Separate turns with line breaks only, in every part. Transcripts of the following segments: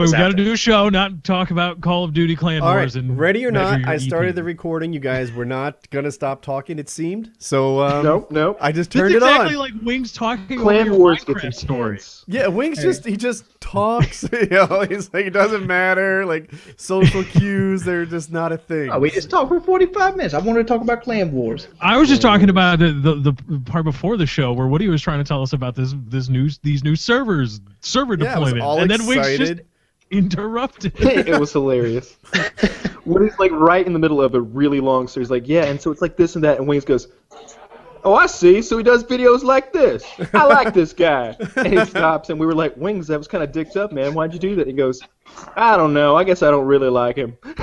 We got to do a show, not talk about Call of Duty clan
All
wars.
right,
And
ready or not, I
EP.
started the recording. You guys were not gonna stop talking. It seemed so.
Nope.
I just
This
turned
is
it
exactly
on.
like Wings talking
Clan
over
Wars
your
gets
Minecraft story.
intense.
Yeah, Wings he just talks. You know, he's like it doesn't matter. Like social cues, they're just not a thing.
Oh, we just talked for 45 minutes. I wanted to talk about Clan Wars.
I was just talking about the part before the show where Woody was trying to tell us about these new server deployment,
all
and then Wings just
excited.
interrupted.
It was hilarious. Woody's like right in the middle of a really long story. He's like, yeah, and so it's like this and that, and Wings goes, oh, I see. So he does videos like this. I like this guy. And he stops, and we were like, Wings, that was kind of dicked up, man. Why'd you do that? He goes, I don't know. I guess I don't really like him. But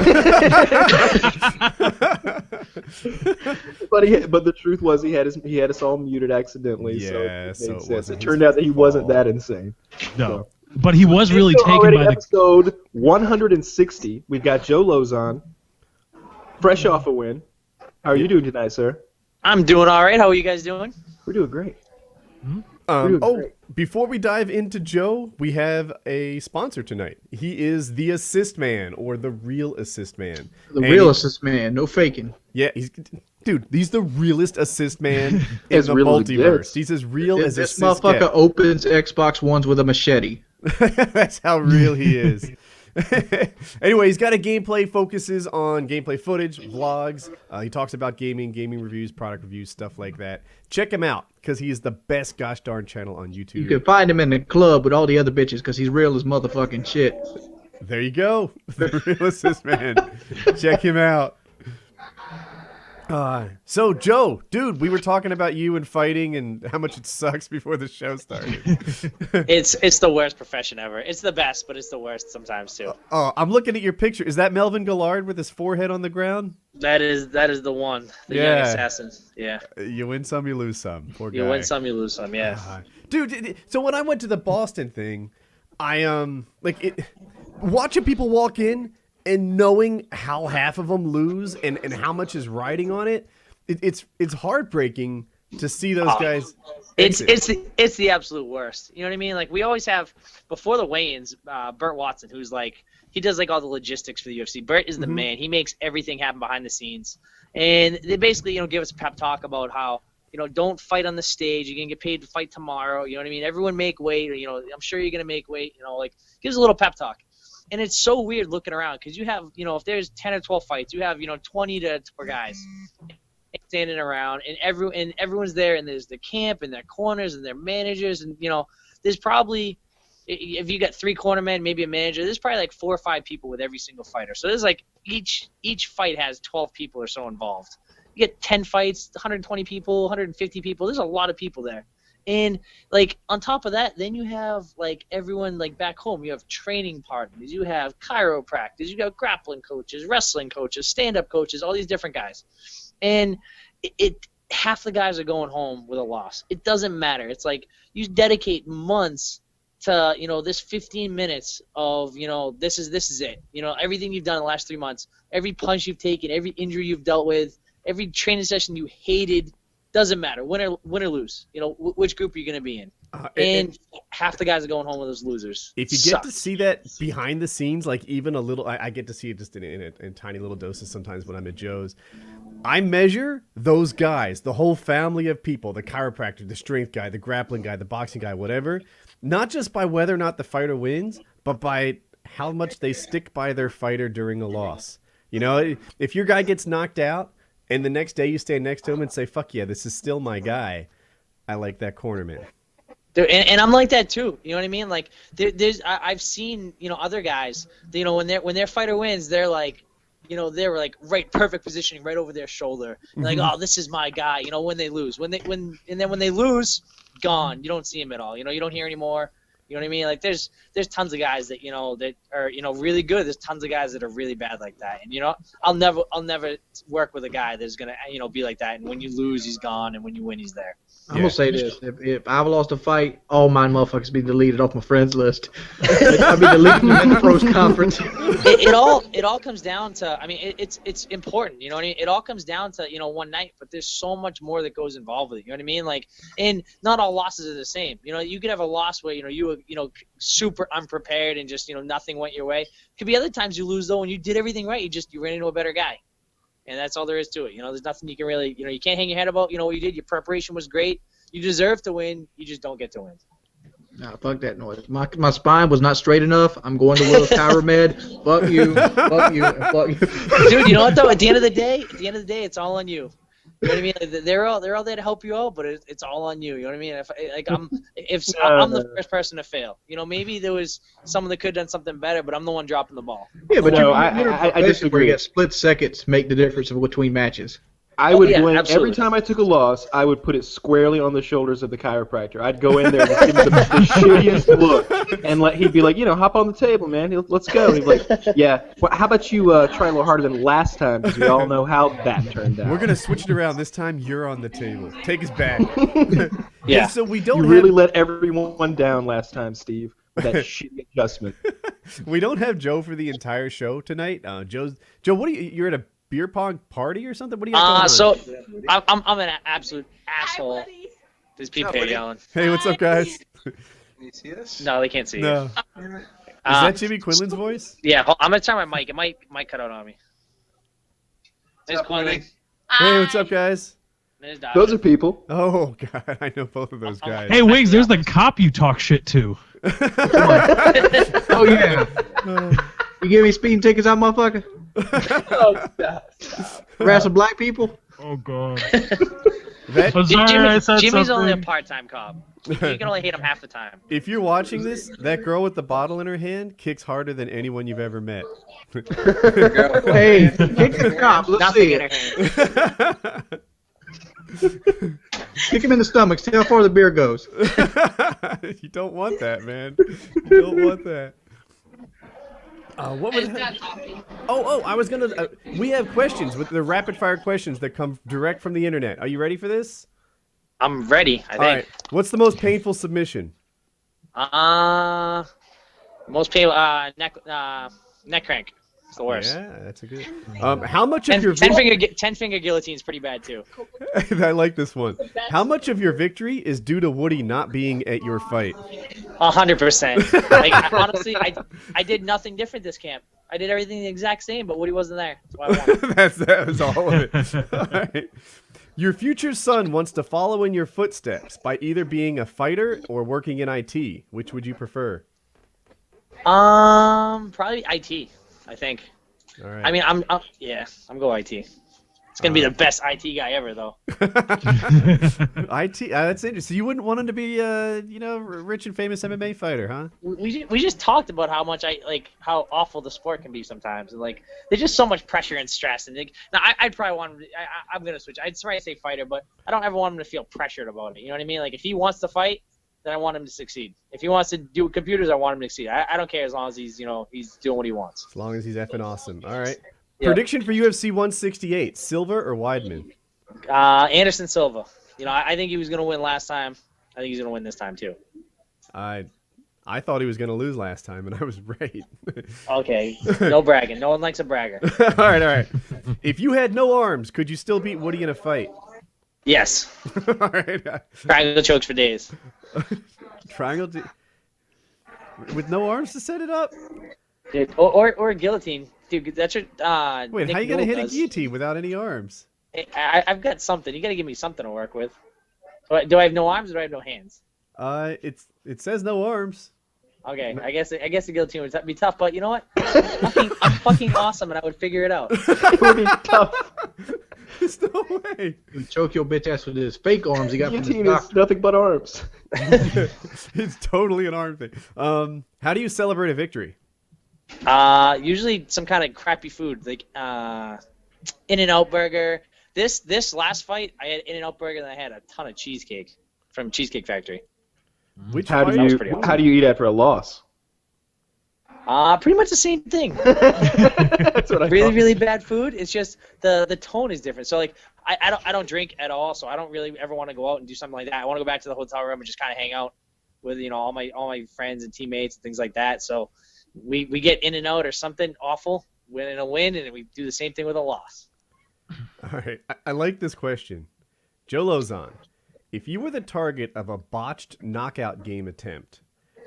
the truth was he had us all muted accidentally.
Yeah,
so it made sense.
wasn't
It turned out that he wasn't that insane.
No,
So.
but he was really
So
taken
already
by the.
episode 160. We've got Joe Lauzon, fresh off a win. How are you doing tonight, sir?
I'm doing all right. How are you guys doing?
We're doing great.
Before we dive into Joe, we have a sponsor tonight. He is the Assist Man, or the real Assist Man.
The real assist man, no faking.
Yeah, he's the realest Assist Man in
As
the
real as it
multiverse.
gets.
He's as real as
This
Assist
motherfucker
gets.
opens Xbox Ones with a machete.
That's how real he is. Anyway, he's got a gameplay, focuses on gameplay footage, vlogs. He talks about gaming reviews, product reviews, stuff like that. Check him out, because he is the best gosh darn channel on YouTube.
You can find him in the club with all the other bitches because he's real as motherfucking shit.
There you go. The real Assist Man. Check him out. So, Joe, dude, we were talking about you and fighting and how much it sucks before the show started.
It's the worst profession ever. It's the best, but it's the worst sometimes too.
Oh, I'm looking at your picture. Is that Melvin Gillard with his forehead on the ground?
That is the one. The young assassin. Yeah.
You win some, you lose some. Poor guy.
You win some, you lose some. Yeah.
Dude, so when I went to the Boston thing, I watching people walk in and knowing how half of them lose and how much is riding on it, it's heartbreaking to see those guys.
It's the absolute worst. You know what I mean? Like we always have before the weigh-ins, Burt Watson, who's like he does like all the logistics for the UFC. Burt is the man. He makes everything happen behind the scenes, and they basically give us a pep talk about how don't fight on the stage. You're gonna get paid to fight tomorrow. You know what I mean? Everyone make weight. Or, I'm sure you're gonna make weight. Like gives a little pep talk. And it's so weird looking around because you have, if there's 10 or 12 fights, you have, 20 to 4 guys standing around, and everyone's there, and there's the camp and their corners and their managers, and there's probably, if you got 3 cornermen, maybe a manager, there's probably like 4 or 5 people with every single fighter. So there's like each fight has 12 people or so involved. You get 10 fights, 120 people, 150 people. There's a lot of people there. And like on top of that, then you have like everyone like back home. You have training partners, you have chiropractors, you have grappling coaches, wrestling coaches, stand-up coaches, all these different guys. And half the guys are going home with a loss. It doesn't matter. It's like you dedicate months to this 15 minutes of this is it. Everything you've done in the last 3 months, every punch you've taken, every injury you've dealt with, every training session you hated. Doesn't matter, win or lose. Which group are you going to be in? And half the guys are going home with those losers.
If you get to see that behind the scenes, like even a little, I get to see it just in tiny little doses sometimes when I'm at Joe's. I measure those guys, the whole family of people, the chiropractor, the strength guy, the grappling guy, the boxing guy, whatever, not just by whether or not the fighter wins, but by how much they stick by their fighter during a loss. If your guy gets knocked out, and the next day you stand next to him and say, fuck yeah, this is still my guy. I like that corner, man.
And I'm like that too. You know what I mean? Like I've seen, other guys, when their fighter wins, they're like, they're like right perfect positioning right over their shoulder. Like, oh, this is my guy, when they lose. And then when they lose, gone. You don't see him at all. You don't hear anymore. You know what I mean? Like there's tons of guys that that are really good. There's tons of guys that are really bad like that. And I'll never work with a guy that's gonna be like that. And when you lose, he's gone, and when you win, he's there.
I'm gonna say this: if I've lost a fight, all my motherfuckers be deleted off my friends list. I'll be deleting them at the pros conference.
It all comes down to. I mean, it's important. You know what I mean? It all comes down to one night, but there's so much more that goes involved with it. You know what I mean? Like, and not all losses are the same. You know, you could have a loss where you were super unprepared and just nothing went your way. Could be other times you lose though, and you did everything right. You ran into a better guy. And that's all there is to it. There's nothing you can really, you can't hang your head about. What you did. Your preparation was great. You deserve to win. You just don't get to win.
Nah, fuck that noise. My spine was not straight enough. I'm going to Will's Chiromed. Fuck you, fuck you, and fuck you.
Dude, you know what though? At the end of the day, it's all on you. You know what I mean? Like, they're all there to help you out, but it's all on you. You know what I mean? If I'm the first person to fail, maybe there was someone that could have done something better, but I'm the one dropping the ball.
Yeah, but
No, I disagree.
You got split seconds make the difference between matches.
I would blame
absolutely.
every time I took a loss. I would put it squarely on the shoulders of the chiropractor. I'd go in there and give him the shittiest look, and he'd be like, hop on the table, man. Let's go. And he'd be like, yeah. Well, how about you try a little harder than last time? Because we all know how that turned out.
We're gonna switch it around. This time you're on the table. Take us back.
Yeah.
So we don't.
You really let everyone down last time, Steve. With that shitty adjustment.
We don't have Joe for the entire show tonight. Joe, what are you're at a beer pong party or something? What do you got going on?
So I'm an absolute asshole. There's people here yelling.
Hey, what's up, guys?
Can you see us?
No, they can't see
No.
you.
Is that Jimmy Quinlan's voice?
Yeah, I'm gonna turn my mic. It might cut out on me. There's Quinlan.
Hey, what's up, guys?
There's Dodger.
Those are people.
Oh God, I know both of those guys.
Hey, Wings, there's the cop you talk shit to.
Oh yeah. You give me speeding tickets out, motherfucker?
Oh, God.
Harassing black people?
Oh God.
Jimmy's only a part-time cop. You can only hate him half the time.
If you're watching this, that girl with the bottle in her hand kicks harder than anyone you've ever met.
Hey, kick the cop. Let's
Nothing
see
in her
it.
hand.
Kick him in the stomach. See how far the beer goes.
You don't want that, man. You don't want that. What was that? Oh, I was gonna. We have questions with the rapid fire questions that come direct from the internet. Are you ready for this?
I'm ready, I think.
All right. What's the most painful submission?
Most painful, neck crank. It's the worst.
Yeah, that's a good. How much of your
10-finger guillotine's pretty bad too.
I like this one. How much of your victory is due to Woody not being at your fight?
100%. Like, honestly, I did nothing different this camp. I did everything the exact same, but Woody wasn't there. That's why I won.
that was all of it. All right. Your future son wants to follow in your footsteps by either being a fighter or working in IT. Which would you prefer?
Probably IT. I think.
All right.
I mean, I'm going IT. It's gonna be the best IT guy ever, though.
IT. That's interesting. So you wouldn't want him to be, rich and famous MMA fighter, huh?
We just talked about how much how awful the sport can be sometimes, and there's just so much pressure and stress. And now I'd probably want him. I'm gonna switch. I'd probably say fighter, but I don't ever want him to feel pressured about it. You know what I mean? Like if he wants to fight, then I want him to succeed. If he wants to do computers, I want him to succeed. I don't care as long as he's doing what he wants.
As long as he's effing awesome. All right.
Yeah.
Prediction for UFC 168: Silva or Weidman?
Anderson Silva. I think he was gonna win last time. I think he's gonna win this time too.
I thought he was gonna lose last time, and I was right.
Okay. No bragging. No one likes a bragger.
All right. If you had no arms, could you still beat Woody in a fight?
Yes.
All right.
Triangle chokes for days.
Triangle with no arms to set it up?
Dude, or a guillotine. Dude, that's your
Wait,
Nick
how you gonna
Newell
hit
does.
a guillotine without any arms?
I've got something. You gotta give me something to work with. Do I have no arms or do I have no hands?
It says no arms.
Okay, I guess the guillotine would be tough, but you know what? I'm fucking awesome, and I would figure it out.
It would be tough.
There's no way.
You choke your bitch ass with his fake arms he got from his
Guillotine is
doctor.
nothing but arms.
It's totally an arm thing. How do you celebrate a victory?
Usually some kind of crappy food, like In-N-Out burger. This last fight, I had In-N-Out burger, and I had a ton of cheesecake from Cheesecake Factory.
Which
How
fight?
do
was
you
pretty awesome.
how do you eat after a loss?
Pretty much the same thing.
That's what I
Really,
thought.
really bad food. It's just the tone is different. So like I don't drink at all, so I don't really ever want to go out and do something like that. I want to go back to the hotel room and just kind of hang out with all my friends and teammates and things like that. So we get in and out or something awful, win and a win, and we do the same thing with a loss.
All right. I like this question. Joe Lauzon, if you were the target of a botched knockout game attempt,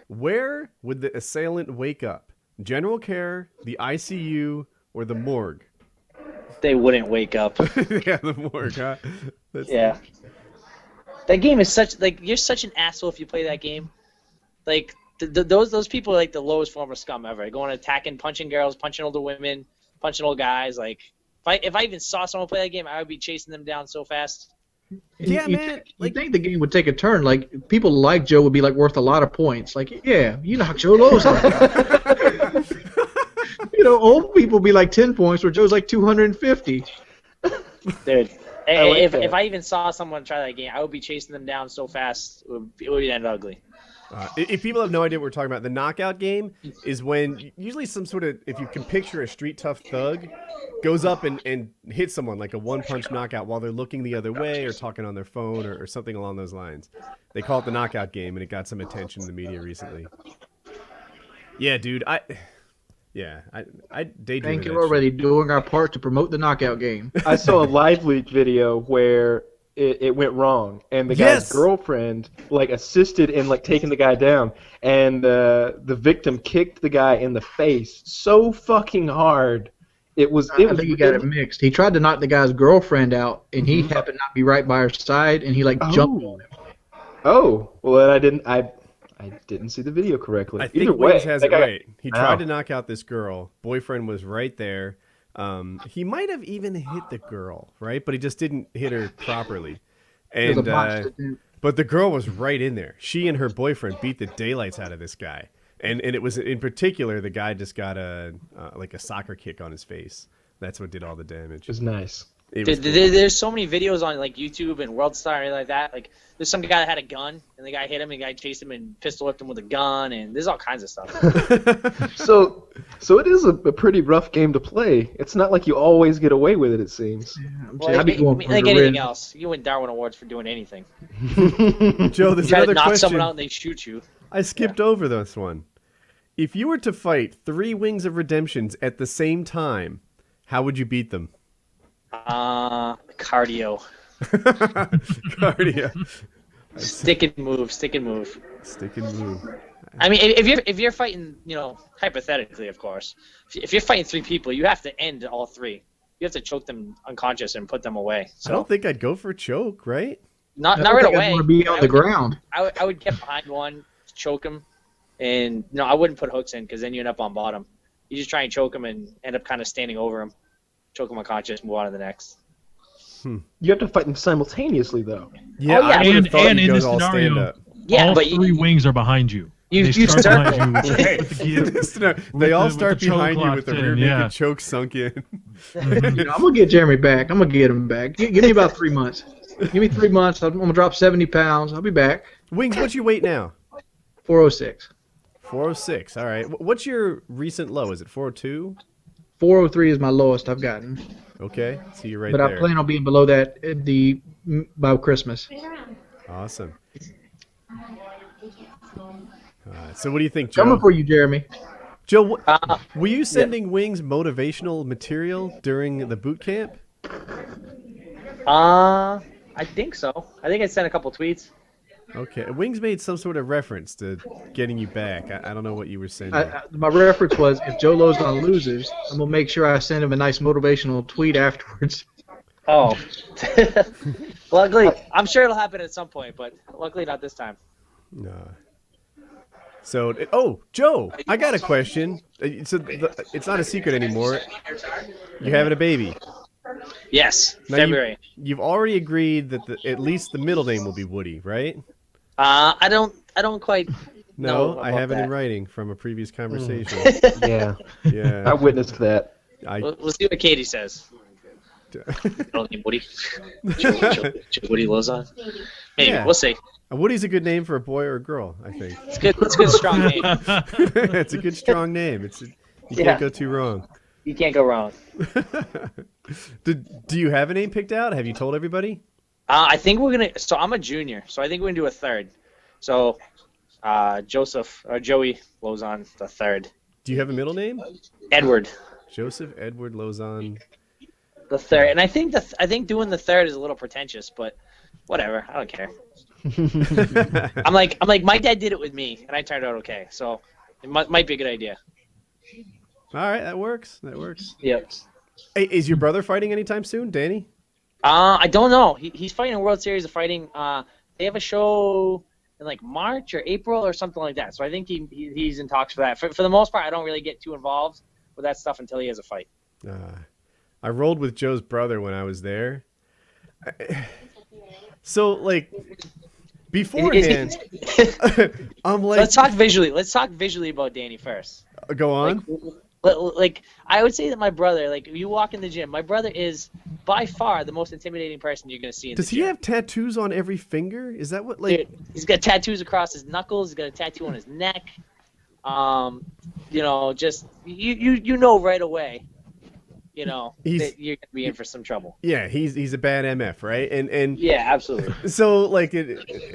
where would the assailant wake up? General care, the ICU, or the morgue?
They wouldn't wake up.
Yeah, the morgue, huh?
Yeah. That game is you're such an asshole if you play that game. Like those people are like the lowest form of scum ever. Going attacking, punching girls, punching older women, punching old guys. Like if I even saw someone play that game, I would be chasing them down so fast.
Yeah, man.
You think the game would take a turn? Like people like Joe would be like worth a lot of points. Like, yeah, you knock Joe Lauzon. Old people be like 10 points, where Joe's like 250.
Dude,
like
if I even saw someone try that game, I would be chasing them down so fast it would end ugly.
If people have no idea what we're talking about, the knockout game is when usually some sort of, if you can picture a street tough thug, goes up and hits someone like a one-punch knockout while they're looking the other way or talking on their phone or something along those lines. They call it the knockout game, and it got some attention in the media recently. Yeah, dude, I daydream.
Thank you already doing our part to promote the knockout game.
I saw a live leak video where it went wrong, and the guy's girlfriend assisted in taking the guy down, and the victim kicked the guy in the face so fucking hard. I
think he got it mixed. He tried to knock the guy's girlfriend out, and he happened not to be right by her side, and he jumped on him.
Oh, well, then I didn't see the video correctly.
I think
Either way,
Wings has it right. He
Wow.
tried to knock out this girl. Boyfriend was right there. He might have even hit the girl, right? But he just didn't hit her properly.
It was
And
a botched attempt.
but the girl was right in there. She and her boyfriend beat the daylights out of this guy. And it was in particular the guy just got a soccer kick on his face. That's what did all the damage.
It was nice.
There's so many videos on YouTube and WorldStar and like that. Like there's some guy that had a gun and the guy hit him and the guy chased him and pistol whipped him with a gun, and there's all kinds of stuff.
So it is a pretty rough game to play. It's not like you always get away with it seems.
Well,
I'd be going for
like
the
anything
red.
else, you win Darwin Awards for doing anything.
Joe,
You
there's
try to
another
knock
question.
someone out and they shoot you.
I skipped over this one. If you were to fight 3 Wings of Redemptions at the same time, how would you beat them?
Cardio.
Cardio.
Stick and move.
Stick and move.
I mean, if you're fighting, hypothetically, of course, if you're fighting 3 people, you have to end all 3. You have to choke them unconscious and put them away. So
I don't think I'd go for choke, right?
not
I don't
right
think I'd
away.
want to be on the ground.
I would get behind one, choke him, and I wouldn't put hooks in because then you end up on bottom. You just try and choke him and end up kind of standing over him, choke him unconscious, move on to the next.
You have to fight them simultaneously, though.
Yeah,
Oh, yeah.
I would've thought
And
you'd
in
go
this
all stand
scenario,
up.
Yeah,
all
but
3 wings are behind you.
you
They start
circle.
behind you with the gear.
They all
with
start
the choke
behind you
locked
with the
in,
rear
yeah.
naked choke sunk in.
I'm gonna get Jeremy back. I'm gonna get him back. Give me about 3 months. Give me 3 months. I'm gonna drop 70 pounds. I'll be back.
Wings, what's your weight now?
406.
406. All right. What's your recent low? Is it 402?
403 is my lowest I've gotten.
Okay. So you're right
But
there.
I plan on being below that by Christmas.
Awesome. So what do you think, Joe?
Coming for you, Jeremy.
Joe, were you sending Wings motivational material during the boot camp?
I think so. I think I sent a couple tweets.
Okay. Wings made some sort of reference to getting you back. I don't know what you were sending.
My reference was, if Joe Lauzon loses, I'm going to make sure I send him a nice motivational tweet afterwards.
Oh. Luckily, I'm sure it'll happen at some point, but luckily not this time.
No. So, Joe, I got a question. It's not a secret anymore. You're having a baby.
Yes,
Now,
February.
You've already agreed that at least the middle name will be Woody, right?
I don't quite know.
No, I have it in writing from a previous conversation.
Yeah, I
Yeah.
witnessed that.
We'll see what Katie says. Middle name Woody. Woody Lauzon. Maybe
Yeah.
we'll see.
Woody's a good name for a boy or a girl, I think.
It's good. It's a good, strong name.
It's a good, strong name. You can't go too wrong.
You can't go wrong.
Do you have a name picked out? Have you told everybody?
I think we're gonna. So I'm a junior, so I think we're gonna do a third. So, Joseph or Joey Lauzon the third.
Do you have a middle name?
Edward.
Joseph Edward Lauzon.
The third, and I think doing the third is a little pretentious, but whatever. I don't care. I'm like my dad did it with me, and I turned out okay. So it might be a good idea.
All right, that works.
Yep.
Hey, is your brother fighting anytime soon, Danny?
I don't know. He's fighting a World Series of Fighting. They have a show in like March or April or something like that. So I think he's in talks for that. For the most part, I don't really get too involved with that stuff until he has a fight.
I rolled with Joe's brother when I was there. So like beforehand, I'm like.
So let's talk visually about Danny first.
Go on.
Like I would say that my brother, like if you walk in the gym, my brother is by far the most intimidating person you're gonna see in the gym.
Does he have tattoos on every finger? Is that what like?
Dude, he's got tattoos across his knuckles. He's got a tattoo on his neck. Just you know right away. That you're gonna be in for some trouble.
Yeah, he's a bad MF, right? And
yeah, absolutely.
So like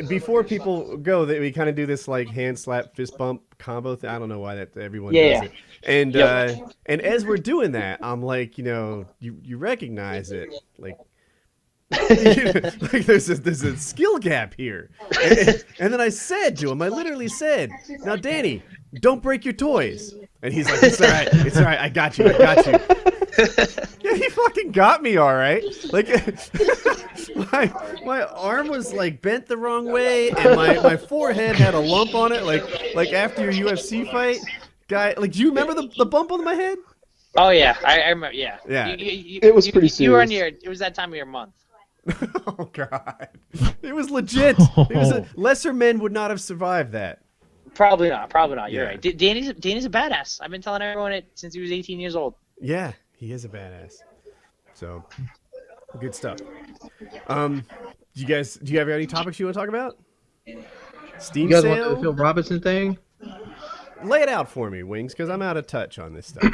before people go, we kind of do this like hand slap, fist bump combo thing. I don't know why that everyone does it. And and as we're doing that, I'm like, you recognize it, like like there's a skill gap here. And then I said to him, I literally said, "Now, Danny, don't break your toys." And he's like, "It's all right, I got you." Yeah, he fucking got me all right. Like my arm was like bent the wrong way, and my forehead had a lump on it, like after your UFC fight, guy. Like, do you remember the bump on my head?
Oh yeah, I remember. Yeah.
Yeah.
It was pretty serious.
You were on it was that time of your month.
Oh god, it was legit. It was lesser men would not have survived that.
Probably not. You're right. Danny's a badass. I've been telling everyone it since he was 18 years old.
Yeah, he is a badass. So, good stuff. Do you have any topics you want to talk about? Steam
You guys
sale?
want the Phil Robinson thing?
Lay it out for me, Wings, because I'm out of touch on this stuff.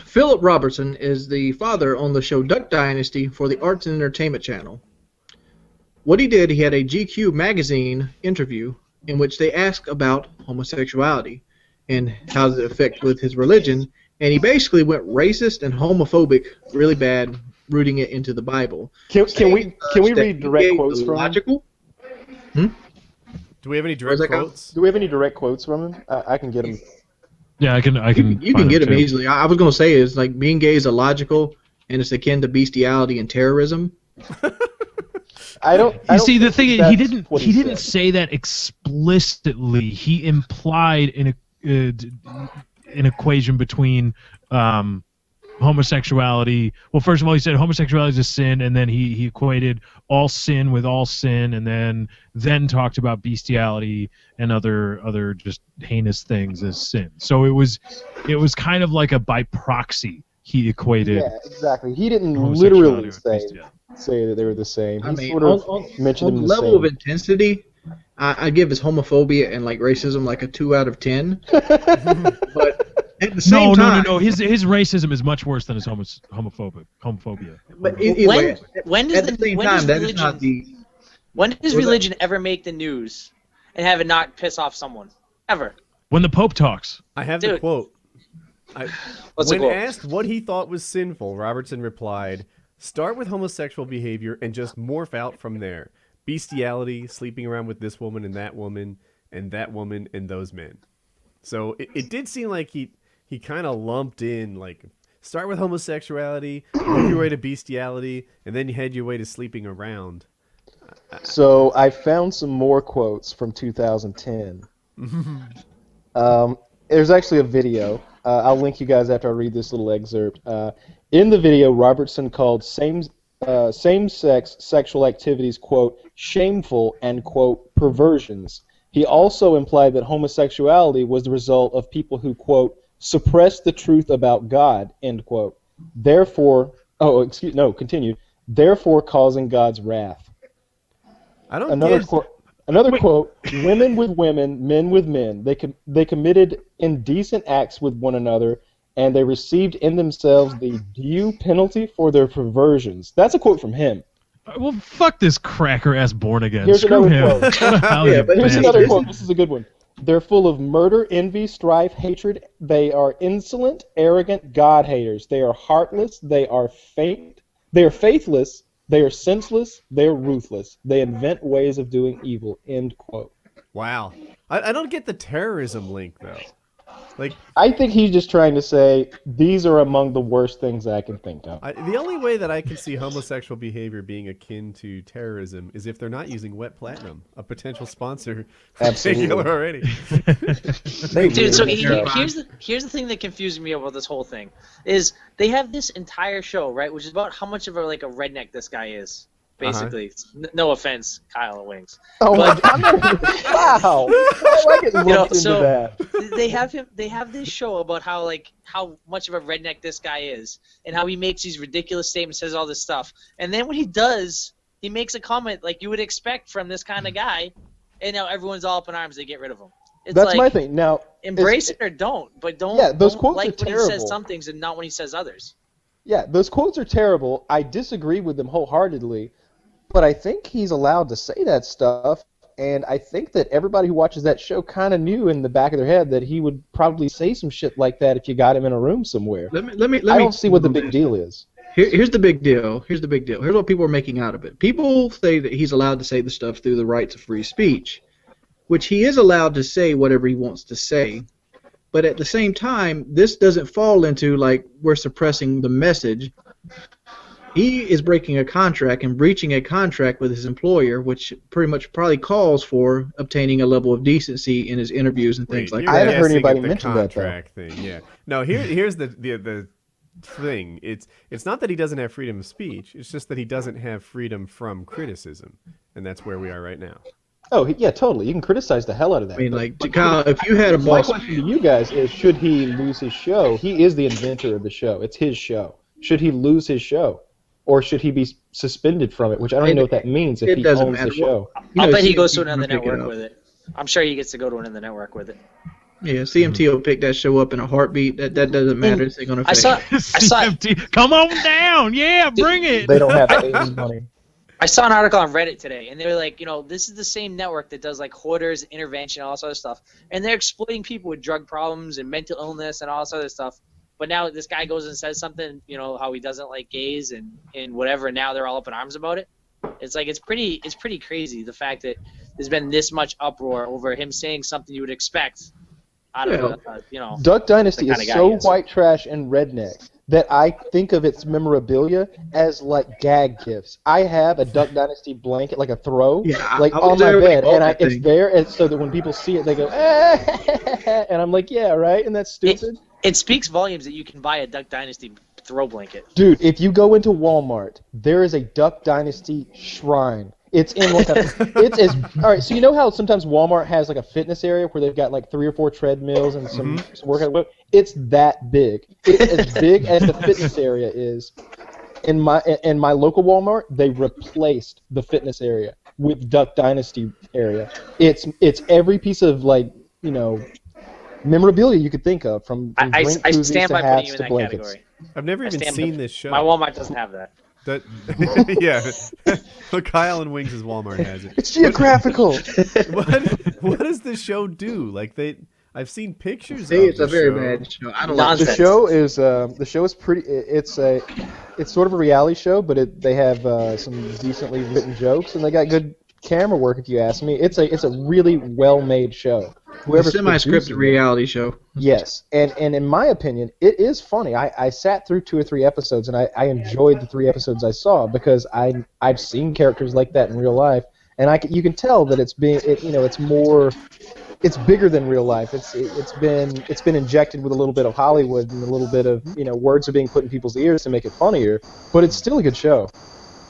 Philip Robertson is the father on the show Duck Dynasty for the Arts and Entertainment Channel. What he did, he had a GQ magazine interview in which they asked about homosexuality and how does it affect with his religion, and he basically went racist and homophobic really bad, rooting it into the Bible.
Can we read direct quotes from him?
Logical?
Do we have any direct quotes?
Do we have any direct quotes from him? I can get them.
Yeah, I can.
You can get them easily. I was going to say is like being gay is illogical and it's akin to bestiality and terrorism.
You see, the thing is, he didn't
said.
say that explicitly. He implied an equation between homosexuality. Well, first of all, he said homosexuality is a sin, and then he equated all sin with all sin, and then talked about bestiality and other just heinous things as sin. So it was kind of like a by proxy. He equated.
Yeah, exactly. He didn't literally say that they were the same. He sort of mentioned them
on
the
level
same.
of intensity, I give his homophobia and like racism like a 2 out of 10. But at the same time,
no. His racism is much worse than his homophobia.
But
When does religion ever make the news and have it not piss off someone? Ever?
When the Pope talks.
I have the quote.
What's
when asked what he thought was sinful, Robertson replied, "Start with homosexual behavior and just morph out from there. Bestiality, sleeping around with this woman and that woman and those men." So it did seem like he kind of lumped in, like, start with homosexuality, work your way to bestiality, and then you head your way to sleeping around.
So I found some more quotes from 2010. There's actually a video. I'll link you guys after I read this little excerpt. In the video, Robertson called same-sex sexual activities, quote, shameful and, quote, perversions. He also implied that homosexuality was the result of people who, quote, suppressed the truth about God, end quote. Therefore, continued, therefore causing God's wrath.
I don't get
Another quote: "Women with women, men with men. They committed indecent acts with one another, and they received in themselves the due penalty for their perversions." That's a quote from him.
Well, fuck this cracker ass born again.
Here's
Screw
another
him.
quote.
What a Holly
Yeah, but
Here's
bastard.
another quote. This is a good one. "They're full of murder, envy, strife, hatred. They are insolent, arrogant God haters. They are heartless. They are faithless. They are senseless. They are ruthless. They invent ways of doing evil." End quote.
Wow. I don't get the terrorism link though. Like,
I think he's just trying to say these are among the worst things I can think of.
the only way that I can see homosexual behavior being akin to terrorism is if they're not using Wet Platinum, a potential sponsor for
Absolutely.
Painkiller already.
Dude, so
Yeah.
here's the thing that confuses me about this whole thing is they have this entire show, right, which is about how much of a redneck this guy is. Basically, no offense, Kyle and Wings.
Oh my God! Wow! I get lumped into
so
that.
they have this show about how much of a redneck this guy is, and how he makes these ridiculous statements, says all this stuff, and then when he does, he makes a comment like you would expect from this kind of guy, and now everyone's all up in arms. They get rid of him. It's
That's
like,
my thing. Now,
embrace it or don't, but don't.
Yeah, those
don't
quotes
like
are
when he says
terrible.
some things and not when he says others.
yeah, those quotes are terrible. I disagree with them wholeheartedly, but I think he's allowed to say that stuff, and I think that everybody who watches that show kind of knew in the back of their head that he would probably say some shit like that if you got him in a room somewhere. I don't see what the big deal is.
Here's the big deal. Here's what people are making out of it. People say that he's allowed to say the stuff through the rights of free speech, which he is allowed to say whatever he wants to say. But at the same time, this doesn't fall into like we're suppressing the message. He is breaking a contract and breaching a contract with his employer, which pretty much probably calls for obtaining a level of decency in his interviews and things like
You're
I haven't
that.
heard
guessing
anybody
at the
mention that, though.
contract thing. Yeah. No. Here's the thing. It's not that he doesn't have freedom of speech. It's just that he doesn't have freedom from criticism, and that's where we are right now.
Oh, yeah, totally. You can criticize the hell out of that.
I mean, like, Kyle, if you had a
My
boss,
question to you guys is, should he lose his show? He is the inventor of the show. It's his show. Should he lose his show? Or should he be suspended from it, which I don't even know what that means if
it
he
doesn't
owns
matter.
the show.
I'll bet he goes to
CMT
another
will pick it
network
up.
with it. I'm sure he gets to go to another network with it.
Yeah, CMT will pick that show up in a heartbeat. That doesn't matter. They're gonna
I saw
CMT. Come on down. Yeah, bring it.
They don't have any money.
I saw an article on Reddit today, and they were like, this is the same network that does like hoarders, intervention, all this other stuff, and they're exploiting people with drug problems and mental illness and all this other stuff. But now this guy goes and says something, how he doesn't like gays and whatever, and now they're all up in arms about it. It's like it's pretty crazy the fact that there's been this much uproar over him saying something you would expect out of
Duck Dynasty
the kind
is
of guy
so
he is.
white trash and redneck that I think of its memorabilia as like gag gifts. I have a Duck Dynasty blanket, like a throw,
Yeah,
like
I
on
was
my
there when he
bed,
bought
and
that
it's
thing.
there, and so that when people see it, they go, and I'm like, yeah, right, and that's stupid.
It speaks volumes that you can buy a Duck Dynasty throw blanket.
Dude, if you go into Walmart, there is a Duck Dynasty shrine. It's in like all right. So you know how sometimes Walmart has like a fitness area where they've got like 3 or 4 treadmills and some workout equipment? It's that big. It's as big as the fitness area is. In my local Walmart, they replaced the fitness area with Duck Dynasty area. It's every piece of memorabilia you could think of, from
I
drink koozies
stand
to
by putting
hats
you in
to
that
blankets.
category.
I've never even
stand
seen
by-
this show.
My Walmart doesn't have that.
That yeah. Kyle and Wings' Walmart has it.
It's geographical.
What does the show do? Like I've seen pictures.
See,
of
it's
the
a very
show.
bad show. I don't like
Nonsense.
The show is pretty. It's sort of a reality show, but they have some decently written jokes, and they got good camera work. If you ask me, it's a really well made show.
a
Whoever's
semi-scripted
producing it-
reality show.
Yes, and in my opinion, it is funny. I sat through 2 or 3 episodes, and I enjoyed the 3 episodes I saw because I've seen characters like that in real life, and you can tell that it's bigger than real life. It's been injected with a little bit of Hollywood and a little bit of words are being put in people's ears to make it funnier, but it's still a good show.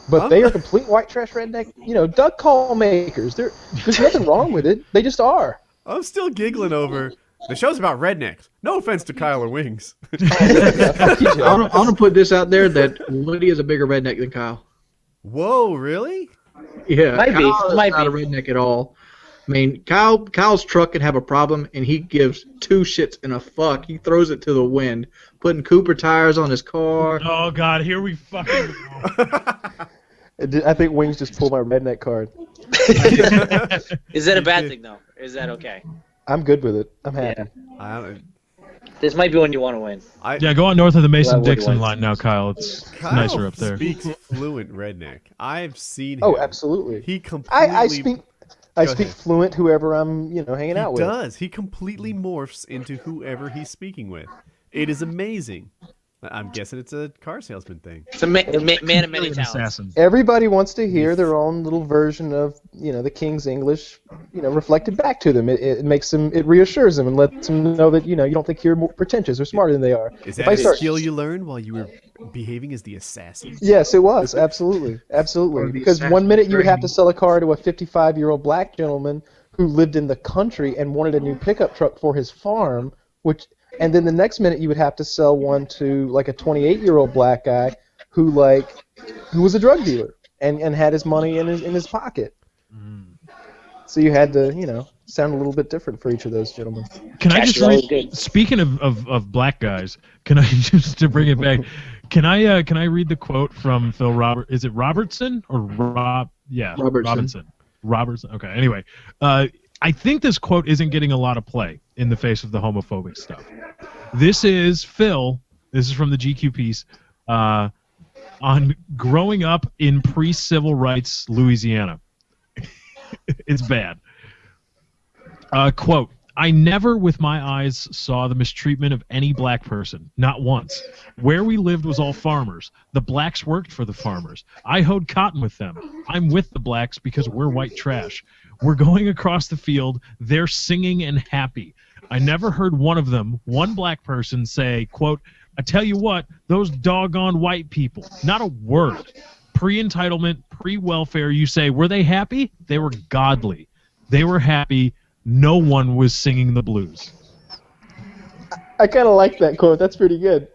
But they are complete white trash redneck, duck call makers. There's nothing wrong with it. They just are.
I'm still giggling over. The show's about rednecks. No offense to Kyle or Wings.
I'm gonna put this out there that Woody is a bigger redneck than Kyle.
Whoa, really?
Yeah,
Might be,
Kyle is
might
not
be.
a redneck at all. I mean, Kyle's truck could have a problem, and he gives two shits and a fuck. He throws it to the wind, putting Cooper tires on his car.
Oh God, here we fucking go.
I think Wings just pulled my redneck card.
Is that a bad thing though? Or is that okay?
I'm good with it. I'm happy.
I don't,
This might be one you want to win.
Yeah, go on north of the Mason-Dixon
Woody
line now, Kyle. It's nicer up there.
speaks fluent redneck. I've seen him.
Oh, absolutely.
He completely.
I speak fluent whoever I'm, hanging out with.
He does. He completely morphs into whoever he's speaking with. It is amazing. I'm guessing it's a car salesman thing.
It's a man of many talents.
Assassin.
Everybody wants to hear their own little version of, the King's English, reflected back to them. It makes them, it reassures them and lets them know that, you don't think you're more pretentious or smarter than they are.
Is that a skill you learned while you were behaving as the assassin?
Yes, it was. Absolutely. Absolutely. Because one minute you would have to sell a car to a 55-year-old black gentleman who lived in the country and wanted a new pickup truck for his farm, and then the next minute you would have to sell one to like a 28-year-old black guy who was a drug dealer and had his money in his pocket. So you had to, sound a little bit different for each of those gentlemen.
Can I just read, speaking of black guys, can I just to bring it back, can I read the quote from Phil Robert? Is it Robertson or Rob? Yeah,
Robertson.
Robertson. Okay. Anyway, I think this quote isn't getting a lot of play in the face of the homophobic stuff. This is Phil. This is from the GQ piece on growing up in pre-civil rights Louisiana. It's bad. Quote, I never with my eyes saw the mistreatment of any black person, not once. Where we lived was all farmers. The blacks worked for the farmers. I hoed cotton with them. I'm with the blacks because we're white trash. We're going across the field. They're singing and happy. I never heard one black person say, quote, I tell you what, those doggone white people, not a word. Pre-entitlement, pre-welfare, you say, were they happy? They were godly. They were happy. No one was singing the blues.
I kind of like that quote. That's pretty good.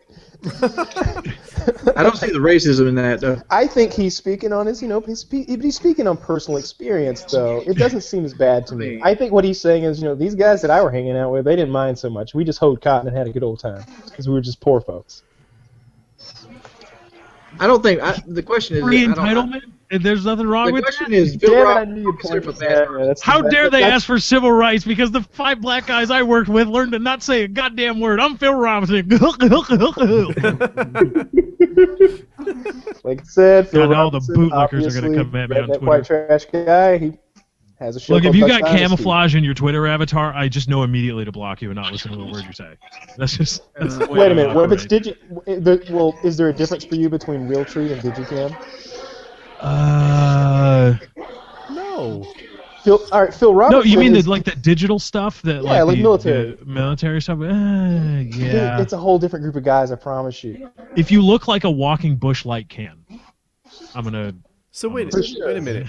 I don't see the racism in that, though.
I think he's speaking on his, he's speaking on personal experience, though. It doesn't seem as bad to me. I think what he's saying is, these guys that I were hanging out with, they didn't mind so much. We just hoed cotton and had a good old time because we were just poor folks.
I don't think the question is
pre-entitlement. There's nothing wrong with that.
The question is,
how dare they ask for civil rights because the 5 black guys I worked with learned to not say a goddamn word. I'm Phil Robinson.
Like I said, Phil
God, all the
Robinson,
bootlickers are going to come at me on
that
Twitter.
white trash guy, he has a show
Look, if
called
you got
Dynasty.
camouflage in your Twitter avatar, I just know immediately to block you and not listen to a word you say. That's just. That's the way
Wait a
I
minute. What if
operate.
it's well, is there a difference for you between Realtree and Digicam?
No.
Phil Robertson.
No, you mean the digital stuff that
like military.
the military stuff? Yeah.
It's a whole different group of guys. I promise you.
If you look like a walking bush light can, I'm gonna.
So wait a minute.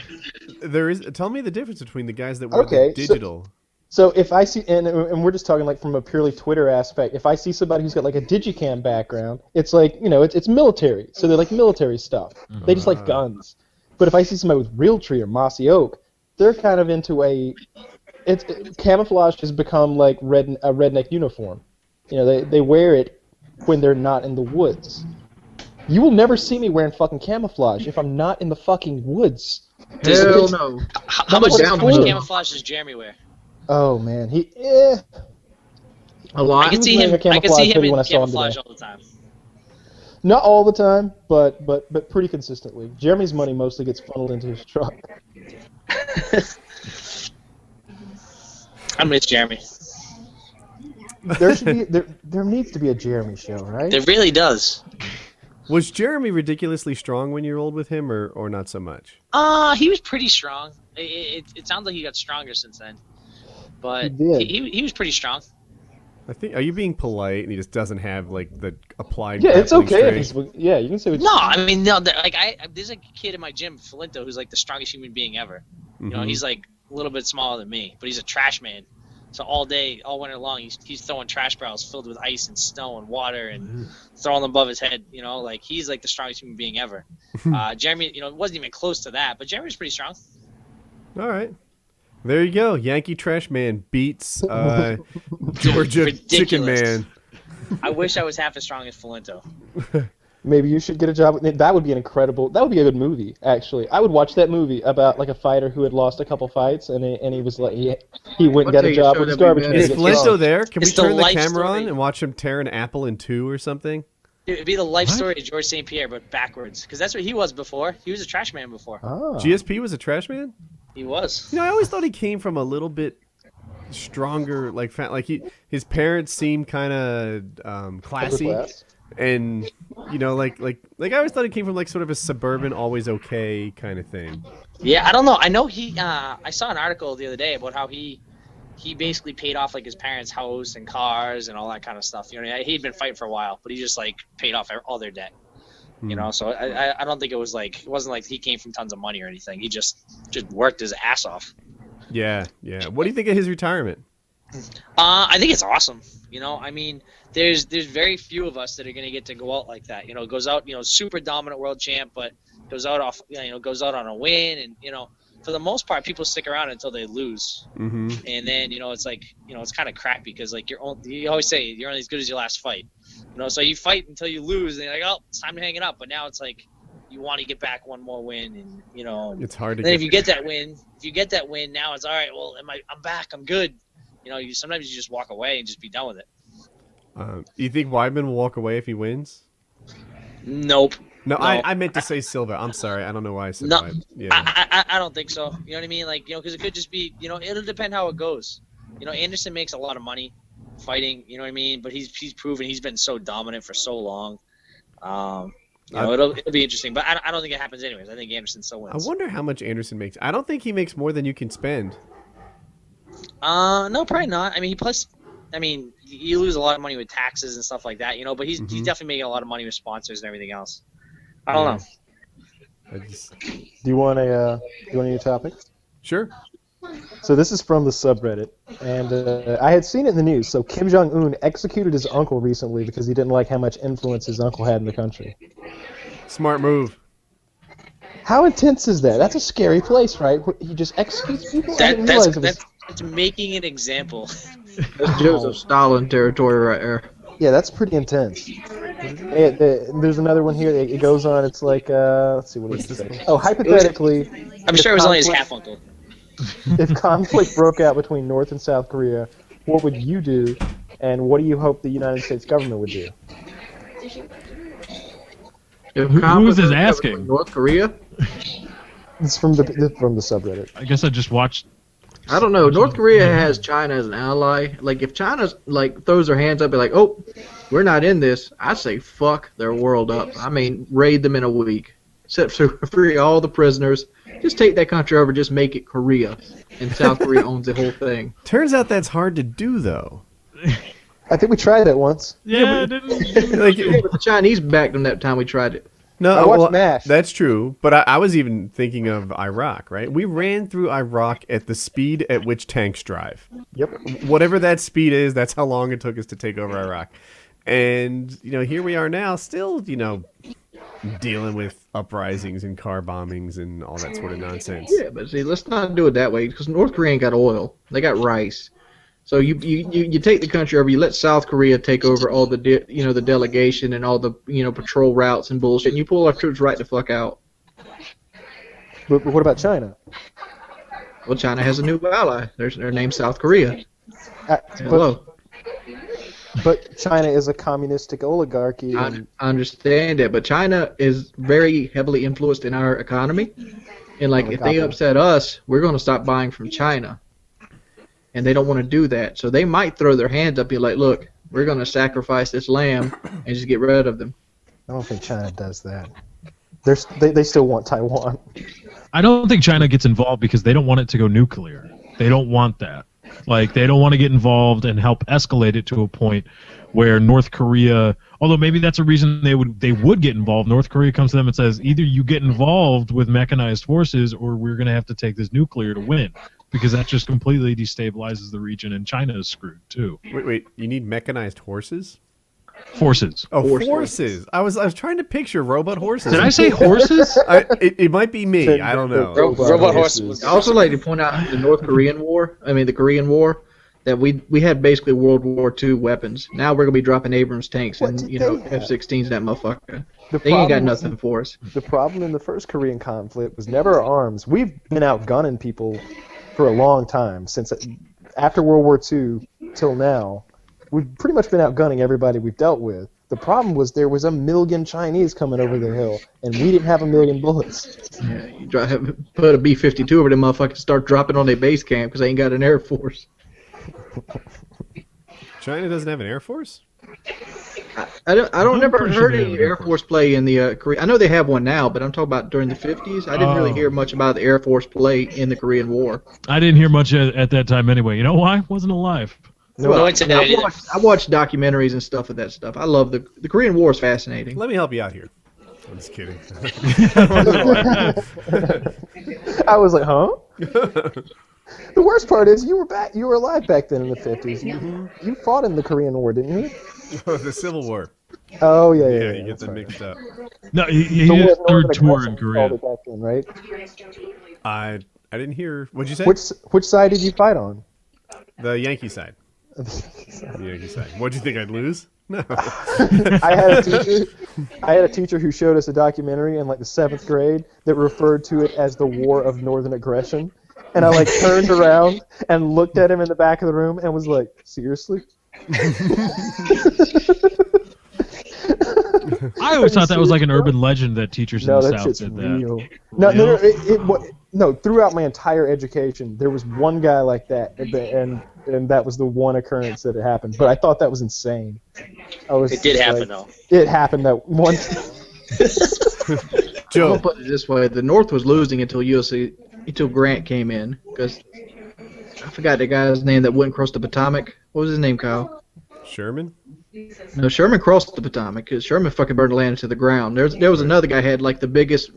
Tell me the difference between the guys that wear the digital.
So if I see, and we're just talking like from a purely Twitter aspect, if I see somebody who's got like a digicam background, it's like, it's military. So they're like military stuff. They just like guns. But if I see somebody with Realtree or Mossy Oak, they're kind of into camouflage has become like a redneck uniform. They wear it when they're not in the woods. You will never see me wearing fucking camouflage if I'm not in the fucking woods.
Hell no.
How much camouflage does Jeremy wear?
Oh man,
a lot.
I can see him in camouflage all the time.
Not all the time, but pretty consistently. Jeremy's money mostly gets funneled into his truck.
I miss Jeremy.
There needs to be a Jeremy show, right?
It really does.
Was Jeremy ridiculously strong when you rolled with him, or not so much?
He was pretty strong. It sounds like he got stronger since then, but he was pretty strong.
I think. Are you being polite and he just doesn't have like the applied?
Yeah, it's okay.
Strength?
You can say.
No, I mean no. There's a kid in my gym, Felinto, who's like the strongest human being ever.
Mm-hmm.
He's like a little bit smaller than me, but he's a trash man. So all winter long, he's throwing trash barrels filled with ice and snow and water and throwing them above his head. He's like the strongest human being ever. Jeremy, wasn't even close to that, but Jeremy's pretty strong.
All right. There you go. Yankee Trash Man beats Georgia Chicken
Ridiculous.
Man.
I wish I was half as strong as Filinto.
Maybe you should get a job. That would be that would be a good movie, actually. I would watch that movie about like a fighter who had lost a couple fights, and he was like, he went and got a job with his garbage man.
Is Filinto there? Can we
It's the
turn the
life
camera
story.
on and watch him tear an apple in two or something?
It would be the life story of George St. Pierre, but backwards. Because that's what he was before. He was a trash man before.
Ah.
GSP was a trash man?
He was.
You know, I always thought he came from a little bit stronger, like his parents seemed kind of classy, and you know, like I always thought he came from like sort of a suburban, always okay kind of thing.
Yeah, I don't know. I know he. I saw an article the other day about how he basically paid off like his parents' house and cars and all that kind of stuff. You know, he'd been fighting for a while, but he just like paid off all their debt. You know, so I don't think it wasn't like he came from tons of money or anything. He just worked his ass off.
Yeah. What do you think of his retirement?
I think it's awesome. You know, I mean, there's very few of us that are gonna get to go out like that. You know, goes out, you know, super dominant world champ, but goes out on a win, and you know, for the most part, people stick around until they lose.
Mm-hmm.
And then, you know, it's like, you know, it's kind of crappy because like you always say you're only as good as your last fight. You know, so you fight until you lose, and you're like, oh, it's time to hang it up. But now it's like you want to get back one more win, and you know,
it's hard to.
And then if you get that win, now it's all right. Well, I'm back. I'm good. You know, sometimes you just walk away and just be done with it.
You think Weidman will walk away if he wins?
Nope.
No. I meant to say Silva. I'm sorry. I don't know why I said
no.
Weidman. Yeah.
I don't think so. You know what I mean? Like, you know, because it could just be, you know, it'll depend how it goes. You know, Anderson makes a lot of money fighting. You know what I mean? But he's proven he's been so dominant for so long. You know, it'll be interesting. But I don't think it happens anyways. I think Anderson still wins.
I wonder how much Anderson makes. I don't think he makes more than you can spend.
No, probably not. I mean, you lose a lot of money with taxes and stuff like that, you know, but he's definitely making a lot of money with sponsors and everything else. I don't know.
Do you want a new topic?
Sure.
So this is from the subreddit, and I had seen it in the news. So Kim Jong-un executed his uncle recently because he didn't like how much influence his uncle had in the country.
Smart move.
How intense is that? That's a scary place, right? He just executes people? I didn't realize it was...
That's making an example.
That's Joseph Stalin territory right there.
Yeah, that's pretty intense. There's another one here. It goes on. It's like, let's see, what does it say? Oh, hypothetically...
I'm sure it was only his half-uncle.
If conflict broke out between North and South Korea, what would you do, and what do you hope the United States government would do?
Who is this asking?
North Korea?
It's from the subreddit.
I guess I just watched.
I don't know. North Korea has China as an ally. Like, if China's like throws their hands up and like, oh, we're not in this, I say fuck their world up. I mean, raid them in a week. Set free all the prisoners. Just take that country over. Just make it Korea, and South Korea owns the whole thing.
Turns out that's hard to do, though.
I think we tried that once.
Yeah,
but
the Chinese backed them that time we tried it.
No,
I watched MASH.
That's true, but I was even thinking of Iraq, right? We ran through Iraq at the speed at which tanks drive.
Yep.
Whatever that speed is, that's how long it took us to take over Iraq. And, you know, here we are now still, you know, dealing with uprisings and car bombings and all that sort of nonsense.
Yeah, but see, let's not do it that way, because North Korea ain't got oil. They got rice. So you take the country over, you let South Korea take over all the the delegation and all the patrol routes and bullshit, and you pull our troops right the fuck out.
But what about China?
Well, China has a new ally. Their name's South Korea. Hello.
But China is a communistic oligarchy.
I understand that, but China is very heavily influenced in our economy, and like if they upset us, we're going to stop buying from China. And they don't want to do that. So they might throw their hands up and be like, look, we're going to sacrifice this lamb and just get rid of them.
I don't think China does that. They still want Taiwan.
I don't think China gets involved because they don't want it to go nuclear. They don't want that. Like, they don't want to get involved and help escalate it to a point where North Korea, although maybe that's a reason they would get involved. North Korea comes to them and says, either you get involved with mechanized forces or we're going to have to take this nuclear to win. Because that just completely destabilizes the region, and China is screwed, too.
Wait, you need mechanized horses?
Forces.
Oh,
Forces.
forces. I was trying to picture robot horses.
Did I say horses?
It might be me. I don't know.
Robot horses.
I also like to point out the North Korean War. I mean, the Korean War. That we had basically World War II weapons. Now we're gonna be dropping Abrams tanks
What
and
did
you know
they have?
F-16s. That motherfucker.
The
They ain't got
problem was-
nothing for us.
The problem in the first Korean conflict was never arms. We've been outgunning people for a long time, since after World War II till now. We've pretty much been outgunning everybody we've dealt with. The problem was there was 1 million Chinese coming over the hill, and we didn't have 1 million bullets.
Yeah, you put a B-52 over them motherfuckers, start dropping on their base camp because they ain't got an air force.
China doesn't have an air force?
I don't never
pretty sure
heard
they have
any
an
Air
Air
Force play in the Korea. I know they have one now, but I'm talking about during the 50s. I didn't really
Oh.
hear much about the Air Force play in the Korean War.
I didn't hear much at that time anyway. You know why? Wasn't alive.
No internet either.
I watched documentaries and stuff of that stuff. I love the Korean War is fascinating.
Let me help you out here. I'm just kidding.
I was like, huh? The worst part is you were alive back then in the 50s. You fought in the Korean War, didn't you?
The Civil War.
Oh yeah.
Yeah, you get
that's
them
right.
mixed up.
No, he
The
did
war
his
of
third
Northern
tour in
aggression,
Korea.
called it back then, right?
I didn't hear. What'd you say?
Which side did you fight on?
The Yankee side. The Yankee side. What'd you think I'd lose? No.
I had a teacher who showed us a documentary in like the 7th grade that referred to it as the War of Northern Aggression. And I like turned around and looked at him in the back of the room and was like, seriously?
I always thought that was like an urban legend that teachers
No,
in the
that
South
shit's
did that.
real. No, throughout my entire education, there was one guy like that, and that was the one occurrence that it happened. But I thought that was insane.
It did happen though.
It happened that one.
I'm
Joe.
gonna put it this way: the North was losing until Grant came in, because I forgot the guy's name that wouldn't cross the Potomac. What was his name, Kyle?
Sherman?
No, Sherman crossed the Potomac because Sherman fucking burned the land to the ground. There was another guy had like the biggest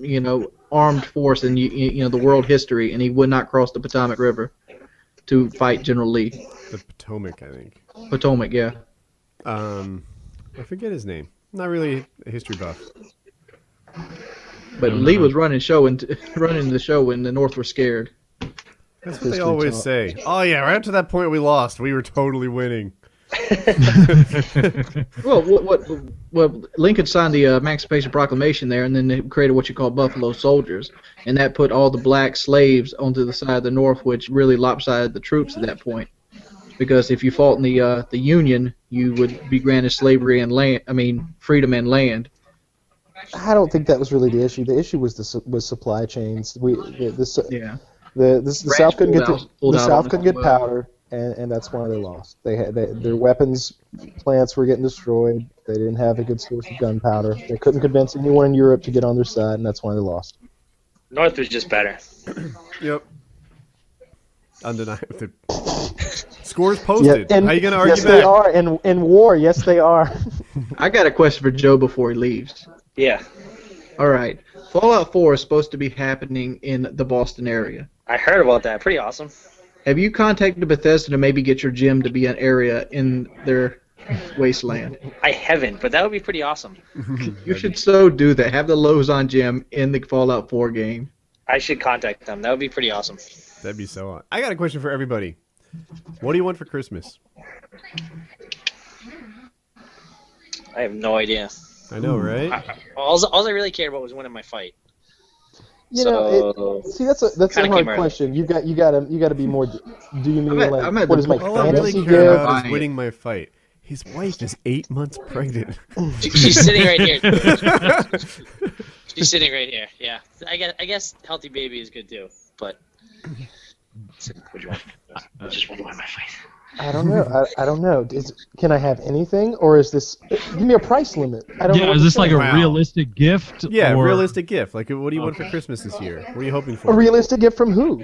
armed force in the world history, and he would not cross the Potomac River to fight General Lee.
The Potomac, I think.
Potomac, yeah.
I forget his name. Not really a history buff.
But Lee was running the show when the North were scared.
That's what they always say. Oh yeah, right up to that point we lost. We were totally winning.
Well, Lincoln signed the Emancipation Proclamation there, and then they created what you call Buffalo Soldiers, and that put all the black slaves onto the side of the North, which really lopsided the troops at that point. Because if you fought in the Union, you would be granted slavery and freedom and land.
I don't think that was really the issue. The issue was supply chains. The South couldn't get powder, and that's why they lost. Their weapons plants were getting destroyed. They didn't have a good source of gunpowder. They couldn't convince anyone in Europe to get on their side, and that's why they lost.
North was just better.
Yep. Undeniable. Scores posted.
Yeah,
How you gonna argue
yes,
back?
Yes, they are. In war, yes, they are.
I got a question for Joe before he leaves.
Yeah.
All right. Fallout 4 is supposed to be happening in the Boston area.
I heard about that. Pretty awesome.
Have you contacted Bethesda to maybe get your gym to be an area in their wasteland?
I haven't, but that would be pretty awesome.
You should so do that. Have the Lauzon gym in the Fallout 4 game.
I should contact them. That would be pretty awesome.
That'd be so odd. I got a question for everybody. What do you want for Christmas?
I have no idea.
I know, right?
All I really cared about was winning my fight.
That's a hard question. You got to be more. Do you mean what is my
All I really
fantasy
care about
gift?
is winning my fight. His wife is 8 months pregnant.
She's sitting right here. She's sitting right here. Yeah, I guess healthy baby is good too. But what do you want? I just want to win my fight.
I don't know. I don't know. Can I have anything, or is this? Give me a price limit. I don't know.
Yeah, is this like a realistic gift?
Yeah,
or...
realistic gift. Like, what do you want for Christmas this year? What are you hoping for?
A realistic gift from who?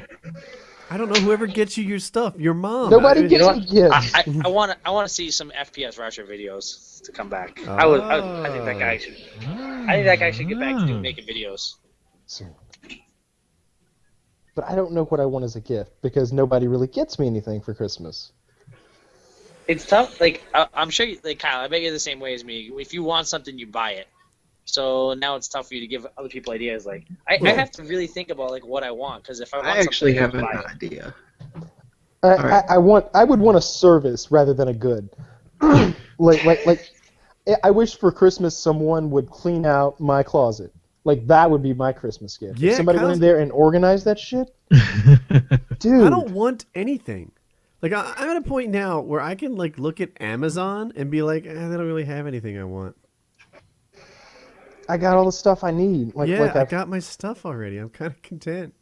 I don't know. Whoever gets you your stuff, your mom.
Nobody gets me gifts.
I want to see some FPS Russia videos to come back. I think that guy should. I think that guy should get back to making videos.
But I don't know what I want as a gift because nobody really gets me anything for Christmas.
It's tough. Like I'm sure, like Kyle, I bet you're the same way as me. If you want something, you buy it. So now it's tough for you to give other people ideas. Like I have to really think about like what I want, because if I want
I actually have
something,
an idea.
I would want a service rather than a good. like I wish for Christmas someone would clean out my closet. Like that would be my Christmas gift.
Yeah,
if somebody went in there and organized that shit. Dude,
I don't want anything. Like I'm at a point now where I can like look at Amazon and be like, they don't really have anything I want.
I got all the stuff I need.
I got my stuff already. I'm kind of content.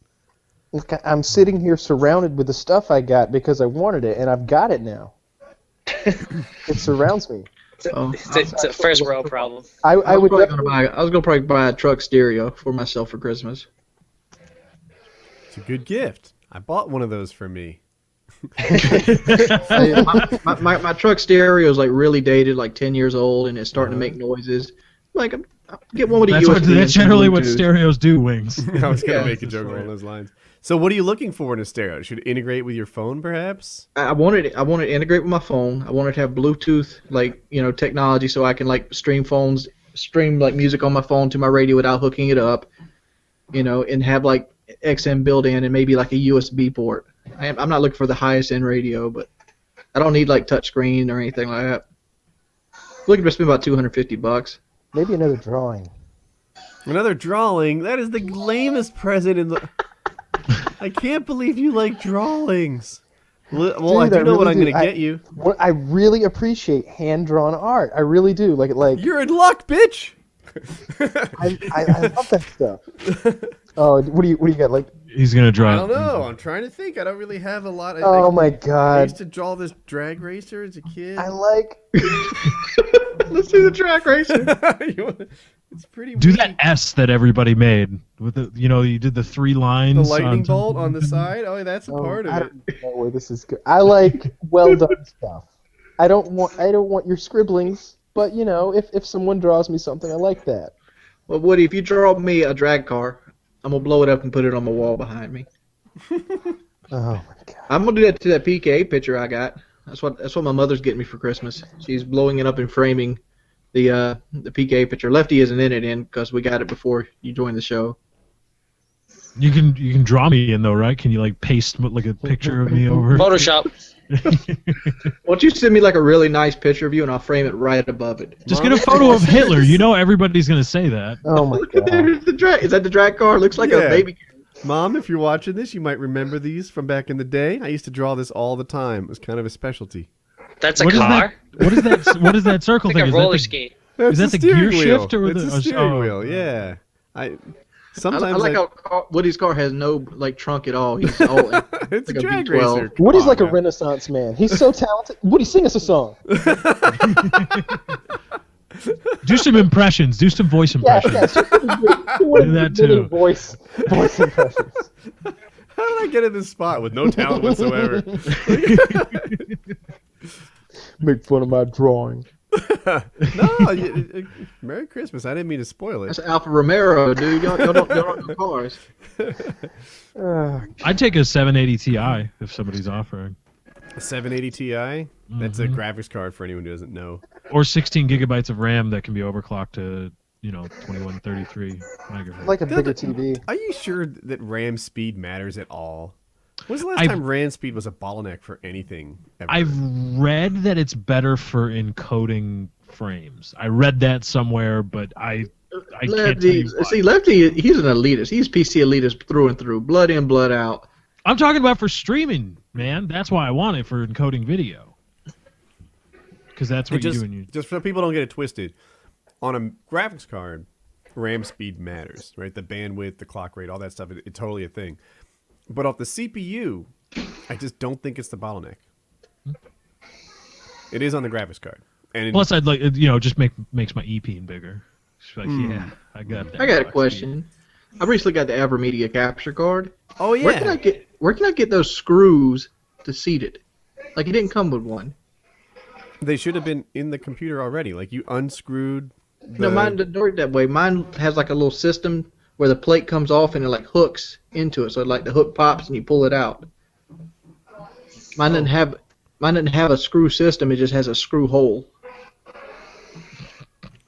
Look, I'm sitting here surrounded with the stuff I got because I wanted it, and I've got it now. It surrounds me.
It's a first world problem.
I was
gonna probably buy a truck stereo for myself for Christmas.
It's a good gift. I bought one of those for me.
my truck stereo is like really dated, like 10 years old, and it's starting to make noises. Like, get one with a USB.
That's generally what stereos do, Wings.
I was going to make a joke along those lines. So what are you looking for in a stereo? Should it integrate with your phone, perhaps?
I want it to integrate with my phone. I want it to have Bluetooth, like, technology, so I can like stream like music on my phone to my radio without hooking it up, and have like XM built in and maybe like a USB port. I'm not looking for the highest end radio, but I don't need like touchscreen or anything like that. I'm looking to spend about $250.
Maybe another drawing.
Another drawing? That is the lamest present in the... I can't believe you like drawings. Well, dude, I do know what I'm going to get you.
I really appreciate hand-drawn art. I really do. Like
You're in luck, bitch!
I love that stuff. Oh, what do you got? Like,
he's gonna draw.
I don't know. I'm trying to think. I don't really have a lot of.
Oh my god!
I used to draw this drag racer as a kid.
I like.
Let's do the drag racer.
It's pretty.
Do
weak.
that S that everybody made with the. You did the 3 lines.
The lightning bolt on the side. Oh, that's a part of it.
I don't know where this is good. I like well done stuff. I don't want your scribblings. But if someone draws me something, I like that.
Well, Woody, if you draw me a drag car, I'm gonna blow it up and put it on my wall behind me.
Oh my god!
I'm gonna do that to that PKA picture I got. That's what my mother's getting me for Christmas. She's blowing it up and framing the PKA picture. Lefty isn't in it because we got it before you joined the show.
You can draw me in though, right? Can you like paste like a picture of me over?
Photoshop.
Why don't you send me like a really nice picture of you and I'll frame it right above it?
Just get a photo of Hitler. Everybody's gonna say that.
Oh my god!
There's the drag. Is that the drag car? Looks like a baby.
Mom, if you're watching this, you might remember these from back in the day. I used to draw this all the time. It was kind of a specialty.
That's a car.
What is that? What is that circle
It's
thing?
like a roller skate.
Is that the gear shift or
it's the steering wheel? Yeah. Sometimes
I like how Woody's car has no like trunk at all. He's all
it's
like
a drag racer.
Woody's like a Renaissance man. He's so talented. Woody, sing us a song.
Do some impressions. Do some voice impressions.
Do
that too.
Voice impressions.
How did I get in this spot with no talent whatsoever?
Make fun of my drawing.
No, Merry Christmas. I didn't mean to spoil it.
That's Alfa Romero, dude. Y'all don't know cars.
I'd take a 780 Ti if somebody's offering.
A 780 Ti? That's a graphics card for anyone who doesn't know.
Or 16 gigabytes of RAM that can be overclocked to 2133 megahertz.
Like a bigger TV.
Are you sure that RAM speed matters at all? When's the last time RAM speed was a bottleneck for anything ever?
I've read that it's better for encoding frames. I read that somewhere, but I can't tell you why.
See, Lefty, he's an elitist. He's PC elitist through and through. Blood in, blood out.
I'm talking about for streaming, man. That's why I want it for encoding video. Because that's what you do.
Just so people don't get it twisted, on a graphics card, RAM speed matters, right? The bandwidth, the clock rate, all that stuff, it's totally a thing. But off the CPU, I just don't think it's the bottleneck. It is on the graphics card. And
plus, I'd like just makes my EPing bigger. Just like, yeah, I got that.
I got a question. I recently got the AverMedia capture card.
Oh yeah.
Where can I get those screws to seat it? Like it didn't come with one.
They should have been in the computer already. Like you unscrewed.
No, mine didn't work that way. Mine has like a little system where the plate comes off and it like hooks into it. So like the hook pops and you pull it out. Mine didn't have. Mine doesn't have a screw system. It just has a screw hole.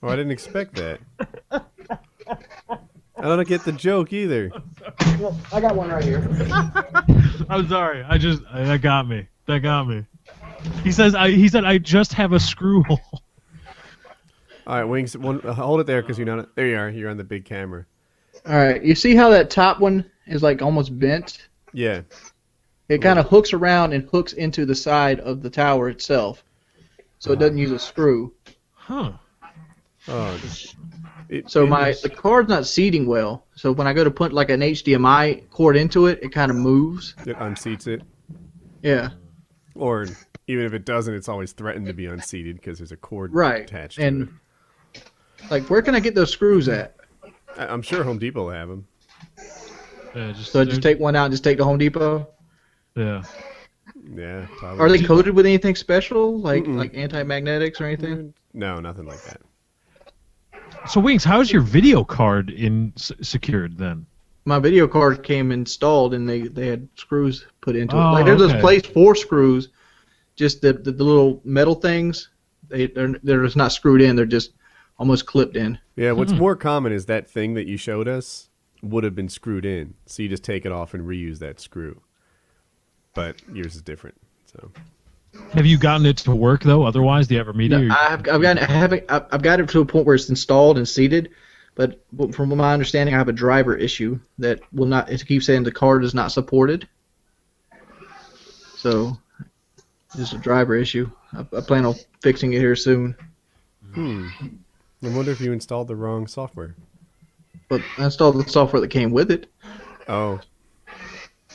Oh, I didn't expect that. I don't get the joke either.
Well, I got one right here.
I'm sorry. That got me. That got me. He said I just have a screw hole.
All right, Wings, hold it there because you're not. There you are. You're on the big camera.
All right, you see how that top one is like almost bent?
Yeah.
It kind of hooks around and hooks into the side of the tower itself, so it doesn't use a screw.
Huh.
Oh.
So the card's not seating well. So when I go to put like an HDMI cord into it, it kind of moves.
It unseats it.
Yeah.
Or even if it doesn't, it's always threatened to be unseated because there's a cord
Right.
attached to
And
it.
like, where can I get those screws at?
I'm sure Home Depot will have them.
Yeah,
So just take one out and just take to Home Depot?
Yeah.
Yeah, probably.
Are they coated with anything special, like anti-magnetics or anything?
No, nothing like that.
So Wings, how's your video card secured then?
My video card came installed and they had screws put into it.
Oh,
Like there's
okay.
a place for screws, just the little metal things. They're just not screwed in. They're just almost clipped in.
Yeah, what's more common is that thing that you showed us would have been screwed in, so you just take it off and reuse that screw. But yours is different. So.
Have you gotten it to work though? Otherwise, do you ever meet it?
No, I've got it to a point where it's installed and seated, but from my understanding, I have a driver issue that will not. It keeps saying the card is not supported. So, it's a driver issue. I plan on fixing it here soon.
I wonder if you installed the wrong software.
But I installed the software that came with it.
Oh.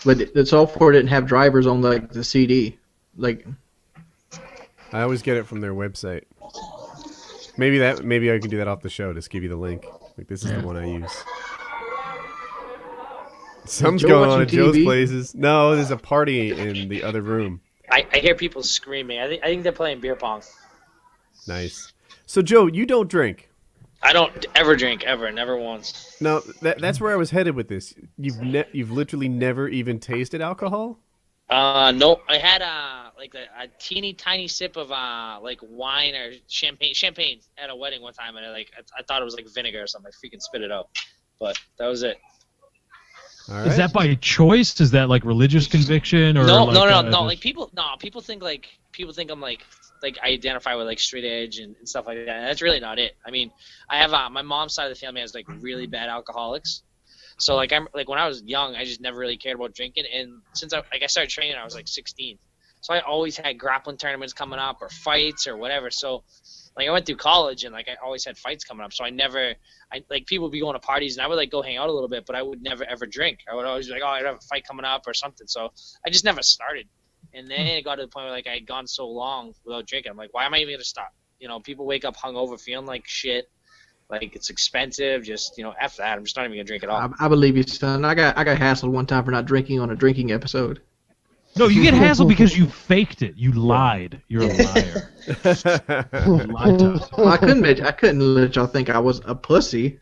But the software didn't have drivers on like the CD. Like.
I always get it from their website. Maybe I can do that off the show. Just give you the link. Like this is the one I use. Something's going on at Joe's places. No, there's a party in the other room.
I hear people screaming. I think they're playing beer pong.
Nice. So Joe, you don't drink.
I don't ever drink ever, never once.
No, that's where I was headed with this. You've literally never even tasted alcohol?
No, I had a teeny tiny sip of like wine or champagne at a wedding one time, and I thought it was like vinegar or something. I freaking spit it out, but that was it.
All right.
Is that by choice? Is that like religious conviction or
No.
like
People think I'm like I identify with like straight edge and stuff like that. And that's really not it. I mean, I have my mom's side of the family has like really bad alcoholics. So like when I was young, I just never really cared about drinking, and since I started training, I was like 16. So I always had grappling tournaments coming up or fights or whatever. So like I went through college and like I always had fights coming up. So I people would be going to parties and I would like go hang out a little bit, but I would never ever drink. I would always be like, oh, I have a fight coming up or something. So I just never started. And then it got to the point where like I had gone so long without drinking. I'm like, why am I even gonna stop? You know, people wake up hungover feeling like shit. Like it's expensive, just F that. I'm just not even gonna drink it all.
I believe you, son. I got hassled one time for not drinking on a drinking episode.
No, you get hassled because you faked it. You lied. You're a liar. You lied to us.
Well, I couldn't let y'all think I was a pussy.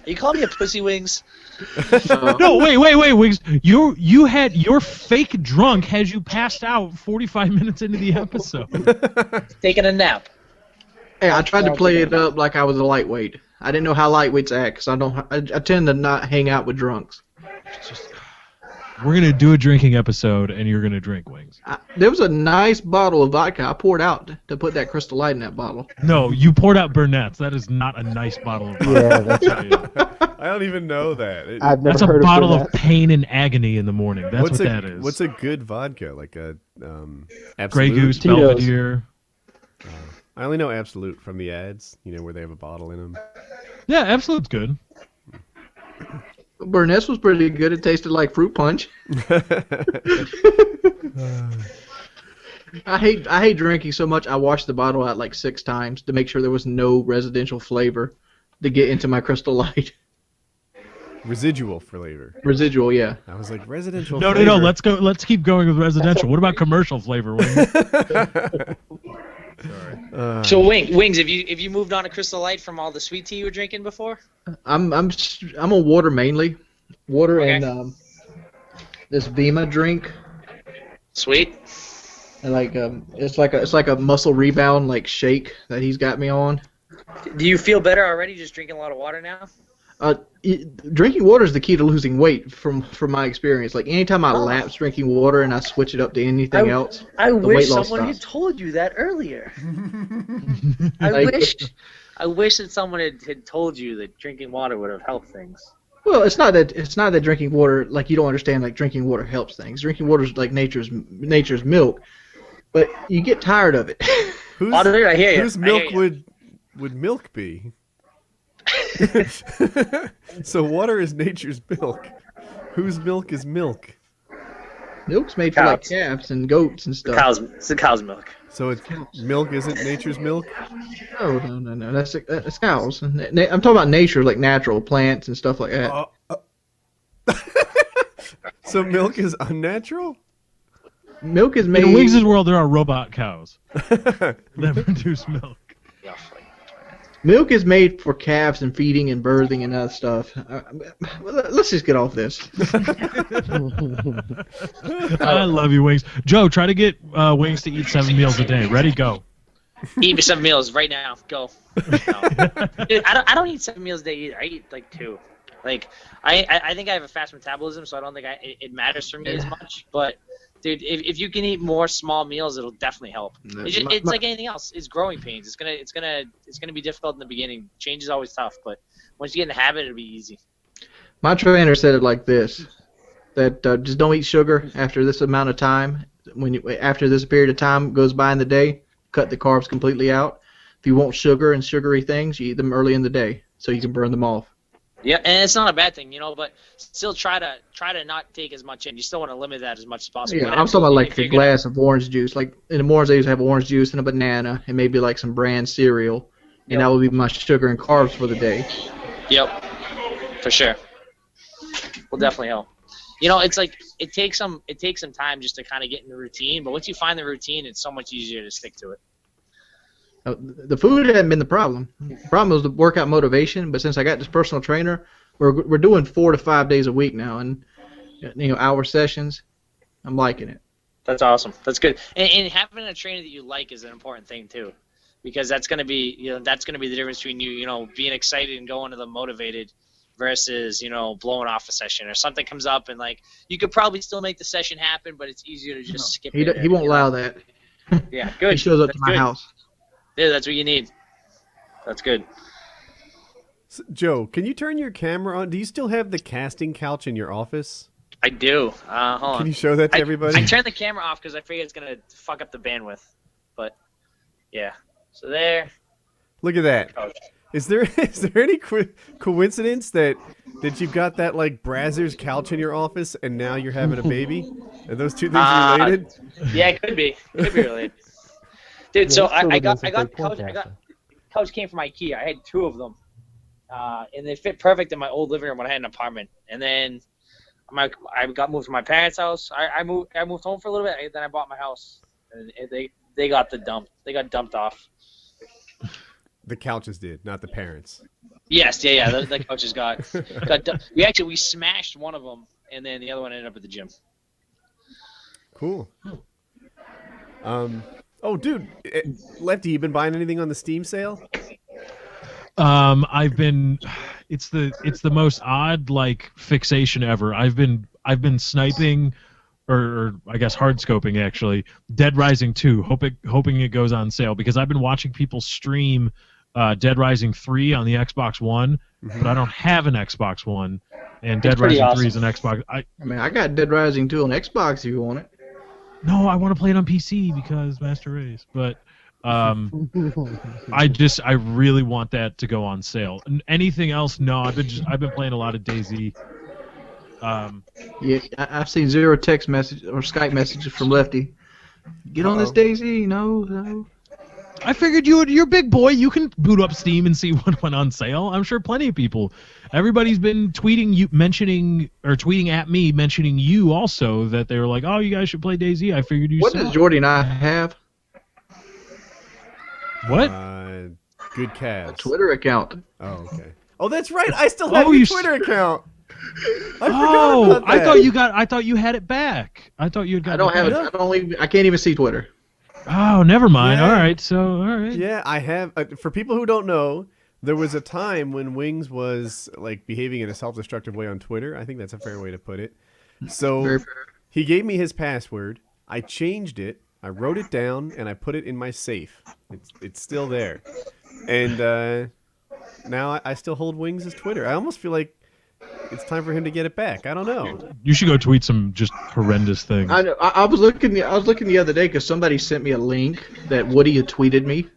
You call me a pussy, Wings?
No, wait, Wings. Your fake drunk had you passed out 45 minutes into the episode.
Taking a nap.
Hey, I tried to play it up like I was a lightweight. I didn't know how lightweights act, because I tend to not hang out with drunks.
We're gonna do a drinking episode, and you're gonna drink, Wings.
There was a nice bottle of vodka I poured out to put that Crystal Light in that bottle.
No, you poured out Burnett's. That is not a nice bottle of vodka.
Yeah, that's
I don't even know that.
I've never
That's a
heard
bottle
of
of pain and agony in the morning. That's what that is.
What's a good vodka? Like a Absolute?
Grey Goose,
Tito's.
Belvedere.
I only know Absolute from the ads, where they have a bottle in them.
Yeah, Absolute's good.
Burnett's was pretty good. It tasted like fruit punch. I hate drinking so much. I washed the bottle out like 6 times to make sure there was no residential flavor to get into my Crystal Light.
Residual flavor.
Residual, yeah.
I was like, residential
No,
flavor?
no. Let's keep going with residential. What about commercial flavor, Wings?
So Wings, have you moved on to Crystal Light from all the sweet tea you were drinking before?
I'm on water mainly. Water
Okay.
and this Vima drink.
Sweet.
Like it's like a muscle rebound like shake that he's got me on.
Do you feel better already just drinking a lot of water now?
Drinking water is the key to losing weight from my experience. Like anytime I lapse drinking water and I switch it up to anything else,
I
the
wish
weight loss
someone had
stops.
told you that earlier.
Like,
I wish that someone had told you that drinking water would have helped things.
Well, it's not that drinking water, like, you don't understand, like, drinking water helps things. Drinking water is like nature's milk, but you get tired of it.
I hear you.
Whose milk would milk be? So water is nature's milk. Whose milk is milk?
Milk's made for like calves and goats and stuff.
It's the cow's milk.
So milk isn't nature's milk?
No. That's cows. I'm talking about nature, like natural plants and stuff like that.
So milk is unnatural?
Milk is made.
In Wings' world, there are robot cows that produce milk.
Milk is made for calves and feeding and birthing and other stuff. Let's just get off this.
I love you, Wings. Joe, try to get Wings to eat 7 meals a day. Ready, go.
Eat me 7 meals right now. Go. No. Dude, I don't eat 7 meals a day either. I eat like 2. Like I think I have a fast metabolism, so I don't think it matters for me as much. But dude, if you can eat more small meals, it'll definitely help. It's like anything else. It's growing pains. It's gonna be difficult in the beginning. Change is always tough, but once you get in the habit, it'll be easy.
My trainer said it like this: that just don't eat sugar after this amount of time. After this period of time goes by in the day, cut the carbs completely out. If you want sugar and sugary things, you eat them early in the day so you can burn them off.
Yeah, and it's not a bad thing, but still try to not take as much in. You still want to limit that as much as possible.
Yeah, I'm talking about like a glass of orange juice. Like in the mornings, I used to have orange juice and a banana and maybe like some bran cereal, and that would be my sugar and carbs for the day.
Yep, for sure. Will definitely help. It's like it takes some time just to kind of get in the routine, but once you find the routine, it's so much easier to stick to it.
The food hadn't been the problem. The problem was the workout motivation. But since I got this personal trainer, we're doing 4 to 5 days a week now, and hour sessions. I'm liking it.
That's awesome. That's good. And having a trainer that you like is an important thing too, because that's gonna be the difference between you being excited and going to the motivated versus blowing off a session or something comes up and like you could probably still make the session happen, but it's easier to just skip it.
He won't allow that.
Yeah, good.
He shows up to my house.
Yeah, that's what you need. That's good.
So, Joe, can you turn your camera on? Do you still have the casting couch in your office?
I do. Hold on.
Can you show that to everybody?
I turned the camera off because I figured it's going to fuck up the bandwidth. But, yeah. So there.
Look at that.
Oh.
Is there any coincidence that you've got that like Brazzers couch in your office and now you're having a baby? Are those two things related?
Yeah, it could be. It could be related. Dude, so I got the couch. Couch came from IKEA. I had 2 of them, and they fit perfect in my old living room when I had an apartment. And then I got moved to my parents' house. I moved home for a little bit. And then I bought my house, and they got They got dumped off.
The couches did, not the parents.
Yes, yeah. The couches got dumped. We smashed one of them, and then the other one ended up at the gym.
Cool. Oh, dude, Lefty, you been buying anything on the Steam sale?
It's the most odd like fixation ever. I've been sniping, or I guess hard scoping actually, Dead Rising 2, hoping it goes on sale because I've been watching people stream Dead Rising 3 on the Xbox One, but I don't have an Xbox One, and Dead Rising 3 is an Xbox.
I got Dead Rising 2 on Xbox if you want it.
No, I want to play it on PC because Master Race, but I really want that to go on sale. And anything else? No, I've been playing a lot of DayZ.
Yeah, I've seen 0 text message or Skype messages from Lefty. Get on this DayZ, no.
I figured you're a big boy. You can boot up Steam and see what went on sale. I'm sure plenty of people. Everybody's been tweeting at me mentioning you also that they were like, oh, you guys should play DayZ. I figured you.
What does Jordy and I have?
What?
Good Cavs.
A Twitter account.
Oh, okay. Oh, that's right. I still have your Twitter account. I forgot about that.
I thought you had it back. I thought you had got.
I don't have it. I can't even see Twitter.
Oh, never mind.
Yeah.
All right. So, all right.
Yeah, I have. For people who don't know, there was a time when Wings was like behaving in a self-destructive way on Twitter. I think that's a fair way to put it. So
Very fair.
he gave me his password. I changed it. I wrote it down and I put it in my safe. It's still there. And now I still hold Wings' Twitter. I almost feel like it's time for him to get it back. I don't know.
You should go tweet some just horrendous things.
I know. I was looking the other day because somebody sent me a link that Woody had tweeted me.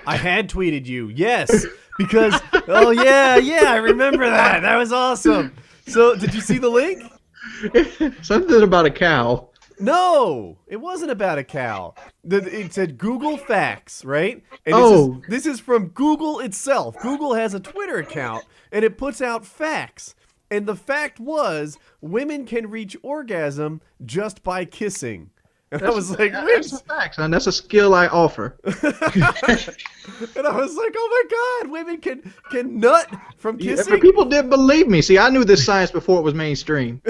I had tweeted you, yes, because oh yeah, I remember that. That was awesome. So did you see the link?
Something about a cow.
No, it wasn't about a cow. It said Google Facts, right? And this is from Google itself. Google has a Twitter account, and it puts out facts. And the fact was, women can reach orgasm just by kissing. And I was like,
that's a fact, son. That's a skill I offer.
And I was like, oh my God, women can nut from kissing.
But people didn't believe me. See, I knew this science before it was mainstream.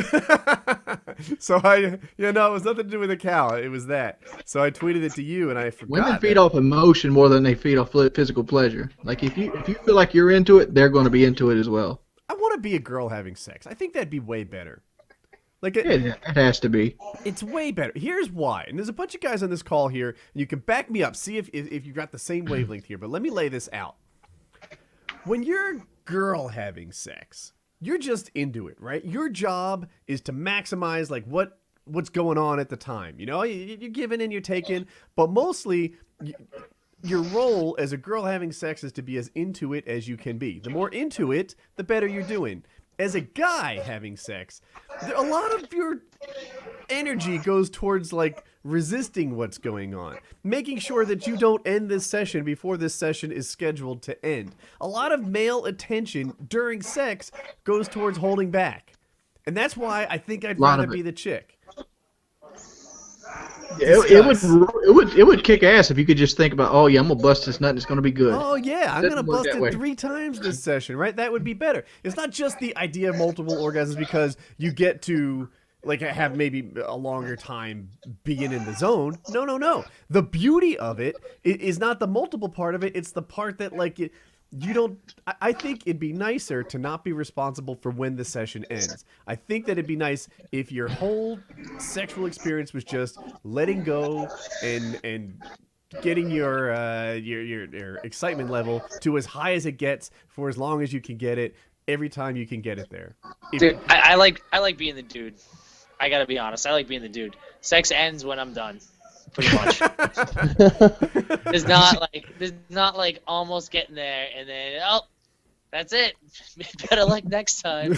So it was nothing to do with a cow. It was that. So I tweeted it to you, and I forgot.
Women feed off emotion more than they feed off physical pleasure. Like if you feel like you're into it, they're going to be into it as well.
I want to be a girl having sex. I think that'd be way better. Like
it has to be.
It's way better. Here's why. And there's a bunch of guys on this call here, and you can back me up. See if you've got the same wavelength here. But let me lay this out. When you're a girl having sex, you're just into it, right? Your job is to maximize like what's going on at the time. You know, you're giving and you're taking, but mostly your role as a girl having sex is to be as into it as you can be. The more into it, the better you're doing. As a guy having sex, a lot of your energy goes towards like resisting what's going on, making sure that you don't end this session before this session is scheduled to end. A lot of male attention during sex goes towards holding back. And that's why I think I'd rather be the chick.
It would kick ass if you could just think about, oh yeah, I'm gonna bust this nut and it's gonna be good.
Oh yeah, I'm gonna bust it 3 times this session, right? That would be better. It's not just the idea of multiple orgasms because you get to like have maybe a longer time being in the zone. No. The beauty of it is not the multiple part of it. It's the part that like you don't. I think it'd be nicer to not be responsible for when the session ends. I think that it'd be nice if your whole sexual experience was just letting go and getting your excitement level to as high as it gets for as long as you can get it every time you can get it there.
Dude, I like being the dude. I gotta be honest. I like being the dude. Sex ends when I'm done. Pretty much. There's not like almost getting there and then that's it. Better luck next time.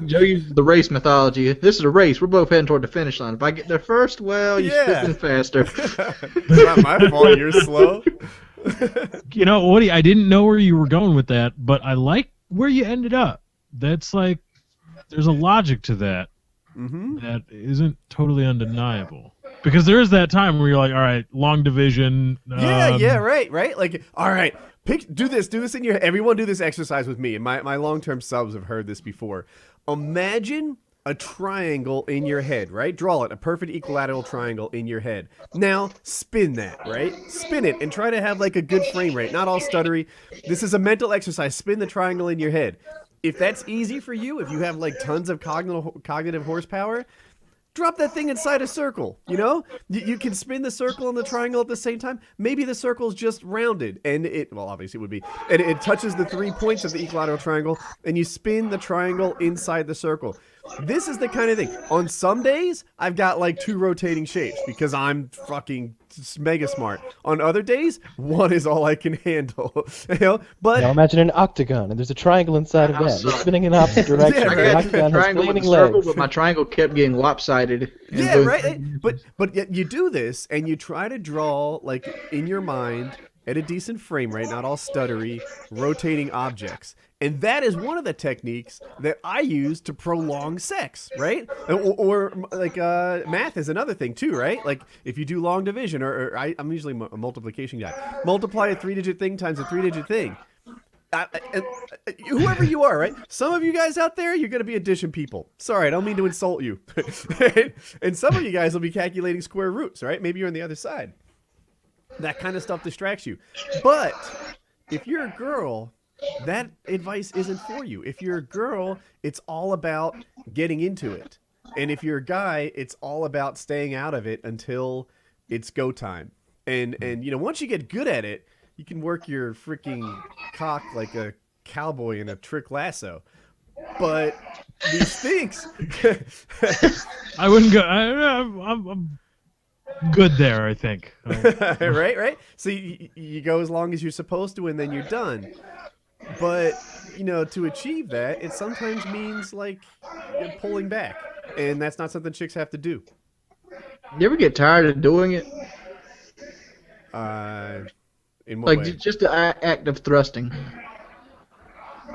Joe uses the race mythology. This is a race. We're both heading toward the finish line. If I get there first, well, you're spitting faster.
It's not my fault. You're slow.
You know, Woody, I didn't know where you were going with that, but I like where you ended up. That's like, there's a logic to that.
Mm-hmm.
That isn't totally undeniable. Because there is that time where you're like, all right, long division.
Right. Like, all right, do this in your head. Everyone do this exercise with me. And my long-term subs have heard this before. Imagine a triangle in your head, right? Draw it, a perfect equilateral triangle in your head. Now, spin that, right? Spin it and try to have like a good frame rate, not all stuttery. This is a mental exercise. Spin the triangle in your head. If that's easy for you, if you have like tons of cognitive horsepower, drop that thing inside a circle, you know? You can spin the circle and the triangle at the same time. Maybe the circle is just rounded, and obviously it would be, and it touches the 3 points of the equilateral triangle, and you spin the triangle inside the circle. This is the kind of thing. On some days, I've got like 2 rotating shapes because I'm fucking mega smart. On other days, 1 is all I can handle. You know? But
now imagine an octagon, and there's a triangle inside of that. You're spinning in opposite direction.
Yeah,
The octagon has flaming legs.
But my triangle kept getting lopsided.
Yeah, right. But yet you do this, and you try to draw like in your mind at a decent frame rate, not all stuttery, rotating objects. And that is one of the techniques that I use to prolong sex, right? Or like math is another thing too, right? Like if you do long division, I'm usually a multiplication guy. Multiply a 3-digit thing times a 3-digit thing. whoever you are, right? Some of you guys out there, you're going to be addition people. Sorry, I don't mean to insult you. And some of you guys will be calculating square roots, right? Maybe you're on the other side. That kind of stuff distracts you. But if you're a girl, that advice isn't for you. If you're a girl, it's all about getting into it. And if you're a guy, it's all about staying out of it until it's go time. And once you get good at it, you can work your freaking cock like a cowboy in a trick lasso. But these things...
I wouldn't go... I'm good there, I think.
Right? So you go as long as you're supposed to, and then you're done. But, to achieve that, it sometimes means, like, you're pulling back. And that's not something chicks have to do.
You ever get tired of doing it?
In what way?
Just the act of thrusting.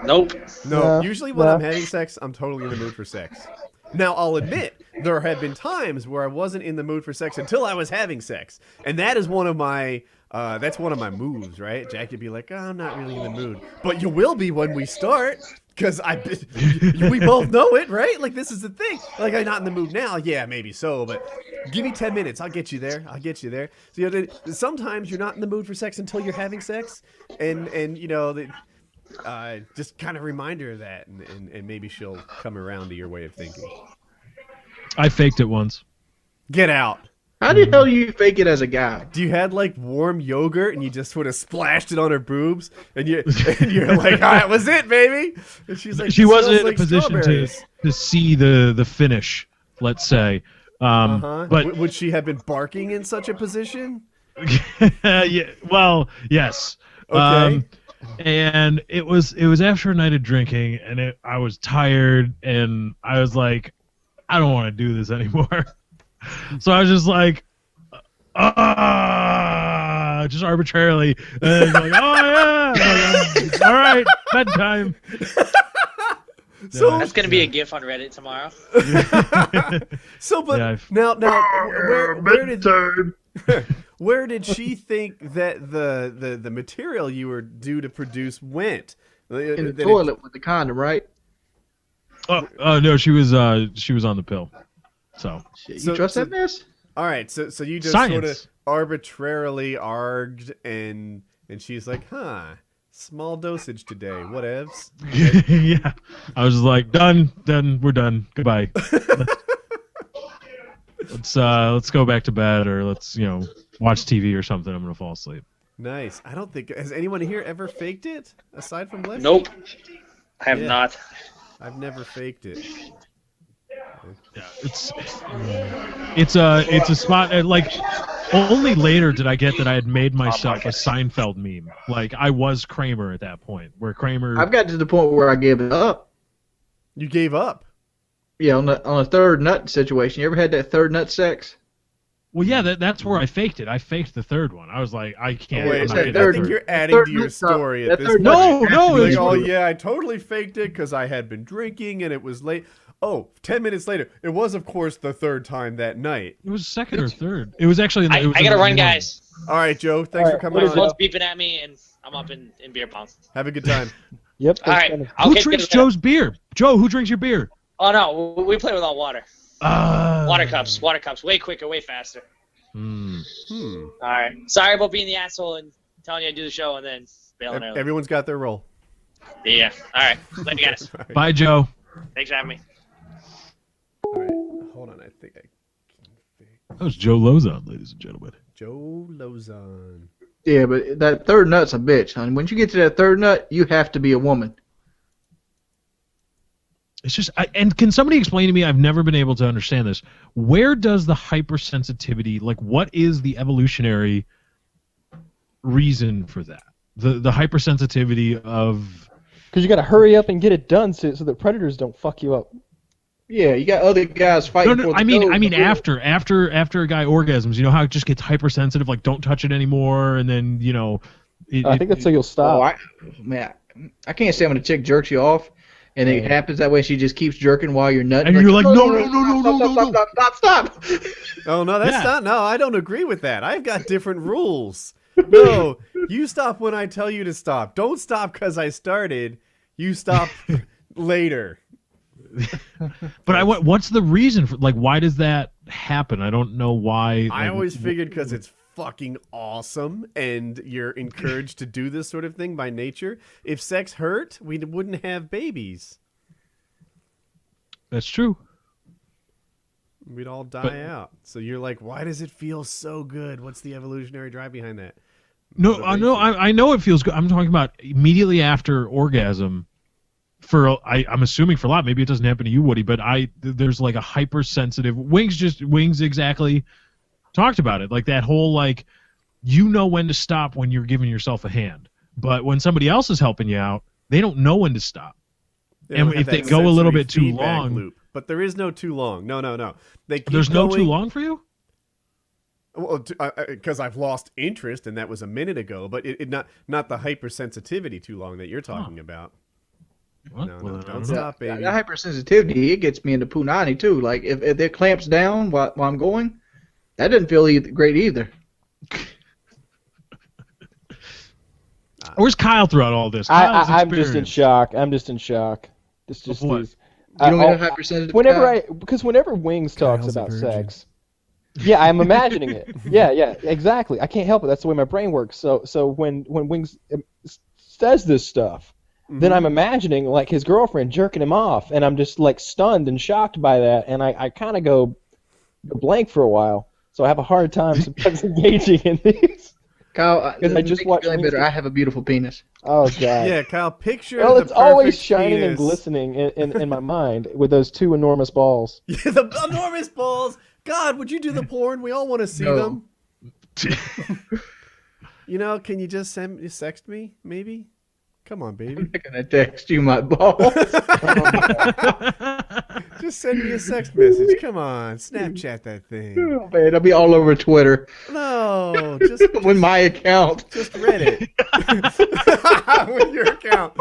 Nope.
No, usually when I'm having sex, I'm totally in the mood for sex. Now, I'll admit, there have been times where I wasn't in the mood for sex until I was having sex. And that is one of my, that's one of my moves, right? Jack would be like, oh, I'm not really in the mood. But you will be when we start, because we both know it, right? Like, this is the thing. Like, I'm not in the mood now. Yeah, maybe so, but give me 10 minutes. I'll get you there. So, sometimes you're not in the mood for sex until you're having sex. And just kind of reminder of that, and maybe she'll come around to your way of thinking.
I faked it once.
Get out.
How the hell do you fake it as a guy?
Do you had like warm yogurt and you just sort of splashed it on her boobs and you're like, that was it, baby? And she's like,
she wasn't in a
like
position to see the finish, let's say. But
would she have been barking in such a position?
Yeah. Well, yes.
Okay.
And it was after a night of drinking, and I was tired, and I was like, I don't want to do this anymore. So I was just like, just arbitrarily, and like, oh yeah, all right, bedtime.
So
that's gonna be a GIF on Reddit tomorrow.
So, but
Yeah,
now, where did she think that the material you were due to produce went?
In the toilet with the condom, right?
Oh no, she was on the pill. So
you trust that mess?
All right, so you just
Science.
sort of arbitrarily argued, and she's like, small dosage today, whatevs.
yeah, I was just like, done, we're done, goodbye. Let's go back to bed, or let's watch TV or something. I'm gonna fall asleep.
Nice. I don't think has anyone here ever faked it aside from Lefty?
Nope. I have not.
I've never faked it.
Yeah, it's a spot. Like, only later did I get that I had made myself a Seinfeld meme. Like, I was Kramer at that point, where Kramer.
I've got to the point where I gave it up.
You gave up?
Yeah, on a third nut situation. You ever had that third nut sex?
Well, yeah, that's where I faked it. I faked the third one. I was like, I can't.
Wait,
I'm
I
not
think you're adding to your story at this point.
No,
Like,
it's
oh yeah, I totally faked it because I had been drinking and it was late. Oh, 10 minutes later, it was of course the third time that night.
It was second or third. It was actually.
I gotta run, guys.
All right, Joe. Thanks for coming on.
Phone's beeping at me, and I'm up in beer pong.
Have a good time.
Yep.
All right.
Who drinks Joe's beer? Joe, who drinks your beer?
Oh no, we play with all water. Water cups, way quicker, way faster. All right. Sorry about being the asshole and telling you to do the show and then bailing early.
Everyone's got their role.
Yeah. All right. Let you guys.
Bye, Joe.
Thanks for having me.
All right. Hold on. I think I can fake.
That was Joe Lauzon, ladies and gentlemen.
Joe Lauzon.
Yeah, but that third nut's a bitch, honey. When you get to that third nut, you have to be a woman.
It's just, and can somebody explain to me? I've never been able to understand this. Where does the hypersensitivity, like, what is the evolutionary reason for that? The hypersensitivity of.
Because you got to hurry up and get it done so that predators don't fuck you up.
Yeah, you got other guys fighting.
No, I mean after a guy orgasms, you know how it just gets hypersensitive, like don't touch it anymore, and then
I think that's so you'll stop.
I can't say when a chick jerks you off, and it happens that way. She just keeps jerking while you're nutting.
And you're like, no.
Stop.
Oh no, that's not. No, I don't agree with that. I've got different rules. No, you stop when I tell you to stop. Don't stop because I started. You stop later.
But what's the reason for, like, why does that happen? I don't know why.
I
like,
always figured because it's fucking awesome and you're encouraged to do this sort of thing by nature. If sex hurt, we wouldn't have babies.
That's true.
We'd all die out. So you're like, why does it feel so good? What's the evolutionary drive behind that?
No, I know it feels good. I'm talking about immediately after orgasm. I'm assuming for a lot, maybe it doesn't happen to you, Woody, but there's like a hypersensitive. Wings exactly talked about it. Like that whole, like, you know when to stop when you're giving yourself a hand. But when somebody else is helping you out, they don't know when to stop. And if they go a little bit too long.
Loop. But there is no too long. No.
There's no too long for you?
Well, because I've lost interest, and that was a minute ago. But it not the hypersensitivity too long that you're talking about.
What?
No, don't stop, baby.
That hypersensitivity, it gets me into punani too. Like if it clamps down while I'm going, that doesn't feel great either.
Where's Kyle throughout all this?
I'm just in shock. This just
what?
is.
You don't get a hypersensitive.
Because whenever Wings talks about sex, yeah, I'm imagining it. Yeah, exactly. I can't help it. That's the way my brain works. So when Wings says this stuff, then I'm imagining like his girlfriend jerking him off, and I'm just like stunned and shocked by that, and I kind of go blank for a while. So I have a hard time sometimes engaging in these.
Kyle,
because I just watched.
I have a beautiful penis.
Oh god.
Yeah, Kyle, picture.
Well, it's always shining
penis.
and glistening in my mind with those two enormous balls.
Yeah, the enormous balls. God, would you do the porn? We all want to see them. You know, can you just sext me, maybe? Come on, baby.
I'm not gonna text you my balls.
Just send me a text message. Come on, Snapchat that thing.
Oh, man, I'll be all over Twitter.
No, just
with my account.
Just Reddit. With your account.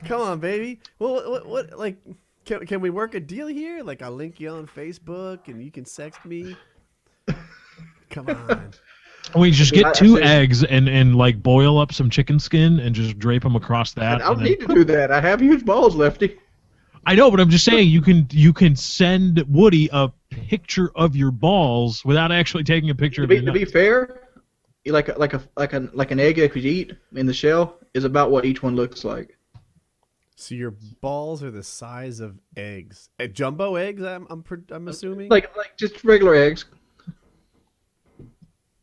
Come on, baby. Well, what like, can we work a deal here? Like, I'll link you on Facebook, and you can sext me. Come on.
We just get two eggs and like boil up some chicken skin and just drape them across that.
I don't need to do that. I have huge balls, Lefty.
I know, but I'm just saying you can send Woody a picture of your balls without actually taking a picture of your nuts.
To be fair, like an egg that you eat in the shell is about what each one looks like.
So your balls are the size of eggs, jumbo eggs. I'm assuming.
Like just regular eggs.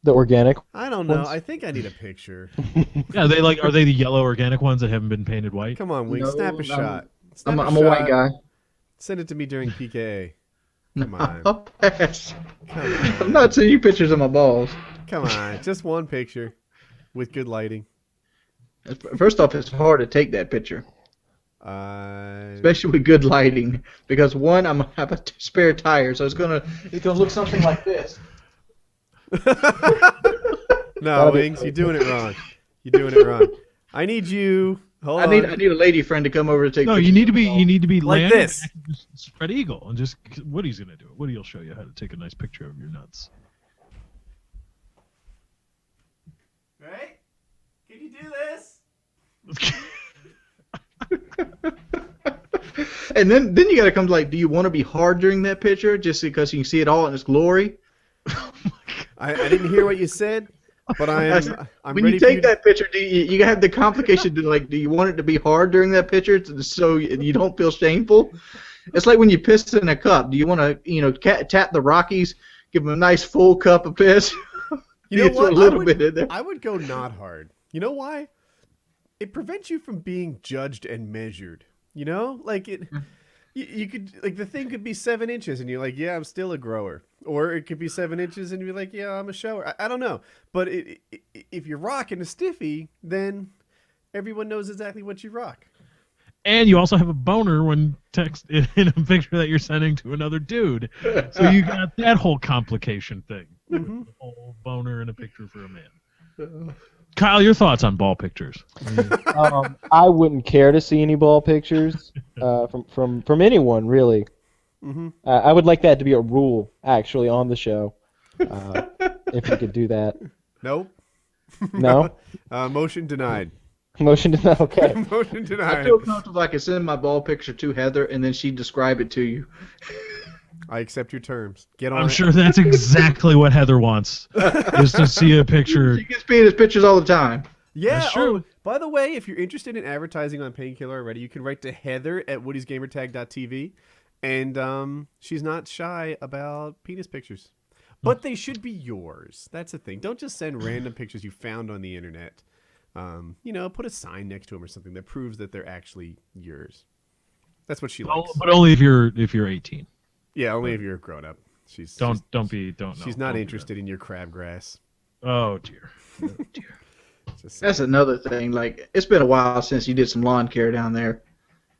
The organic.
I don't know. I think I need a picture.
Yeah, are they the yellow organic ones that haven't been painted white?
Come on, Wing, snap a shot.
I'm a white guy.
Send it to me during PKA. Come on.
I'll pass.
Come on.
I'm not sending you pictures of my balls.
Come on, just one picture with good lighting.
First off, it's hard to take that picture. Especially with good lighting, because one, I have a spare tire, so it's gonna look something like this.
No, Wings, you're doing it wrong. You're doing it wrong. I need you. Hold on.
I need a lady friend to come over to take.
No, you need to be
like this.
Spread eagle and just Woody's gonna do it. Woody will show you how to take a nice picture of your nuts.
Right? Can you do this?
And then you gotta come to like, do you want to be hard during that picture just because you can see it all in its glory?
I didn't hear what you said, but I'm
when
ready
you take that picture, do you have the complication to like, do you want it to be hard during that picture so you don't feel shameful? It's like when you piss in a cup. Do you want to tap the Rockies, give them a nice full cup of piss?
You know what?
A little bit in there.
I would go not hard. You know why? It prevents you from being judged and measured. You know, like it. You could, like, the thing could be 7 inches and you're like, yeah, I'm still a grower. Or it could be 7 inches and you're like, yeah, I'm a shower. I don't know. But if you're rocking a stiffy, then everyone knows exactly what you rock.
And you also have a boner when text in a picture that you're sending to another dude. So you got that whole complication thing.
Mm-hmm.
A whole boner and a picture for a man. Kyle, your thoughts on ball pictures?
I wouldn't care to see any ball pictures from anyone, really.
Mm-hmm.
I would like that to be a rule, actually, on the show. if you could do that.
Nope.
No?
Motion denied.
Motion to okay.
Motion
I
denied.
feel comfortable I could send my ball picture to Heather, and then she'd describe it to you.
I accept your terms. Get on
I'm
it.
sure that's exactly what Heather wants, is to see a picture.
She gets penis pictures all the time.
Yeah.
That's true.
Oh, by the way, if you're interested in advertising on Painkiller already, you can write to Heather at Woody'sGamertag.tv, and she's not shy about penis pictures. But they should be yours. That's the thing. Don't just send random pictures you found on the internet. Put a sign next to them or something that proves that they're actually yours. That's what she likes.
But only if you're 18.
Yeah, only if you're a grown up.
Don't
She's
do
not
that.
interested in your crabgrass.
Oh dear. Oh dear.
That's another thing. Like, it's been a while since you did some lawn care down there.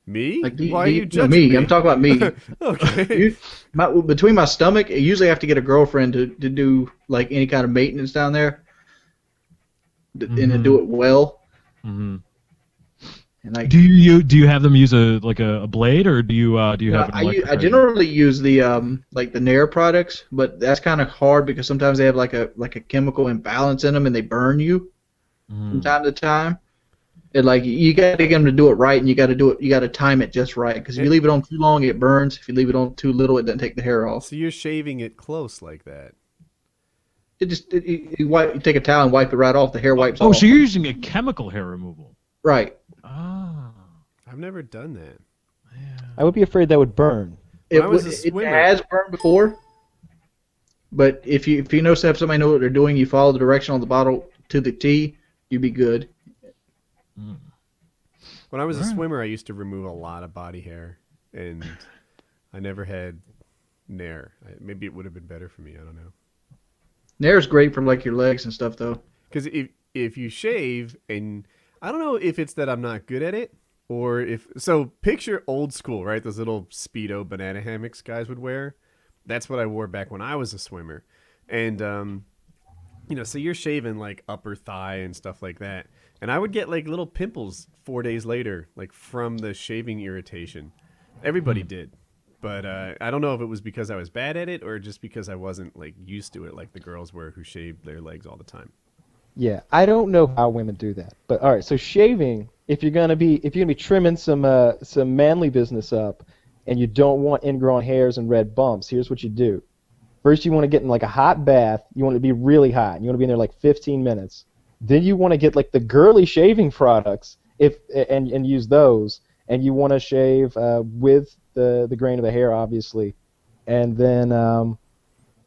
Me?
Like,
Why are you
no,
judging
me? I'm talking about me.
Okay.
Between my stomach, I usually have to get a girlfriend to do like any kind of maintenance down there, and to do it well.
Mm-hmm.
And like,
Do you have them use a blade, or do you have an electric?
I generally use the like the Nair products, but that's kind of hard because sometimes they have like a chemical imbalance in them and they burn you from time to time. And like, you got to get them to do it right, and you got to time it just right, because if you leave it on too long, it burns. If you leave it on too little, it doesn't take the hair off.
So you're shaving it close like that.
You take a towel and wipe it right off. The hair wipes off.
Oh, so you're using a chemical hair removal.
Right.
Oh.
I've never done that.
I would be afraid that would burn.
When I was a
It
swimmer-
has burned before, but if you know somebody know what they're doing, you follow the direction on the bottle to the T, you'd be good.
When I was a swimmer, I used to remove a lot of body hair, and I never had Nair. Maybe it would have been better for me. I don't know.
Nair's great for like your legs and stuff, though.
Because if you shave, and I don't know if it's that I'm not good at it, or picture old school, right? Those little Speedo banana hammocks guys would wear. That's what I wore back when I was a swimmer. And, so you're shaving like upper thigh and stuff like that. And I would get like little pimples 4 days later, like from the shaving irritation. Everybody did. But I don't know if it was because I was bad at it or just because I wasn't like used to it like the girls were who shaved their legs all the time.
Yeah, I don't know how women do that. But all right, so shaving, if you're gonna be trimming some manly business up, and you don't want ingrown hairs and red bumps, here's what you do. First, you want to get in like a hot bath. You want it to be really hot. You want to be in there like 15 minutes. Then you want to get like the girly shaving products and use those. And you want to shave with the grain of the hair, obviously. And then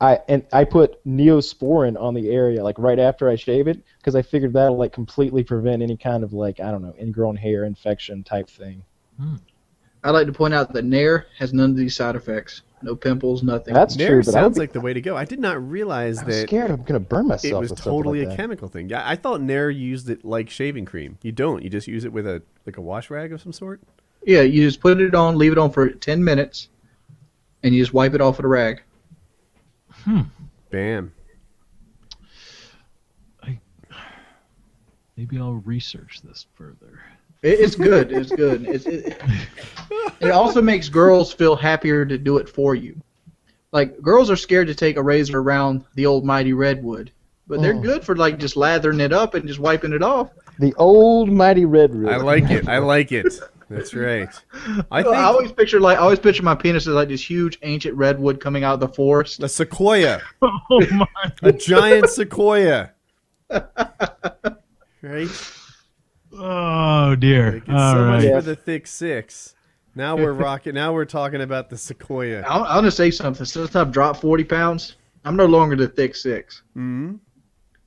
I put Neosporin on the area like right after I shave it, because I figured that'll like completely prevent any kind of like, I don't know, ingrown hair infection type thing.
I'd like to point out that Nair has none of these side effects. No pimples, nothing.
That's
Nair
true, but
sounds like the way to go. I did not realize
I'm
that
scared I'm gonna burn myself.
it was
with something
totally
like
a
that.
chemical thing. Yeah, I thought Nair used it like shaving cream. You don't. You just use it with a wash rag of some sort.
Yeah, you just put it on, leave it on for 10 minutes, and you just wipe it off with a rag.
Bam.
Maybe I'll research this further.
It's good. It's good. It also makes girls feel happier to do it for you. Like, girls are scared to take a razor around the old mighty redwood, but they're good for like just lathering it up and just wiping it off.
The old mighty redwood.
I like it. I like it. That's right. I think
I always picture my penis as like this huge ancient redwood coming out of the forest.
a sequoia,
Oh my!
a giant sequoia. Right?
Oh dear!
Like, it's
All
so much
right.
for the thick six. Now we're rocking. Now we're talking about the sequoia.
I'm gonna say something. Since I've dropped 40 pounds, I'm no longer the thick six.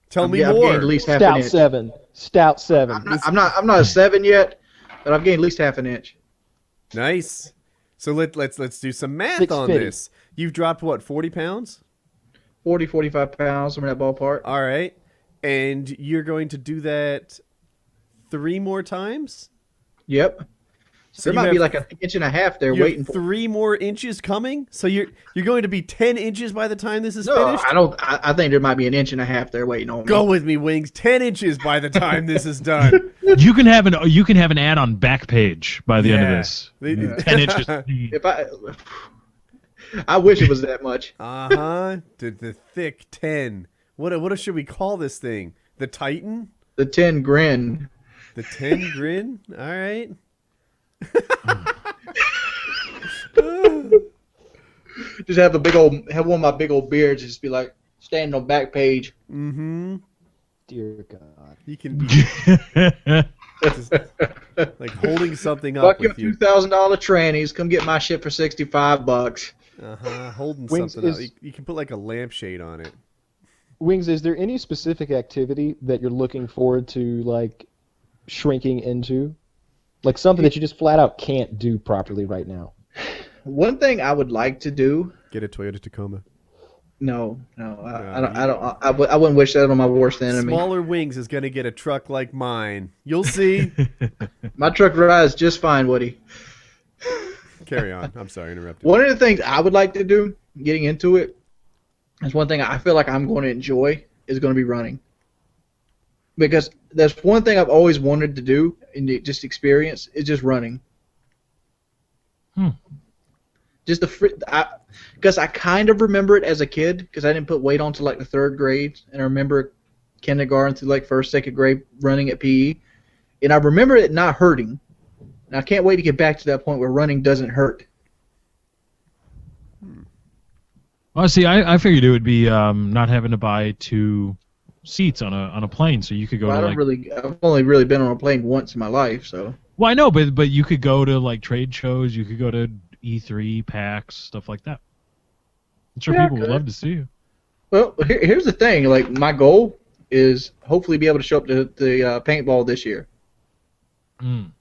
Tell me
I've
more.
gained at least half an
Stout
inch.
7. Stout 7.
I'm not a 7 yet, but I've gained at least half an inch.
Nice. So let's do some math
650.
on this. You've dropped what, 40 pounds?
40, 45 pounds, somewhere in that ballpark.
All right. And you're going to do that 3 more times?
Yep.
So
There
you
might be
have-
like an inch and a half there
you
waiting
have
for.
3 more inches coming? So you're going to be 10 inches by the time this is
No,
finished?
I don't. I think there might be an inch and a half there waiting on me.
Go with me, Wings. 10 inches by the time this is done.
You can have an ad on Backpage by the end of
Yeah.
this.
Yeah.
10 inches.
If I wish it was that much.
Uh-huh. The thick 10. What should we call this thing? The Titan?
The 10 grin.
The 10 grin? All right.
Just have one of my big old beards. Just be like standing on back page.
Mm-hmm.
Dear God.
You can just, like holding something up
Fuck your
with you.
$2,000 trannies. Come get my shit for $65.
Holding
Wings,
something up. You can put like a lampshade on it.
Wings, is there any specific activity that you're looking forward to, like, shrinking into? Like something that you just flat out can't do properly right now?
One thing I would like to do.
Get a Toyota Tacoma.
No, I wouldn't wish that on my worst enemy.
Smaller Wings is gonna get a truck like mine. You'll see.
My truck rides just fine, Woody.
Carry on. I'm sorry, interrupted.
One of the things I would like to do, getting into it, is one thing I feel like I'm going to enjoy is going to be running. Because that's one thing I've always wanted to do and just experience is just running. Just because I kind of remember it as a kid because I didn't put weight on to like the 3rd grade, and I remember kindergarten through like 1st, 2nd grade running at PE, and I remember it not hurting. And I can't wait to get back to that point where running doesn't hurt.
Well, see, I figured it would be not having to buy 2 seats on a plane, so you could go to
I've only really been on a plane once in my life, so.
Well, I know, but you could go to like trade shows, you could go to E3, PAX, stuff like that. I'm sure people would love to see you.
Well, here's the thing. Like, my goal is hopefully be able to show up to the paintball this year.
Mm.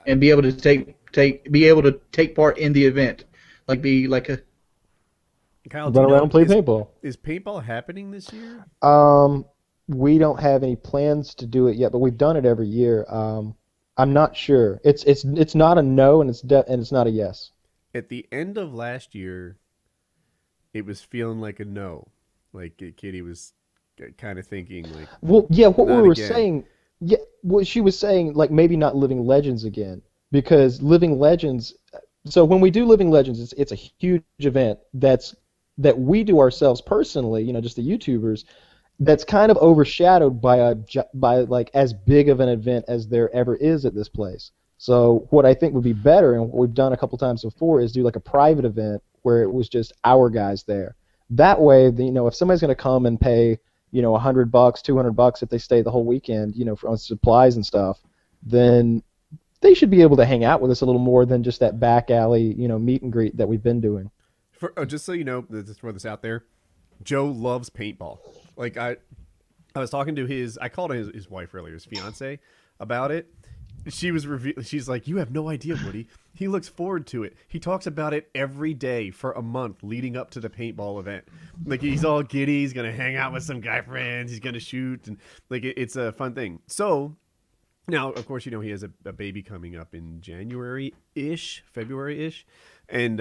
And be able to take part in the event. Like, be like a...
Kyle,
Run around and play paintball.
Is paintball happening this year?
We don't have any plans to do it yet, but we've done it every year. I'm not sure. It's not a no, and it's not a yes.
At the end of last year, it was feeling like a no. Like Kitty was kind of thinking like.
Well, yeah. What we were
again.
saying, yeah. What she was saying, like maybe not Living Legends again, because Living Legends. So when we do Living Legends, it's a huge event that we do ourselves personally. You know, just the YouTubers. That's kind of overshadowed by like as big of an event as there ever is at this place. So what I think would be better, and what we've done a couple times before, is do like a private event where it was just our guys there. That way, if somebody's going to come and pay, $100, $200 if they stay the whole weekend, for supplies and stuff, then they should be able to hang out with us a little more than just that back alley, meet and greet that we've been doing.
Just so you know, just throw this out there, Joe loves paintball. Like I was talking to I called his wife earlier, his fiance, about it. She's like, you have no idea, Woody. He looks forward to it. He talks about it every day for a month leading up to the paintball event. Like he's all giddy. He's gonna hang out with some guy friends. He's gonna shoot, and like it's a fun thing. So now, of course, he has a baby coming up in January-ish, February-ish, and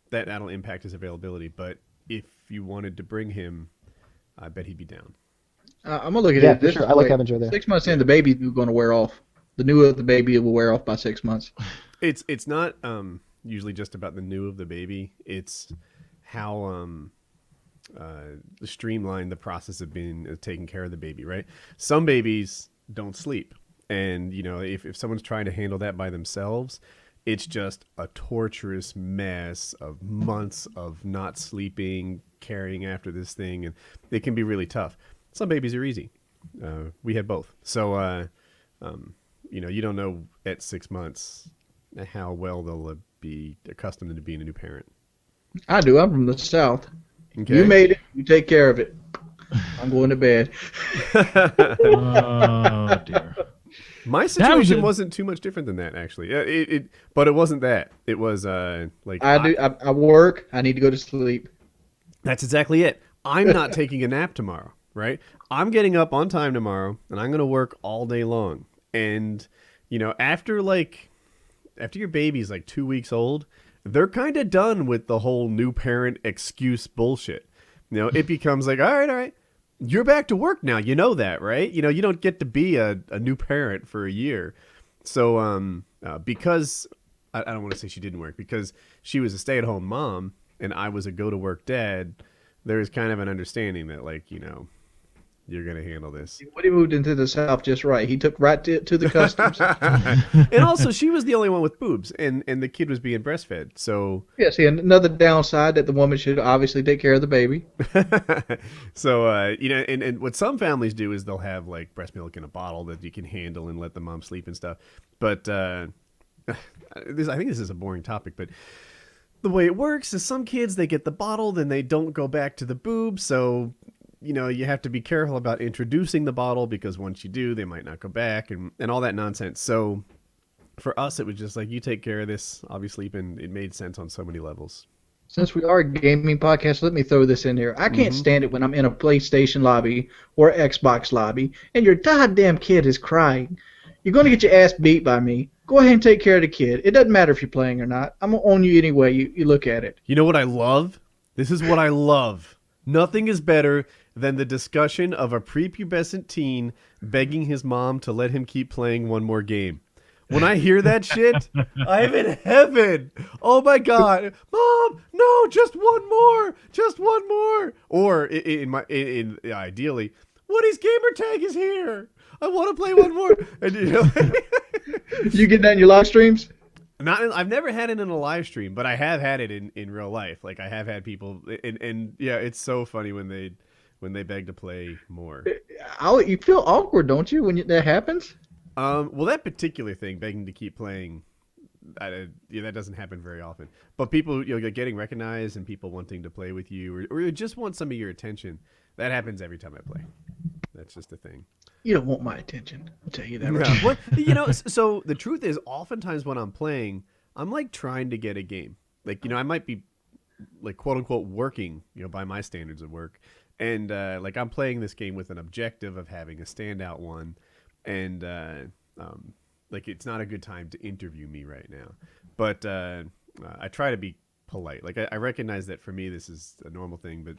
that'll impact his availability. But if you wanted to bring him, I bet he'd be down.
I'm going to look at it this
sure.
way.
I like having Joe there.
6 months in, the baby's going to wear off. The new of the baby will wear off by 6 months.
It's not usually just about the new of the baby. It's how streamlined the process of taking care of the baby, right? Some babies don't sleep. And, if someone's trying to handle that by themselves, it's just a torturous mess of months of not sleeping, carrying after this thing, and it can be really tough. Some babies are easy. We had both. So, you don't know at 6 months how well they'll be accustomed to being a new parent.
I do. I'm from the South.
Okay.
You made it. You take care of it. I'm going to bed.
Oh, dear.
My situation wasn't too much different than that, actually. But it wasn't that. It was like
I work. I need to go to sleep.
That's exactly it. I'm not taking a nap tomorrow, right? I'm getting up on time tomorrow, and I'm going to work all day long. And after your baby's like 2 weeks old, they're kind of done with the whole new parent excuse bullshit. It becomes like, all right. You're back to work now. You know that, right? You don't get to be a new parent for a year. So because I don't want to say she didn't work, because she was a stay-at-home mom and I was a go-to-work dad, there's kind of an understanding that, like, you're going to handle this.
Woody moved into the South just right. He took right to the customs.
And also, she was the only one with boobs, and the kid was being breastfed. So
yeah, see, another downside that the woman should obviously take care of the baby.
so, and what some families do is they'll have, like, breast milk in a bottle that you can handle and let the mom sleep and stuff. But I think this is a boring topic, but the way it works is some kids, they get the bottle, then they don't go back to the boob, so... you have to be careful about introducing the bottle because once you do, they might not go back and all that nonsense. So for us, it was just like, you take care of this, I'll be sleeping. It made sense on so many levels.
Since we are a gaming podcast, let me throw this in here. I can't stand it when I'm in a PlayStation lobby or Xbox lobby and your goddamn kid is crying. You're going to get your ass beat by me. Go ahead and take care of the kid. It doesn't matter if you're playing or not. I'm going to own you anyway you look at it.
You know what I love? This is what I love. Nothing is better than the discussion of a prepubescent teen begging his mom to let him keep playing one more game. When I hear that shit, I'm in heaven. Oh my God, Mom, no, just one more. Or ideally, Woody's Gamertag is here. I want to play one more. And,
you get that in your live streams?
I've never had it in a live stream, but I have had it in real life. Like, I have had people, and yeah, it's so funny when they beg to play more.
You feel awkward, don't you, when that happens?
Well, that particular thing, begging to keep playing, that doesn't happen very often. But people, getting recognized and people wanting to play with you, or just want some of your attention, that happens every time I play. That's just a thing.
You don't want my attention. I'll tell you that.
No. So the truth is, oftentimes when I'm playing, I'm like trying to get a game. Like, I might be like quote unquote working, by my standards of work. And like, I'm playing this game with an objective of having a standout one. And like, it's not a good time to interview me right now. But I try to be polite. Like, I recognize that for me, this is a normal thing. But,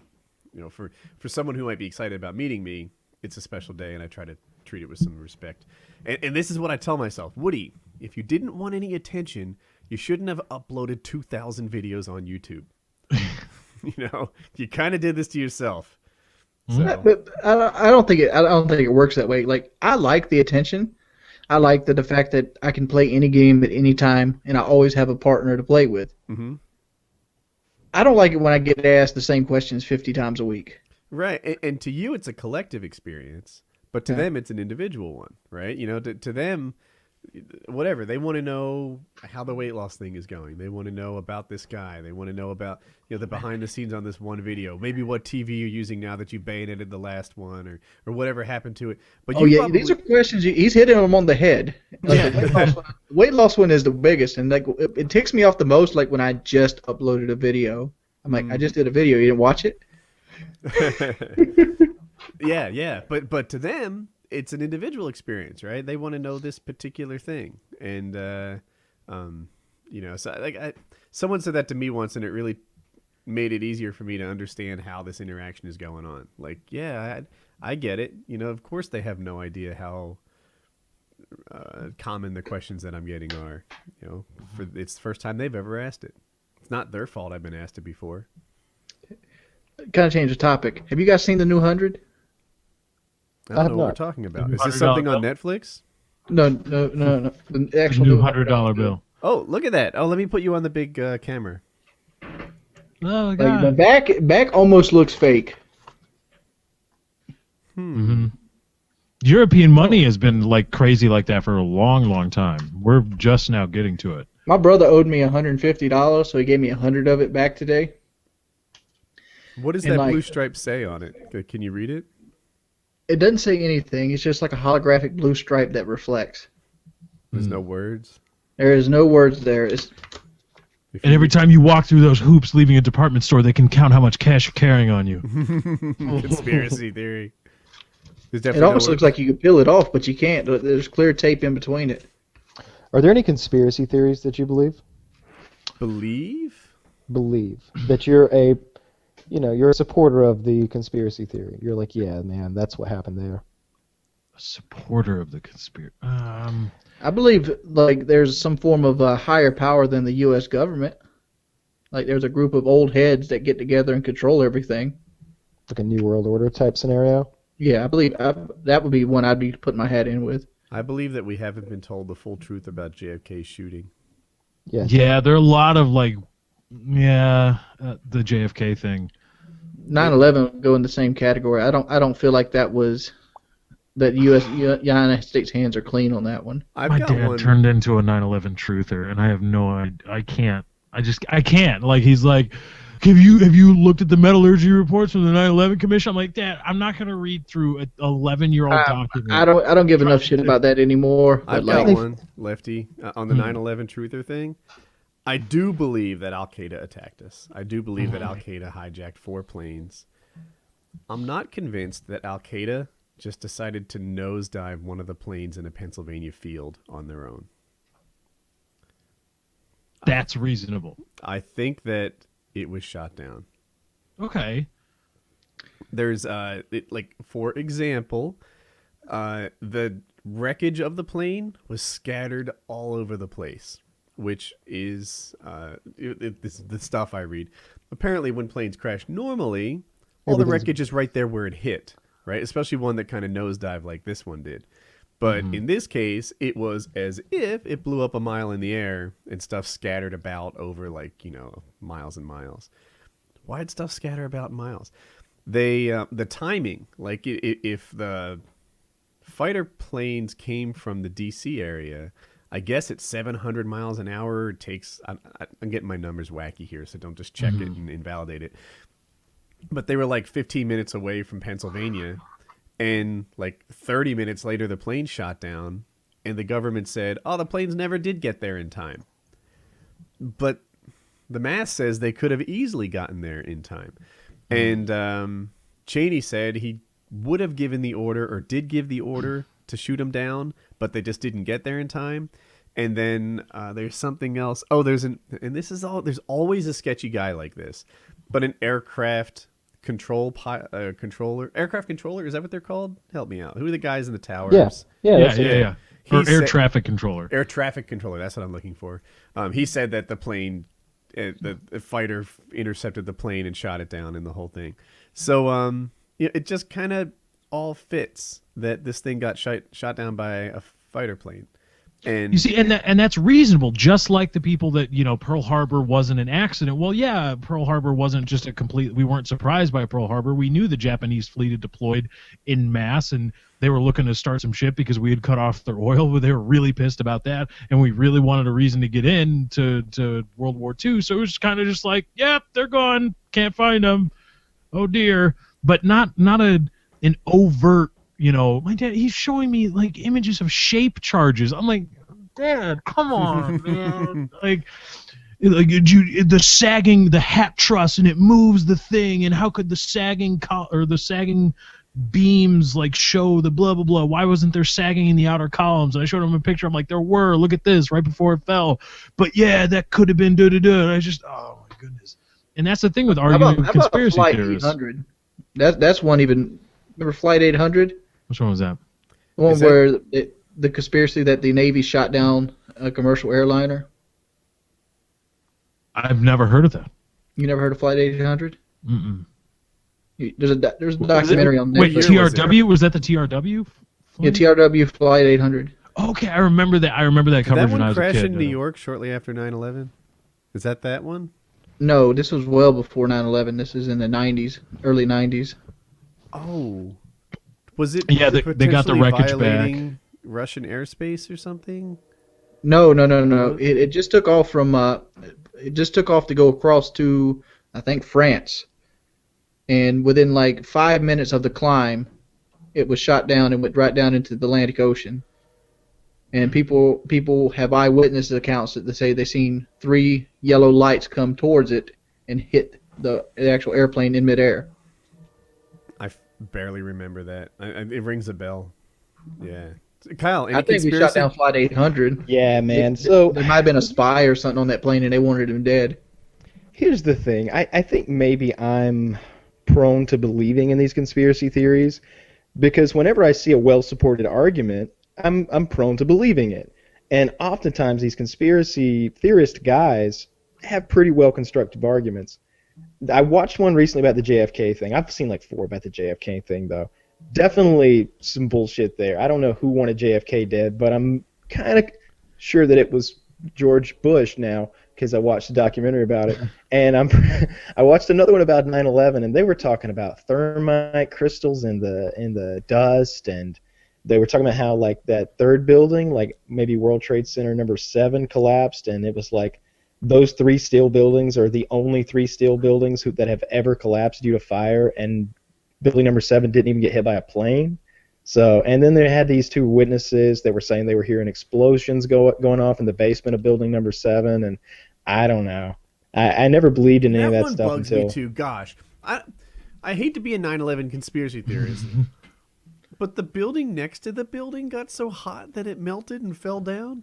for someone who might be excited about meeting me, it's a special day, and I try to treat it with some respect. And this is what I tell myself. Woody, if you didn't want any attention, you shouldn't have uploaded 2,000 videos on YouTube. You kind of did this to yourself. So.
But I don't think it works that way. Like, I like the attention. I like the fact that I can play any game at any time, and I always have a partner to play with. Mm-hmm. I don't like it when I get asked the same questions 50 times a week.
Right, and to you it's a collective experience, but to them it's an individual one, right? To them, whatever, they want to know how the weight loss thing is going. They want to know about this guy. They want to know about the behind the scenes on this one video. Maybe what TV you're using now that you bayoneted the last one, or whatever happened to it. But
these are questions. He's hitting them on the head. Like, the weight loss one is the biggest, and like it ticks me off the most. Like when I just uploaded a video, I'm like, I just did a video. You didn't watch it?
yeah, but to them it's an individual experience, right? They want to know this particular thing, and so like someone said that to me once, and it really made it easier for me to understand how this interaction is going on. Like, yeah, I get it. Of course they have no idea how common the questions that I'm getting are. It's the first time they've ever asked it. It's not their fault I've been asked it before.
Kind of change the topic. Have you guys seen the new 100?
I don't know what we're talking about. Is this something on Netflix?
No. The actual
new $100 bill.
Oh, look at that. Oh, let me put you on the big camera.
Oh, God.
Like, the back almost looks fake.
Mm-hmm. European money has been like crazy like that for a long, long time. We're just now getting to it.
My brother owed me $150, so he gave me 100 of it back today.
What does that blue stripe say on it? Can you read it?
It doesn't say anything. It's just like a holographic blue stripe that reflects.
There's no words?
There is no words there. And
every time you walk through those hoops leaving a department store, they can count how much cash you're carrying on you.
Conspiracy theory.
It almost looks like you could peel it off, but you can't. There's clear tape in between it.
Are there any conspiracy theories that you believe?
Believe
that you're a supporter of the conspiracy theory. You're like, yeah, man, that's what happened there.
A supporter of the conspiracy.
I believe like there's some form of a higher power than the U.S. government. Like there's a group of old heads that get together and control everything.
like a New World Order type scenario.
Yeah, I believe that would be one I'd be putting my hat in with.
I believe that we haven't been told the full truth about JFK's shooting.
Yeah.
Yeah, there are a lot of the JFK thing.
9/11 would go in the same category. I don't feel like that United States hands are clean on that one.
I've
My
got
dad
one.
turned into a 9/11 truther, and I have no idea. I can't. I can't. Like, he's like, have you looked at the metallurgy reports from the 9/11 Commission? I'm like, Dad, I'm not gonna read through an 11-year-old document.
I don't give enough shit about that anymore.
I've
But
got one, Lefty, on the 9/11 truther thing. I do believe that Al Qaeda attacked us. I do believe that Al Qaeda hijacked 4 planes. I'm not convinced that Al Qaeda just decided to nosedive one of the planes in a Pennsylvania field on their own.
That's reasonable.
I think that it was shot down.
Okay.
There's for example, the wreckage of the plane was scattered all over the place, which is the stuff I read. Apparently, when planes crash, normally all the wreckage is right there where it hit, right? Especially one that kind of nosedived like this one did. But in this case, it was as if it blew up a mile in the air and stuff scattered about over miles and miles. Why'd stuff scatter about miles? The timing, like if the fighter planes came from the DC area, I guess at 700 miles an hour, it takes, I'm getting my numbers wacky here, so don't just check it and invalidate it. But they were like 15 minutes away from Pennsylvania, and like 30 minutes later, the plane shot down, and the government said, oh, the planes never did get there in time. But the math says they could have easily gotten there in time. And Cheney said he would have given the order, or did give the order, to shoot them down, but they just didn't get there in time. And then there's something else. Oh, there's always a sketchy guy like this, but an aircraft controller, aircraft controller, is that what they're called? Help me out. Who are the guys in the towers?
Yeah. Or air traffic controller.
Air traffic controller. That's what I'm looking for. He said that the plane, the fighter intercepted the plane and shot it down, and the whole thing. So it just kind of all fits that this thing got shot down by a fighter plane. And
you see, and that's reasonable. Just like the people that, Pearl Harbor wasn't an accident. Well, yeah, Pearl Harbor wasn't just a complete. We weren't surprised by Pearl Harbor. We knew the Japanese fleet had deployed in mass, and they were looking to start some shit because we had cut off their oil. But they were really pissed about that, and we really wanted a reason to get in to World War II. So it was kind of just like, yep, they're gone. Can't find them. Oh dear. But not an overt. My dad, he's showing me like images of shape charges. I'm like, Dad, come on, man. The sagging, the hat truss, and it moves the thing, and how could the sagging beams show the blah blah blah? Why wasn't there sagging in the outer columns? And I showed him a picture. I'm like, there were. Look at this, right before it fell. But yeah, that could have been da-da-da. And I just, oh my goodness. And that's the thing with arguing with conspiracy theorists.
Flight 800? That's one even. Remember Flight 800?
Which one was that?
The one where the conspiracy that the Navy shot down a commercial airliner.
I've never heard of that.
You never heard of Flight 800?
Mm-mm.
There's a documentary on Netflix.
Wait, TRW? Was that the TRW?
Yeah, TRW Flight 800.
Okay, I remember that. I remember that coverage
Did that
when I
one
was a
crash
kid.
in New York shortly after 9/11? Is that one?
No, this was well before 9/11. This is in the 90s, early 90s.
Oh. Was it?
Yeah, they got the wreckage
violating
back.
Russian airspace or something?
No. It just took off from. It just took off to go across to, I think, France, and within 5 minutes of the climb, it was shot down and went right down into the Atlantic Ocean. And people have eyewitness accounts that they say they seen 3 yellow lights come towards it and hit the actual airplane in midair.
I barely remember that. It rings a bell. Yeah. Kyle, any
I think
conspiracy?
we shot down Flight 800.
Yeah, man. So
there might have been a spy or something on that plane, and they wanted him dead.
Here's the thing. I think maybe I'm prone to believing in these conspiracy theories because whenever I see a well-supported argument, I'm prone to believing it. And oftentimes these conspiracy theorist guys have pretty well-constructed arguments.
I watched one recently about the JFK thing. I've seen like 4 about the JFK thing though. Definitely some bullshit there. I don't know who wanted JFK dead, but I'm kind of sure that it was George Bush now because I watched a documentary about it. And I watched another one about 9/11, and they were talking about thermite crystals in the dust, and they were talking about how like that third building, like maybe World Trade Center number 7 collapsed, and it was like those 3 steel buildings are the only 3 steel buildings that have ever collapsed due to fire, and building number 7 didn't even get hit by a plane. So, and then they had these 2 witnesses that were saying they were hearing explosions going off in the basement of building number 7, and I don't know. I never believed in any of that
one
stuff
bugs
until.
me too. Gosh, I hate to be a 9/11 conspiracy theorist, but the building next to the building got so hot that it melted and fell down.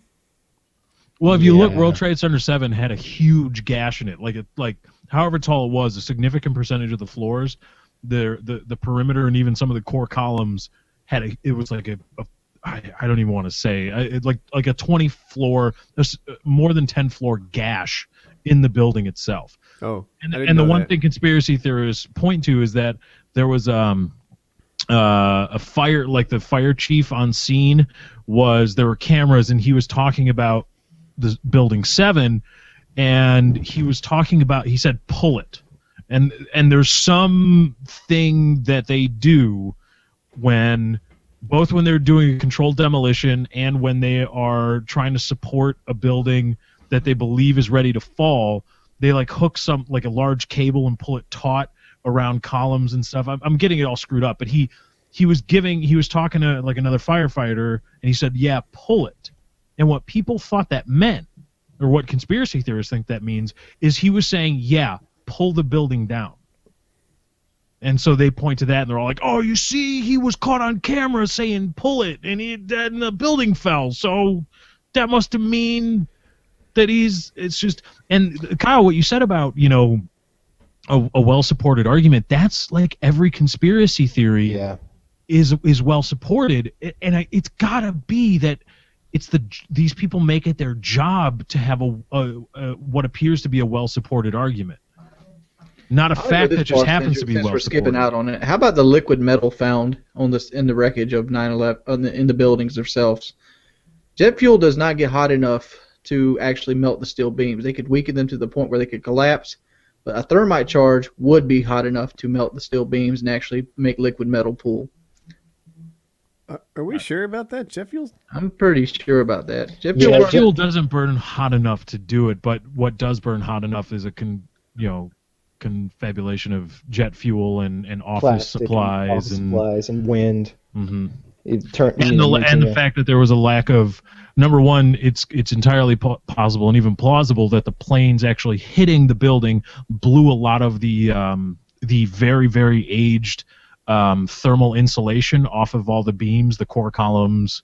Well, if you look, World Trade Center 7 had a huge gash in it. Like however tall it was, a significant percentage of the floors, the perimeter, and even some of the core columns had it was like I don't even want to say like a 20 floor, more than 10 floor gash in the building itself.
Oh,
and the one thing conspiracy theorists point to is that there was a fire, like the fire chief on scene there were cameras, and he was talking about the building 7, and he said pull it, and there's something that they do when they're doing a controlled demolition and when they are trying to support a building that they believe is ready to fall, they like hook like a large cable and pull it taut around columns and stuff. I'm getting it all screwed up, but he was talking to like another firefighter, and he said, yeah, pull it. And what people thought that meant, or what conspiracy theorists think that means, is he was saying, yeah, pull the building down. And so they point to that, and they're all like, oh, you see, he was caught on camera saying pull it, and the building fell. So that must mean that it's just... And Kyle, what you said about, a well-supported argument, that's like every conspiracy theory is well-supported. And it's got to be that these people make it their job to have what appears to be a well-supported argument. Not a fact that just happens to be well supported.
We're skipping out on it. How about the liquid metal found in the wreckage of 9/11 in the buildings themselves? Jet fuel does not get hot enough to actually melt the steel beams. They could weaken them to the point where they could collapse, but a thermite charge would be hot enough to melt the steel beams and actually make liquid metal pool.
Are we sure about that? Jet fuel?
I'm pretty sure about that.
Jet fuel doesn't burn hot enough to do it, but what does burn hot enough is confabulation of jet fuel and office supplies
and wind.
Mm-hmm. The fact that there was a lack of, number one, it's entirely possible and even plausible that the planes actually hitting the building blew a lot of the very, very aged thermal insulation off of all the beams, the core columns,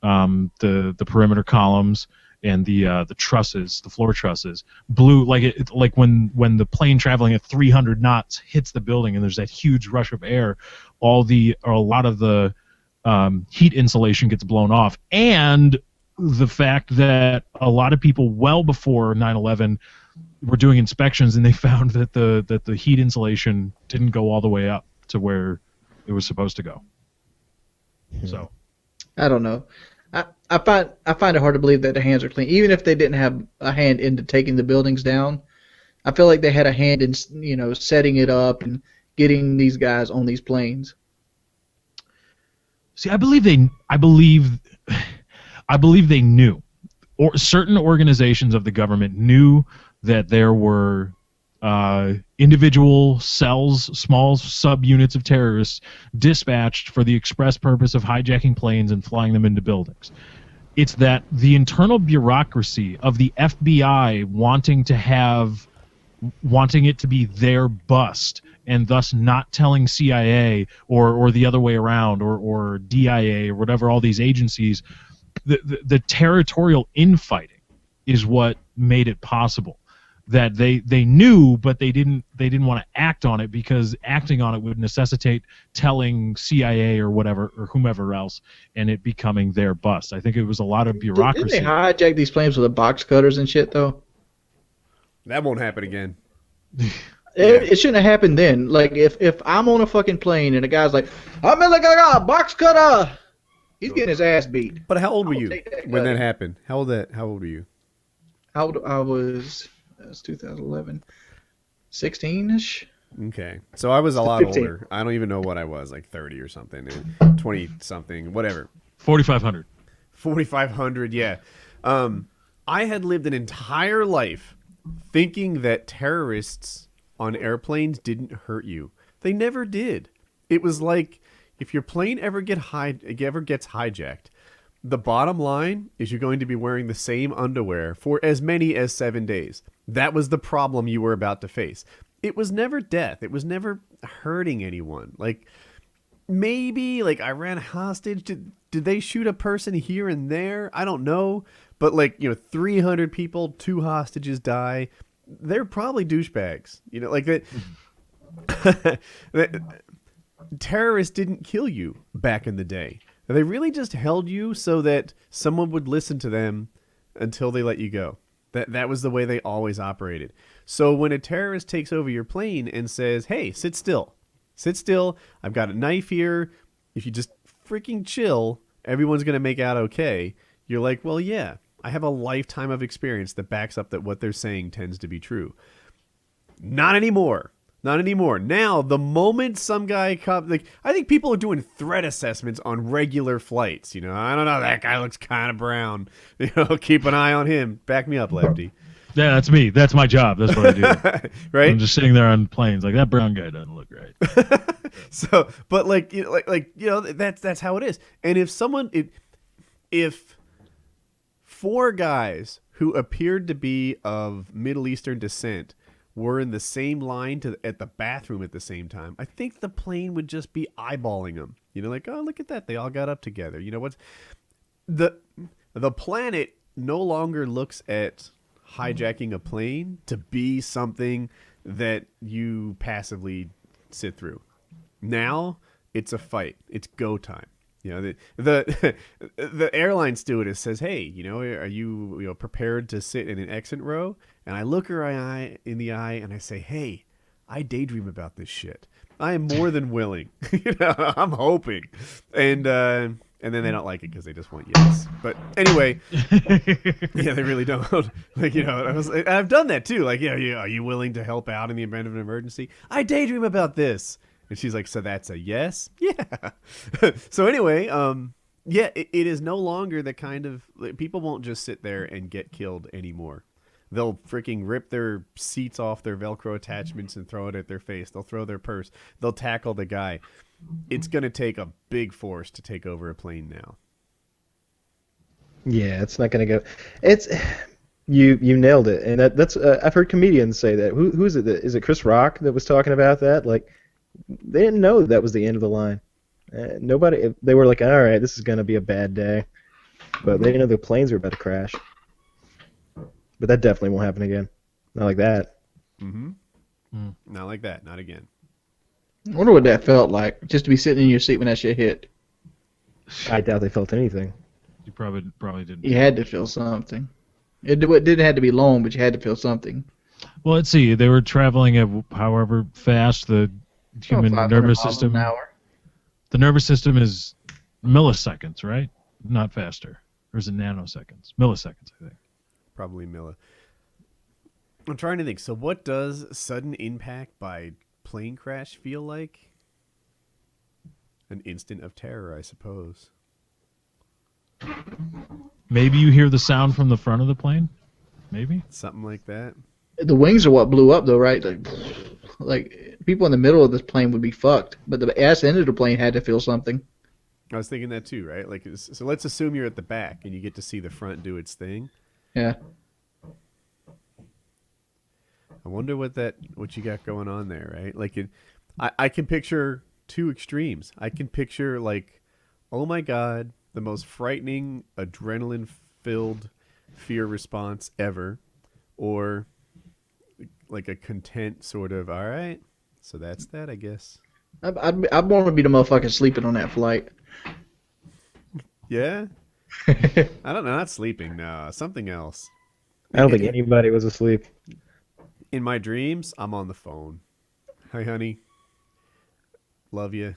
the perimeter columns, and the trusses, the floor trusses, blew like when the plane traveling at 300 knots hits the building and there's that huge rush of air, a lot of the heat insulation gets blown off, and the fact that a lot of people well before 9/11 were doing inspections and they found that the heat insulation didn't go all the way up to where it was supposed to go. So
I don't know. I find it hard to believe that their hands are clean, even if they didn't have a hand into taking the buildings down. I feel like they had a hand in setting it up and getting these guys on these planes.
See, I believe they knew, or certain organizations of the government knew that there were individual cells, small subunits of terrorists dispatched for the express purpose of hijacking planes and flying them into buildings. It's that the internal bureaucracy of the FBI wanting it to be their bust, and thus not telling CIA or the other way around, or DIA or whatever, all these agencies, the territorial infighting is what made it possible. That they knew, but they didn't want to act on it, because acting on it would necessitate telling CIA or whatever or whomever else, and it becoming their bust. I think it was a lot of bureaucracy.
Didn't they hijack these planes with the box cutters and shit though?
That won't happen again.
It shouldn't have happened then. Like if I'm on a fucking plane and a guy's like, I'm in a box cutter, he's getting his ass beat.
But how old were you when that happened? How old were you?
How old I was? That was 2011, 16ish.
Okay, so I was a lot
15.
older. I don't even know what I was, like 30 or something, 20 something, whatever.
4,500.
4,500, yeah. I had lived an entire life thinking that terrorists on airplanes didn't hurt you. They never did. It was like if your plane ever gets hijacked, the bottom line is you're going to be wearing the same underwear for as many as 7 days. That was the problem you were about to face. It was never death. It was never hurting anyone. Like, maybe, like, I ran hostage. Did they shoot a person here and there? I don't know. But, like, 300 people, 2 hostages die. They're probably douchebags. Like that. Terrorists didn't kill you back in the day. They really just held you so that someone would listen to them until they let you go. That was the way they always operated. So when a terrorist takes over your plane and says, hey, sit still. I've got a knife here. If you just freaking chill, everyone's going to make out okay. You're like, well, yeah, I have a lifetime of experience that backs up that what they're saying tends to be true. Not anymore. Now, the moment some guy I think people are doing threat assessments on regular flights. I don't know, that guy looks kind of brown. Keep an eye on him. Back me up, Lefty.
Yeah, that's me. That's my job. That's what I do.
Right?
I'm just sitting there on planes like that brown guy doesn't look right.
So, but that's how it is. And if 4 guys who appeared to be of Middle Eastern descent were in the same line at the bathroom at the same time, I think the plane would just be eyeballing them. Like, oh, look at that. They all got up together. What's the planet no longer looks at hijacking a plane to be something that you passively sit through. Now it's a fight. It's go time. The airline stewardess says, hey, are you prepared to sit in an exit row? And I look her in the eye and I say, hey, I daydream about this shit. I am more than willing. I'm hoping. And then they don't like it because they just want yes. But anyway, yeah, they really don't. I've done that too. Like, are you willing to help out in the event of an emergency? I daydream about this. And she's like, so that's a yes? Yeah. So anyway, it is no longer the kind of... People won't just sit there and get killed anymore. They'll freaking rip their seats off their Velcro attachments and throw it at their face. They'll throw their purse. They'll tackle the guy. It's going to take a big force to take over a plane now.
Yeah, it's not going to go... It's... You nailed it. And that's... I've heard comedians say that. Who is it? Is it Chris Rock that was talking about that? Like... They didn't know that was the end of the line. Nobody. They were like, all right, this is going to be a bad day. But they didn't know the planes were about to crash. But that definitely won't happen again. Not like that.
Mm-hmm. Not like that. Not again.
I wonder what that felt like, just to be sitting in your seat when that shit hit.
I doubt they felt anything.
You probably didn't.
You had to feel something. It didn't have to be long, but you had to feel something.
Well, let's see. They were traveling at however fast the human nervous system. The nervous system is milliseconds, right? Not faster. Or is it nanoseconds? Milliseconds, I think.
Probably I'm trying to think. So what does sudden impact by plane crash feel like? An instant of terror, I suppose.
Maybe you hear the sound from the front of the plane? Maybe?
Something like that.
The wings are what blew up, though, right? Like people in the middle of this plane would be fucked, but the ass end of the plane had to feel something.
I was thinking that too, right? Like, so let's assume you're at the back and you get to see the front do its thing.
Yeah.
I wonder what you got going on there, right? Like, I can picture 2 extremes. I can picture like, oh my god, the most frightening, adrenaline-filled fear response ever, or like a content sort of, all right, so that's that, I guess.
I'd want to be the motherfucker sleeping on that flight.
Yeah? I don't know, not sleeping, no, something else.
I don't think anybody was asleep.
In my dreams, I'm on the phone. Hi, honey. Love you.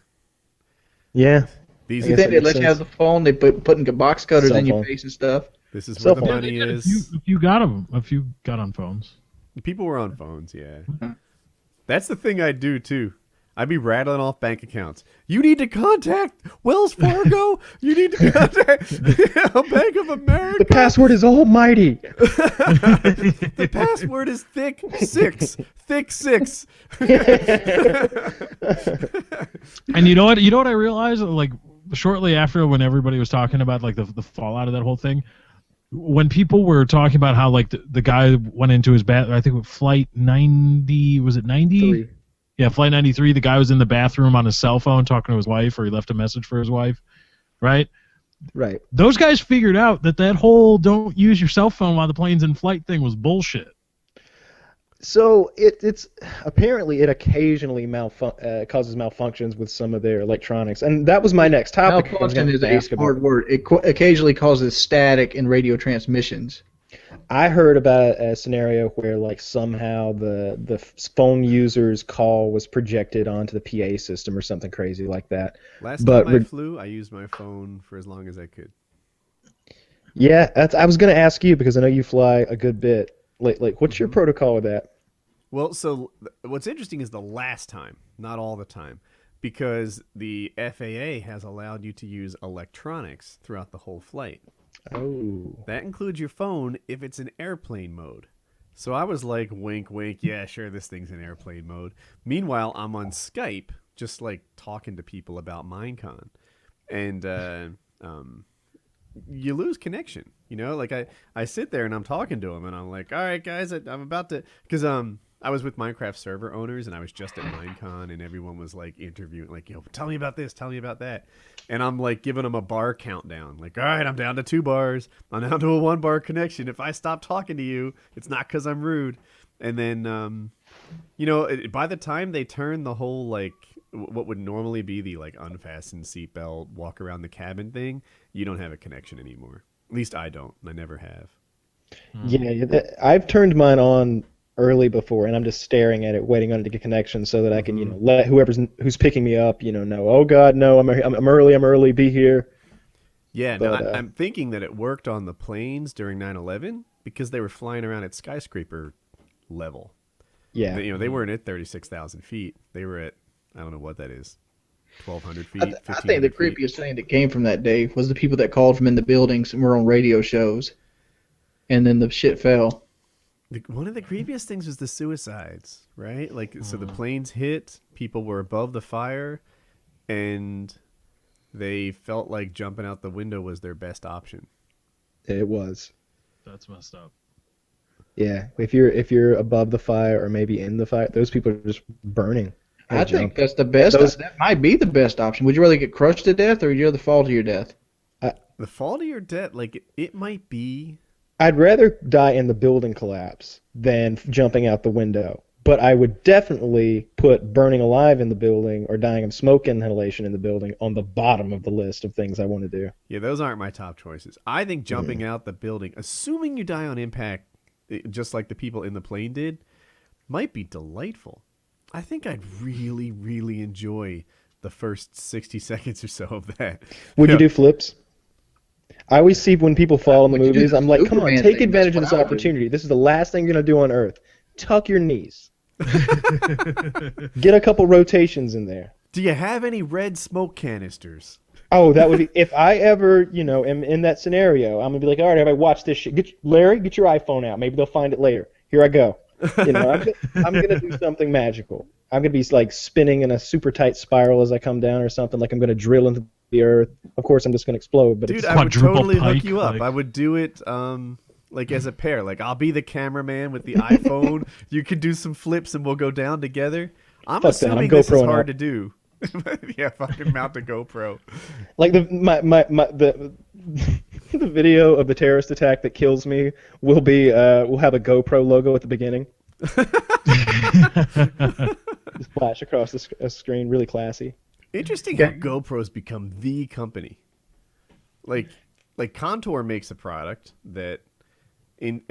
Yeah.
These
You
I guess
are,
that
think they
makes
let you have
sense.
the phone? They putting box cutters
Cell
in your
phone.
face and stuff.
this is where
Cell
the
phone.
Yeah,
money
they did
is.
if you got them, if you got on phones.
People were on phones, yeah.
Mhm.
That's the thing I'd do too. I'd be rattling off bank accounts. You need to contact Wells Fargo. You need to contact Bank of America.
The password is almighty.
The password is thick six. Thick six.
And you know what? You know what I realized? Like shortly after, when everybody was talking about like the fallout of that whole thing, when people were talking about how like the guy went into his bath, I think with flight 90, was it 90?
3.
Yeah, flight 93. The guy was in the bathroom on his cell phone talking to his wife, or he left a message for his wife, right?
Right.
Those guys figured out that whole "don't use your cell phone while the plane's in flight" thing was bullshit.
So it's apparently it occasionally causes malfunctions with some of their electronics, and that was my next topic. I was
Malfunction
going
is
to ask
a
about.
hard word. It occasionally causes static in radio transmissions.
I heard about a scenario where like somehow the phone user's call was projected onto the PA system or something crazy like that.
Last
But
time I flew, I used my phone for as long as I could.
yeah, I was going to ask you because I know you fly a good bit. Like what's your protocol with that?
Well, so what's interesting is the last time, not all the time, because the FAA has allowed you to use electronics throughout the whole flight.
Oh.
That includes your phone if it's in airplane mode. So I was like, wink, wink, yeah, sure, this thing's in airplane mode. Meanwhile, I'm on Skype, just like talking to people about Minecon. And you lose connection, you know? Like I sit there and I'm talking to them and I'm like, all right, guys, I'm about to... Because I was with Minecraft server owners and I was just at Minecon and everyone was like interviewing, like, yo, tell me about this, tell me about that. And I'm like giving them a bar countdown. Like, all right, I'm down to 2 bars. I'm down to a 1 bar connection. If I stop talking to you, it's not because I'm rude. And then, you know, by the time they turn the whole, like, what would normally be the, like, unfastened seatbelt, walk around the cabin thing, you don't have a connection anymore. At least I don't. I never have.
Yeah, I've turned mine on early before, and I'm just staring at it, waiting on it to get connection, so that I can, let who's picking me up, know, oh God, no, I'm early, be here.
Yeah,
But,
no, I'm thinking that it worked on the planes during 9/11 because they were flying around at skyscraper level.
Yeah,
They weren't at 36,000 feet. They were at, I don't know what that is, 1,200 feet.
I think the creepiest thing that came from that day was the people that called from in the buildings and were on radio shows, and then the shit fell.
One of the creepiest things was the suicides, right? Like, so the planes hit, people were above the fire, and they felt like jumping out the window was their best option.
it was.
That's messed up.
Yeah, if you're above the fire or maybe in the fire, those people are just burning.
I think that's the best. That might be the best option. Would you rather get crushed to death or would you rather fall to your death?
The fall to your death, like, it might be...
I'd rather die in the building collapse than jumping out the window. But I would definitely put burning alive in the building or dying of smoke inhalation in the building on the bottom of the list of things I want to do.
Yeah, those aren't my top choices. I think jumping out the building, assuming you die on impact, just like the people in the plane did, might be delightful. I think I'd really, really enjoy the first 60 seconds or so of that.
Would you do flips? I always see when people fall in the movies, I'm like, come on, take advantage of this opportunity. This is the last thing you're going to do on Earth. Tuck your knees. Get a couple rotations in there.
Do you have any red smoke canisters?
Oh, that would be, if I ever, am in that scenario, I'm going to be like, all right, everybody watch this shit. Larry, get your iPhone out. Maybe they'll find it later. Here I go. I'm going to do something magical. I'm going to be like spinning in a super tight spiral as I come down or something, like I'm going to drill into the earth. Of course, I'm just going to explode. But
dude, I would totally hook you up. I would do it like as a pair. Like, I'll be the cameraman with the iPhone. You could do some flips and we'll go down together. I'm assuming this is hard to do. Yeah, fucking mount a GoPro.
Like the video of the terrorist attack that kills me will be we'll have a GoPro logo at the beginning. Just flash across the screen, really classy.
Interesting how GoPro's become the company. Like Contour makes a product that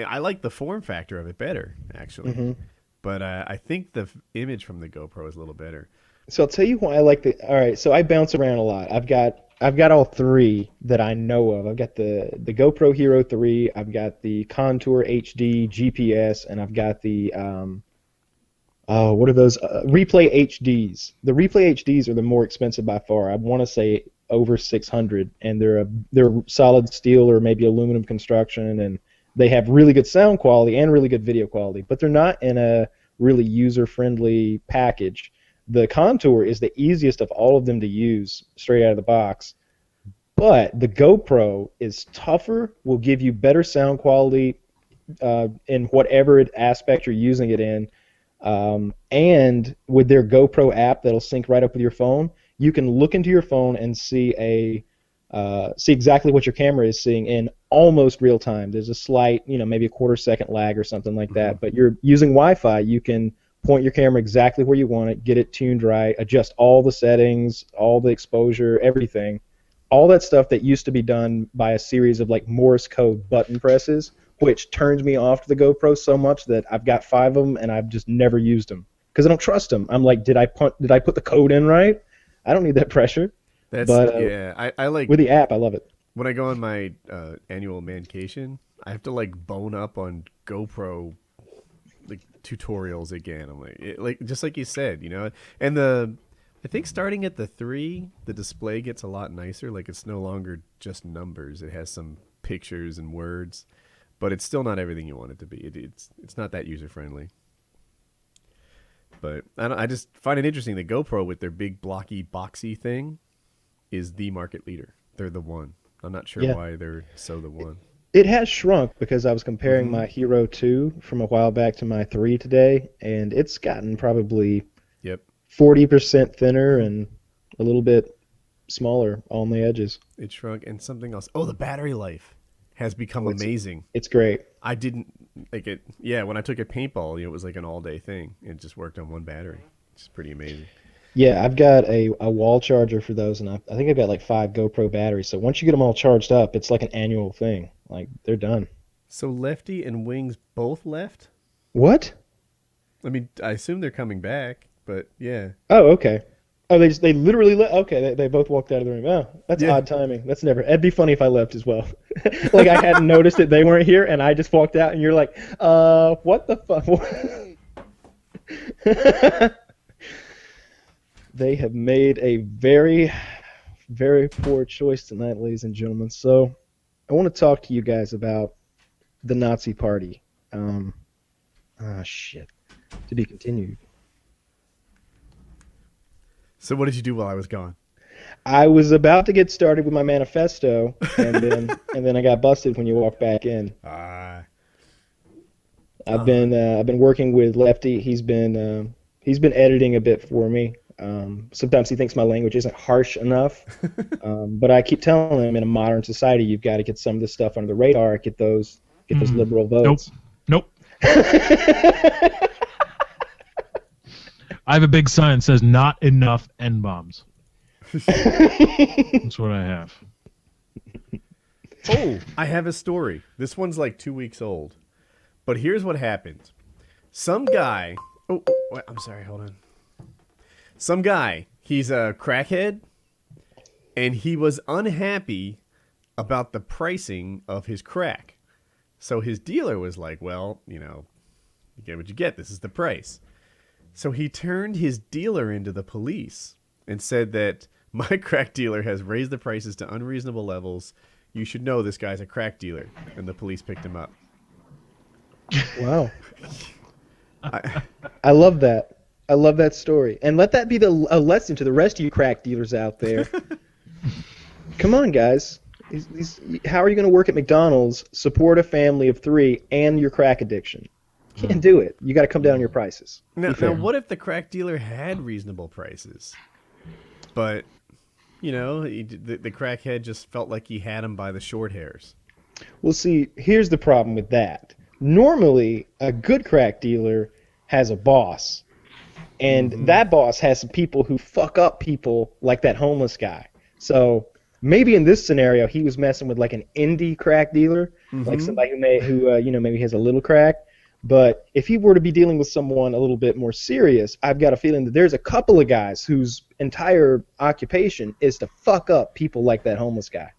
I like the form factor of it better, actually. But I think the image from the GoPro is a little better.
So I'll tell you why I like the. All right, so I bounce around a lot. I've got all three that I know of. I've got the GoPro Hero 3. I've got the Contour HD GPS, and I've got the what are those? Replay HDs. The Replay HDs are the more expensive by far. I want to say over 600, and they're solid steel or maybe aluminum construction, and they have really good sound quality and really good video quality, but they're not in a really user-friendly package. The Contour is the easiest of all of them to use straight out of the box, but the GoPro is tougher, will give you better sound quality in whatever aspect you're using it in, and with their GoPro app that'll sync right up with your phone, you can look into your phone and see exactly what your camera is seeing in almost real time. There's a slight, maybe a quarter-second lag or something like that, but you're using Wi-Fi. You can point your camera exactly where you want it, get it tuned right, adjust all the settings, all the exposure, everything. All that stuff that used to be done by a series of like Morse code button presses, which turns me off to the GoPro so much that I've got 5 of them and I've just never used them because I don't trust them. I'm like, did I put the code in right? I don't need that pressure.
I like
with the app. I love it.
When I go on my annual mancation, I have to like bone up on GoPro like tutorials again. I'm like just like you said, and I think starting at the 3, the display gets a lot nicer. Like it's no longer just numbers; it has some pictures and words, but it's still not everything you want it to be. It's not that user friendly. But I just find it interesting that GoPro with their big blocky boxy thing is the market leader. They're the one. I'm not sure why they're so the one.
It has shrunk because I was comparing my Hero 2 from a while back to my 3 today, and it's gotten probably 40% thinner and a little bit smaller on the edges.
It shrunk, and something else. Oh, the battery life has become amazing.
It's great.
I didn't like it. Yeah, when I took it paintball, it was like an all-day thing. It just worked on one battery. It's pretty amazing.
Yeah, I've got a wall charger for those, and I think I've got like 5 GoPro batteries. So once you get them all charged up, it's like an annual thing. Like, they're done.
So Lefty and Wings both left?
What?
I mean, I assume they're coming back, but yeah.
Oh, okay. Oh, they literally left? Okay, they both walked out of the room. Oh, that's odd timing. That's never... It'd be funny if I left as well. Like, I hadn't noticed that they weren't here, and I just walked out, and you're like, what the fuck? They have made a very, very poor choice tonight, ladies and gentlemen. So I want to talk to you guys about the Nazi Party. Shit. To be continued.
So what did you do while I was gone?
I was about to get started with my manifesto, and then I got busted when you walked back in. I've been working with Lefty. He's been editing a bit for me. Sometimes he thinks my language isn't harsh enough, but I keep telling him in a modern society you've got to get some of this stuff under the radar, get those liberal votes.
Nope. I have a big sign that says "Not enough N-bombs." That's what I have.
Oh, I have a story. This one's like 2 weeks old, but here's what happened. Some guy. Oh, wait, I'm sorry. Hold on. Some guy, he's a crackhead, and he was unhappy about the pricing of his crack. So his dealer was like, well, you get what you get. This is the price. So he turned his dealer into the police and said that my crack dealer has raised the prices to unreasonable levels. You should know this guy's a crack dealer. And the police picked him up.
Wow. I love that. I love that story. And let that be a lesson to the rest of you crack dealers out there. Come on, guys. How are you going to work at McDonald's, support a family of 3, and your crack addiction? You can't do it. You got to come down on your prices.
Now, what if the crack dealer had reasonable prices? But, the crackhead just felt like he had him by the short hairs.
Well, see, here's the problem with that. Normally, a good crack dealer has a boss. And that boss has some people who fuck up people like that homeless guy. So maybe in this scenario, he was messing with like an indie crack dealer, like somebody who maybe has a little crack. But if he were to be dealing with someone a little bit more serious, I've got a feeling that there's a couple of guys whose entire occupation is to fuck up people like that homeless guy.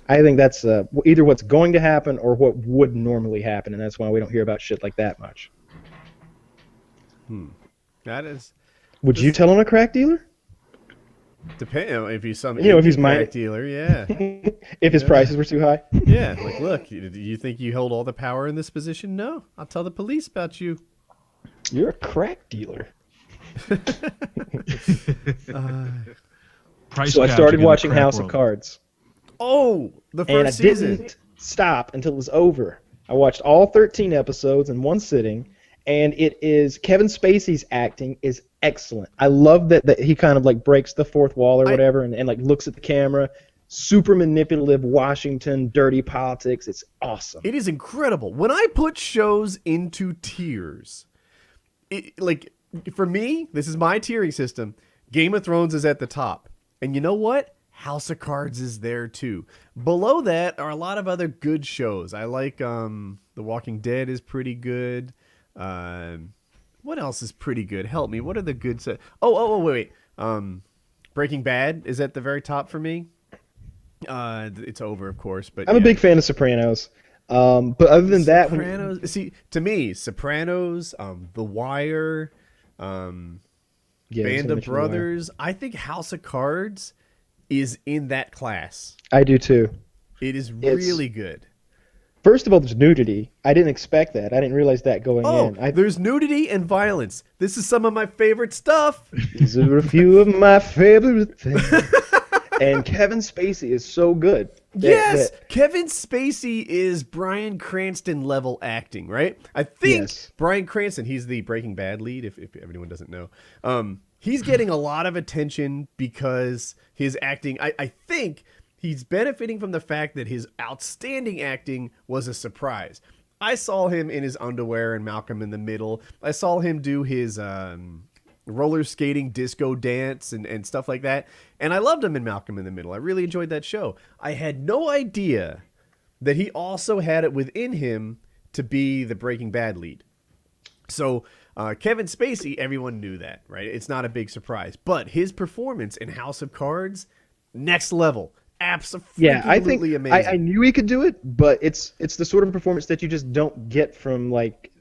I think that's either what's going to happen or what would normally happen, and that's why we don't hear about shit like that much.
That is.
Would you tell on a crack dealer?
Depend if he's some
if he's
crack dealer, yeah.
If his prices were too high?
Yeah, like, look, do you think you hold all the power in this position? No, I'll tell the police about you.
You're a crack dealer. So I started watching House of Cards.
Oh, the first season.
And I didn't stop until it was over. I watched all 13 episodes in one sitting, and Kevin Spacey's acting is excellent. I love that he kind of like breaks the fourth wall or whatever and like looks at the camera. Super manipulative Washington, dirty politics. It's awesome.
It is incredible. When I put shows into tiers, like for me, this is my tiering system. Game of Thrones is at the top. And you know what? House of Cards is there too. Below that are a lot of other good shows. I like The Walking Dead is pretty good. What else is pretty good? Help me. What are the good wait. Breaking Bad is at the very top for me. It's over, of course, but
I'm a big fan of Sopranos. But other than that,
see, to me, Sopranos, The Wire, Band of Brothers, I think House of Cards is in that class.
I do too.
It is really good.
First of all, there's nudity. I didn't expect that. I didn't realize that going in.
There's nudity and violence. This is some of my favorite stuff.
These are a few of my favorite things. And Kevin Spacey is so good.
Kevin Spacey is Bryan Cranston level acting, right? I think Bryan Cranston, he's the Breaking Bad lead, if anyone doesn't know. He's getting a lot of attention because his acting, I think he's benefiting from the fact that his outstanding acting was a surprise. I saw him in his underwear in Malcolm in the Middle. I saw him do his roller skating disco dance and stuff like that. And I loved him in Malcolm in the Middle. I really enjoyed that show. I had no idea that he also had it within him to be the Breaking Bad lead. So Kevin Spacey, everyone knew that, right? It's not a big surprise. But his performance in House of Cards, next level. Absolutely amazing.
I knew he could do it, but it's the sort of performance that you just don't get from like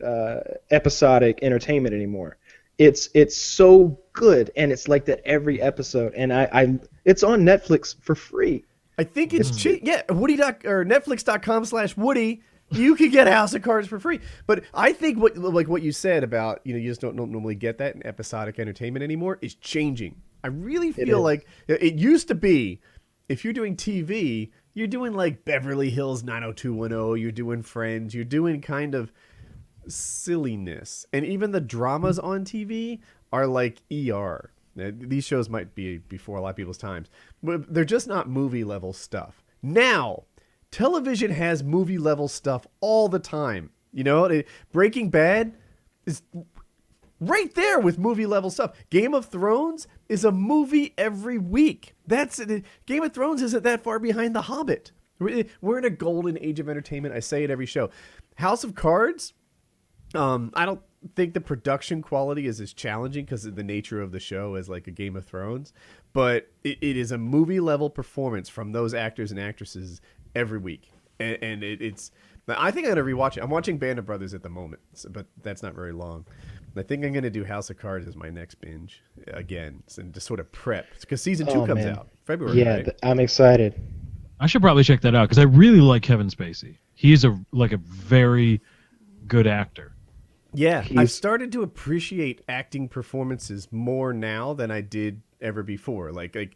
episodic entertainment anymore. It's so good, and it's like that every episode. And it's on Netflix for free.
I think it's cheap. Yeah, Netflix.com/Woody. You could get House of Cards for free. But I think what you said about, you just don't normally get that in episodic entertainment anymore is changing. I really feel like it used to be, if you're doing TV, you're doing like Beverly Hills 90210, you're doing Friends, you're doing kind of silliness. And even the dramas on TV are like ER. Now, these shows might be before a lot of people's times, but they're just not movie level stuff. Now, television has movie level stuff all the time. Breaking Bad is right there with movie level stuff. Game of Thrones is a movie every week. That's it. Game of Thrones isn't that far behind The Hobbit. We're in a golden age of entertainment. I say it every show. House of Cards, I don't think the production quality is as challenging because of the nature of the show as like a Game of Thrones, but it is a movie level performance from those actors and actresses every week. And it's I think I'm going to rewatch it. I'm watching Band of Brothers at the moment, but that's not very long. I think I'm going to do House of Cards as my next binge again, and just sort of prep because season 2 comes out February.
Yeah,
right?
I'm excited.
I should probably check that out because I really like Kevin Spacey. He's a very good actor.
Yeah, I've started to appreciate acting performances more now than I did ever before. Like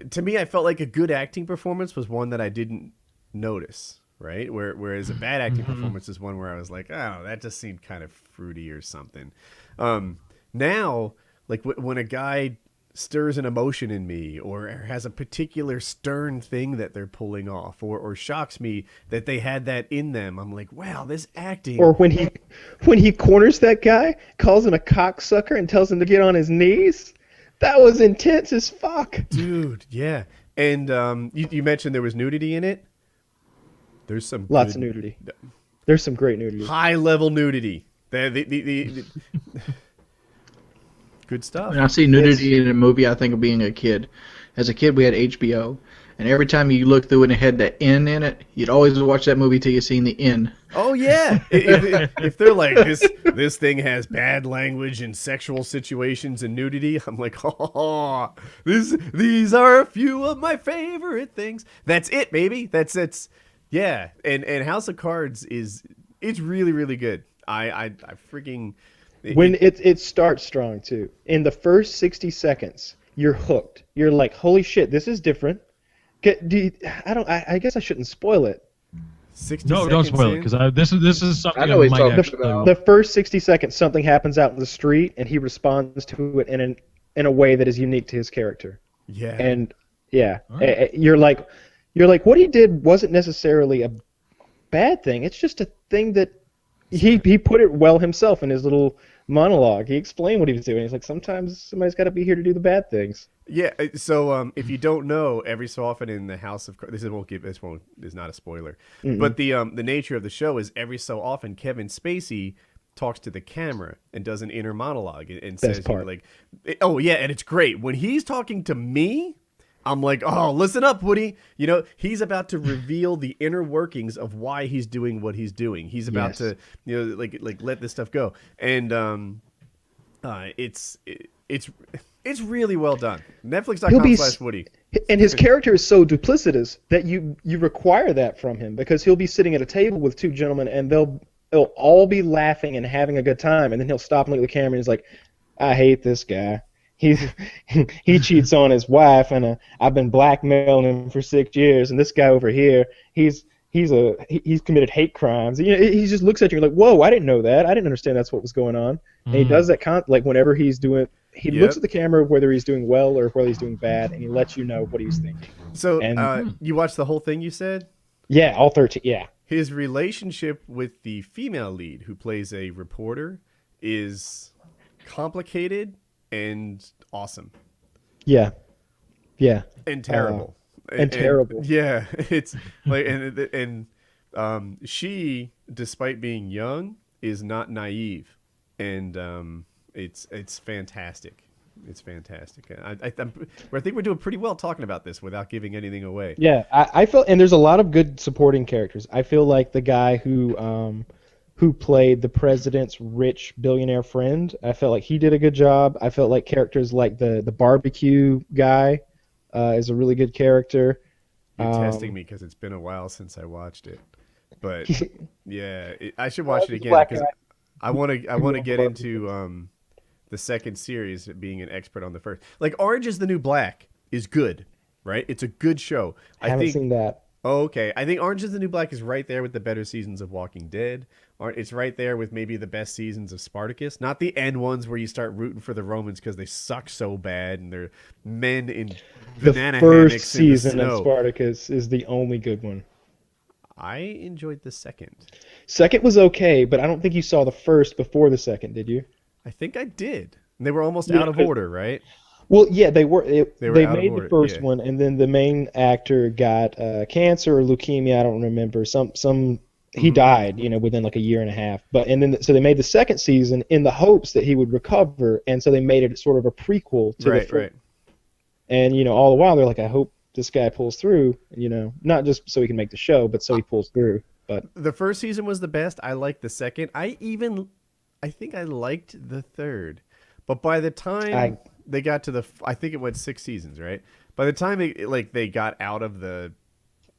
to me, I felt like a good acting performance was one that I didn't notice. Right, whereas a bad acting performance is one where I was like, oh, that just seemed kind of fruity or something. Now, like when a guy stirs an emotion in me or has a particular stern thing that they're pulling off or shocks me that they had that in them, I'm like, wow, this acting.
Or when he corners that guy, calls him a cocksucker and tells him to get on his knees. That was intense as fuck.
Dude, yeah. And you mentioned there was nudity in it. There's some
lots of nudity. There's some great nudity.
High level nudity. Good stuff.
When I see nudity in a movie, I think of being a kid. As a kid, we had HBO, and every time you look through it and it had the N in it, you'd always watch that movie till you seen the N.
Oh yeah, if they're like this thing has bad language and sexual situations and nudity, I'm like, oh, these are a few of my favorite things. That's it, baby. That's yeah. And House of Cards it's really really good. I freaking
when it starts strong too. In the first 60 seconds, you're hooked. You're like, holy shit, this is different. I guess I shouldn't spoil it.
60
No, don't spoil it, because this is something
I know
I
he's
might
talking
actually.
about.
The first 60 seconds, something happens out in the street, and he responds to it in a way that is unique to his character.
yeah.
And yeah,
Alright.
you're like, what he did wasn't necessarily a bad thing. It's just a thing that he put it well himself in his little monologue. He explained what he was doing. He's like, sometimes somebody's got to be here to do the bad things.
Yeah, so if you don't know, every so often in the House of Cards, this is not a spoiler, but the nature of the show is every so often Kevin Spacey talks to the camera and does an inner monologue and says
part.
like, oh yeah, and it's great when he's talking to me. I'm like, oh, listen up, Woody. You know, he's about to reveal the inner workings of why he's doing what he's doing. He's about to, you know, like let this stuff go, and it's really well done. Netflix.com/Woody.
And his character is so duplicitous that you require that from him, because he'll be sitting at a table with two gentlemen and they'll all be laughing and having a good time, and then he'll stop and look at the camera and he's like, I hate this guy. He cheats on his wife, and I've been blackmailing him for 6 years, and this guy over here, he's committed hate crimes. You know, he just looks at you like, whoa, I didn't know that. I didn't understand that's what was going on. And he does that like whenever he's doing. He looks at the camera whether he's doing well or whether he's doing bad, and he lets you know what he's thinking.
So you watched the whole thing, you said?
Yeah, all 13. Yeah.
His relationship with the female lead, who plays a reporter, is complicated and awesome.
Yeah. Yeah.
And terrible.
Terrible.
Yeah, it's like and she, despite being young, is not naive, and it's fantastic. It's fantastic. I think we're doing pretty well talking about this without giving anything away.
Yeah, I feel, and there's a lot of good supporting characters. I feel like the guy who played the president's rich billionaire friend, I felt like he did a good job. I felt like characters like the barbecue guy is a really good character.
You're testing me because it's been a while since I watched it, but yeah, I should watch it again because I want to get into the second series, being an expert on the first. Like Orange is the New Black is good, right? It's a good show.
I haven't seen that.
Oh, okay. I think Orange is the New Black is right there with the better seasons of Walking Dead. It's right there with maybe the best seasons of Spartacus. Not the end ones where you start rooting for the Romans because they suck so bad and they're men in banana hammocks in the snow. The first season of
Spartacus is the only good one.
I enjoyed the second.
Second was okay, but I don't think you saw the first before the second, did you?
I think I did. They were almost out of order, right?
Well, yeah, they were. They made the first
yeah.
one, and then the main actor got cancer or leukemia. I don't remember. He died, within like a year and a half. So they made the second season in the hopes that he would recover, and so they made it sort of a prequel to the first. Right. And all the while they're like, I hope this guy pulls through. Not just so he can make the show, but so he pulls through. But
the first season was the best. I liked the second. I think I liked the third, but by the time they got to I think it went 6 seasons, right? By the time they got out of the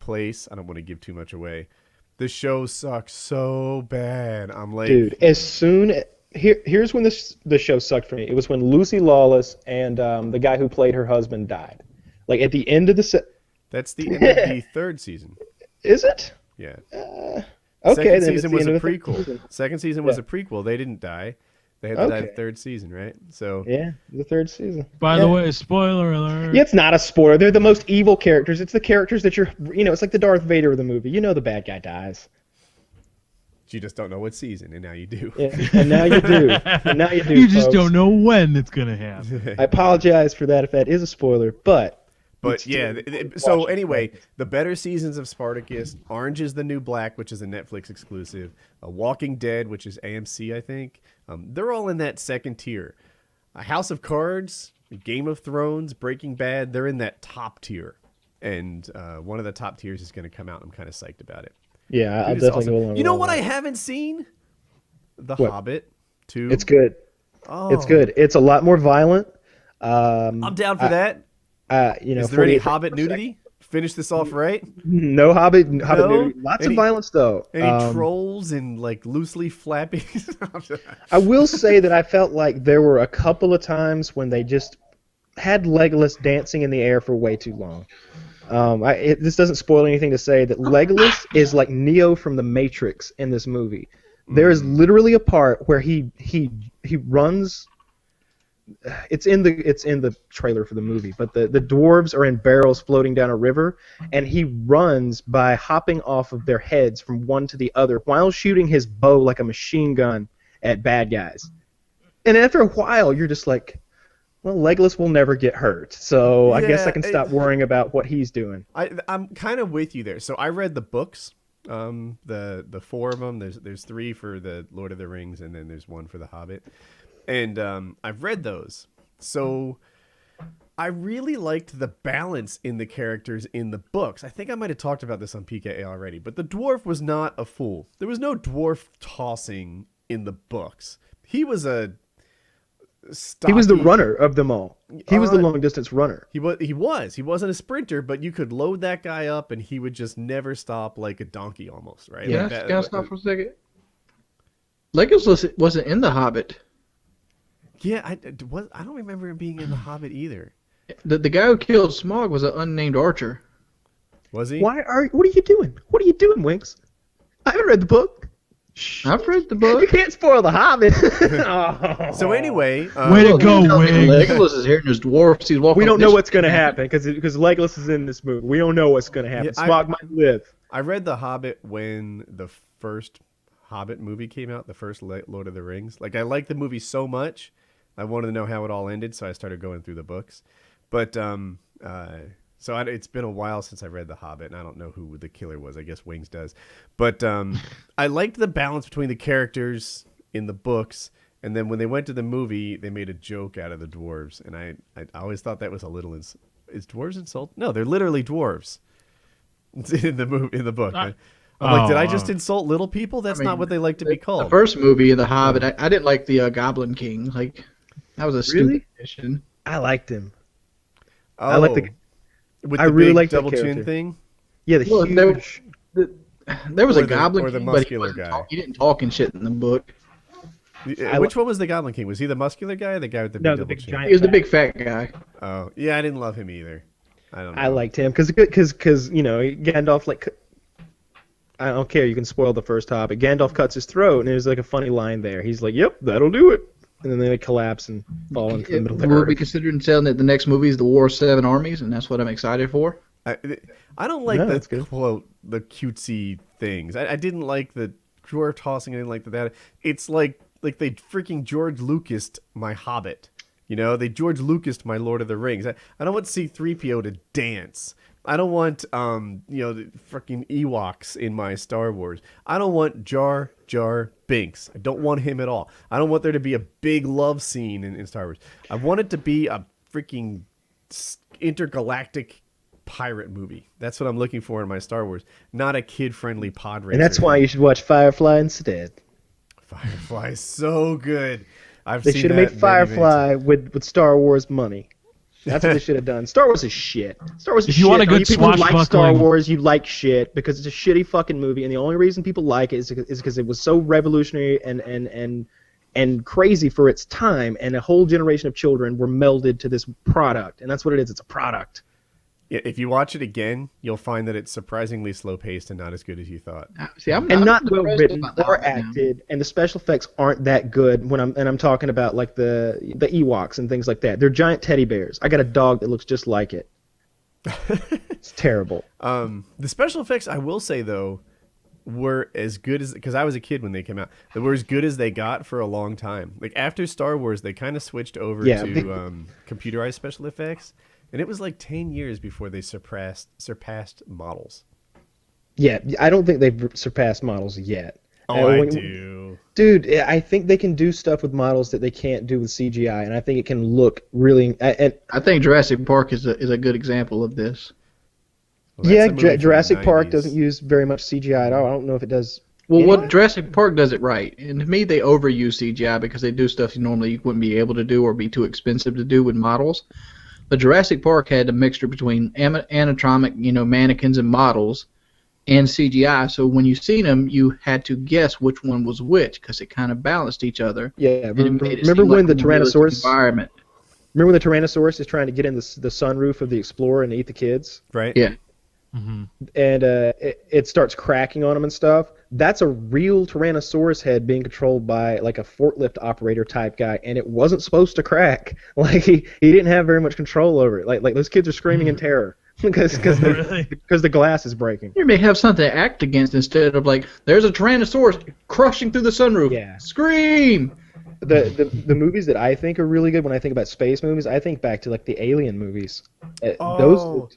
place, I don't want to give too much away. The show sucked so bad. I'm like,
dude, here's when the show sucked for me. It was when Lucy Lawless and the guy who played her husband died. Like at the end of
that's the end of the third season.
Is it?
Yeah.
Okay.
Second season was a prequel. Second season was a prequel. They didn't die. They had to die the third season, right? So
yeah, the third season.
By the way, spoiler alert.
Yeah, it's not a spoiler. They're the most evil characters. It's the characters that it's like the Darth Vader of the movie. The bad guy dies.
You just don't know what season, and now you do.
Yeah, and now you do.
You just don't know when it's gonna happen.
I apologize for that if that is a spoiler, but
But yeah, so anyway, the better seasons of Spartacus, Orange is the New Black, which is a Netflix exclusive, Walking Dead, which is AMC, I think. They're all in that second tier. House of Cards, Game of Thrones, Breaking Bad, they're in that top tier. And one of the top tiers is going to come out. I'm kind of psyched about it.
Yeah, I'll definitely go along.
You know what I haven't seen? The Hobbit 2.
It's good.
Oh.
It's good. It's a lot more violent.
I'm down for that.
Is
there any Hobbit nudity? Finish this off right.
No Hobbit nudity. Lots of violence though.
Any trolls and like loosely flapping?
I will say that I felt like there were a couple of times when they just had Legolas dancing in the air for way too long. This doesn't spoil anything to say that Legolas is like Neo from the Matrix in this movie. There is literally a part where he runs. It's in the trailer for the movie, but the dwarves are in barrels floating down a river, and he runs by hopping off of their heads from one to the other while shooting his bow like a machine gun at bad guys. And after a while, you're just like, well, Legolas will never get hurt, so I guess I can stop worrying about what he's doing.
I'm kind of with you there. So I read the books, the 4 of them. There's 3 for the Lord of the Rings, and then there's 1 for the Hobbit. And I've read those. So I really liked the balance in the characters in the books. I think I might have talked about this on PKA already, but the dwarf was not a fool. There was no dwarf tossing in the books. He was a stocky...
He was the runner of them all. He was the long-distance runner.
He was. He wasn't a sprinter, but you could load that guy up, and he would just never stop like a donkey almost, right?
Yeah,
like
can I stop for a second? Legolas wasn't in The Hobbit.
Yeah, I don't remember him being in The Hobbit either.
The guy who killed Smaug was an unnamed archer.
Was he?
What are you doing? What are you doing, Winks? I haven't read the book.
I've read the book.
You can't spoil The Hobbit. Oh.
So anyway,
way to go, Wing.
Legolas is here and there's dwarfs. He's walking.
We don't know what's going to happen because Legolas is in this movie. We don't know what's going to happen.
Yeah,
Smaug might live.
I read The Hobbit when the first Hobbit movie came out, the first Lord of the Rings. Like, I liked the movie so much, I wanted to know how it all ended, so I started going through the books. But it's been a while since I read The Hobbit, and I don't know who the killer was. I guess Wings does. But I liked the balance between the characters in the books, and then when they went to the movie, they made a joke out of the dwarves, and I always thought that was a little... Is dwarves insult? No, they're literally dwarves in the book. I'm like, did I just insult little people? That's not what they like to be called.
The first movie, The Hobbit, I didn't like the Goblin King. Like, that was a stupid addition.
I liked him.
Oh,
I like
I really like double chin thing.
Yeah, huge.
There was a Goblin
or the
King,
muscular
but
guy.
He didn't talk and shit in the book.
Which one was the Goblin King? Was he the muscular guy or the guy with the big double chin?
He was the big fat guy.
Oh, yeah, I didn't love him either. I don't know.
I liked him because Gandalf, like, I don't care, you can spoil the first Hobbit. Gandalf cuts his throat, and there's like a funny line there. He's like, "Yep, that'll do it," and then they collapse and fall into the middle of the
We'll
earth.
be considering saying that the next movie is The War of Seven Armies, and that's what I'm excited for.
I don't like the quote, the cutesy things. I didn't like the drawer tossing. I didn't like that. It's like they freaking George Lucas'd my Hobbit. You know, they George Lucas'd my Lord of the Rings. I don't want C-3PO to dance. I don't want the freaking Ewoks in my Star Wars. I don't want Jar Jar Binks. I don't want him at all. I don't want there to be a big love scene in Star Wars. I want it to be a freaking intergalactic pirate movie. That's what I'm looking for in my Star Wars, not a kid-friendly pod racer.
And that's why you should watch Firefly instead.
Firefly is so good.
They should have made Firefly with Star Wars money. That's what they should have done. Star Wars is shit. Star Wars is
if
shit.
You want a good
people who like Star
swashbuckling-
Wars, you like shit because it's a shitty fucking movie, and the only reason people like it is because it was so revolutionary and crazy for its time, and a whole generation of children were melded to this product, and that's what it is. It's a product.
Yeah, if you watch it again, you'll find that it's surprisingly slow-paced and not as good as you thought.
See, I'm
not well
impressed
written
about that
or
right now.
acted, and the special effects aren't that good. I'm talking about like the Ewoks and things like that. They're giant teddy bears. I got a dog that looks just like it. It's terrible.
The special effects, I will say though, were as good as, because I was a kid when they came out. They were as good as they got for a long time. Like after Star Wars, they kind of switched over to computerized special effects. and it was like 10 years before they surpassed models.
Yeah, I don't think they've surpassed models yet.
Oh, I do.
Dude, I think they can do stuff with models that they can't do with CGI, and I think it can look really. And
I think Jurassic Park is a good example of this.
Well,
yeah, Jurassic Park doesn't use very much CGI at all. I don't know if it does.
Well,
anyway.
what Jurassic Park does it right, and to me they overuse CGI because they do stuff you normally wouldn't be able to do or be too expensive to do with models. But Jurassic Park had a mixture between animatronic, mannequins and models, and CGI. So when you seen them, you had to guess which one was which because it kind of balanced each other.
Yeah, remember when the Tyrannosaurus
environment?
Remember when the Tyrannosaurus is trying to get in the sunroof of the Explorer and eat the kids?
Right.
Yeah.
Mm-hmm.
And it starts cracking on them and stuff. That's a real Tyrannosaurus head being controlled by like a forklift operator type guy, and it wasn't supposed to crack. Like he didn't have very much control over it. Like those kids are screaming in terror because the glass is breaking.
You may have something to act against instead of like there's a Tyrannosaurus crushing through the sunroof.
Yeah.
Scream.
The movies that I think are really good when I think about space movies, I think back to like the Alien movies. Those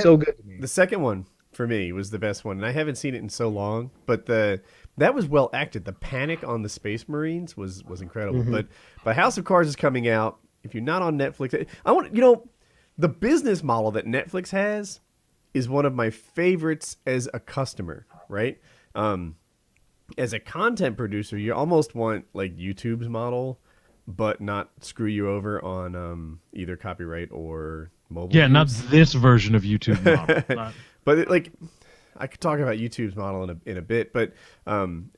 so good to me.
The second one for me was the best one, and I haven't seen it in so long. But that was well acted. The panic on the Space Marines was incredible.
Mm-hmm.
But House of Cards is coming out. If you're not on Netflix, I want the business model that Netflix has is one of my favorites as a customer. Right. As a content producer, you almost want like YouTube's model, but not screw you over on either copyright or mobile.
Yeah,
use.
not this version of YouTube model.
But I could talk about YouTube's model in a bit. But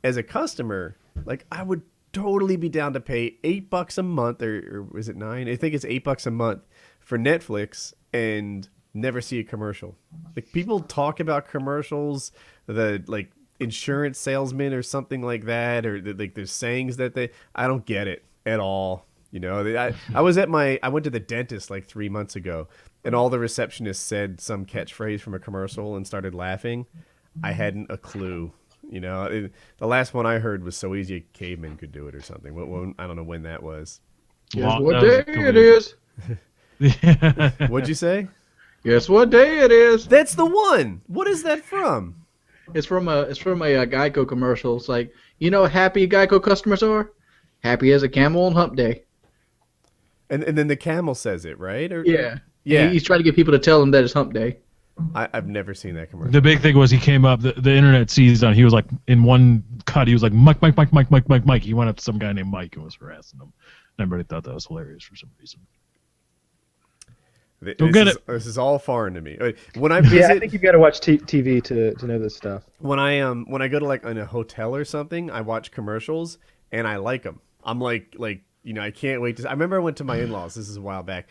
as a customer, like I would totally be down to pay $8 a month, or is it $9? I think it's $8 a month for Netflix and never see a commercial. Like people talk about commercials, the like insurance salesman or something like that, or like there's sayings that I don't get it at all. I went to the dentist like 3 months ago, and all the receptionists said some catchphrase from a commercial and started laughing. I hadn't a clue. The last one I heard was "So easy a caveman could do it" or something. I don't know when that was.
Guess what day it is?
What'd you say?
Guess what day it is?
That's the one. What is that from?
It's from a Geico commercial. It's like, how happy Geico customers are? Happy as a camel on hump day.
And then the camel says it, right?
Yeah.
Yeah.
He's trying to get people to tell him that it's hump day.
I've never seen that commercial.
The big thing was he came up, the internet seized on. He was like, in one cut, he was like, Mike. He went up to some guy named Mike and was harassing him. And everybody thought that was hilarious for some reason.
This is all foreign to me. When I visit,
I think you've got to watch TV to know this stuff.
When I go to like in a hotel or something, I watch commercials and I like them. I'm like I can't wait to. I remember I went to my in-laws. This is a while back.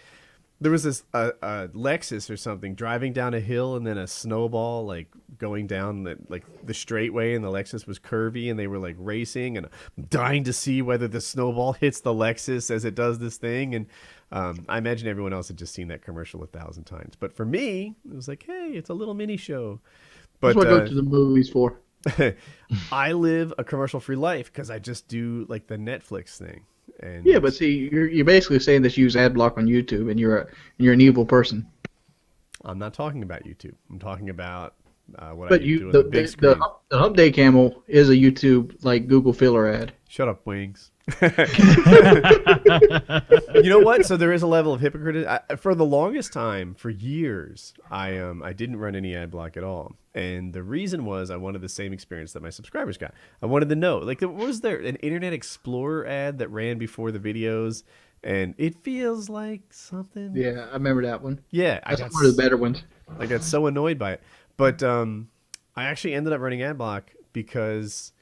There was this a Lexus or something driving down a hill, and then a snowball like going down the straight way, and the Lexus was curvy, and they were like racing, and I'm dying to see whether the snowball hits the Lexus as it does this thing. And I imagine everyone else had just seen that commercial 1,000 times, but for me, it was like, hey, it's a little mini show. But
that's what I go to the movies for.
I live a commercial-free life because I just do like the Netflix thing. And
yeah, but see, you're basically saying that you use ad block on YouTube, and you're an evil person.
I'm not talking about YouTube. I'm talking about what
but
I do on the big screen.
The Hump Day Camel is a YouTube like Google filler ad.
Shut up, Wings. You know what? So there is a level of hypocrisy. For the longest time, for years, I didn't run any ad block at all. And the reason was I wanted the same experience that my subscribers got. I wanted to know, like, was there an Internet Explorer ad that ran before the videos? And it feels like something.
Yeah, I remember that one.
Yeah.
That's one of the better ones.
I got so annoyed by it. But I actually ended up running ad block because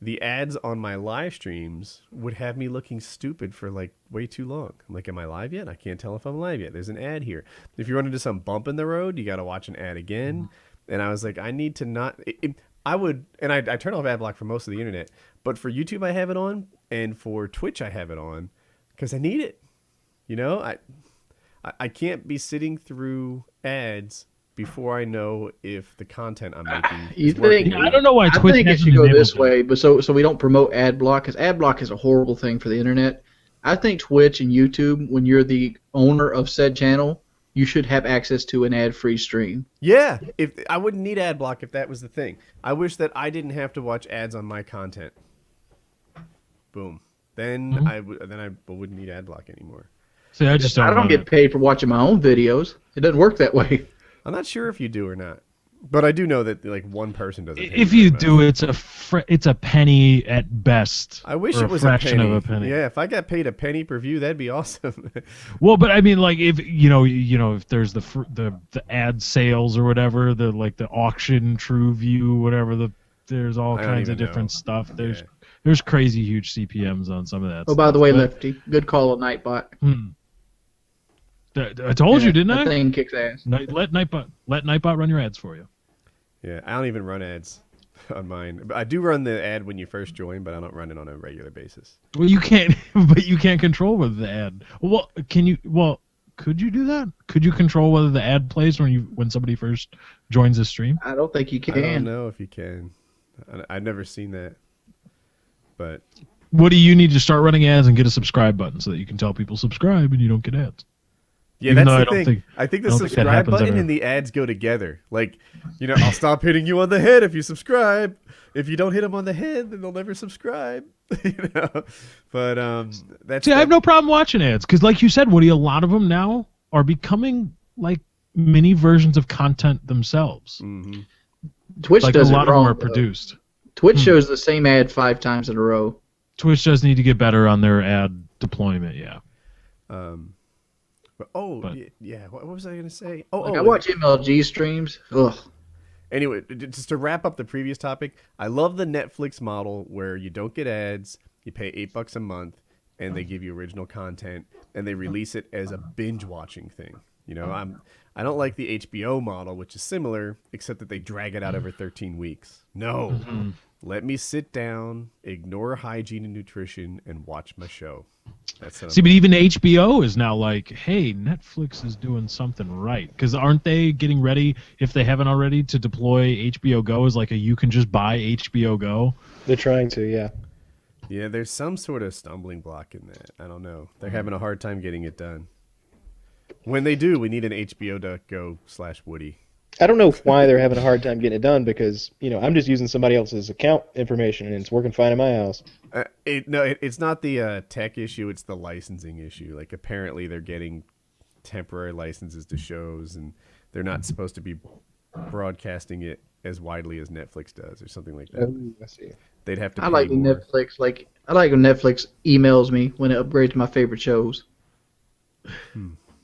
the ads on my live streams would have me looking stupid for like way too long. I'm like, am I live yet? I can't tell if I'm live yet. There's an ad here. If you run into some bump in the road, you got to watch an ad again. And I was like, I need to not. I turn off ad block for most of the internet, but for YouTube I have it on, and for Twitch I have it on because I need it. I can't be sitting through ads before I know if the content I'm making is working.
I don't know why Twitch.
I think it should go this way, but so we don't promote ad block, because ad block is a horrible thing for the internet. I think Twitch and YouTube, when you're the owner of said channel, you should have access to an ad-free stream.
Yeah, if I wouldn't need ad block if that was the thing. I wish that I didn't have to watch ads on my content. Boom. Then I wouldn't need ad block anymore.
See, I just
don't get paid for watching my own videos. It doesn't work that way.
I'm not sure if you do or not, but I do know that like one person doesn't.
If you do, it's a penny at best.
I wish
or
it was
a fraction
penny.
of a penny.
Yeah, if I got paid a penny per view, that'd be awesome.
Well, but I mean, like if if there's the ad sales or whatever, the auction, True View, whatever, there's all kinds of different stuff. There's crazy huge CPMs on some of that.
Oh, by the way, Lefty, good call on Nightbot.
I told you, didn't I?
That thing kicks ass.
Let Nightbot run your ads for you.
Yeah, I don't even run ads on mine. I do run the ad when you first join, but I don't run it on a regular basis.
Well, you can't, but you can't control whether the ad. Well, can you? Well, could you do that? Could you control whether the ad plays when somebody first joins the stream?
I don't think you can.
I don't know if you can. I've never seen that. But
what do you need to start running ads and get a subscribe button so that you can tell people subscribe and you don't get ads?
Yeah,
Even
that's
though
the thing. I think the subscribe button and the ads go together. Like, I'll stop hitting you on the head if you subscribe. If you don't hit them on the head, then they'll never subscribe. But that's.
See, I have no problem watching ads because, like you said, Woody, a lot of them now are becoming like mini versions of content themselves.
Mm-hmm.
Twitch
like
does
a lot
it wrong,
of them are
though.
produced.
Twitch shows the same ad 5 times in a row.
Twitch does need to get better on their ad deployment. Yeah.
Yeah. What was I going to say?
I watch MLG streams. Ugh.
Anyway, just to wrap up the previous topic, I love the Netflix model where you don't get ads, you pay $8 a month, and they give you original content, and they release it as a binge watching thing. I don't like the HBO model, which is similar, except that they drag it out over 13 weeks. No, let me sit down, ignore hygiene and nutrition, and watch my show.
See, but even HBO is now like, hey, Netflix is doing something right. Because aren't they getting ready, if they haven't already, to deploy HBO Go as like you can just buy HBO Go?
They're trying to, yeah.
Yeah, there's some sort of stumbling block in that. I don't know. They're having a hard time getting it done. When they do, we need an HBO.go/Woody.
I don't know why they're having a hard time getting it done because, I'm just using somebody else's account information and it's working fine in my house.
It's not the tech issue, it's the licensing issue. Like, apparently they're getting temporary licenses to shows and they're not supposed to be broadcasting it as widely as Netflix does or something like that.
Oh, I see.
They'd have to
I like when Netflix emails me when it upgrades my favorite shows.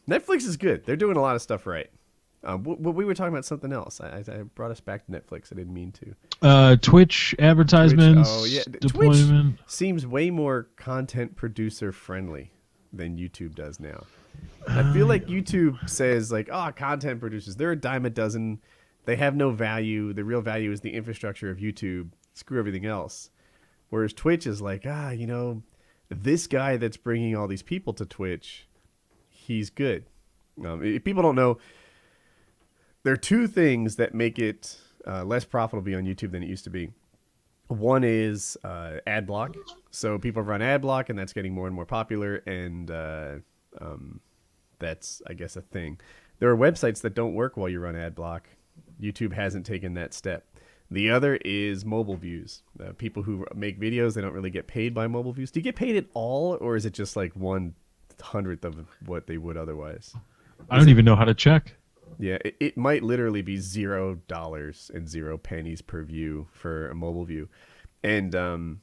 Netflix is good. They're doing a lot of stuff right. We were talking about something else. I brought us back to Netflix. I didn't mean to.
Twitch advertisements.
Oh yeah,
deployment.
Twitch seems way more content producer friendly than YouTube does now. I feel like YouTube says like, content producers, they're a dime a dozen. They have no value. The real value is the infrastructure of YouTube. Screw everything else. Whereas Twitch is like, this guy that's bringing all these people to Twitch, he's good. People don't know. There are two things that make it less profitable to be on YouTube than it used to be. One is ad block. So people run ad block, and that's getting more and more popular, and that's, I guess, a thing. There are websites that don't work while you run ad block. YouTube hasn't taken that step. The other is mobile views. People who make videos, they don't really get paid by mobile views. Do you get paid at all, or is it just like 1/100th of what they would otherwise?
I don't even know how to check.
Yeah, it might literally be $0 and 0 pennies per view for a mobile view. And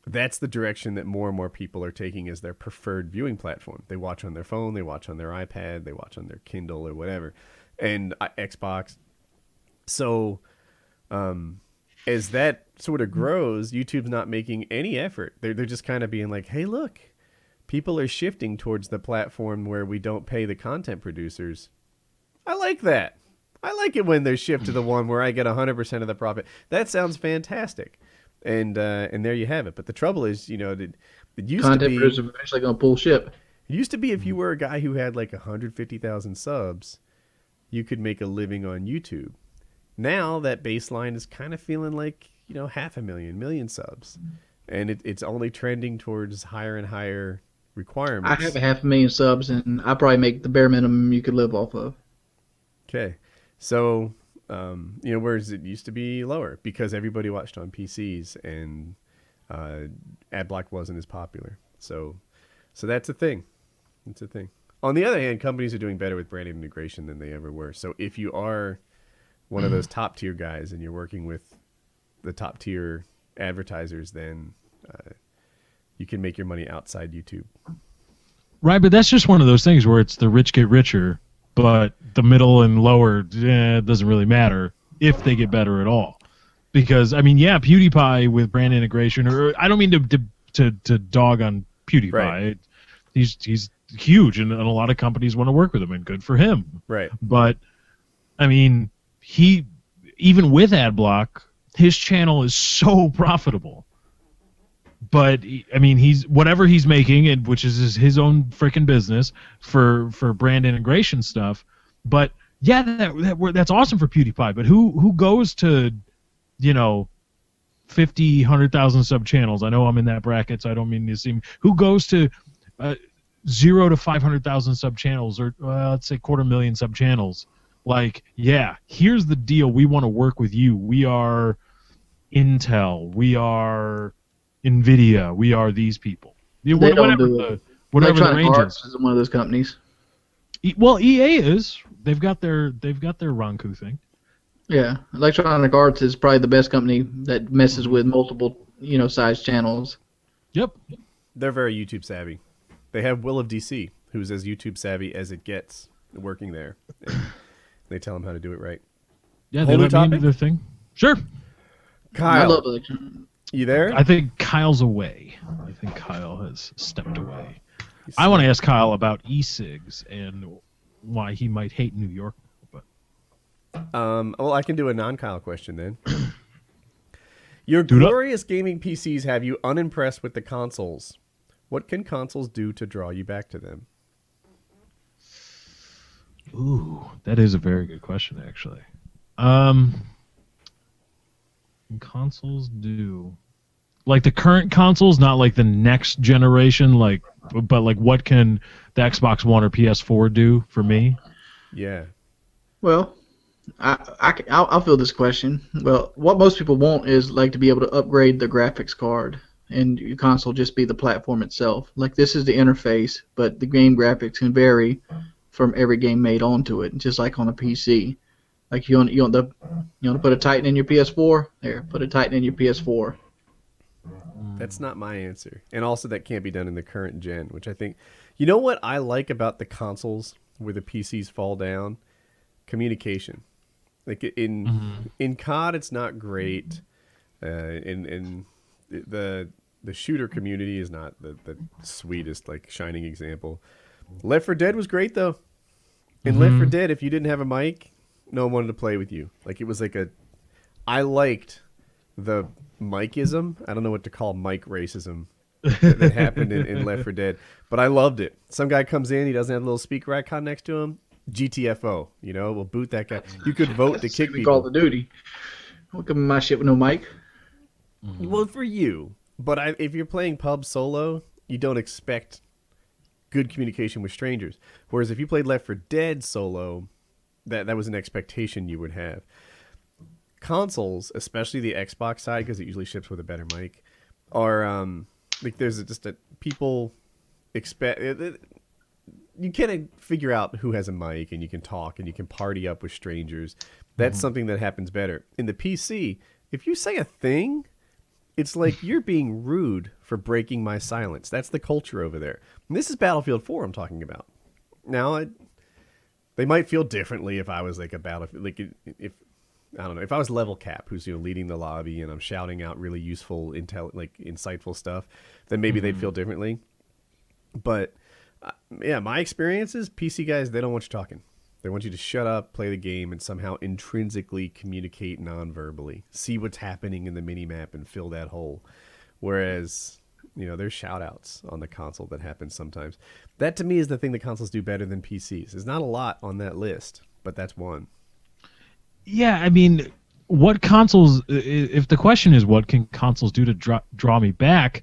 that's the direction that more and more people are taking as their preferred viewing platform. They watch on their phone, they watch on their iPad, they watch on their Kindle or whatever, and Xbox. So as that sort of grows, YouTube's not making any effort. They're just kind of being like, hey, look, people are shifting towards the platform where we don't pay the content producers. I like that. I like it when they shift to the one where I get 100% of the profit. That sounds fantastic. And there you have it. But the trouble is, it used
content
to be...
producers are eventually going to pull ship.
It used to be if you were a guy who had like 150,000 subs, you could make a living on YouTube. Now that baseline is kind of feeling like, 500,000, million subs. And it's only trending towards higher and higher requirements.
I have 500,000 subs, and I probably make the bare minimum you could live off of.
Okay, so whereas it used to be lower because everybody watched on PCs and ad block wasn't as popular. So that's a thing. It's a thing. On the other hand, companies are doing better with brand integration than they ever were. So if you are one of those top tier guys and you're working with the top tier advertisers, then you can make your money outside YouTube.
Right, but that's just one of those things where it's the rich get richer, but the middle and lower, it doesn't really matter if they get better at all. Because, I mean, yeah, PewDiePie with brand integration, or I don't mean to dog on PewDiePie.
Right.
He's huge, and a lot of companies want to work with him, and good for him.
Right.
But, I mean, he, even with ad block, his channel is so profitable. But I mean, he's whatever he's making, and which is his own freaking business for brand integration stuff. But yeah, that's awesome for PewDiePie. But who goes to 50, 100,000 sub channels? I know I'm in that bracket, so I don't mean to seem. Who goes to 0 to 500,000 sub channels, or let's say 250,000 sub channels? Like, yeah, here's the deal. We want to work with you. We are Intel. We are NVIDIA, we are these people. Whatever the range
is one of those companies.
Well, EA is. They've got their Ranku thing.
Yeah, Electronic Arts is probably the best company that messes with multiple, size channels.
Yep.
They're very YouTube savvy. They have Will of DC, who's as YouTube savvy as it gets, working there. And they tell him how to do it right.
Yeah, they let me into their thing. Sure.
Kyle.
I love Electronic.
You there?
I think Kyle's away. I think Kyle has stepped away. I want to ask Kyle about e-cigs and why he might hate New York. But
well, I can do a non-Kyle question then. Your glorious gaming PCs have you unimpressed with the consoles. What can consoles do to draw you back to them?
Ooh, that is a very good question, actually. Consoles do like the current consoles, not like the next generation, but what can the Xbox One or PS4 do for me?
Yeah.
Well, I'll fill this question. Well, what most people want is to be able to upgrade the graphics card, and your console just be the platform itself. Like, this is the interface, but the game graphics can vary from every game made onto it, just like on a PC. Like, you want to put a Titan in your PS4? There, put a Titan in your PS4.
That's not my answer. And also that can't be done in the current gen, which I think... You know what I like about the consoles where the PCs fall down? Communication. Like in COD, it's not great. In the shooter community is not the sweetest, shining example. Left 4 Dead was great, though. In Left 4 Dead, if you didn't have a mic... No one wanted to play with you. It was I liked the micism. I don't know what to call mic racism that happened in Left 4 Dead, but I loved it. Some guy comes in, he doesn't have a little speaker icon next to him. GTFO, we'll boot that guy. You could vote to kick people.
Call of Duty. Don't come in my shit with no mic.
Well, for you, but if you're playing pub solo, you don't expect good communication with strangers. Whereas if you played Left 4 Dead solo, that was an expectation you would have. Consoles, especially the Xbox side, because it usually ships with a better mic, are there's just a people expect. You can't figure out who has a mic, and you can talk, and you can party up with strangers. That's something that happens better. In the PC, if you say a thing, it's like you're being rude for breaking my silence. That's the culture over there. And this is Battlefield 4 I'm talking about. Now, they might feel differently if I was a Battlefield, if I don't know, if I was Level Cap, who's leading the lobby, and I'm shouting out really useful, insightful stuff, then maybe they'd feel differently. But yeah, my experience is PC guys, they don't want you talking. They want you to shut up, play the game, and somehow intrinsically communicate non-verbally. See what's happening in the minimap and fill that hole. Whereas, there's shout-outs on the console that happen sometimes. That, to me, is the thing that consoles do better than PCs. There's not a lot on that list, but that's one.
Yeah, I mean, what consoles... If the question is what can consoles do to draw me back,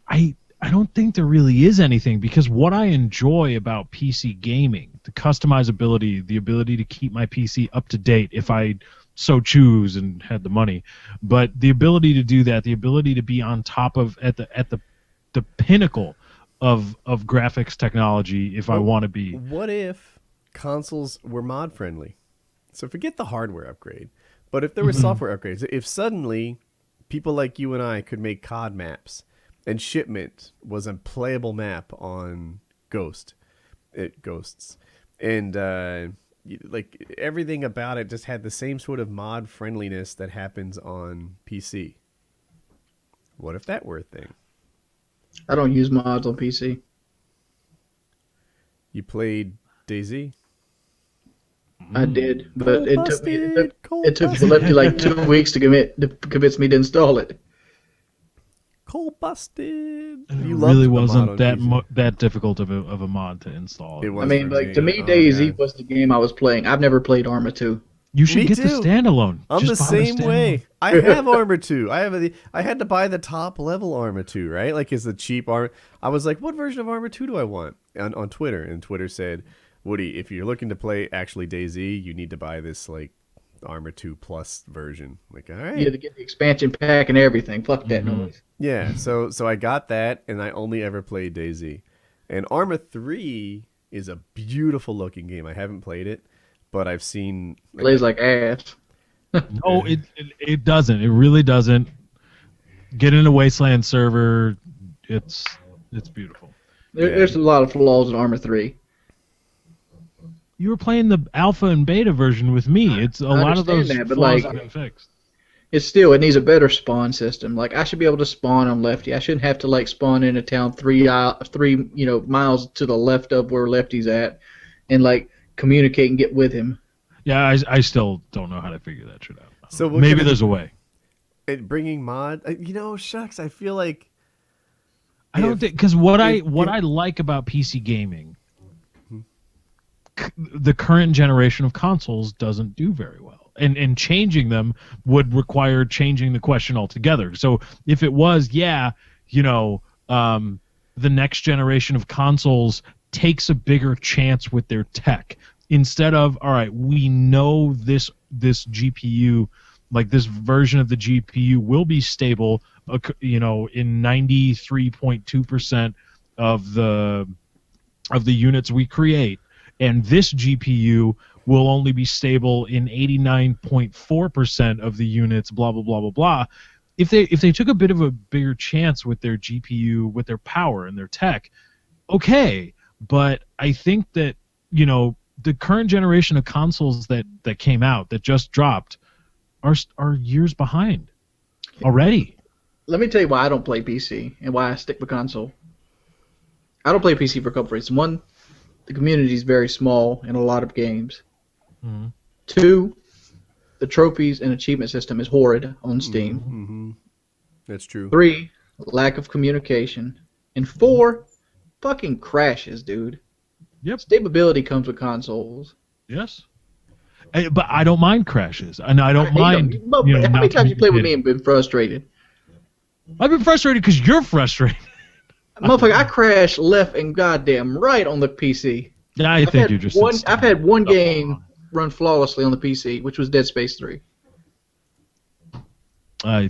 I I don't think there really is anything, because what I enjoy about PC gaming, the customizability, the ability to keep my PC up to date if I so choose and had the money, but the ability to do that, the ability to be on top of at the pinnacle of graphics technology if I want to be.
What if consoles were mod friendly? So forget the hardware upgrade, but if there were software upgrades, if suddenly people like you and I could make COD maps, and Shipment was a playable map on Ghosts, and like everything about it just had the same sort of mod friendliness that happens on PC. What if that were a thing?
I don't use mods on PC.
You played DayZ?
I did, but it took
busted.
Lefty like 2 weeks to convince me to install it.
Cold busted.
It
You
really
loved the mod
wasn't
on
that
PC.
that difficult of a mod to install.
It was
I mean,
for
like to me,
Oh,
DayZ
God.
was the game I was playing. I've never played Arma 2.
You should
Me
get the
too.
standalone.
I'm
Just
the
buy
same
standalone.
way. I have Armor 2. I had to buy the top level Armor 2, right? Like it's the cheap Armor. I was like, what version of Armor 2 do I want? On Twitter, and Twitter said, Woody, if you're looking to play actually DayZ, you need to buy this like Armor 2 Plus version. Like, all right.
You had to get the expansion pack and everything. Fuck that noise.
Yeah, so I got that, and I only ever played DayZ. And Arma 3 is a beautiful looking game. I haven't played it, but I've seen...
Plays like ass.
No, it doesn't. It really doesn't. Get in a Wasteland server. It's beautiful.
There's a lot of flaws in Arma 3.
You were playing the alpha and beta version with me. It's a lot of those
understand that, but,
flaws
like,
have been fixed.
It needs a better spawn system. Like I should be able to spawn on Lefty. I shouldn't have to like spawn in a town three miles to the left of where Lefty's at, and like communicate and get with him.
Yeah, I still don't know how to figure that shit out.
So
maybe there's a way.
Bringing mod... shucks, I feel like...
I don't think, because what I like about PC gaming, the current generation of consoles doesn't do very well. And changing them would require changing the question altogether. So if it was, the next generation of consoles takes a bigger chance with their tech. Instead of, all right, we know this GPU, like this version of the GPU will be stable, in 93.2% of the units we create, and this GPU will only be stable in 89.4% of the units, blah, blah, blah, blah, blah. If they took a bit of a bigger chance with their GPU, with their power and their tech, okay. But I think that, the current generation of consoles that came out, that just dropped, are years behind already.
Let me tell you why I don't play PC and why I stick with console. I don't play PC for a couple reasons. One, the community is very small in a lot of games.
Mm-hmm.
2, the trophies and achievement system is horrid on Steam.
Mm-hmm. That's true.
3, lack of communication. And 4, fucking crashes, dude.
Yep.
Stability comes with consoles.
Yes. But I don't mind crashes, and I don't mind.
How many times you played with me and been frustrated?
I've been frustrated because you're frustrated.
Motherfucker, I crashed left and goddamn right on the PC.
I think you're just.
I've had one game run flawlessly on the PC, which was Dead Space 3.
I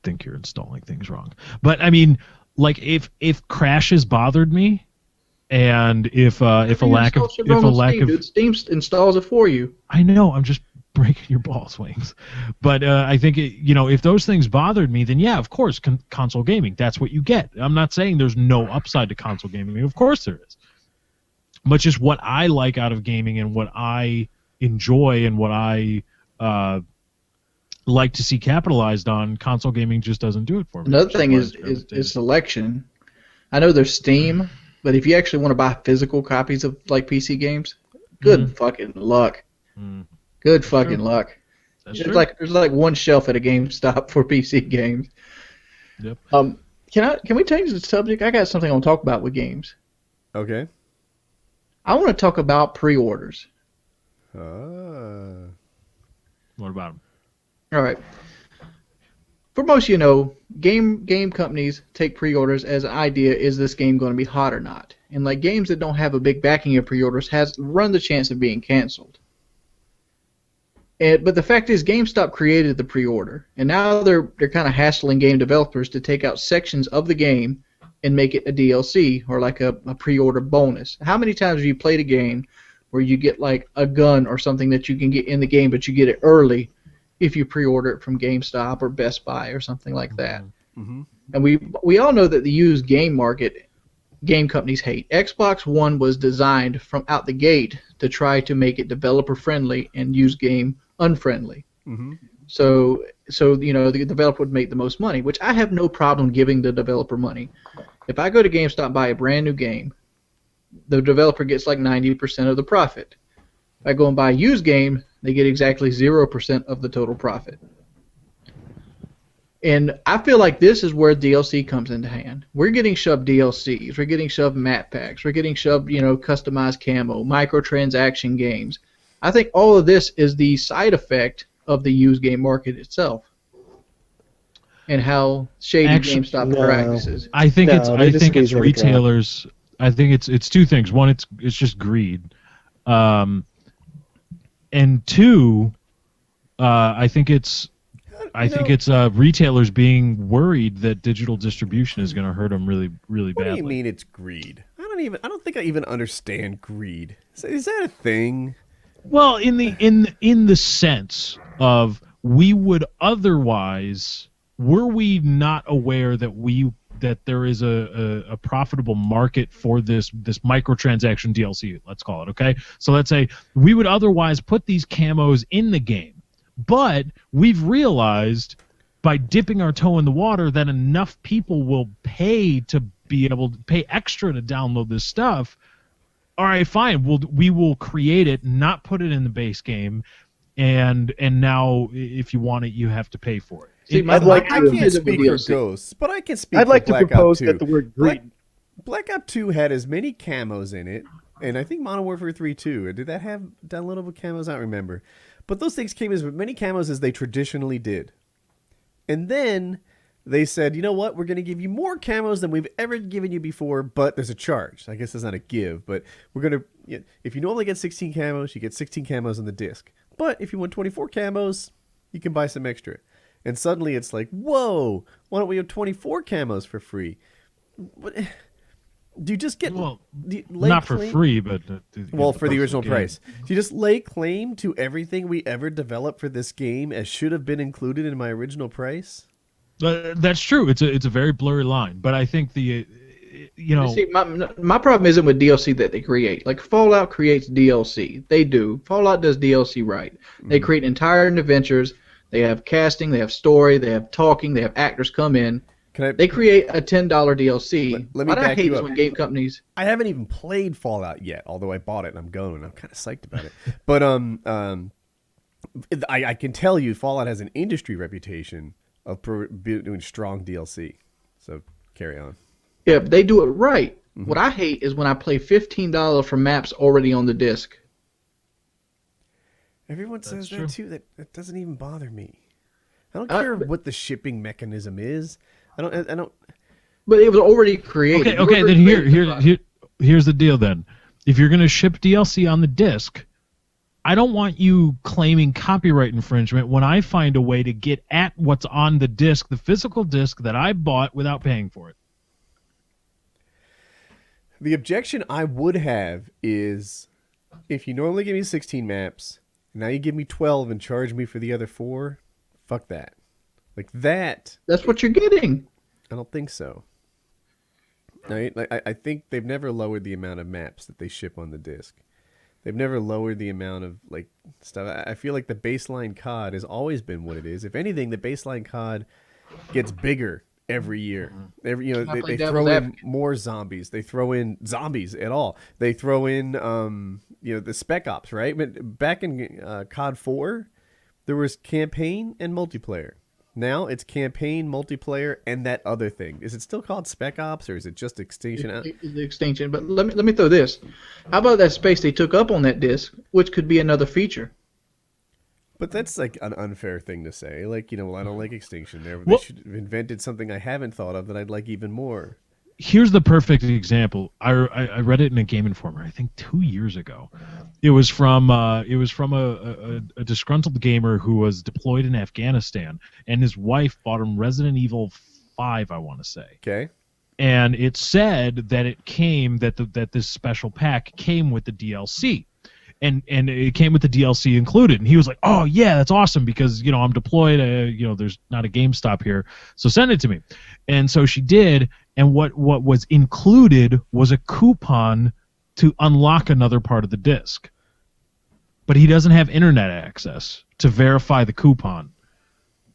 think you're installing things wrong. But I mean, like if crashes bothered me, and if a lack of
Steam installs it for you.
I know, I'm just breaking your balls, Wings. But I think if those things bothered me, then yeah, of course, console gaming. That's what you get. I'm not saying there's no upside to console gaming. Of course there is. But just what I like out of gaming and what I enjoy and what I like to see capitalized on, console gaming just doesn't do it for me.
Another thing is selection. I know there's Steam, but if you actually want to buy physical copies of like PC games, good fucking luck. Good fucking luck. There's like one shelf at a GameStop for PC games.
Yep.
Can we change the subject? I got something I want to talk about with games.
Okay.
I want to talk about pre-orders.
What about them?
All right. For most, game companies take pre-orders as an idea, is this game going to be hot or not? And like games that don't have a big backing of pre-orders run the chance of being canceled. But the fact is, GameStop created the pre-order, and now they're kind of hassling game developers to take out sections of the game and make it a DLC or like a pre-order bonus. How many times have you played a game where you get like a gun or something that you can get in the game, but you get it early if you pre-order it from GameStop or Best Buy or something like that?
Mm-hmm.
And we all know that the used game market, game companies hate. Xbox One was designed from out the gate to try to make it developer friendly and used game unfriendly.
Mm-hmm.
So the developer would make the most money, which I have no problem giving the developer money. If I go to GameStop and buy a brand new game, the developer gets like 90% of the profit. If I go and buy a used game, they get exactly 0% of the total profit. And I feel like this is where DLC comes into hand. We're getting shoved DLCs, we're getting shoved map packs, we're getting shoved, customized camo, microtransaction games. I think all of this is the side effect of the used game market itself, and how shady GameStop practices.
I think it's
really
retailers. I think it's two things. One, it's just greed, and two, I think it's retailers being worried that digital distribution is going to hurt them really, really badly.
What do you mean it's greed? I don't think I even understand greed. Is that a thing?
Well, in the sense of we would otherwise, were we not aware that there is a profitable market for this microtransaction DLC, let's call it, okay? So let's say we would otherwise put these camos in the game, but we've realized by dipping our toe in the water that enough people will pay to be able to pay extra to download this stuff. All right, fine. We will create it, not put it in the base game, and now if you want it, you have to pay for it.
See,
I can't speak for Ghosts, but I can speak
I'd like
for
to
Black
propose
Ops 2.
that the word greed.
Black Ops 2 had as many camos in it, and I think Modern Warfare 3 too. Did that have downloadable camos? I don't remember. But those things came as many camos as they traditionally did. And then they said, you know what? We're going to give you more camos than we've ever given you before, but there's a charge. I guess that's not a give, but we're going to, if you normally get 16 camos, you get 16 camos on the disc. But if you want 24 camos, you can buy some extra. And suddenly it's like, whoa, why don't we have 24 camos for free? What? Do you just get
not for free, but
for the original price? Do you just lay claim to everything we ever developed for this game as should have been included in my original price?
That's true. It's a very blurry line, but I think See,
my problem isn't with DLC that they create. Like Fallout creates DLC. They do. Fallout does DLC right. They create entire adventures. They have casting. They have story. They have talking. They have actors come in. They create a $10 DLC.
Let me back you up.
When game companies.
I haven't even played Fallout yet, although I bought it and I'm going. I'm kind of psyched about it. But I can tell you, Fallout has an industry reputation of doing strong DLC. So carry on.
Yeah, they do it right. Mm-hmm. What I hate is when I pay $15 for maps already on the disc.
Everyone says that too. That doesn't even bother me. I don't care what the shipping mechanism is. I don't.
But it was already created.
Okay. Then here's the deal. Then, if you're gonna ship DLC on the disc, I don't want you claiming copyright infringement when I find a way to get at what's on the disc, the physical disc that I bought without paying for it.
The objection I would have is if you normally give me 16 maps, now you give me 12 and charge me for the other 4. Fuck that. Like that.
That's what you're getting.
I don't think so. I think they've never lowered the amount of maps that they ship on the disc. They've never lowered the amount of stuff. I feel like the baseline COD has always been what it is. If anything, the baseline COD gets bigger every year. They throw in more zombies. They throw in zombies at all. They throw in the Spec Ops, right? But back in COD 4, there was campaign and multiplayer. Now it's campaign, multiplayer, and that other thing. Is it still called Spec Ops, or is it just Extinction?
It's Extinction. But let me throw this. How about that space they took up on that disc, which could be another feature?
But that's like an unfair thing to say. Like, well, I don't like Extinction. They
Well-
should have invented something I haven't thought of that I'd like even more.
Here's the perfect example. I read it in a Game Informer, I think 2 years ago. It was from a disgruntled gamer who was deployed in Afghanistan, and his wife bought him Resident Evil 5, I want to say.
Okay.
And it said that it came that this special pack came with the DLC. And it came with the DLC included, and he was like, "Oh yeah, that's awesome because I'm deployed. There's not a GameStop here, so send it to me." And so she did, and what was included was a coupon to unlock another part of the disc. But he doesn't have internet access to verify the coupon.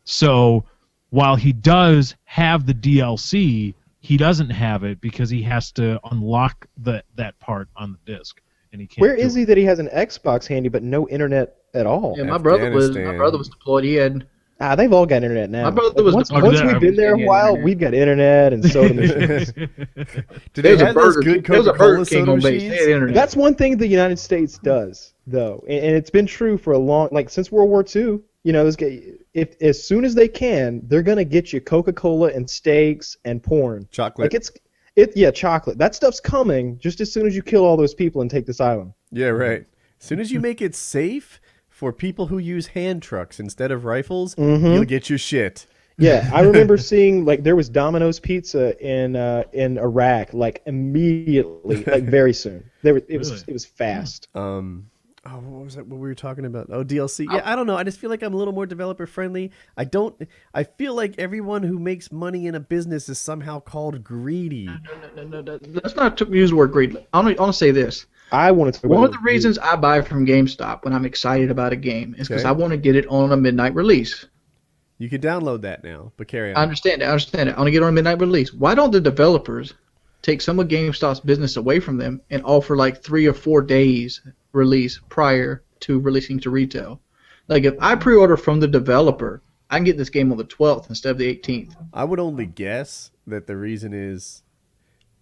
So while he does have the DLC, he doesn't have it because he has to unlock that part on the disc. And he can't.
Where is he that he has an Xbox handy but no internet at all?
Yeah, my brother was
Afghanistan.
deployed. He had.
They've all got internet now.
My brother was
once
deployed.
we've been there a while,
internet.
we've got internet and soda machines.
Do they have those good
There was a
Coca-Cola
Burger King
soda
on base. They
machines?
had internet.
That's one thing the United States does, though, and it's been true for a long, since World War II. As soon as they can, they're gonna get you Coca-Cola and steaks and porn.
Chocolate.
Chocolate. That stuff's coming just as soon as you kill all those people and take this island.
Yeah, right. As soon as you make it safe for people who use hand trucks instead of rifles, you'll get your shit.
Yeah, I remember seeing there was Domino's Pizza in Iraq immediately, very soon. It was fast.
What was that? What we were talking about? Oh, DLC. Yeah, I don't know. I just feel like I'm a little more developer friendly. I feel like everyone who makes money in a business is somehow called greedy.
No. Let's not use the word greed. I want to say this.
I wanted to.
One of the reasons I buy from GameStop when I'm excited about a game is because
Okay.
I want to get it on a midnight release.
You can download that now, but carry on.
I understand it. I want to get it on a midnight release. Why don't the developers take some of GameStop's business away from them and offer 3 or 4 days release prior to releasing to retail? If I pre-order from the developer, I can get this game on the 12th instead of the 18th.
I would only guess that the reason is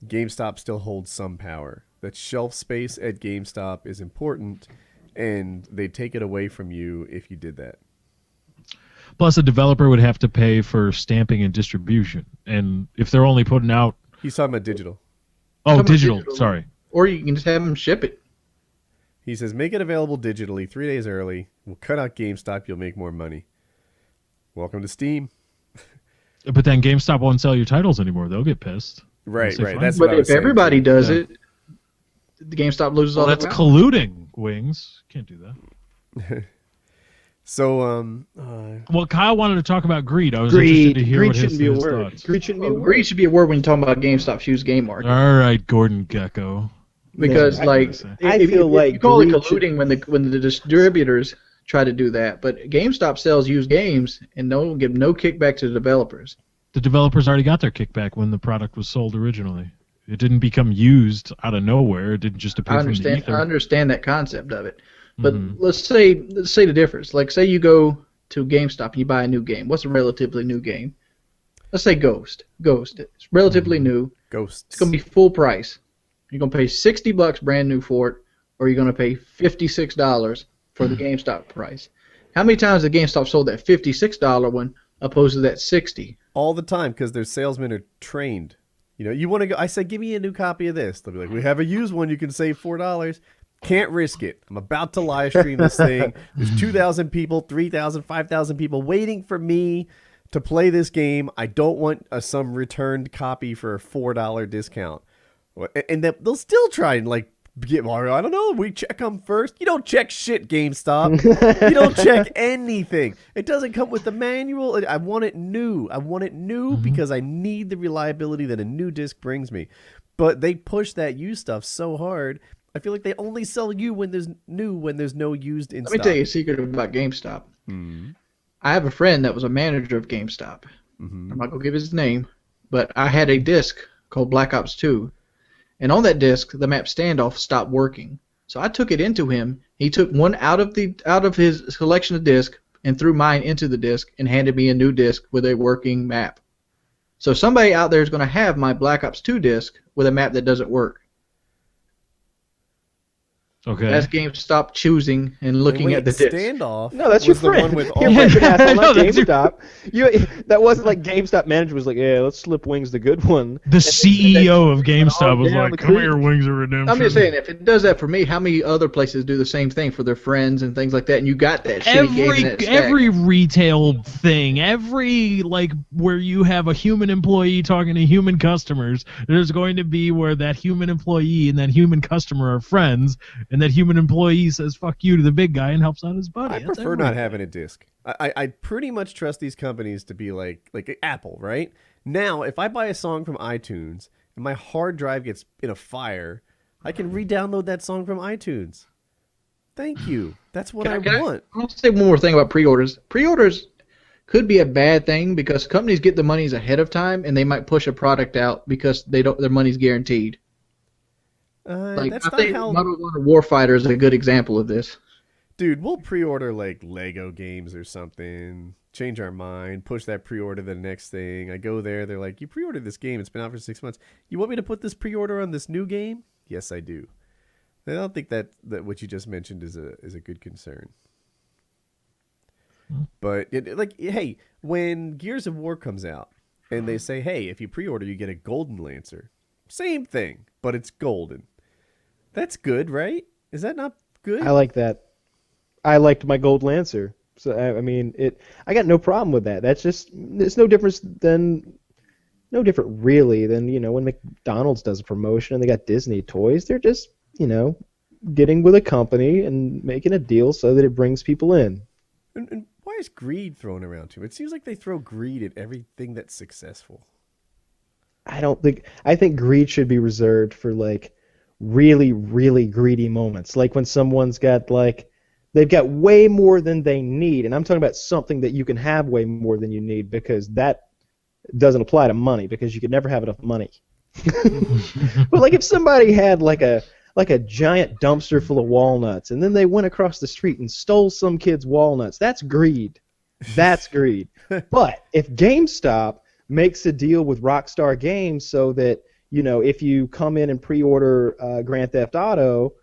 GameStop still holds some power. That shelf space at GameStop is important, and they'd take it away from you if you did that.
Plus, a developer would have to pay for stamping and distribution, and if they're only putting out
He's talking about digital.
digital. Sorry.
Or you can just have them ship it.
He says, make it available digitally 3 days early. We'll cut out GameStop. You'll make more money. Welcome to Steam.
But then GameStop won't sell your titles anymore. They'll get pissed.
Right.
Fine.
That's
But
what I was
if
saying,
everybody
too.
does
Yeah.
it, the GameStop loses
Well,
all
that's
that.
colluding, Wings. Can't do that.
So,
Well, Kyle wanted to talk about greed. I was interested to hear
Greed
what his,
shouldn't be a
his
word.
thoughts.
Greed shouldn't be a word.
Greed should be a word when you're talking about GameStop's used game market.
All right, Gordon Gecko.
Because
I feel like
you call it
greed should-
colluding when the distributors try to do that, but GameStop sells used games and don't give no kickback to the developers.
The developers already got their kickback when the product was sold originally. It didn't become used out of nowhere. It didn't just appear
I
from the
understand.
ether.
I understand that concept of it, but let's say the difference. Say you go to GameStop and you buy a new game. What's a relatively new game? Let's say Ghost. It's relatively new.
Ghosts.
It's gonna be full price. You're gonna pay $60 brand new for it, or you're gonna pay $56 for the GameStop price. How many times has GameStop sold that $56 one opposed to that $60?
all the time because their salesmen are trained. You want to go. I say, give me a new copy of this. They'll be like, we have a used one. You can save $4. Can't risk it. I'm about to live stream this thing. There's 2,000 people, 3,000, 5,000 people waiting for me to play this game. I don't want some returned copy for a $4 discount. And they'll still try and get Mario. I don't know. We check them first. You don't check shit, GameStop. You don't check anything. It doesn't come with the manual. I want it new. I want it new because I need the reliability that a new disc brings me. But they push that used stuff so hard. I feel like they only sell you when there's no used in
Let
stock.
me tell you a secret about GameStop. I have a friend that was a manager of GameStop. I'm not going to give his name, but I had a disc called Black Ops 2. And on that disc, the map standoff stopped working. So I took it into him. He took one out of his collection of discs and threw mine into the disc and handed me a new disc with a working map. So somebody out there is going to have my Black Ops 2 disc with a map that doesn't work.
Okay.
That's GameStop choosing and looking at the disc.
Standoff.
No, that's your
was the
friend.
one with all
Your
the-
friend asshole, not
No, that's your-
GameStop. That wasn't like GameStop manager was like, yeah, let's slip Wings the good one.
The CEO of GameStop was
down
like,
the
"Come
creek."
here, Wings of Redemption."
I'm just saying, if it does that for me, how many other places do the same thing for their friends and things like that? And you got that shitty game in that stack.
Every retail thing, every like where you have a human employee talking to human customers, there's going to be where that human employee and that human customer are friends, and that human employee says "fuck you" to the big guy and helps out his buddy.
I
That's
prefer not
everywhere.
having a disc. I pretty much trust these companies to be like Apple, right? Now, if I buy a song from iTunes and my hard drive gets in a fire, I can re-download that song from iTunes. Thank you. That's what I want.
I'll say one more thing about pre-orders. Pre-orders could be a bad thing because companies get the monies ahead of time and they might push a product out because their money's guaranteed. Like,
That's
I
not
think
how...
Modern Warfighter is a good example of this.
Dude, we'll pre-order like Lego games or something, change our mind, push that pre-order to the next thing. I go there, they're like, you pre-ordered this game, it's been out for 6 months. You want me to put this pre-order on this new game? Yes, I do. I don't think that what you just mentioned is a good concern. But hey, when Gears of War comes out and they say, hey, if you pre-order, you get a golden Lancer. Same thing, but it's golden. That's good, right? Is that not good?
I like that. I liked my Gold Lancer. So I mean, I got no problem with that. It's no different really than when McDonald's does a promotion and they got Disney toys. They're just getting with a company and making a deal so that it brings people in.
And why is greed thrown around too? It seems like they throw greed at everything that's successful.
I think greed should be reserved for like really, really greedy moments. Like when someone's got they've got way more than they need, and I'm talking about something that you can have way more than you need, because that doesn't apply to money, because you could never have enough money. But like if somebody had like a giant dumpster full of walnuts, and then they went across the street and stole some kid's walnuts, that's greed. That's greed. But if GameStop makes a deal with Rockstar Games so that if you come in and pre-order Grand Theft Auto,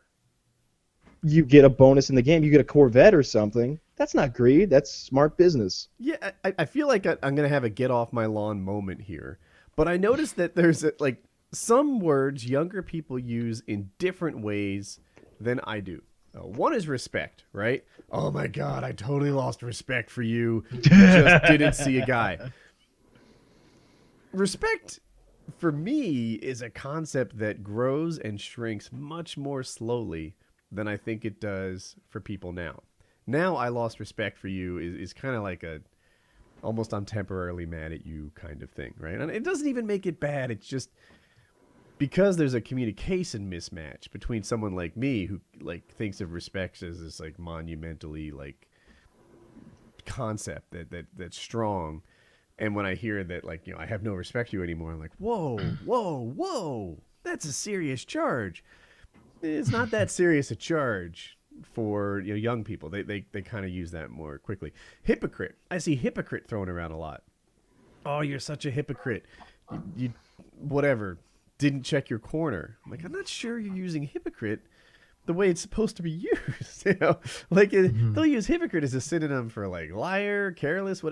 you get a bonus in the game, you get a Corvette or something, that's not greed, that's smart business.
Yeah, I feel like I'm going to have a get off my lawn moment here. But I noticed that there's some words younger people use in different ways than I do. One is respect, right? Oh my God, I totally lost respect for you. Just didn't see a guy. Respect, for me, is a concept that grows and shrinks much more slowly than I think it does for people now. Now, I lost respect for you is kind of like almost I'm temporarily mad at you kind of thing, right? And it doesn't even make it bad. It's just because there's a communication mismatch between someone like me who thinks of respect as this monumentally concept that's strong. And when I hear that, I have no respect for you anymore, I'm like, whoa, whoa, whoa, that's a serious charge. It's not that serious a charge for young people. They kind of use that more quickly. Hypocrite. I see hypocrite thrown around a lot. Oh, you're such a hypocrite. You whatever, didn't check your corner. I'm like, I'm not sure you're using hypocrite the way it's supposed to be used. They'll use hypocrite as a synonym for liar, careless,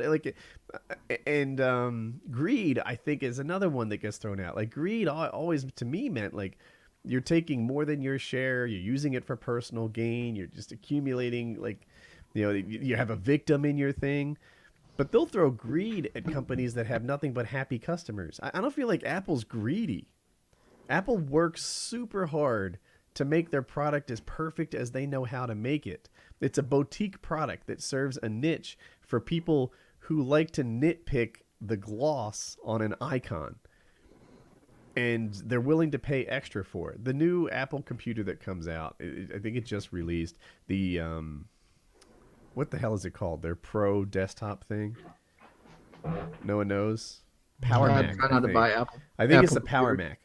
and greed, I think, is another one that gets thrown out. Greed always to me meant you're taking more than your share, you're using it for personal gain, you're just accumulating, you have a victim in your thing. But they'll throw greed at companies that have nothing but happy customers. I don't feel like Apple's greedy. Apple works super hard to make their product as perfect as they know how to make it. It's a boutique product that serves a niche for people who like to nitpick the gloss on an icon. And they're willing to pay extra for it. The new Apple computer that comes out, I think it just released the, what the hell is it called? Their Pro desktop thing? No one knows? Power Mac.
Try not to buy Apple.
I think it's
Apple
the Power
computer.
Mac.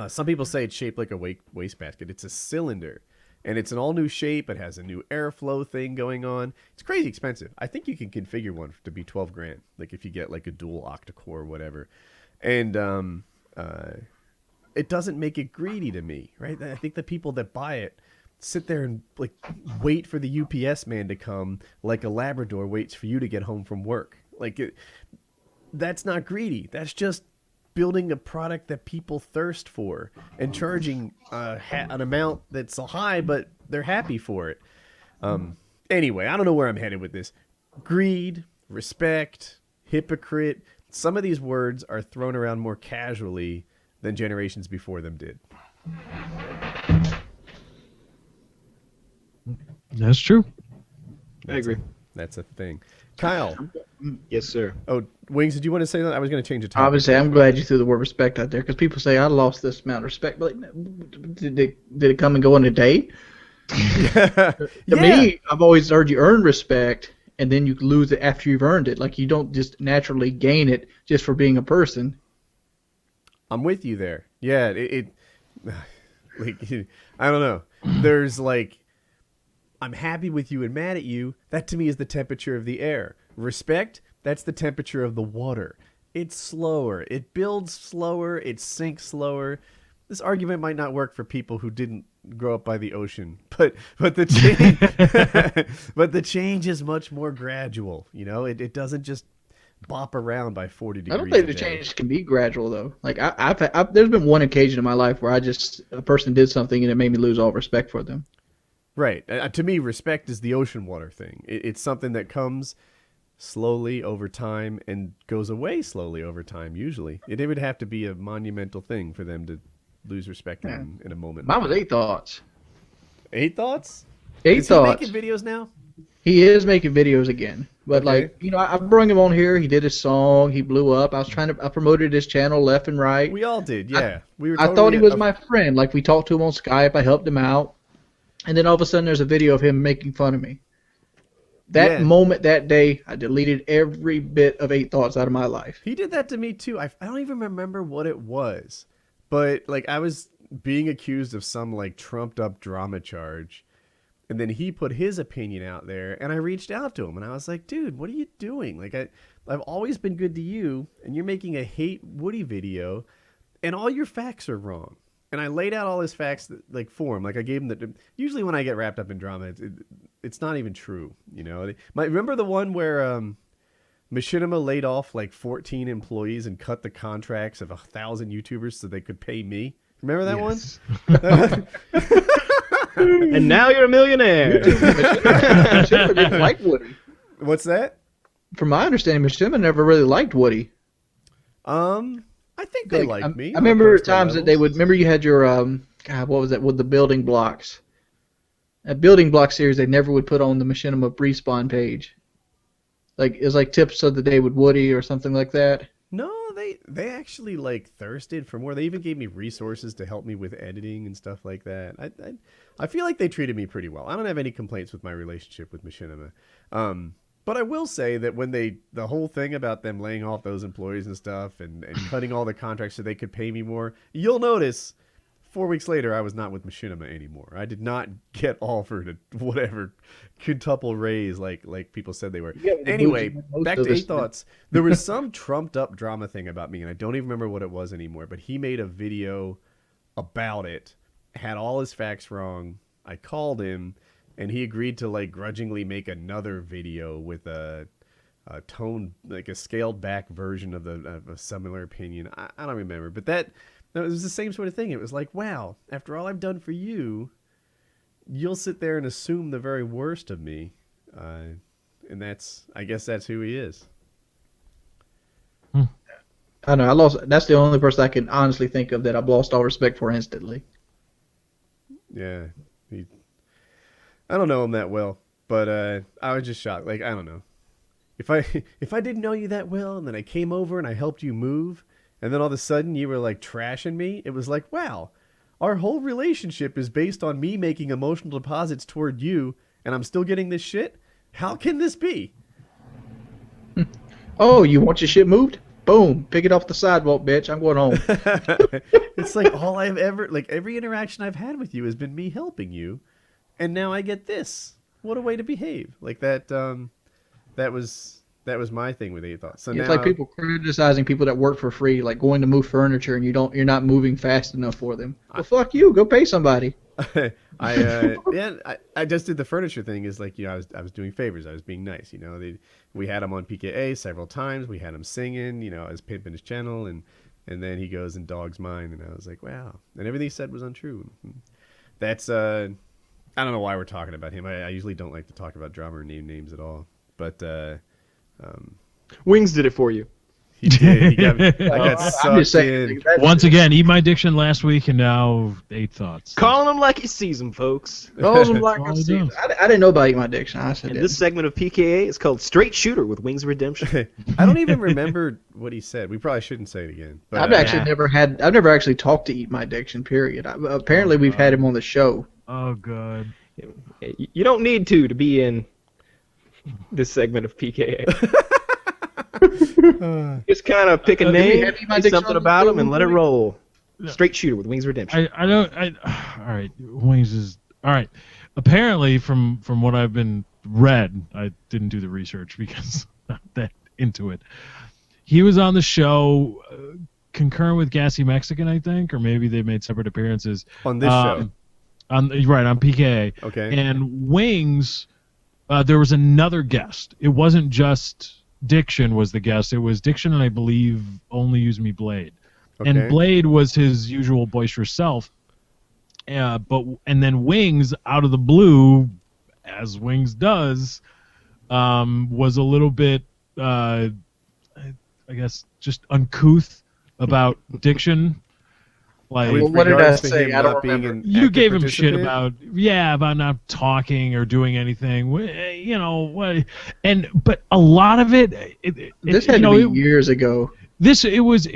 Some people say it's shaped like a wastebasket. It's a cylinder. And it's an all-new shape. It has a new airflow thing going on. It's crazy expensive. I think you can configure one to be $12,000. If you get a dual octa-core or whatever. And it doesn't make it greedy to me, right? I think the people that buy it sit there and like wait for the UPS man to come like a Labrador waits for you to get home from work. That's not greedy. That's just building a product that people thirst for and charging an amount that's high, but they're happy for it. Anyway, I don't know where I'm headed with this. Greed, respect, hypocrite. Some of these words are thrown around more casually than generations before them did.
That's true.
I agree.
That's a thing. Kyle.
Yes, sir.
Oh, Wings, did you want to say that? I was going to change the topic.
Obviously, I'm glad you threw the word respect out there because people say I lost this amount of respect. But did it come and go in a day? To me, I've always heard you earn respect, and then you lose it after you've earned it. Like you don't just naturally gain it just for being a person.
I'm with you there. Yeah, it like I don't know. There's like I'm happy with you and mad at you. That to me is the temperature of the air. Respect, that's the temperature of the water. It's slower. It builds slower. It sinks slower. This argument might not work for people who didn't grow up by the ocean, but the change, but the change is much more gradual. You know, it doesn't just bop around by 40 degrees.
I don't think the change can be gradual though. Like I've there's been one occasion in my life where a person did something and it made me lose all respect for them.
Right. To me, respect is the ocean water thing. It's something that comes slowly over time and goes away slowly over time. Usually, it would have to be a monumental thing for them to lose respect in a moment.
Mine was 8 Thoughts.
8 Thoughts?
8
Is
Thoughts.
he making videos now?
He is making videos again, but
Okay.
I brought him on here. He did his song. He blew up. I promoted his channel left and right.
We all did, yeah.
I thought he was my friend. Like we talked to him on Skype. I helped him out, and then all of a sudden there's a video of him making fun of me. That moment, that day, I deleted every bit of 8 Thoughts out of my life.
He did that to me too. I don't even remember what it was, but like I was being accused of some like trumped up drama charge, and then he put his opinion out there, and I reached out to him, and I was like, dude, what are you doing? Like I've always been good to you, and you're making a hate Woody video, and all your facts are wrong. And I laid out all his facts like for him. Like I gave him the. Usually when I get wrapped up in drama, it's not even true. You know. Remember the one where Machinima laid off like 14 employees and cut the contracts of 1,000 YouTubers so they could pay me. Remember that one?
And now you're a millionaire.
Machinima didn't like Woody.
What's that?
From my understanding, Machinima never really liked Woody.
I think they like me.
I remember times that they would. Remember you had your God, what was that with the building blocks? That building block series they never would put on the Machinima respawn page. Like it was like tips of the day with Woody or something like that.
No, they actually like thirsted for more. They even gave me resources to help me with editing and stuff like that. I feel like they treated me pretty well. I don't have any complaints with my relationship with Machinima. But I will say that when the whole thing about them laying off those employees and stuff and cutting all the contracts so they could pay me more, you'll notice 4 weeks later I was not with Machinima anymore. I did not get offered a whatever quintuple raise like people said they were. Anyway, back to 8 Thoughts. There was some trumped up drama thing about me, and I don't even remember what it was anymore, but he made a video about it, had all his facts wrong. I called him, and he agreed to like grudgingly make another video with a tone, like a scaled back version of a similar opinion. I don't remember, but that it was the same sort of thing. It was like, wow, after all I've done for you, you'll sit there and assume the very worst of me, and I guess that's who he is.
I know. That's the only person I can honestly think of that I've lost all respect for instantly.
Yeah. I don't know him that well, but I was just shocked. Like, I don't know. If I didn't know you that well, and then I came over and I helped you move, and then all of a sudden you were like trashing me, it was like, wow, our whole relationship is based on me making emotional deposits toward you, and I'm still getting this shit? How can this be?
Oh, you want your shit moved? Boom, pick it off the sidewalk, bitch. I'm going home.
It's like all I've ever, like every interaction I've had with you has been me helping you. And now I get this. What a way to behave! Like that. That was my thing with 8 Thoughts. So
it's
now,
like people criticizing people that work for free, like going to move furniture and you're not moving fast enough for them. Well, fuck you. Go pay somebody.
I just did the furniture thing. Is like, I was doing favors. I was being nice. We had him on PKA several times. We had him singing. I was pimping his channel, and then he goes and dogs mine, and I was like, wow. And everything he said was untrue. That's I don't know why we're talking about him. I usually don't like to talk about drama or name names at all, but
Wings did it for you.
he did. I got sucked in.
Once again, Eat My Diction last week, and now 8 Thoughts.
Calling them like you sees them, folks.
Calls them like I see. I didn't know about Eat My Diction. I said
And this segment of PKA is called Straight Shooter with Wings of Redemption.
I don't even remember what he said. We probably shouldn't say it again. But,
I've never actually talked to Eat My Diction. Period. Apparently, we've had him on the show.
Oh God.
You don't need to be in this segment of PKA. Just kind of pick a name, say something about him, and let it roll. Straight Shooter with Wings of Redemption.
All right, Wings is all right. Apparently, from what I've been read, I didn't do the research because I'm not that into it. He was on the show concurrent with Gassy Mexican, I think, or maybe they made separate appearances
on this show.
On PKA.
Okay.
And Wings, there was another guest. It wasn't just Diction was the guest. It was Diction and I believe Only Use Me Blade. Okay. And Blade was his usual boisterous self. And then Wings, out of the blue, as Wings does, was a little bit, I guess, just uncouth about Diction. Like,
what did I say? I don't remember.
You gave him shit about not talking or doing anything. But a lot of it
this had to be years ago.
It was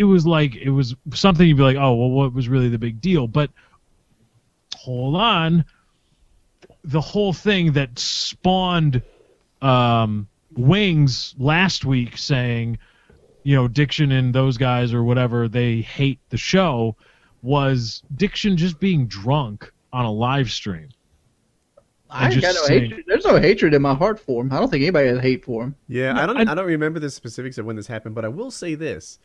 something you'd be like, oh well, what was really the big deal? But hold on, the whole thing that spawned Wings last week saying, Diction and those guys or whatever, they hate the show, was Diction just being drunk on a live stream.
I ain't got no hatred. There's no hatred in my heart for him. I don't think anybody has hate for him.
Yeah, I don't remember the specifics of when this happened, but I will say this.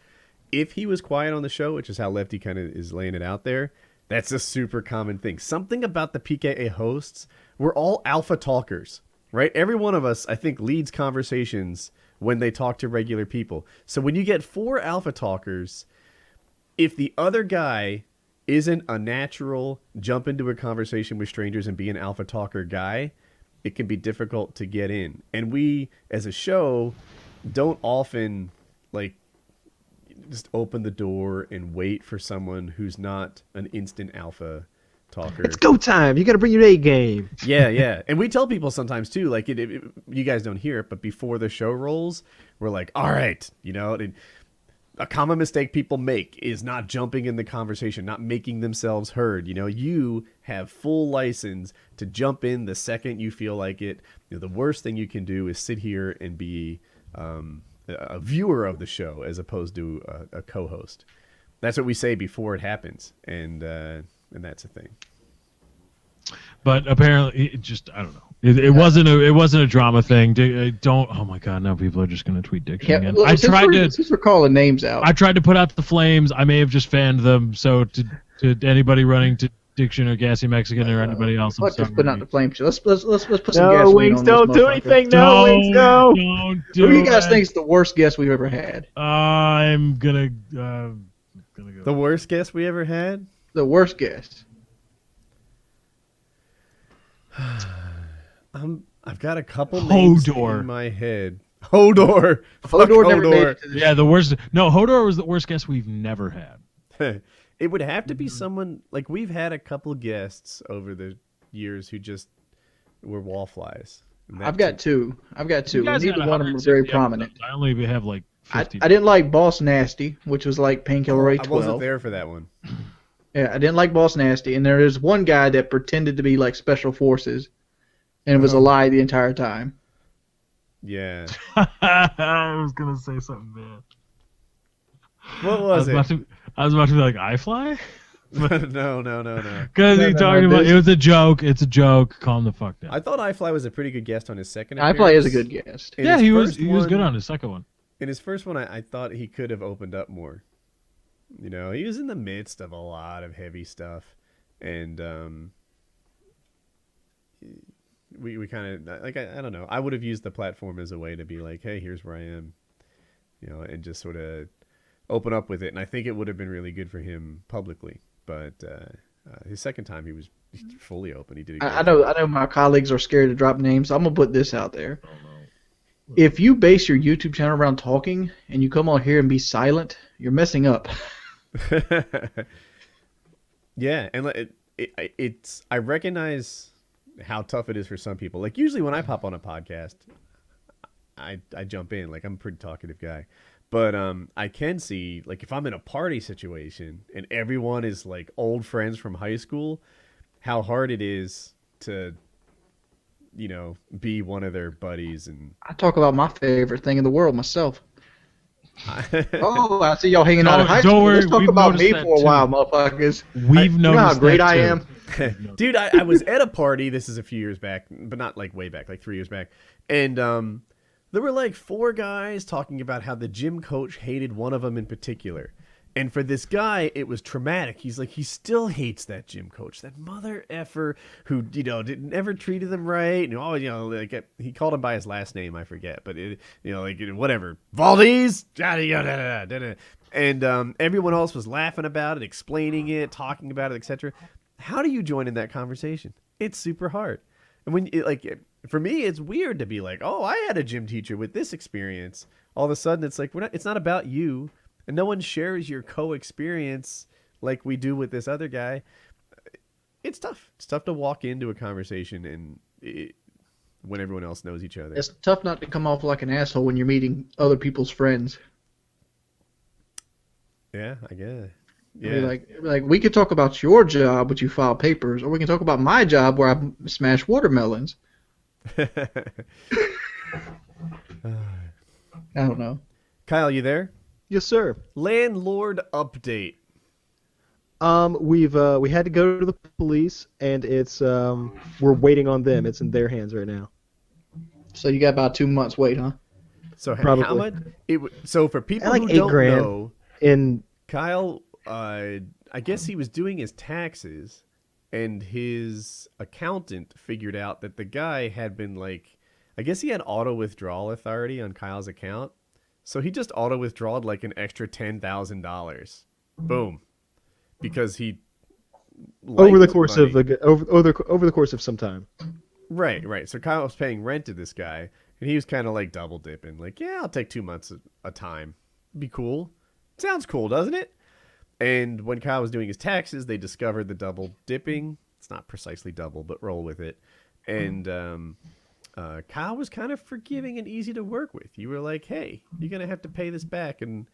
If he was quiet on the show, which is how Lefty kind of is laying it out there, that's a super common thing. Something about the PKA hosts, we're all alpha talkers, right? Every one of us, I think, leads conversations when they talk to regular people. So when you get 4 alpha talkers, if the other guy isn't a natural jump into a conversation with strangers and be an alpha talker guy, it can be difficult to get in. And we, as a show, don't often just open the door and wait for someone who's not an instant alpha talker.
It's go time. You got to bring your A game.
Yeah. And we tell people sometimes too, like you guys don't hear it, but before the show rolls, we're like, all right, a common mistake people make is not jumping in the conversation, not making themselves heard. You have full license to jump in the second you feel like it. The worst thing you can do is sit here and be a viewer of the show as opposed to a co-host. That's what we say before it happens, and that's a thing.
But apparently, it just, I don't know. It wasn't a drama thing. Oh my God! Now people are just going to tweet Diction again.
Since we're calling names out,
I tried to put out the flames. I may have just fanned them. So to anybody running to Diction or Gassy Mexican or anybody else,
let's just put out the flames. Let's put some gasoline
on Wings, don't do anything. No, Wings, no.
Don't do
Who do you guys think is the worst guest we've ever had?
I'm gonna go.
The worst guest we ever had.
The worst guest.
I've got a couple names in my head. Hodor
never made it to
the worst. No, Hodor was the worst guest we've never had.
It would have to be someone like we've had a couple guests over the years who just were wallflies.
I've got two. Neither one of them were very prominent.
I only have like 50.
I didn't like Boss Nasty, which was like Painkiller 812.
I wasn't there for that one.
Yeah, I didn't like Boss Nasty, and there is one guy that pretended to be like Special Forces, and it was a lie the entire time.
Yeah.
I was gonna say something bad.
What was it?
I was about to be like, iFly?
No.
Because he talking about it was a joke. It's a joke. Calm the fuck down.
I thought iFly was a pretty good guest on his second appearance.
iFly is a good guest.
Yeah, he was good on his second one.
In his first one, I thought he could have opened up more. He was in the midst of a lot of heavy stuff, and we kind of like I don't know. I would have used the platform as a way to be like, hey, here's where I am, and just sort of open up with it. And I think it would have been really good for him publicly. But his second time, he was fully open. He did.
I know my colleagues are scared to drop names. I'm gonna put this out there. If you base your YouTube channel around talking and you come on here and be silent, you're messing up.
Yeah, and it's I recognize how tough it is for some people. Like usually when I pop on a podcast, I jump in. Like I'm a pretty talkative guy. But I can see, like, if I'm in a party situation and everyone is like old friends from high school, how hard it is to, be one of their buddies. And
I talk about my favorite thing in the world, myself. Oh, I see y'all hanging out at high school.
Worry,
Let's talk about me for a while, motherfuckers.
We've noticed
you know how great
that
I
too.
am.
Dude, I was at a party. This is a few years back, but not like way back, like 3 years back. And there were like 4 guys talking about how the gym coach hated one of them in particular. And for this guy, it was traumatic. He's like, he still hates that gym coach, that mother effer who, never treated him right. And, he called him by his last name, I forget, but whatever, Valdez, and everyone else was laughing about it, explaining it, talking about it, etc. How do you join in that conversation? It's super hard. And for me, it's weird to be like, oh, I had a gym teacher with this experience. All of a sudden, it's like it's not about you. And no one shares your co-experience like we do with this other guy. It's tough. It's tough to walk into a conversation when everyone else knows each other.
It's tough not to come off like an asshole when you're meeting other people's friends.
Yeah, I guess. Yeah.
Like we could talk about your job, which you file papers, or we can talk about my job where I smash watermelons. I don't know.
Kyle, you there?
Yes, sir.
Landlord update.
We had to go to the police, and it's we're waiting on them. It's in their hands right now.
So you got about 2 months wait, huh?
So
Probably.
how much? So for people
like
who
$8
don't
grand
know,
in
Kyle, I guess he was doing his taxes, and his accountant figured out that the guy had been I guess he had auto withdrawal authority on Kyle's account. So he just auto withdrawed an extra $10,000. Boom. Because he
over the course of over the course of some time.
Right. So Kyle was paying rent to this guy, and he was kind of double dipping. Yeah, I'll take 2 months a time. Be cool. Sounds cool, doesn't it? And when Kyle was doing his taxes, they discovered the double dipping. It's not precisely double, but roll with it. And Kyle was kind of forgiving and easy to work with. You were like, hey, you're going to have to pay this back, and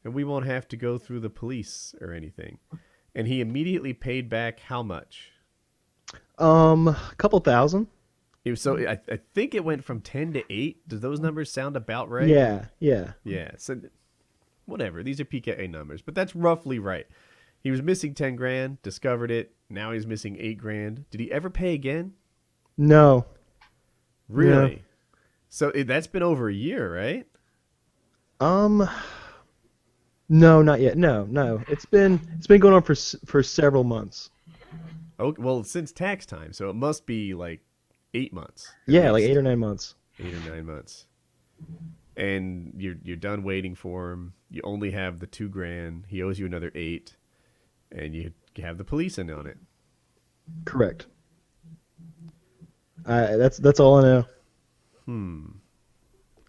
we won't have to go through the police or anything. And he immediately paid back how much?
A couple thousand.
I think it went from 10 to 8. Does those numbers sound about right?
Yeah.
So whatever. These are PKA numbers, but that's roughly right. He was missing 10 grand, discovered it. Now he's missing 8 grand. Did he ever pay again?
No.
Really?
Yeah.
So that's been over a year, right?
No, not yet. No. It's been going on for several months.
Oh, well, since tax time, so it must be 8 months.
Yeah, 8 or 9 months.
8 or 9 months. And you're done waiting for him. You only have the 2 grand. He owes you another 8, and you have the police in on it.
Correct. That's all I know.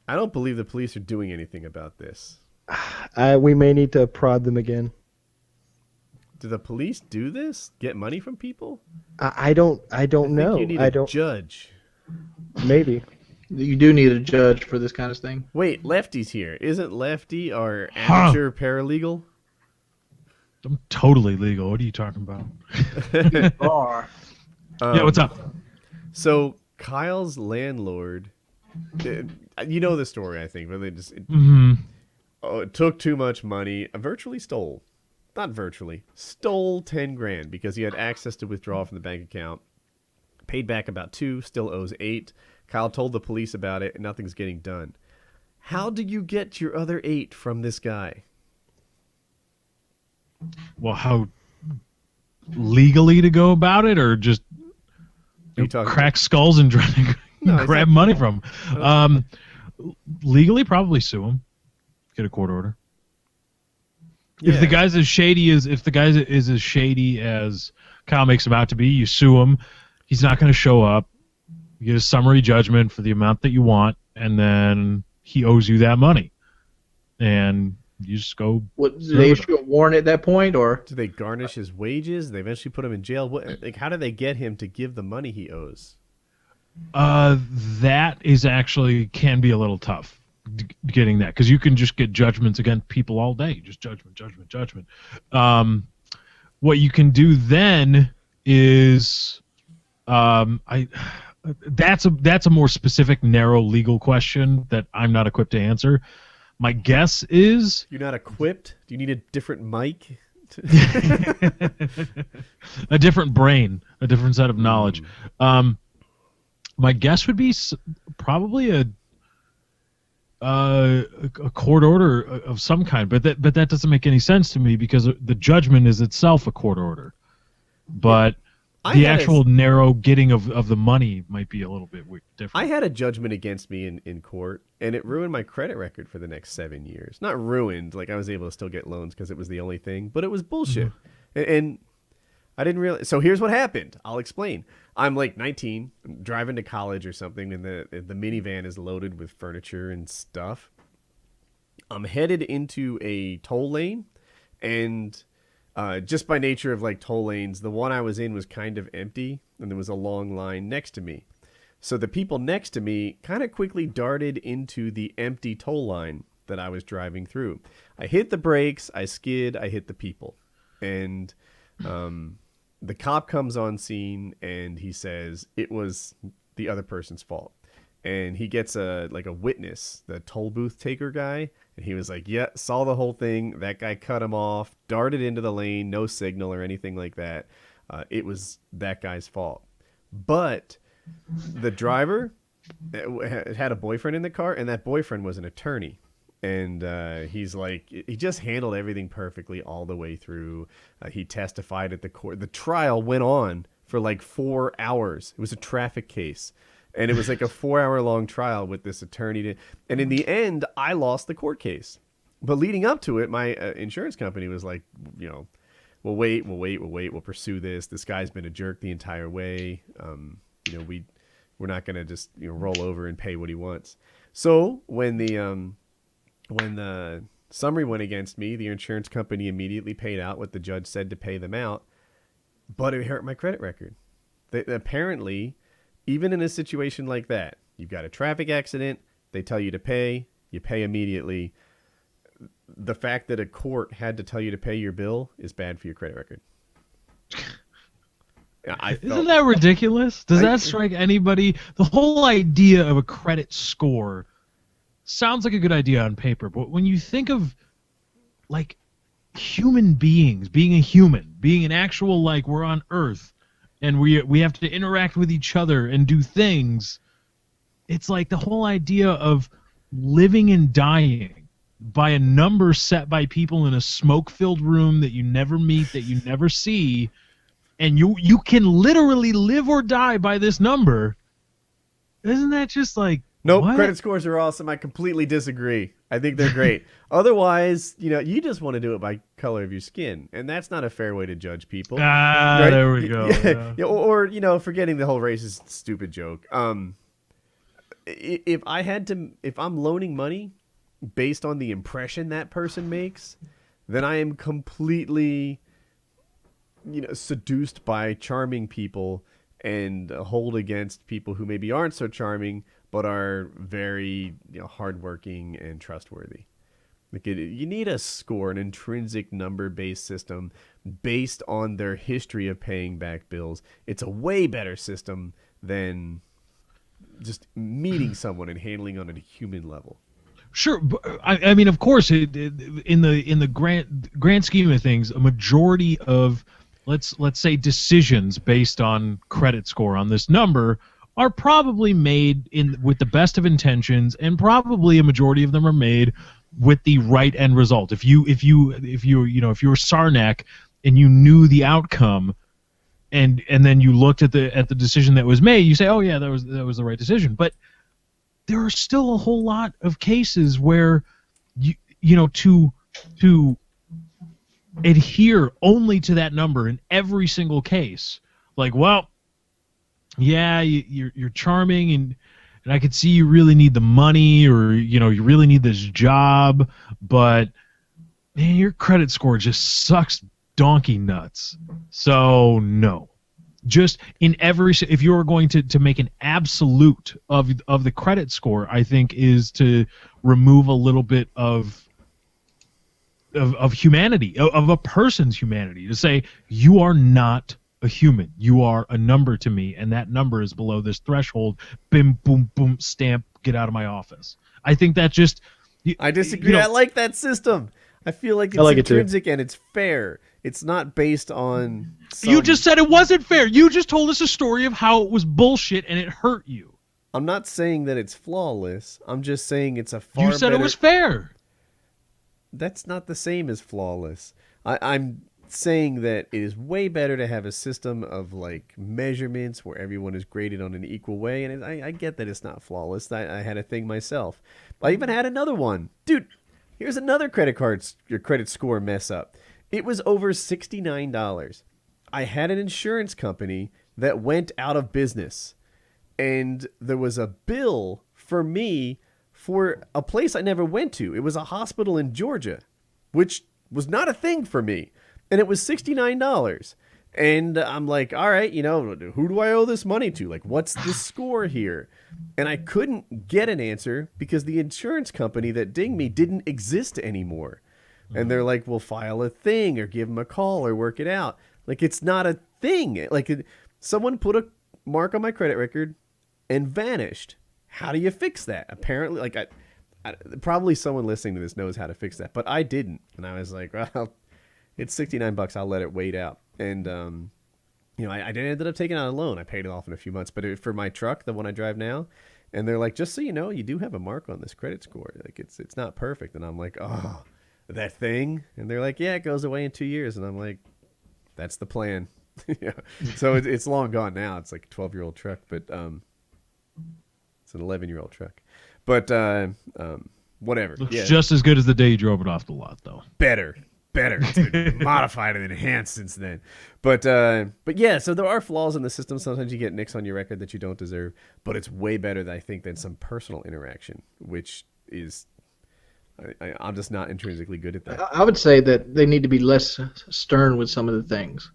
I don't believe the police are doing anything about this.
We may need to prod them again.
Do the police do this? Get money from people?
I don't know.
You need a judge.
Maybe.
You do need a judge for this kind of thing.
Wait, Lefty's here. Isn't Lefty our amateur paralegal?
I'm totally legal. What are you talking about? Yeah, what's up?
So Kyle's landlord, you know the story, I think, where they just it took too much money, stole 10 grand because he had access to withdraw from the bank account, paid back about 2, still owes 8. Kyle told the police about it, and nothing's getting done. How did you get your other 8 from this guy?
Well, how legally to go about it, or just
Who you talking
crack skulls and try to
No,
grab money from 'em. Legally, probably sue him. Get a court order.
Yeah.
If the guy's as shady as Kyle makes him out to be, you sue him. He's not going to show up. You get a summary judgment for the amount that you want, and then he owes you that money. And you just go.
What, do they issue a warrant at that point, or
Do they garnish his wages? They eventually put him in jail. How do they get him to give the money he owes?
That is actually can be a little tough getting that, because you can just get judgments against people all day. Just judgment. What you can do then is, that's a more specific, narrow legal question that I'm not equipped to answer. My guess is
You're not equipped? Do you need a different mic?
a different brain, a different set of knowledge. My guess would be probably a court order of some kind, but that doesn't make any sense to me, because the judgment is itself a court order. But the actual narrow getting of the money might be a little bit different.
I had a judgment against me in court, and it ruined my credit record for the next 7 years. Not ruined, like I was able to still get loans because it was the only thing, but it was bullshit. And I didn't realize. So here's what happened. I'll explain. I'm like 19, I'm driving to college or something, and the minivan is loaded with furniture and stuff. I'm headed into a toll lane, and just by nature of like toll lanes, the one I was in was kind of empty, and there was a long line next to me. So the people next to me kind of quickly darted into the empty toll line that I was driving through. I hit the brakes, I skid, I hit the people. And the cop comes on scene, and he says it was the other person's fault. And he gets a witness, the toll booth taker guy, and he was like, yeah, saw the whole thing. That guy cut him off, darted into the lane, no signal or anything like that. It was that guy's fault. But the driver had a boyfriend in the car, and that boyfriend was an attorney. And he's like, he just handled everything perfectly all the way through. He testified at the court. The trial went on for like 4 hours. It was a traffic case. And it was like a 4-hour long trial with this attorney. And in the end, I lost the court case. But leading up to it, my insurance company was like, we'll wait. We'll pursue this. This guy's been a jerk the entire way. We're not going to just roll over and pay what he wants. So when the summary went against me, the insurance company immediately paid out what the judge said to pay them out. But it hurt my credit record. Apparently, even in a situation like that, you've got a traffic accident, they tell you to pay, you pay immediately. The fact that a court had to tell you to pay your bill is bad for your credit record.
Isn't that ridiculous? Does that strike anybody? The whole idea of a credit score sounds like a good idea on paper, but when you think of like human beings, being a human, being an actual, like, we're on Earth, and we have to interact with each other and do things. It's like the whole idea of living and dying by a number set by people in a smoke-filled room that you never meet, that you never see, and you can literally live or die by this number. Isn't that just like,
nope,
what?
Credit scores are awesome. I completely disagree. I think they're great. Otherwise, you just want to do it by color of your skin, and that's not a fair way to judge people.
Right? There we go.
Yeah. Or forgetting the whole racist stupid joke. If I'm loaning money based on the impression that person makes, then I am completely seduced by charming people and hold against people who maybe aren't so charming but are very hardworking and trustworthy. You need a score, an intrinsic number-based system based on their history of paying back bills. It's a way better system than just meeting someone and handling on a human level.
Sure, I mean, of course, in the grand scheme of things, a majority of let's say decisions based on credit score on this number are probably made with the best of intentions, and probably a majority of them are made with the right end result. If you were Sarnak and you knew the outcome, and then you looked at the decision that was made, you say, oh yeah, that was the right decision. But there are still a whole lot of cases where to adhere only to that number in every single case, like, well, yeah, you're charming, and I could see you really need the money, or you really need this job, but man, your credit score just sucks donkey nuts. So no. Just in every, if you're going to make an absolute of the credit score, I think is to remove a little bit of humanity, of a person's humanity, to say you are not a human, you are a number to me, and that number is below this threshold. Bim, boom, boom, stamp, get out of my office. I think that just.
I disagree. I like that system. I feel like it's intrinsic and it's fair. It's not based on.
You just said it wasn't fair. You just told us a story of how it was bullshit and it hurt you.
I'm not saying that it's flawless. I'm just saying it's a far better.
You said it was fair.
That's not the same as flawless. I'm saying that it is way better to have a system of like measurements where everyone is graded on an equal way. And I get that it's not flawless. I had a thing myself. I even had another one. Dude, here's another your credit score mess up. It was over $69. I had an insurance company that went out of business, and there was a bill for me for a place I never went to. It was a hospital in Georgia, which was not a thing for me, and it was $69. And I'm like, all right, who do I owe this money to? Like, what's the score here? And I couldn't get an answer because the insurance company that dinged me didn't exist anymore. And they're like, well, file a thing or give them a call or work it out. Like, it's not a thing. Like, someone put a mark on my credit record and vanished. How do you fix that? Apparently, like, probably someone listening to this knows how to fix that, but I didn't. And I was like, well, it's $69. I'll let it wait out. And, I ended up taking out a loan. I paid it off in a few months. But for my truck, the one I drive now, and they're like, just so you know, you do have a mark on this credit score. Like, it's not perfect. And I'm like, oh, that thing? And they're like, yeah, it goes away in 2 years. And I'm like, that's the plan. Yeah. So it's long gone now. It's like a 12-year-old truck, but it's an 11-year-old truck. But whatever.
Looks just as good as the day you drove it off the lot, though.
Better. It's been modified and enhanced since then. But yeah, so there are flaws in the system. Sometimes you get nicks on your record that you don't deserve, but it's way better, I think, than some personal interaction, which is I'm just not intrinsically good at that.
I would say that they need to be less stern with some of the things.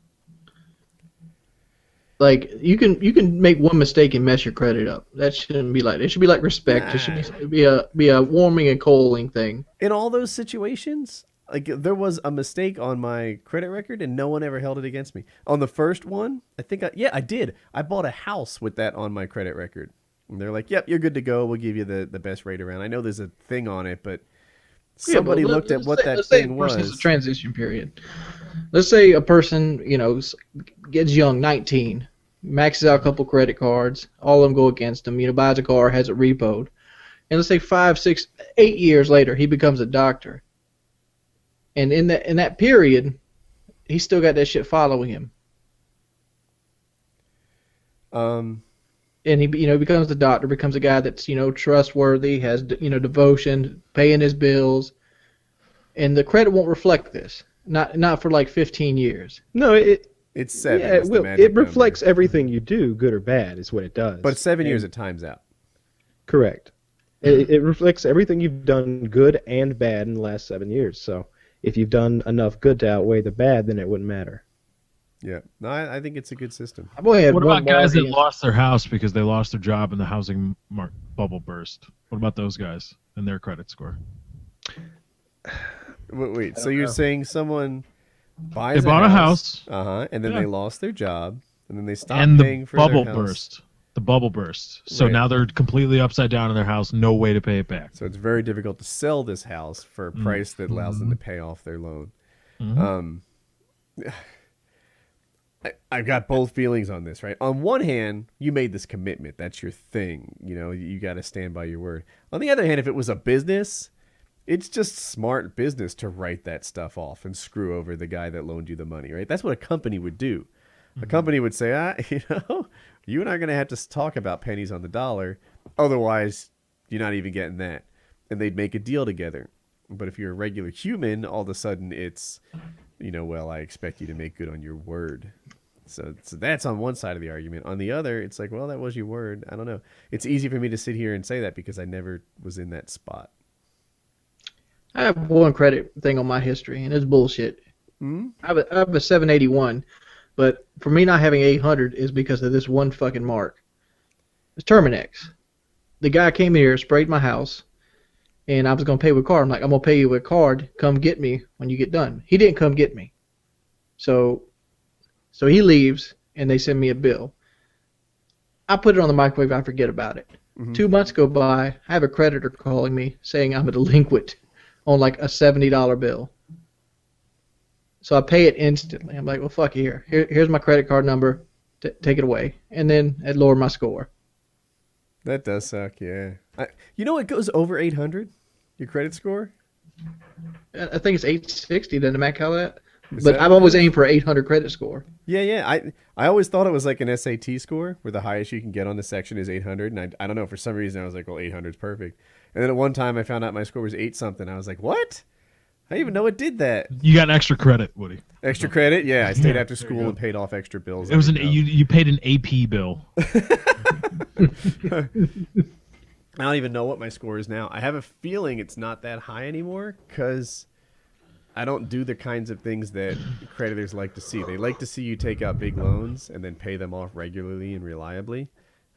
Like, you can make one mistake and mess your credit up. That shouldn't be like. It should be like respect. It should be a warming and cooling thing.
In all those situations, like, there was a mistake on my credit record and no one ever held it against me. On the first one, I think I did. I bought a house with that on my credit record. And they're like, "Yep, you're good to go. We'll give you the best rate around." I know there's a thing on it, but somebody looked at what that thing was.
It's a transition period. Let's say a person, gets young, 19, maxes out a couple credit cards, all of them go against him, buys a car, has it repoed. And let's say 5, 6, 8 years later, he becomes a doctor. And in that period, he's still got that shit following him. And he becomes a doctor, becomes a guy that's trustworthy, has devotion, paying his bills, and the credit won't reflect this. Not for like 15 years.
No,
it's 7.
Yeah, it reflects everything you do, good or bad, is what it does.
But 7 years it times out.
Correct. It reflects everything you've done, good and bad, in the last 7 years. So if you've done enough good to outweigh the bad, then it wouldn't matter.
Yeah, no, I think it's a good system.
What about guys that lost their house because they lost their job and the housing bubble burst? What about those guys and their credit score?
Wait, so you're saying someone buys
bought a house,
and then they lost their job, and then they stopped paying for their house.
And the bubble burst. The bubble burst. So now they're completely upside down in their house, no way to pay it back.
So it's very difficult to sell this house for a price that allows them to pay off their loan. I've got both feelings on this, right? On one hand, you made this commitment. That's your thing. You got to stand by your word. On the other hand, if it was a business, it's just smart business to write that stuff off and screw over the guy that loaned you the money, right? That's what a company would do. A company would say, you and I are going to have to talk about pennies on the dollar. Otherwise, you're not even getting that. And they'd make a deal together. But if you're a regular human, all of a sudden it's, well, I expect you to make good on your word. So that's on one side of the argument. On the other, it's like, well, that was your word. I don't know. It's easy for me to sit here and say that because I never was in that spot.
I have one credit thing on my history, and it's bullshit.
Hmm?
I have a 781, but for me not having 800 is because of this one fucking mark. It's Terminex. The guy came here, sprayed my house, and I was going to pay with card. I'm like, I'm going to pay you with card. Come get me when you get done. He didn't come get me. So he leaves, and they send me a bill. I put it on the microwave. I forget about it.
Mm-hmm.
2 months go by. I have a creditor calling me saying I'm a delinquent on like a $70 bill. So I pay it instantly. I'm like, well, fuck you. Here's my credit card number. Take it away. And then it lowered my score.
That does suck, yeah. It goes over 800? Your credit score?
I think it's 860. Doesn't Matt call that? But I've always aimed for an 800 credit score.
Yeah. I always thought it was like an SAT score, where the highest you can get on the section is 800. And I don't know, for some reason I was like, well, 800 is perfect. And then at one time I found out my score was 8-something. I was like, what? I didn't even know it did that.
You got extra credit, Woody.
Extra credit? Yeah, I stayed after school and paid off extra bills.
It was you paid an AP bill.
I don't even know what my score is now. I have a feeling it's not that high anymore because I don't do the kinds of things that creditors like to see. They like to see you take out big loans and then pay them off regularly and reliably.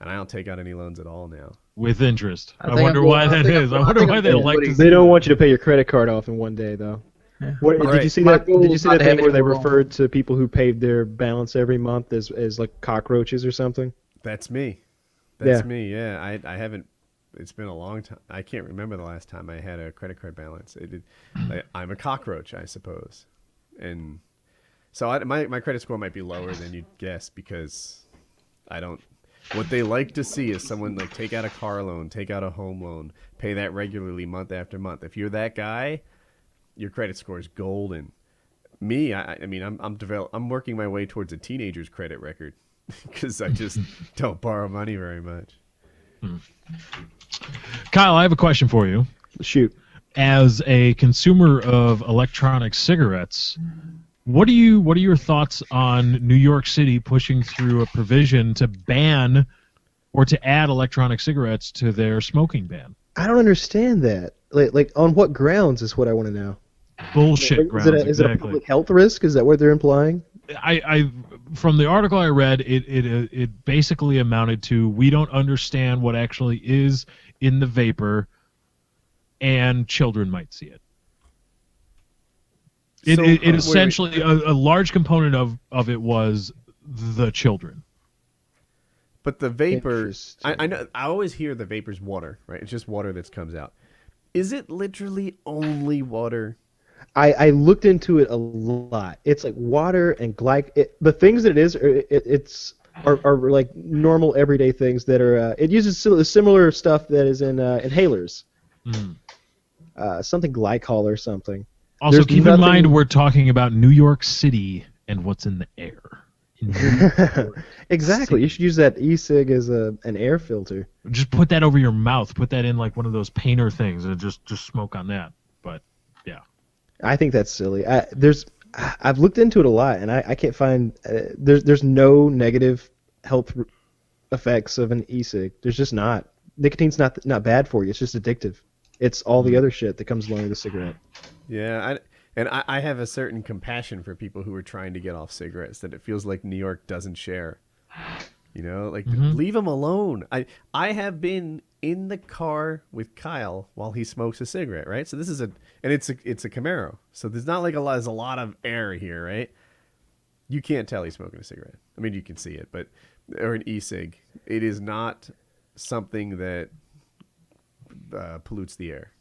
And I don't take out any loans at all now.
With interest. I wonder why that is. I wonder why they like to.
They don't want you to pay your credit card off in one day, though.
Yeah.
Did you see that? Did you see that thing where they referred to people who paid their balance every month as like cockroaches or something?
That's me. That's me. Yeah, I haven't. It's been a long time. I can't remember the last time I had a credit card balance. I'm a cockroach, I suppose, and so my credit score might be lower than you'd guess because I don't. What they like to see is someone like take out a car loan, take out a home loan, pay that regularly month after month. If you're that guy, your credit score is golden. Me, I'm working my way towards a teenager's credit record because I just don't borrow money very much.
Kyle, I have a question for you.
Shoot.
As a consumer of electronic cigarettes, what are your thoughts on New York City pushing through a provision to ban or to add electronic cigarettes to their smoking ban?
I don't understand that. Like on what grounds is what I want to know.
Bullshit grounds.
Is it a public health risk? Is that what they're implying?
I from the article I read, it basically amounted to we don't understand what actually is in the vapor, and children might see it. It essentially a large component of it was the children.
But the vapor, I know. I always hear the vapor's water, right? It's just water that comes out. Is it literally only water?
I looked into it a lot. It's like water and the things that it is, are like normal everyday things that are. It uses similar stuff that is in inhalers. Something glycol or something.
Also, keep in mind we're talking about New York City and what's in the air.
Exactly. You should use that e-cig as an air filter.
Just put that over your mouth. Put that in like one of those painter things and just smoke on that. But yeah,
I think that's silly. I've looked into it a lot and I can't find there's no negative health effects of an e-cig. There's just not. Nicotine's not bad for you. It's just addictive. It's all the other shit that comes along with a cigarette.
Yeah, I have a certain compassion for people who are trying to get off cigarettes that it feels like New York doesn't share. Leave them alone. I have been in the car with Kyle while he smokes a cigarette, right? So this is it's a Camaro. So there's not like there's a lot of air here, right? You can't tell he's smoking a cigarette. I mean, you can see it, or an e-cig. It is not something that pollutes the air.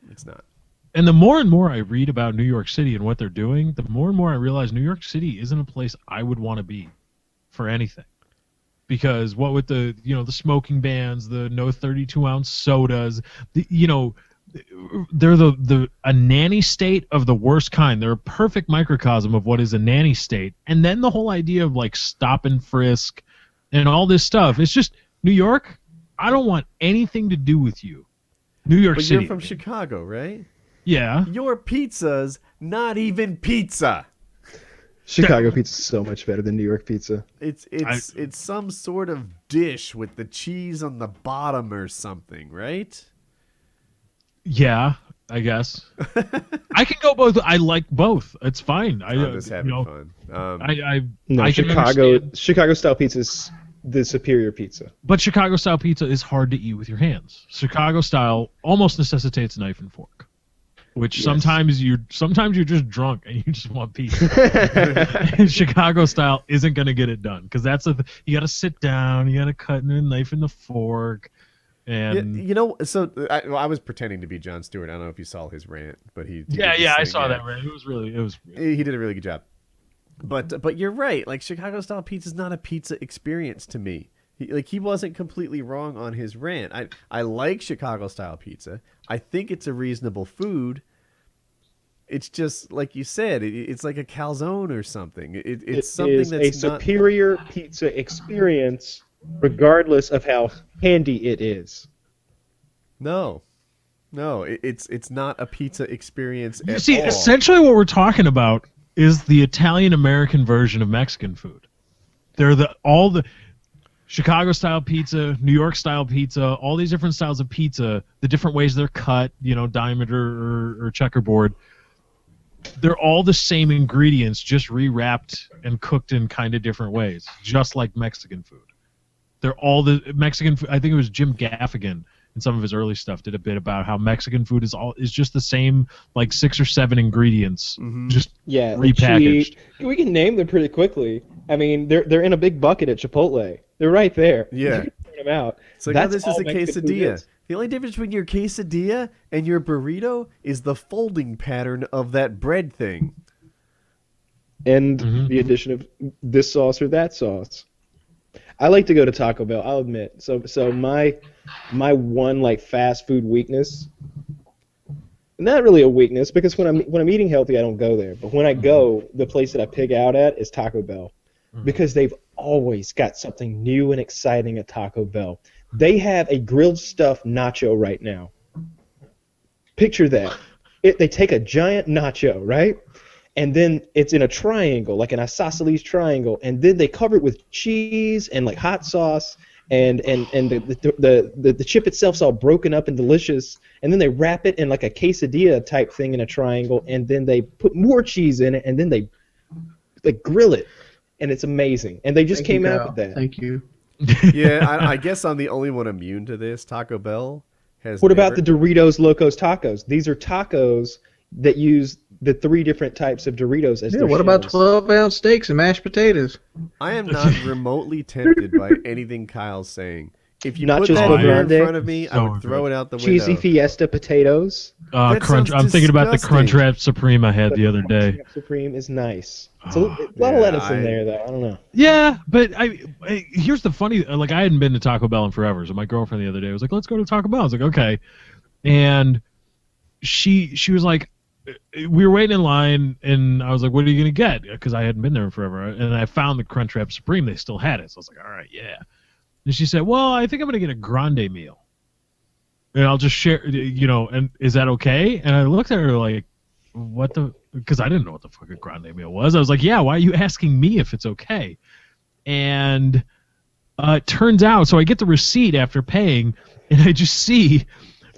It's not.
And the more and more I read about New York City and what they're doing, the more and more I realize New York City isn't a place I would want to be for anything. Because what with the smoking bans, the no 32-ounce sodas, they're a nanny state of the worst kind. They're a perfect microcosm of what is a nanny state. And then the whole idea of like stop and frisk and all this stuff. It's just New York. I don't want anything to do with you. New York
But
City.
you're from Chicago, right?
Yeah.
Your pizza's not even pizza.
Chicago pizza is so much better than New York pizza.
It's some sort of dish with the cheese on the bottom or something, right?
Yeah, I guess. I can go both. I like both. It's fine.
I'm just having fun.
No,
I can understand.
Chicago style pizza is the superior pizza.
But Chicago style pizza is hard to eat with your hands. Chicago style almost necessitates knife and fork, which
Yes.
sometimes you're just drunk and you just want pizza. And Chicago style isn't going to get it done because you got to sit down, you got to cut in a knife and the fork. And
you know, so I was pretending to be Jon Stewart. I don't know if you saw his rant, but he
I saw that rant.
He did a really good job. But you're right. Like Chicago style pizza is not a pizza experience to me. He wasn't completely wrong on his rant. I like Chicago style pizza. I think it's a reasonable food. It's just like you said. It's like a calzone or something. It's something
is
that's
a
not
superior pizza experience, regardless of how handy it is.
No, it's not a pizza experience
you
at
see,
all.
essentially what we're talking about is the Italian American version of Mexican food. They're all the Chicago style pizza, New York style pizza, all these different styles of pizza, the different ways they're cut, diameter or checkerboard. They're all the same ingredients, just rewrapped and cooked in kind of different ways, just like Mexican food. They're all the Mexican food. I think it was Jim Gaffigan in some of his early stuff did a bit about how Mexican food is just the same, like 6 or 7 ingredients, just repackaged.
We can name them pretty quickly. I mean, they're in a big bucket at Chipotle. They're right there.
Yeah.
You can turn them out.
So
That's
now this is
all
a
Mexican food
quesadilla.
is.
The only difference between your quesadilla and your burrito is the folding pattern of that bread thing.
And the addition of this sauce or that sauce. I like to go to Taco Bell, I'll admit. So my one like fast food weakness, not really a weakness because when I'm eating healthy I don't go there. But when I go, the place that I pig out at is Taco Bell. Because they've always got something new and exciting at Taco Bell. They have a grilled stuffed nacho right now. Picture that. They take a giant nacho, right? And then it's in a triangle, like an isosceles triangle, and then they cover it with cheese and like hot sauce, and the chip itself's all broken up and delicious, and then they wrap it in like a quesadilla type thing in a triangle, and then they put more cheese in it, and then they grill it, and it's amazing. And they just came out with that.
Thank you.
Yeah, I guess I'm the only one immune to this. Taco Bell has.
What about the Doritos Locos Tacos? These are tacos that use the 3 different types of Doritos as their
What about
shells.
12-ounce steaks and mashed potatoes?
I am not remotely tempted by anything Kyle's saying. If you put
Nachos
that here in
Grande?
front of me, I would throw it out the
Cheesy
window.
Fiesta potatoes.
That
Crunch.
sounds
I'm thinking about the
disgusting.
Crunchwrap Supreme I had the other day.
Supreme is nice. It's a lot of lettuce in there, though. I don't know.
Yeah, but here's the funny. Like I hadn't been to Taco Bell in forever, so my girlfriend the other day was like, "Let's go to Taco Bell." I was like, "Okay," and she was like, we were waiting in line, and I was like, "What are you gonna get?" Because I hadn't been there in forever, and I found the Crunchwrap Supreme. They still had it, so I was like, "All right, yeah." And she said, "Well, I think I'm gonna get a grande meal, and I'll just share, and is that okay?" And I looked at her like, "What the?" Because I didn't know what the fuck a grande meal was. I was like, "Yeah, why are you asking me if it's okay?" And it turns out, so I get the receipt after paying, and I just see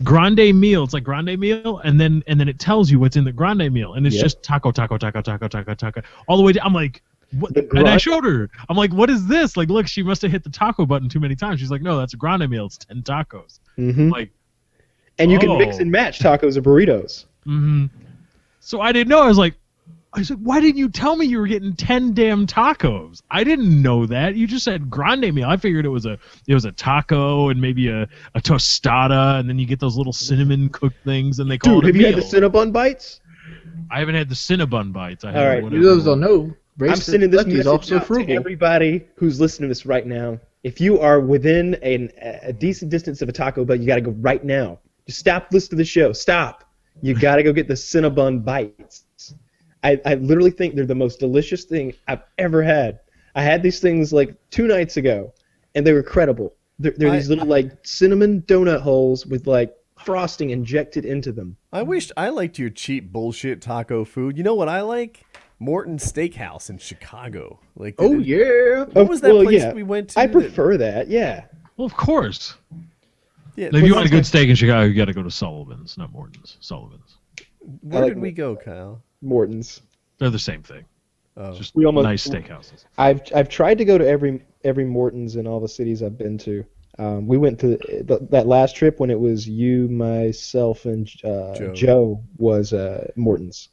grande meal. It's like grande meal, and then it tells you what's in the grande meal, and it's just taco, all the way down. I'm like, what? And I showed her. I'm like, what is this? Like, look, she must have hit the taco button too many times. She's like, no, that's a grande meal. It's 10 tacos.
Mm-hmm.
Like,
and you can mix and match tacos or burritos.
Mm-hmm. So I didn't know. I was like, why didn't you tell me you were getting 10 damn tacos? I didn't know that. You just said grande meal. I figured it was a taco and maybe a tostada, and then you get those little cinnamon cooked things, and they call it a
have
meal.
you had the Cinnabon bites?
I haven't had the Cinnabon bites.
All right,
You those don't know.
I'm sending this
Lefty's
message
also
out to
frugal.
everybody who's listening to this right now. If you are within a decent distance of a Taco Bell, you got to go right now. Just stop listening to the show. Stop. You got to go get the Cinnabon bites. I literally think they're the most delicious thing I've ever had. I had these things like 2 nights ago, and they were incredible. They're these little like cinnamon donut holes with like frosting injected into them.
I wish I liked your cheap bullshit taco food. You know what I like? Morton's Steakhouse in Chicago. Like,
Oh yeah.
what was that place we went to?
I prefer that. Yeah.
Well, of course.
Yeah,
If you want a good steak in Chicago, you got to go to Sullivan's, not Morton's. Sullivan's.
Where did we go, Kyle?
Morton's.
They're the same thing.
Oh.
Just
We almost-
nice steakhouses.
I've tried to go to every Morton's in all the cities I've been to. We went to that last trip when it was you, myself, and Joe was Morton's.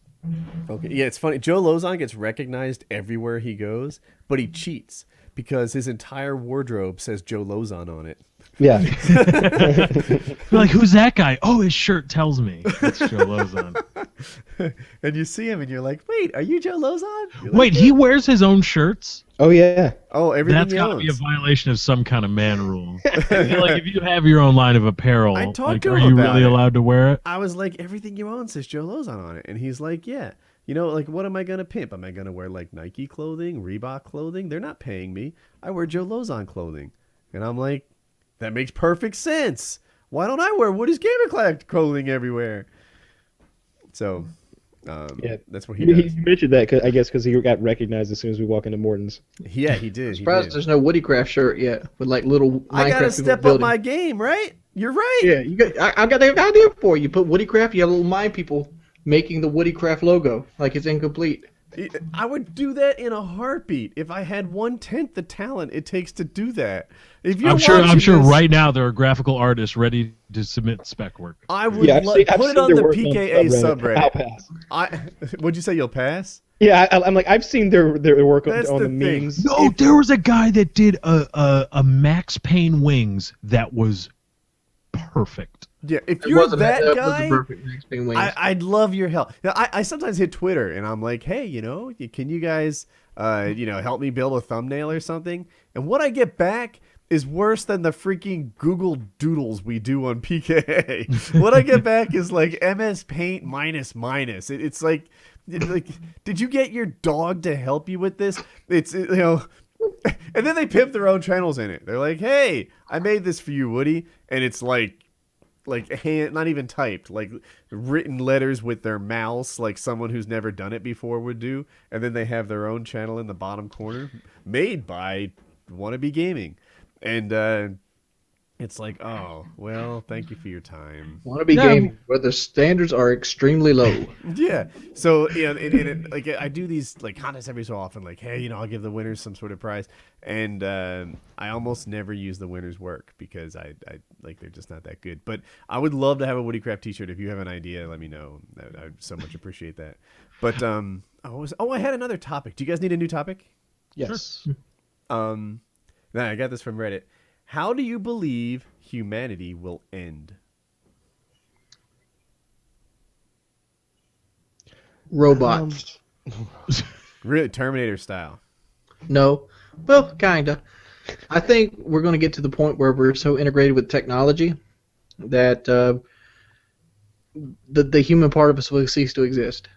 Okay, yeah, it's funny. Joe Lauzon gets recognized everywhere he goes, but he cheats because his entire wardrobe says Joe Lauzon on it.
Yeah.
You're like, who's that guy? Oh, his shirt tells me. It's Joe Lauzon.
And you see him and you're like, wait, are you Joe Lauzon? You're like,
Wait, he wears his own shirts?
Oh yeah.
oh, everything
That's
he
got to
owns.
be a violation of some kind of man rule. I feel like if you have your own line of apparel,
I talked
like,
to
are
him
you
about
really
it.
allowed to wear it?
I was like, everything you own says Joe Lauzon on it. And he's like, yeah. You know, like, what am I going to pimp? Am I going to wear, like, Nike clothing, Reebok clothing? They're not paying me. I wear Joe Lauzon clothing. And I'm like, that makes perfect sense. Why don't I wear Woody's Gamertag clothing everywhere? So, that's what he does.
He mentioned that, I guess, because he got recognized as soon as we walk into Morton's.
Yeah, he did. He
Surprised
did.
there's no WoodyCraft shirt yet with like little.
I got to
Minecraft
step
people
up
building.
my game, right? You're right.
Yeah, you got. I got the idea for you. Put WoodyCraft. You have little mine people making the WoodyCraft logo like it's incomplete.
I would do that in a heartbeat if I had 1/10 the talent it takes to do that. If you're
I'm sure
watching this,
right now there are graphical artists ready to submit spec work.
I would
Yeah,
put it on the PKA
I'll
subreddit.
pass.
Would you say you'll pass?
Yeah, I'm like, I've seen their work
That's
on
the
the
thing.
memes.
No, there was a guy that did a Max Payne wings that was perfect.
Yeah, if
It
you're
wasn't
that
was
guy,
the perfect Max Payne wings.
I'd love your help. Now, I sometimes hit Twitter and I'm like, hey, can you guys, help me build a thumbnail or something? And what I get back is worse than the freaking Google Doodles we do on PKA. What I get back is like MS Paint minus. It's like, did you get your dog to help you with this? And then they pimp their own channels in it. They're like, hey, I made this for you, Woody. And it's like hand, not even typed, like written letters with their mouse, like someone who's never done it before would do. And then they have their own channel in the bottom corner made by Wannabe Gaming. And it's like, oh, well, thank you for your time.
Wannabe gaming where the standards are extremely low.
Yeah. So, like I do these like contests every so often, like, hey, I'll give the winners some sort of prize. And I almost never use the winners' work because I like they're just not that good. But I would love to have a WoodyCraft t-shirt. If you have an idea, let me know. I'd so much appreciate that. But I had another topic. Do you guys need a new topic?
Yes.
Nah, I got this from Reddit. How do you believe humanity will end?
Robots.
Really, Terminator style.
No. Well, kinda. I think we're going to get to the point where we're so integrated with technology that the human part of us will cease to exist.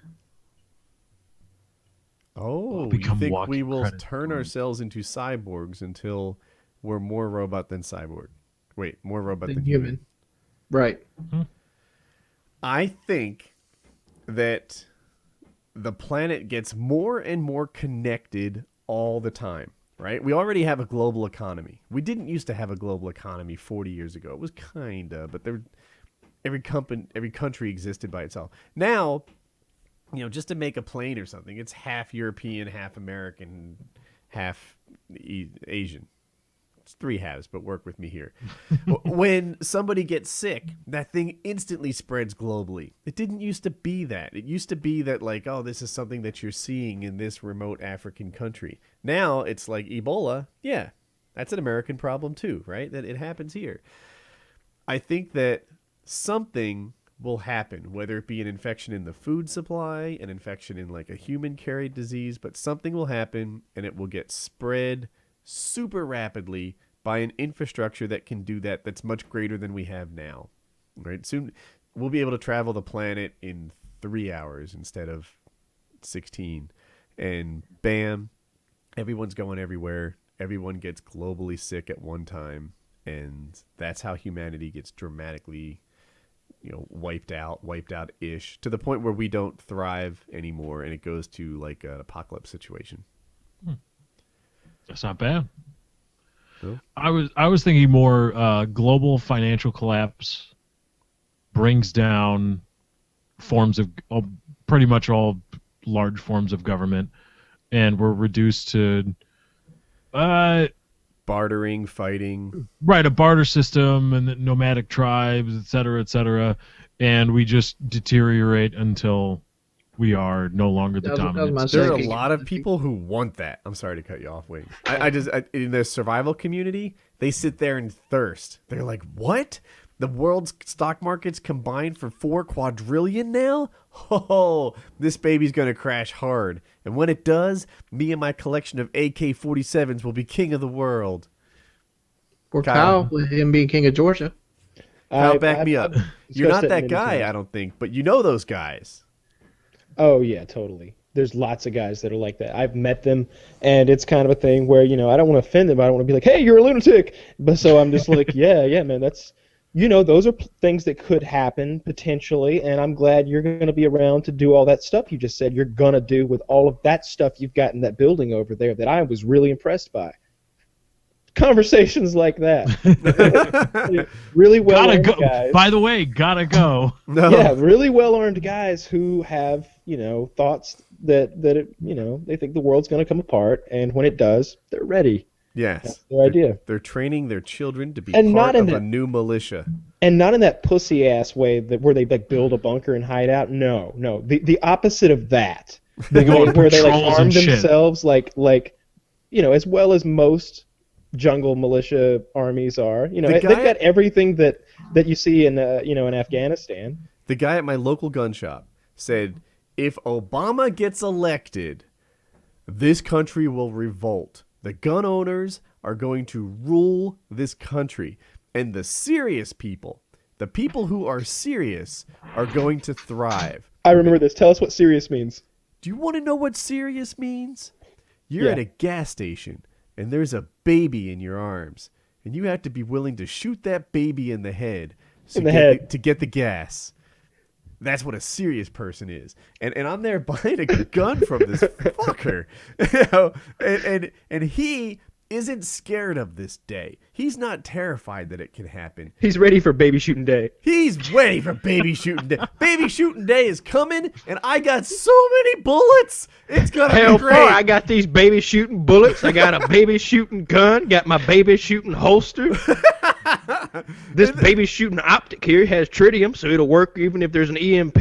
Oh, you
become
think
walking
we will
credit
turn ourselves into cyborgs until we're more robot than cyborg? Wait, more robot than human.
Right.
I think that the planet gets more and more connected all the time, right? We already have a global economy. We didn't used to have a global economy 40 years ago. It was kinda, but every country existed by itself. Now, just to make a plane or something, it's half European, half American, half Asian. It's 3 halves, but work with me here. When somebody gets sick, that thing instantly spreads globally. It didn't used to be that. It used to be that, like, oh, this is something that you're seeing in this remote African country. Now it's like Ebola. Yeah, that's an American problem too, right? That it happens here. I think that something will happen, whether it be an infection in the food supply, an infection in like a human carried disease, but something will happen and it will get spread super rapidly by an infrastructure that can do that, that's much greater than we have now. Right? Soon we'll be able to travel the planet in 3 hours instead of 16. And bam, everyone's going everywhere. Everyone gets globally sick at one time. And that's how humanity gets dramatically, wiped out-ish, to the point where we don't thrive anymore, and it goes to like an apocalypse situation.
That's not bad.
No?
I was thinking more global financial collapse brings down forms of pretty much all large forms of government, and we're reduced to
bartering, fighting.
Right, a barter system and nomadic tribes, et cetera, and we just deteriorate until we are no longer the dominant.
There are a lot of people who want that. I'm sorry to cut you off, Wayne. I in the survival community, they sit there and thirst. They're like, what? The world's stock market's combined for 4 quadrillion now? Oh, this baby's going to crash hard. And when it does, me and my collection of AK-47s will be king of the world.
Or Kyle, with him being king of Georgia.
Kyle, back me up. You're not that guy, I don't think, but you know those guys.
Oh, yeah, totally. There's lots of guys that are like that. I've met them, and it's kind of a thing where, I don't want to offend them. I don't want to be like, hey, you're a lunatic. But so I'm just like, yeah, man, that's... those are things that could happen potentially, and I'm glad you're going to be around to do all that stuff you just said you're going to do with all of that stuff you've got in that building over there that I was really impressed by. Conversations like that. Really well-armed guys.
By the way, gotta go.
No.
Yeah, really well-armed guys who have, thoughts that they think the world's going to come apart, and when it does, they're ready.
Yes.
That's their idea.
They're training their children to be
and
part of a new militia.
And not in that pussy-ass way where they build a bunker and hide out. No. The opposite of that. Where they arm themselves like as well as most jungle militia armies are. They've got everything that you see in in Afghanistan.
The guy at my local gun shop said, if Obama gets elected, this country will revolt. The gun owners are going to rule this country. And the serious people, the people who are serious, are going to thrive.
I remember this. Tell us what serious means.
Do you want to know what serious means? You're at a gas station, and there's a baby in your arms. And you have to be willing to shoot that baby in the head to get the gas. That's what a serious person is. And I'm there buying a gun from this fucker. And he isn't scared of this day. He's not terrified that it can happen.
He's ready for baby shooting day.
He's ready for baby shooting day. Baby shooting day is coming, and I got so many bullets. It's gonna be great.
Hell, I got these baby shooting bullets. I got a baby shooting gun. Got my baby shooting holster. This baby shooting optic here has tritium, so it'll work even if there's an EMP.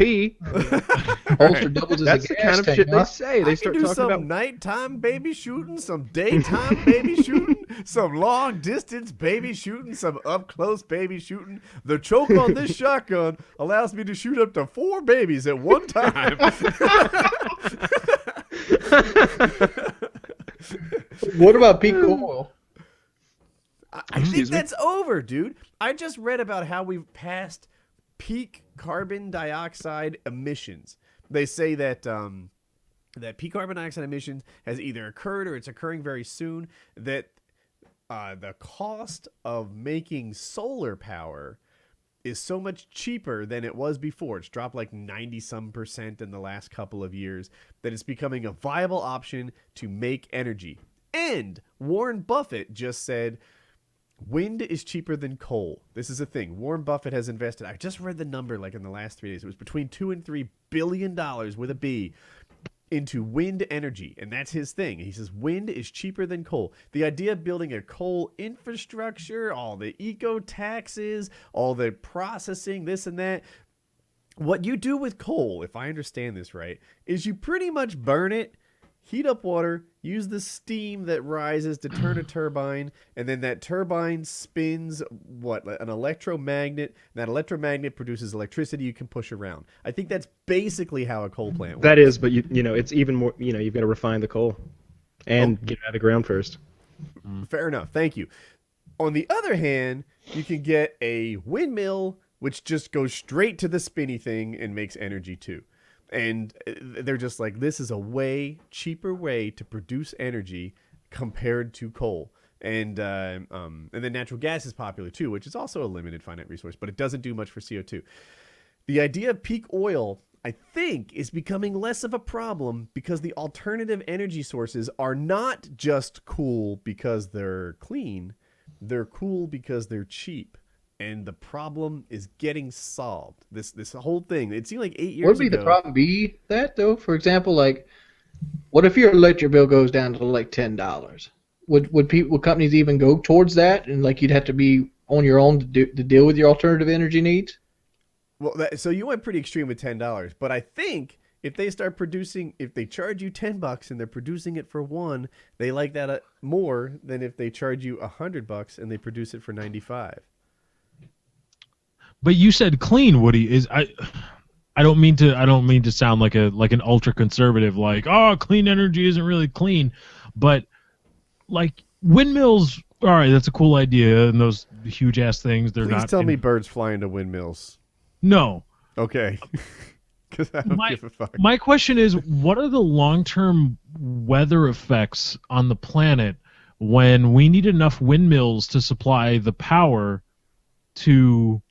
Holster doubles as
That's
a
the
gas
kind of
tank,
shit
huh?
they say. They
I
start
can do
talking
some
about
nighttime baby shooting, some daytime baby shooting, some long distance baby shooting, some up close baby shooting. The choke on this shotgun allows me to shoot up to 4 babies at one time.
What about peak oil?
I think that's over, dude. I just read about how we've passed peak carbon dioxide emissions. They say that that peak carbon dioxide emissions has either occurred or it's occurring very soon. That the cost of making solar power is so much cheaper than it was before. It's dropped like 90% in the last couple of years, that it's becoming a viable option to make energy. And Warren Buffett just said, wind is cheaper than coal. This is a thing. Warren Buffett has invested, I just read the number like in the last 3 days. It was between $2 and $3 billion with a B into wind energy. And that's his thing. He says wind is cheaper than coal. The idea of building a coal infrastructure, all the eco taxes, all the processing, this and that. What you do with coal, if I understand this right, is you pretty much burn it, heat up water, use the steam that rises to turn a turbine, and then that turbine spins an electromagnet, and that electromagnet produces electricity you can push around. I think that's basically how a coal plant works.
that is, but it's even more. You've got to refine the coal and get it out of the ground first.
Fair enough. Thank you. On the other hand, you can get a windmill which just goes straight to the spinny thing and makes energy too. And they're just like, this is a way cheaper way to produce energy compared to coal. And then natural gas is popular too, which is also a limited finite resource, but it doesn't do much for CO2. The idea of peak oil, I think, is becoming less of a problem because the alternative energy sources are not just cool because they're clean. They're cool because they're cheap. And the problem is getting solved. This whole thing, it seemed like 8 years ago.
Would the problem be that, though? For example, like, what if your electric bill goes down to like $10? Would companies even go towards that? And like, you'd have to be on your own to deal with your alternative energy needs?
Well, so you went pretty extreme with $10, but I think if they start producing, if they charge you $10 and they're producing it for $1, they like that more than if they charge you $100 and they produce it for $95.
But you said clean, Woody. I don't mean to sound like an ultra conservative, like, oh, clean energy isn't really clean, but like windmills. All right, that's a cool idea, and those huge ass things. They're
Please
not.
Please tell me birds fly into windmills.
No.
Okay. Because I don't give a fuck.
My question is, what are the long-term weather effects on the planet when we need enough windmills to supply the power to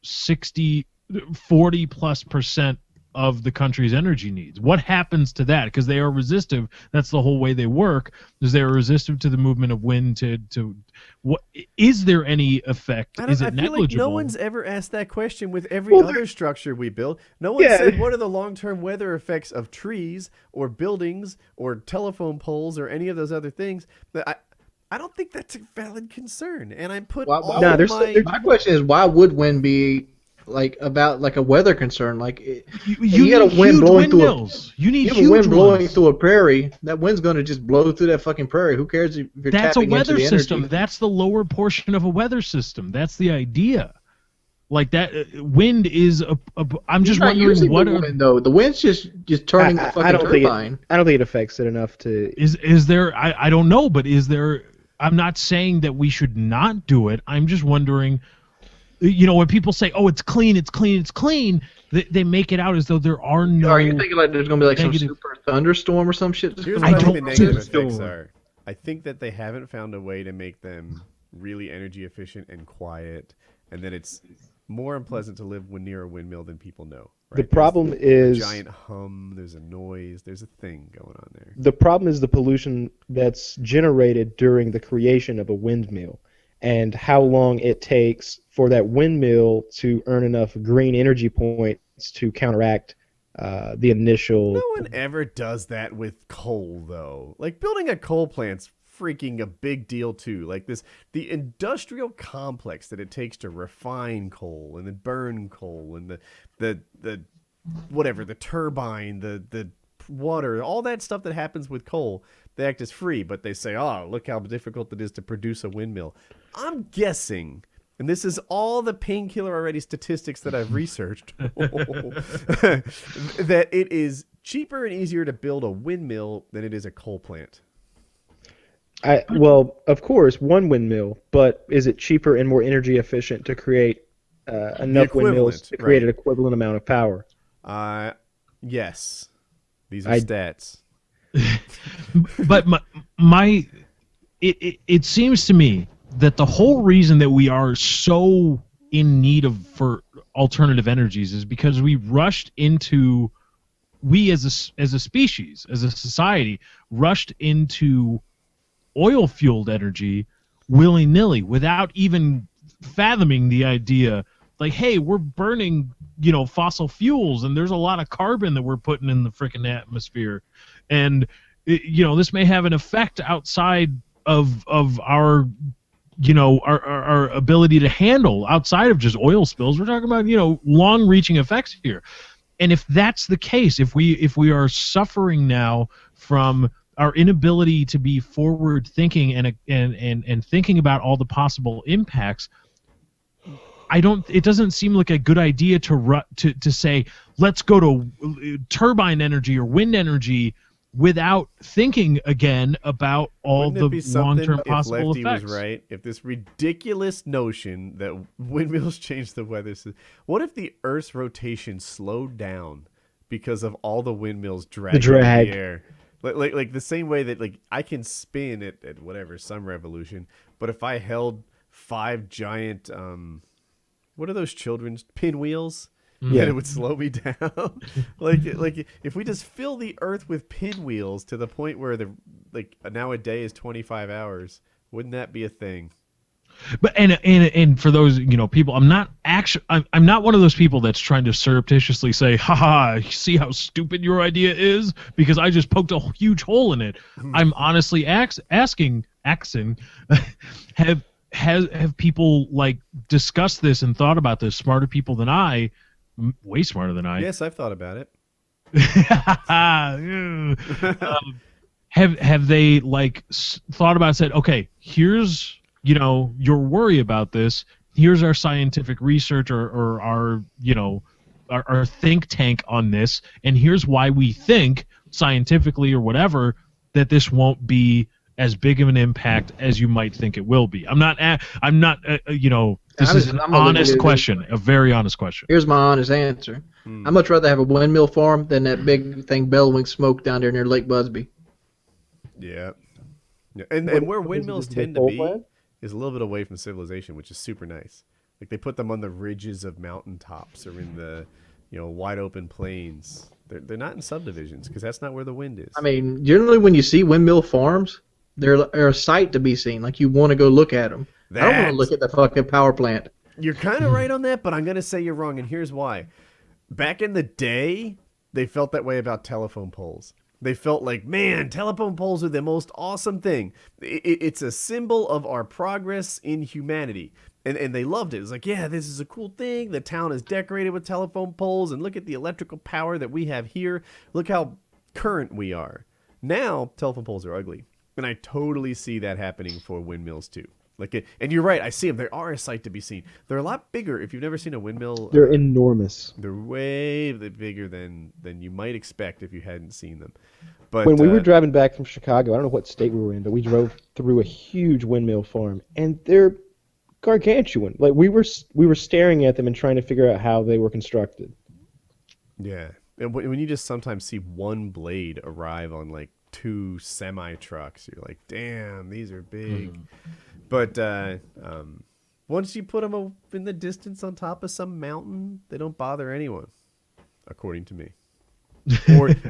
40+% of the country's energy needs? What happens to that? Because they are resistive. That's the whole way they work. Is they are resistive to the movement of wind. To what is there any effect? Is it negligible? Like
no one's ever asked that question with every other structure we build. No one said what are the long-term weather effects of trees or buildings or telephone poles or any of those other things. But I don't think that's a valid concern. And I put
my question is, why would wind be like about like a weather concern? Like you got a wind blowing
windmills. You need huge
wind blowing through a prairie. That wind's going to just blow through that fucking prairie. Who cares if you're tapping into the energy? That's a weather
system. That's the lower portion of a weather system. That's the idea. Like that, wind is I'm just wondering what
the wind, though. The wind's just turning the fucking turbine.
I don't think it affects it enough to.
Is there? I don't know, but is there? I'm not saying that we should not do it. I'm just wondering. You know, when people say, "Oh, it's clean, it's clean, it's clean," they make it out as though there are no.
Are you thinking like there's going to be like some super thunderstorm or some shit?
Here's what I think the negative effects are. I think that they haven't found a way to make them really energy efficient and quiet, and that it's more unpleasant to live near a windmill than people know. Right?
The problem is
a giant hum. There's a noise. There's a thing going on there.
The problem is the pollution that's generated during the creation of a windmill, and how long it takes for that windmill to earn enough green energy points to counteract the initial.
No one ever does that with coal, though. Like, building a coal plant's freaking a big deal, too. Like, the industrial complex that it takes to refine coal and then burn coal and the whatever, the turbine, the water, all that stuff that happens with coal, they act as free, but they say, oh, look how difficult it is to produce a windmill. I'm guessing, and this is all the Painkiller Already statistics that I've researched, that it is cheaper and easier to build a windmill than it is a coal plant.
Well, of course, one windmill, but is it cheaper and more energy efficient to create enough windmills to create an equivalent amount of power?
Yes. These are stats.
But it seems to me that the whole reason that we are so in need for alternative energies is because we as a species, as a society, rushed into oil-fueled energy willy-nilly without even fathoming the idea, like, hey, we're burning, fossil fuels, and there's a lot of carbon that we're putting in the frickin' atmosphere, and this may have an effect outside of our our ability to handle, outside of just oil spills. We're talking about long-reaching effects here. And if that's the case, if we are suffering now from our inability to be forward thinking and thinking about all the possible impacts, it doesn't seem like a good idea to say, let's go to turbine energy or wind energy without thinking again about all
Wouldn't it be
the
something
long-term
if
possible
Lefty
effects.
was right? If this ridiculous notion that windmills change the weather, what if the Earth's rotation slowed down because of all the windmills dragging
drag.
in the air? Like the same way that like I can spin at whatever some revolution, but if I held 5 giant what are those children's pinwheels?
Yeah.
That it would slow me down. like if we just fill the Earth with pinwheels to the point where now a day is 25 hours, wouldn't that be a thing?
But and for those people, I'm not one of those people that's trying to surreptitiously say, haha, see how stupid your idea is because I just poked a huge hole in it. I'm honestly asking have people like discussed this and thought about this, smarter people than I, way smarter than I.
Yes, I've thought about it.
Have they like thought about it, said, okay, here's your worry about this, here's our scientific research or our think tank on this, and here's why we think scientifically or whatever that this won't be as big of an impact as you might think it will be. I'm not this is an honest question, a very honest question.
Here's my honest answer. I'd much rather have a windmill farm than that big thing bellowing smoke down there near Lake Busby.
Yeah. And where windmills tend to be is a little bit away from civilization, which is super nice. Like they put them on the ridges of mountaintops or in the wide open plains. They're not in subdivisions because that's not where the wind is.
I mean, generally when you see windmill farms, they're a sight to be seen. Like you want to go look at them. I don't want to look at the fucking power plant.
You're kind of right on that, but I'm going to say you're wrong, and here's why. Back in the day, they felt that way about telephone poles. They felt like, man, telephone poles are the most awesome thing. It's a symbol of our progress in humanity. And they loved it. It was like, yeah, this is a cool thing. The town is decorated with telephone poles, and look at the electrical power that we have here. Look how current we are. Now, telephone poles are ugly. And I totally see that happening for windmills, too. And you're right, I see them. They are a sight to be seen. They're a lot bigger. If you've never seen a windmill,
they're enormous.
They're way bigger than you might expect if you hadn't seen them. But
when we were driving back from Chicago, I don't know what state we were in, but we drove through a huge windmill farm, and they're gargantuan. Like we were staring at them and trying to figure out how they were constructed.
Yeah, and when you just sometimes see one blade arrive on like 2 semi trucks, you're like, damn, these are big. But once you put them in the distance on top of some mountain, they don't bother anyone, according to me.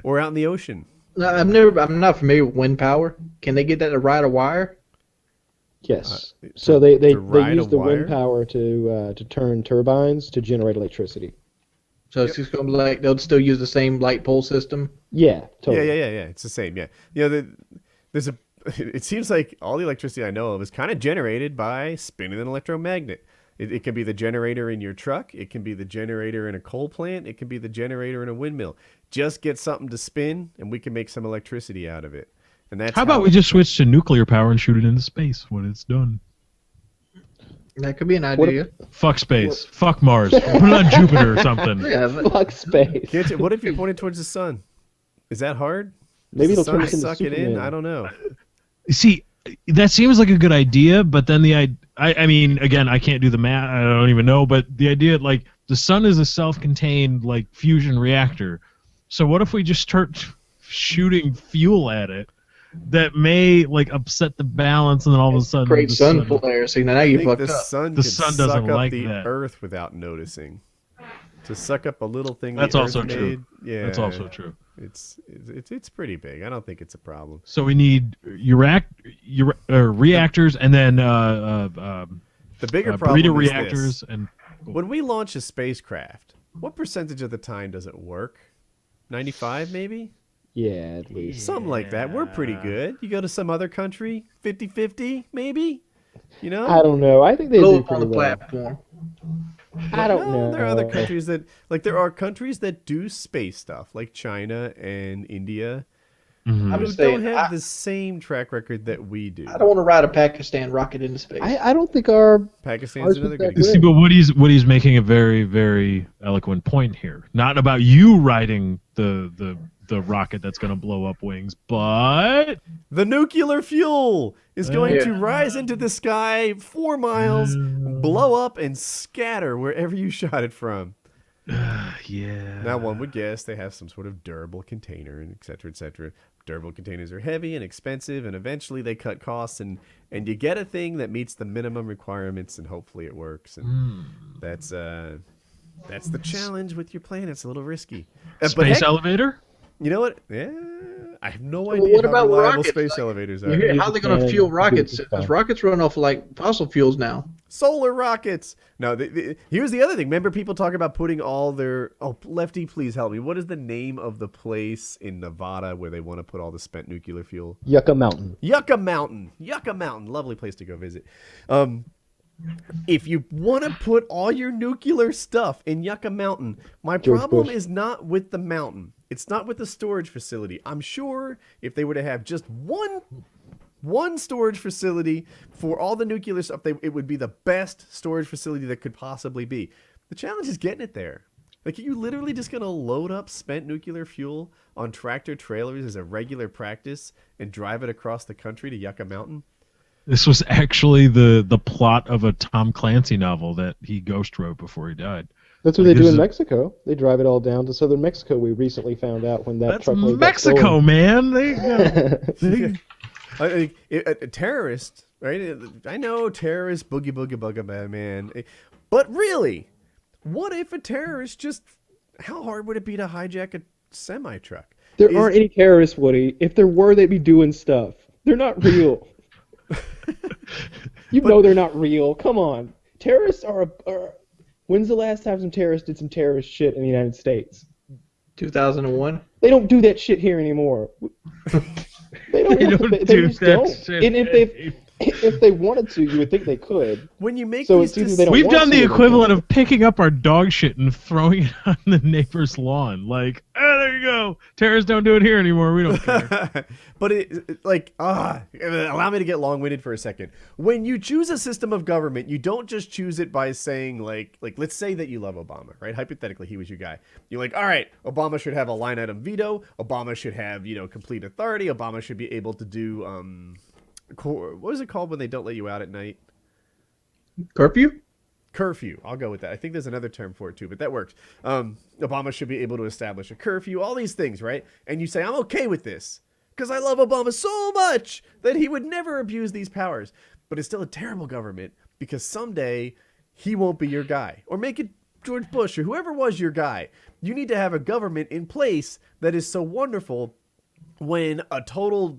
Or out in the ocean.
I'm not familiar with wind power. Can they get that to ride a wire?
Yes. So they use the
wire?
wind power to turn turbines to generate electricity.
So it's just going to be like they'll still use the same light pole system?
Yeah, totally.
Yeah. It's the same. Yeah. There's a. It seems like all the electricity I know of is kind of generated by spinning an electromagnet. It can be the generator in your truck. It can be the generator in a coal plant. It can be the generator in a windmill. Just get something to spin, and we can make some electricity out of it. And that's
how about we just switch to nuclear power and shoot it into space when it's done?
That could be an idea.
Fuck space. Fuck Mars. Put it on Jupiter or something.
Yeah,
fuck space.
What if you point it towards the sun? Is that hard?
Maybe it'll
Does the
turn
sun
us into
suck it in?
Superman.
I don't know.
See, that seems like a good idea, but then I mean, again, I can't do the math. I don't even know, but the idea, like, the sun is a self-contained, like, fusion reactor. So what if we just start shooting fuel at it that may, like, upset the balance, and then all of a sudden
create sun flares. So now you fucked
the
up.
sun
The
could
sun
suck
doesn't
up
like
the
that.
Earth without noticing. To suck up a little thing.
That's
the
also
Earth
true.
made, yeah,
That's also true.
It's pretty big. I don't think it's a problem.
So we need reactors, and then
The bigger problem
burrito
is
reactors,
this.
and
When we launch a spacecraft, what percentage of the time does it work? 95 maybe?
Yeah, at least.
Something like that. We're pretty good. You go to some other country, 50-50 maybe? You know?
I don't know. I think they
Blow
do
up on
pretty
the
well.
platform.
I don't know.
There are other countries that, like, there are countries that do space stuff, like China and India.
Mhm.
I'm
who
just
don't
saying,
have the same track record that we do.
I don't want to ride a Pakistan rocket into space.
I don't think our
Pakistan's
ours
another
was
good
that
See,
example.
but Woody's making a very, very eloquent point here. Not about you riding the rocket that's going to blow up wings, but
The nuclear fuel is going
Yeah.
to rise into the sky 4 miles, blow up, and scatter wherever you shot it from.
yeah.
Now, one would guess they have some sort of durable container, and et cetera, et cetera. Durable containers are heavy and expensive, and eventually they cut costs, and you get a thing that meets the minimum requirements, and hopefully it works. And that's the challenge with your plan. It's a little risky. But
Space
heck,
elevator?
you know what? Yeah, I have no
Well,
idea
what
how
about
reliable
rockets?
space
Like,
elevators
You
are.
hear, how are they going to fuel rockets?
Because
Because rockets run off like fossil fuels now.
Solar rockets. No, here's the other thing. Remember, people talk about putting all their. Oh, Lefty, please help me. What is the name of the place in Nevada where they want to put all the spent nuclear fuel?
Yucca Mountain.
Yucca Mountain. Yucca Mountain. Lovely place to go visit. If you want to put all your nuclear stuff in Yucca Mountain, my
George
problem
Bush.
is not with the mountain. It's not with the storage facility. I'm sure if they were to have just one storage facility for all the nuclear stuff, it would be the best storage facility that could possibly be. The challenge is getting it there. Like, are you literally just going to load up spent nuclear fuel on tractor trailers as a regular practice and drive it across the country to Yucca Mountain?
This was actually the plot of a Tom Clancy novel that he ghost wrote before he died.
That's what
Like,
they do
there's
in
a-
Mexico. They drive it all down to southern Mexico. We recently found out when that
That's
truckload got
Mexico,
stolen.
man. They
A terrorist, right? I know terrorist, boogie boogie man. But really, what if a terrorist just... How hard would it be to hijack a semi-truck?
There aren't any terrorists, Woody. If there were, they'd be doing stuff. They're not real. You know they're not real. Come on. Terrorists are... When's the last time some terrorists did some terrorist shit in the United States?
2001.
They don't do that shit here anymore. They just
that
don't.
shit
And if they wanted to, you would think they could.
When you make
So
these
it's either they don't
We've
want
done
to
the
or they
equivalent
can't.
of picking up our dog shit and throwing it on the neighbor's lawn. Like, there you go. Terrorists don't do it here anymore. We don't care.
But allow me to get long-winded for a second. When you choose a system of government, you don't just choose it by saying like let's say that you love Obama, right? Hypothetically, he was your guy. You're like, all right, Obama should have a line item veto. Obama should have, complete authority. Obama should be able to do what is it called when they don't let you out at night?
Curfew?
Curfew. I'll go with that. I think there's another term for it too, but that works. Obama should be able to establish a curfew, all these things, right? And you say, I'm okay with this because I love Obama so much that he would never abuse these powers. But it's still a terrible government because someday he won't be your guy. Or make it George Bush or whoever was your guy. You need to have a government in place that is so wonderful when a total...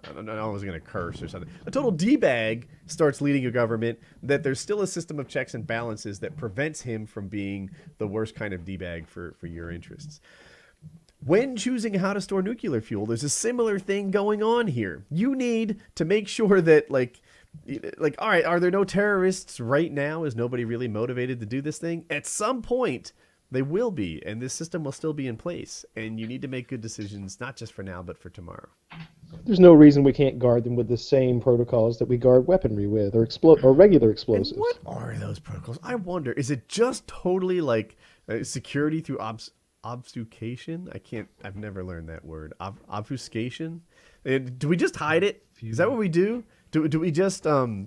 I don't know, I was going to curse or something. A total D-bag starts leading a government that there's still a system of checks and balances that prevents him from being the worst kind of D-bag for your interests. When choosing how to store nuclear fuel, there's a similar thing going on here. You need to make sure that, all right, are there no terrorists right now? Is nobody really motivated to do this thing? At some point, they will be, and this system will still be in place. And you need to make good decisions, not just for now, but for tomorrow.
There's no reason we can't guard them with the same protocols that we guard weaponry with, or regular explosives.
And what are those protocols? I wonder. Is it just totally like security through obfuscation? I've never learned that word. Obfuscation? Do we just hide it? Is that what we do? Do we just all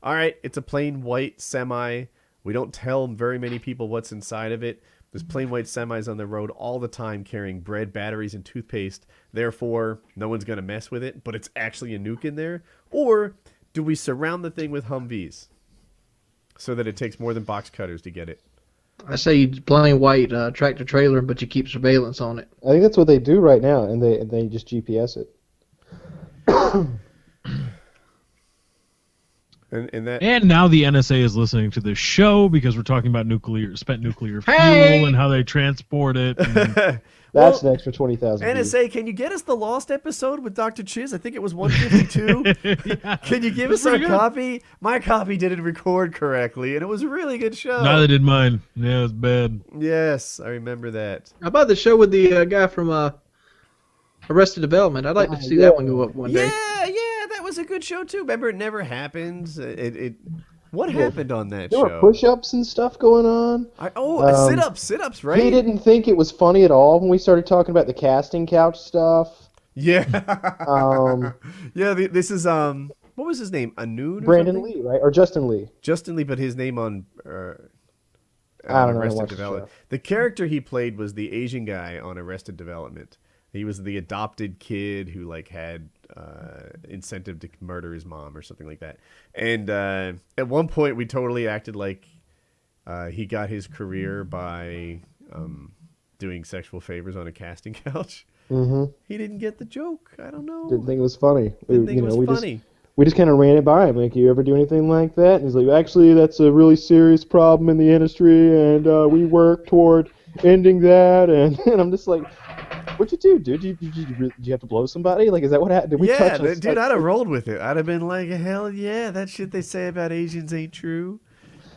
right, it's a plain white semi. We don't tell very many people what's inside of it. There's plain white semis on the road all the time carrying bread, batteries, and toothpaste. Therefore, no one's going to mess with it, but it's actually a nuke in there. Or do we surround the thing with Humvees so that it takes more than box cutters to get it?
I say you plain white tractor trailer, but you keep surveillance on it.
I think that's what they do right now, and they just GPS it.
And now the NSA is listening to this show because we're talking about spent nuclear fuel and how they transport it. And...
That's an extra 20,000.
NSA, can you get us the Lost episode with Dr. Chiz? I think it was 152.
Yeah,
Can you give us our copy? My copy didn't record correctly, and it was a really good show.
Neither did mine. Yeah, it was bad.
Yes, I remember that.
How about the show with the guy from Arrested Development. I'd like to see that one go up one day.
Yeah, that was a good show too. Remember, it never happened. What happened on that
there
show?
were push-ups and stuff going on.
Sit-ups, right?
He didn't think it was funny at all when we started talking about the casting couch stuff.
Yeah.
Um,
yeah. This is what was his name? Anoon?
Brandon Lee, right? Or Justin Lee?
Justin Lee, but his name on
I don't know.
Arrested Development. The character he played was the Asian guy on Arrested Development. He was the adopted kid who like had incentive to murder his mom or something like that. And at one point, we totally acted like he got his career by doing sexual favors on a casting couch.
Mm-hmm.
He didn't get the joke. I don't know.
Didn't think it was funny.
Funny.
We just kind of ran it by him. Like, you ever do anything like that? And he's like, actually, that's a really serious problem in the industry, and we work toward ending that. And I'm just like, what'd you do, dude? Did you have to blow somebody? Like, is that what happened? Did we touch
dude, I'd have rolled with it. I'd have been like, hell yeah, that shit they say about Asians ain't true.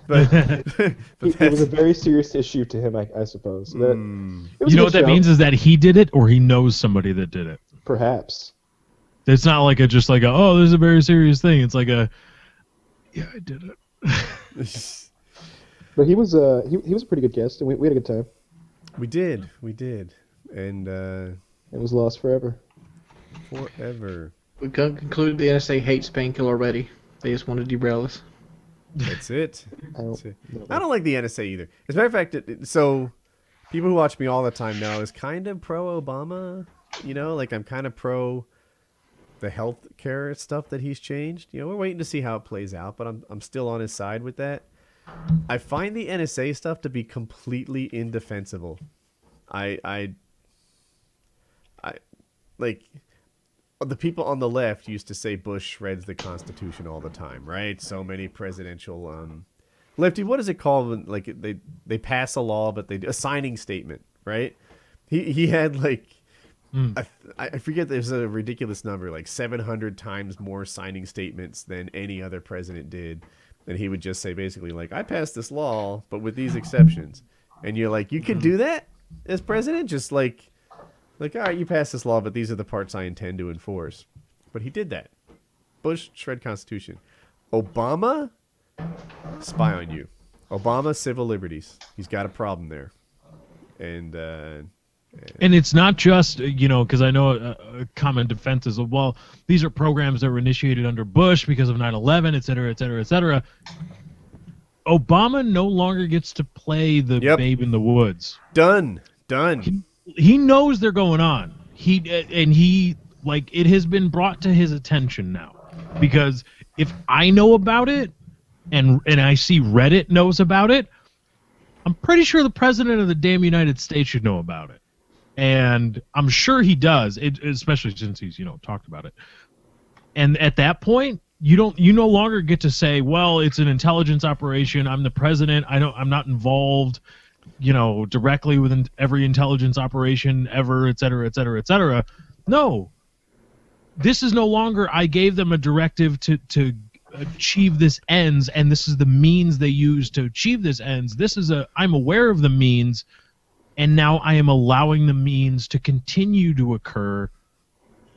But,
it was a very serious issue to him, I suppose. It was
You know what that means is that he did it, or he knows somebody that did it.
Perhaps.
It's not like this is a very serious thing. It's like yeah, I did it.
But he was a pretty good guest, and we had a good time.
We did, and
it was lost forever.
Forever.
We've concluded the NSA hates Painkiller already. They just want to derail us.
That's it.
I
don't like the NSA either. As a matter of fact, so people who watch me all the time know is kind of pro Obama. You know, like I'm kind of pro the health care stuff that he's changed. You know, we're waiting to see how it plays out, but I'm still on his side with that. I find the NSA stuff to be completely indefensible. I like the people on the left used to say Bush shreds the Constitution all the time, right? So many presidential Lefty, what is it called when like they pass a law but a signing statement, right? He had like I forget, there's a ridiculous number, like 700 times more signing statements than any other president did. And he would just say basically like, I passed this law, but with these exceptions. And you're like, you can do that as president? Just like, all right, you passed this law, but these are the parts I intend to enforce. But he did that. Bush, shred Constitution. Obama, spy on you. Obama, civil liberties. He's got a problem there. And
it's not just, because I know a common defense is, well, these are programs that were initiated under Bush because of 9/11, et cetera, et cetera, et cetera. Obama no longer gets to play the babe in the woods.
Done.
He knows they're going on. It has been brought to his attention now. Because if I know about it, and I see Reddit knows about it, I'm pretty sure the president of the damn United States should know about it. And I'm sure he does, especially since he's talked about it. And at that point, you no longer get to say, well, it's an intelligence operation. I'm the president. I'm not involved, directly with every intelligence operation ever, et cetera, et cetera, et cetera. No, this is no longer. I gave them a directive to achieve this ends, and this is the means they use to achieve this ends. I'm aware of the means. And now I am allowing the means to continue to occur,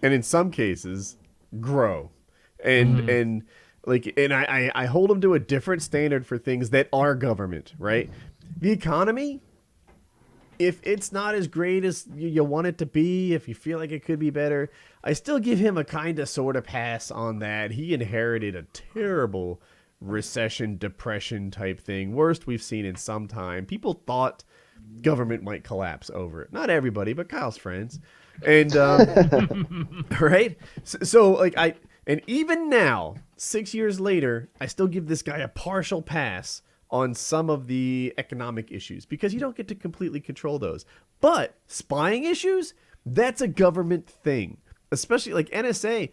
and in some cases, grow, and I hold them to a different standard for things that are government, right? The economy, if it's not as great as you want it to be, if you feel like it could be better, I still give him a kind of sort of pass on that. He inherited a terrible recession, depression type thing, worst we've seen in some time. People thought government might collapse over it. Not everybody, but Kyle's friends. And right? So and even now, 6 years later, I still give this guy a partial pass on some of the economic issues because you don't get to completely control those. But spying issues, that's a government thing. Especially like NSA.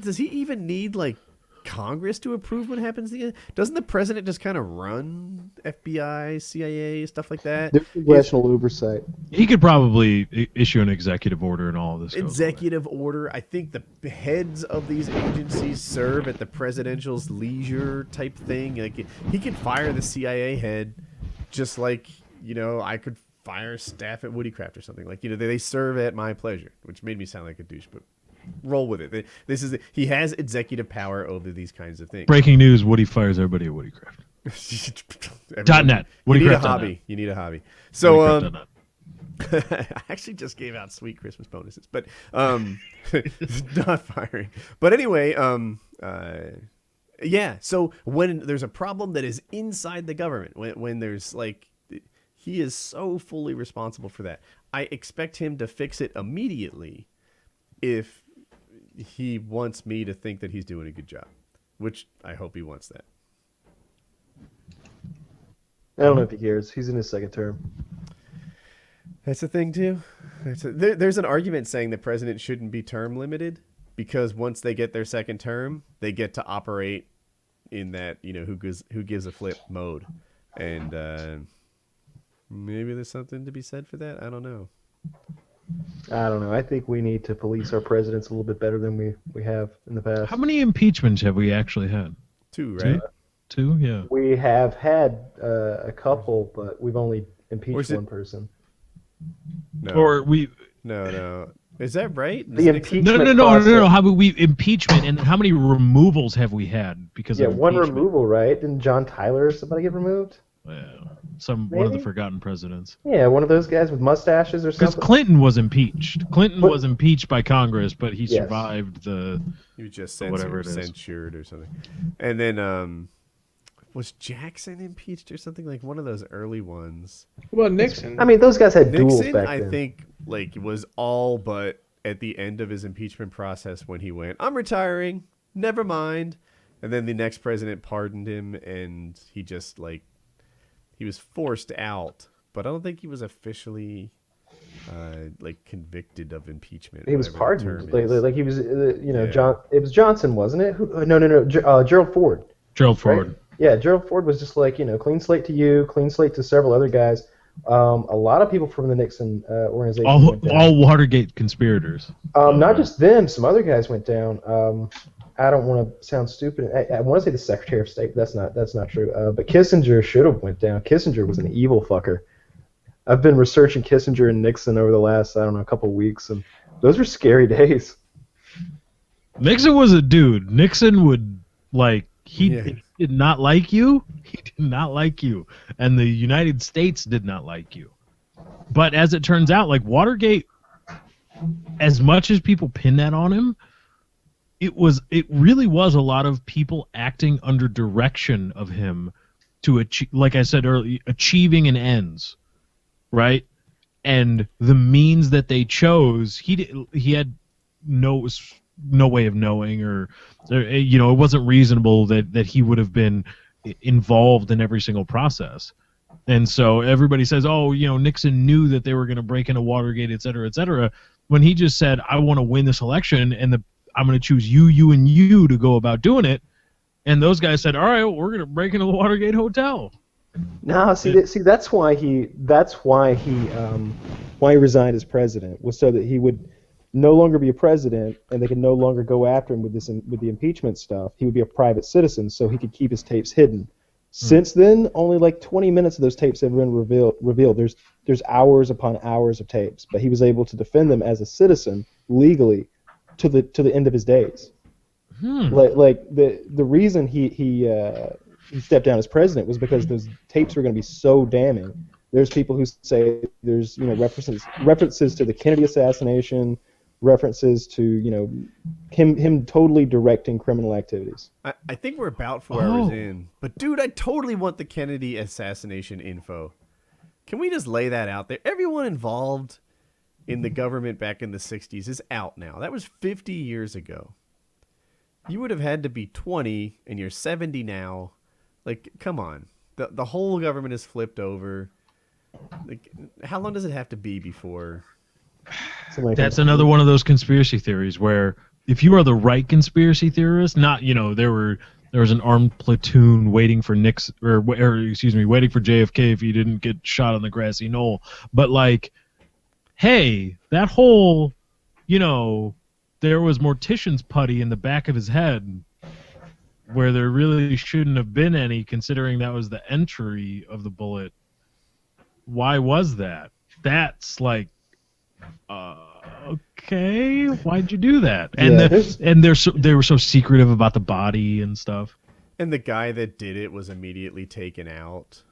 Does he even need like Congress to approve what happens? Doesn't the president just kind of run FBI, CIA, stuff like that?
There's congressional oversight.
He could probably issue an executive order and all of this.
Executive order. I think the heads of these agencies serve at the presidential's leisure type thing. Like he could fire the CIA head, just like I could fire staff at WoodyCraft or something. Like, they serve at my pleasure, which made me sound like a douche, but roll with it. He has executive power over these kinds of things.
Breaking news: Woody fires everybody at WoodyCraft. .net.
WoodyCraft.net. You need a hobby. So I actually just gave out sweet Christmas bonuses, but not firing. But anyway, yeah. So when there's a problem that is inside the government, when there's like, he is so fully responsible for that. I expect him to fix it immediately if he wants me to think that he's doing a good job, which I hope he wants that.
I don't know if he cares. He's in his second term.
That's the thing too. There's an argument saying the president shouldn't be term limited because once they get their second term, they get to operate in that who gives a flip mode, and maybe there's something to be said for that. I don't know.
I think we need to police our presidents a little bit better than we have in the past.
How many impeachments have we actually had?
2, right?
2, yeah.
We have had a couple, but we've only impeached one person.
No.
Or we.
No. Is that right?
The impeachment.
No. How about we impeachment and how many removals have we had because of
one
impeachment?
removal, right? Didn't John Tyler or somebody get removed?
Yeah, one of the forgotten presidents.
Yeah, one of those guys with mustaches or something.
Because Clinton was impeached. Clinton was impeached by Congress, but he survived the.
He was just censured or something. And then was Jackson impeached or something, like one of those early ones?
Well, Nixon.
I mean, those guys had duels back then.
I think was all but at the end of his impeachment process when he went, "I'm retiring. Never mind." And then the next president pardoned him, and he just he was forced out, but I don't think he was officially convicted of impeachment.
He was pardoned. Like he was,
Yeah.
John. It was Johnson, wasn't it? No. Gerald Ford.
Gerald Ford.
Right? Yeah, Gerald Ford was just clean slate to you, clean slate to several other guys. A lot of people from the Nixon organization went down.
All Watergate conspirators.
Not just them. Some other guys went down. I don't want to sound stupid. I want to say the Secretary of State. That's not true. But Kissinger should have went down. Kissinger was an evil fucker. I've been researching Kissinger and Nixon over the last couple of weeks, and those were scary days.
Nixon was a dude. Nixon would he did not like you. He did not like you, and the United States did not like you. But as it turns out, Watergate, as much as people pin that on him, it really was a lot of people acting under direction of him to achieve, like I said earlier, achieving an ends, right? And the means that they chose, he had no way of knowing, or it wasn't reasonable that he would have been involved in every single process. And so everybody says, Nixon knew that they were going to break into Watergate, et cetera, when he just said, I want to win this election, and I'm going to choose you, and you to go about doing it. And those guys said, all right, well, we're going to break into the Watergate Hotel.
No, that's why he resigned as president, was so that he would no longer be a president, and they could no longer go after him with the impeachment stuff. He would be a private citizen, so he could keep his tapes hidden. Since then, only 20 minutes of those tapes have been revealed. There's hours upon hours of tapes, but he was able to defend them as a citizen legally to the end of his days. The reason he stepped down as president was because those tapes were going to be so damning. There's people who say there's references to the Kennedy assassination, references to him totally directing criminal activities.
I think we're about 4 hours in, but dude, I totally want the Kennedy assassination info. Can we just lay that out there? Everyone involved in the government back in the 60s is out now. That was 50 years ago. You would have had to be 20, and you're 70 now. Come on. The whole government is flipped over. How long does it have to be before?
That's another one of those conspiracy theories where if you are the right conspiracy theorist, not there was an armed platoon waiting for Nixon waiting for JFK if he didn't get shot on the grassy knoll, but hey, that whole there was mortician's putty in the back of his head where there really shouldn't have been any, considering that was the entry of the bullet. why was that? That's like, okay, why'd you do that? And they were so secretive about the body and stuff.
And the guy that did it was immediately taken out,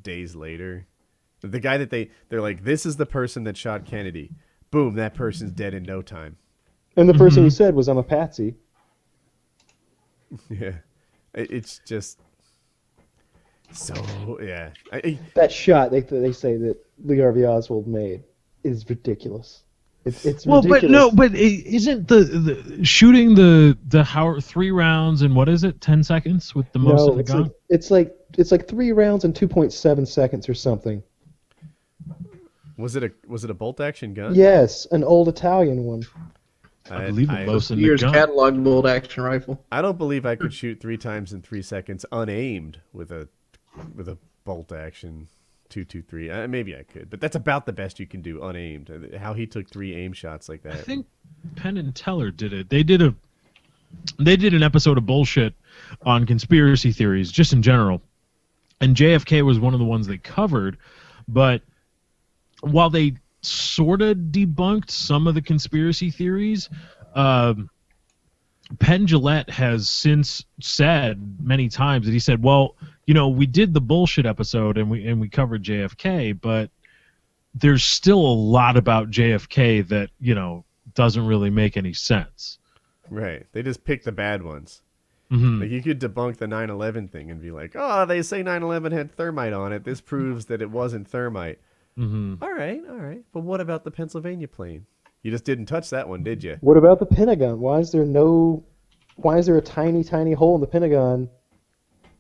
days later. The guy that they're like, this is the person that shot Kennedy. Boom, that person's dead in no time.
And the first thing he said was, "I'm a patsy."
Yeah. It's just so, yeah.
That shot they say that Lee Harvey Oswald made is ridiculous. It's
well,
ridiculous.
but isn't the shooting the Howard 3 rounds in what is it, 10 seconds with the most in the gun?
It's like 3 rounds in 2.7 seconds or something.
Was it a bolt action gun?
Yes, an old Italian one.
I believe the most in the
year's
gun.
catalog bolt action rifle.
I don't believe I could shoot 3 times in 3 seconds unaimed with a bolt action 223. Maybe I could, but that's about the best you can do unaimed. How he took 3 aim shots like that.
I think Penn and Teller did it. They did an episode of Bullshit on conspiracy theories, just in general, and JFK was one of the ones they covered. But while they sort of debunked some of the conspiracy theories, Penn Jillette has since said many times that he said, well, we did the Bullshit episode and we covered JFK, but there's still a lot about JFK that, doesn't really make any sense.
Right. They just pick the bad ones.
Mm-hmm.
Like, you could debunk the 9/11 thing and be like, oh, they say 9/11 had thermite on it. This proves that it wasn't thermite.
Mm-hmm.
All right. But what about the Pennsylvania plane? You just didn't touch that one, did you?
What about the Pentagon? Why is there a tiny, tiny hole in the Pentagon,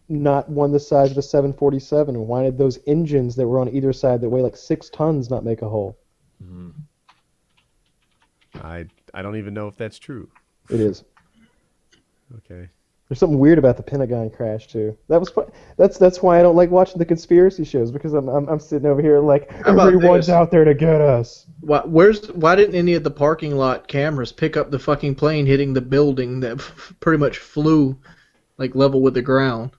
not one the size of a 747? And why did those engines that were on either side that weigh like 6 tons not make a hole?
Mm-hmm.
I don't even know if that's true.
It is.
Okay.
There's something weird about the Pentagon crash too. That's why I don't like watching the conspiracy shows, because I'm sitting over here like everyone's out there to get us.
Why didn't any of the parking lot cameras pick up the fucking plane hitting the building that pretty much flew like level with the ground?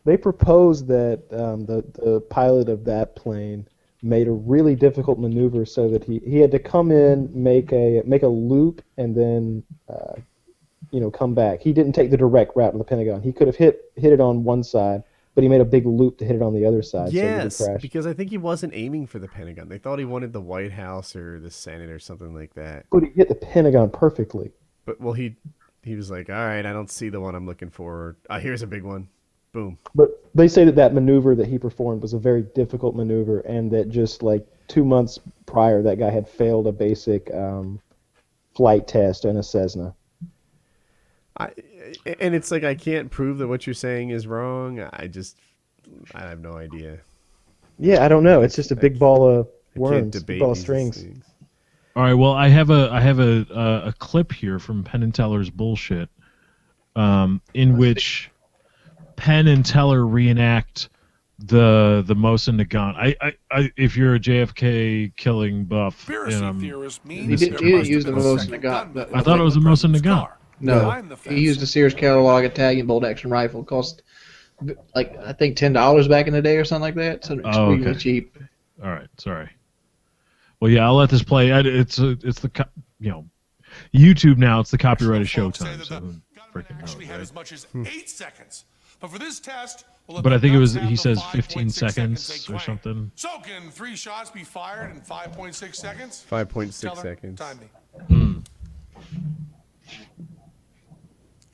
They proposed that the pilot of that plane made a really difficult maneuver so that he had to come in, make a loop, and then come back. He didn't take the direct route to the Pentagon. He could have hit it on one side, but he made a big loop to hit it on the other side.
Yes,
so
because I think he wasn't aiming for the Pentagon. They thought he wanted the White House or the Senate or something like that.
But he hit the Pentagon perfectly.
But, well, he was like, all right, I don't see the one I'm looking for. Here's a big one. Boom.
But they say that maneuver that he performed was a very difficult maneuver, and that just like 2 months prior, that guy had failed a basic flight test in a Cessna.
And it's like, I can't prove that what you're saying is wrong. I have no idea.
Yeah, I don't know. It's just a big ball of worms, big ball of strings.
Things.
All right. Well, I have a clip here from Penn and Teller's Bullshit, in which Penn and Teller reenact the Mosin Nagant. If you're a JFK killing buff,
he didn't use the Mosin Nagant.
I thought it was a Mosin Nagant.
No, he used a Sears catalog Italian bolt action rifle. It cost like I think $10 back in the day or something like that. So extremely cheap.
All right, sorry. Well, yeah, I'll let this play. It's the YouTube now. It's the copyrighted Showtime. So who freaking knows, right?
As much as 8 seconds. But for this test,
but I think he says 15 seconds or something.
So can 3 shots be fired in 5.6 seconds?
5.6 seconds.
Time me.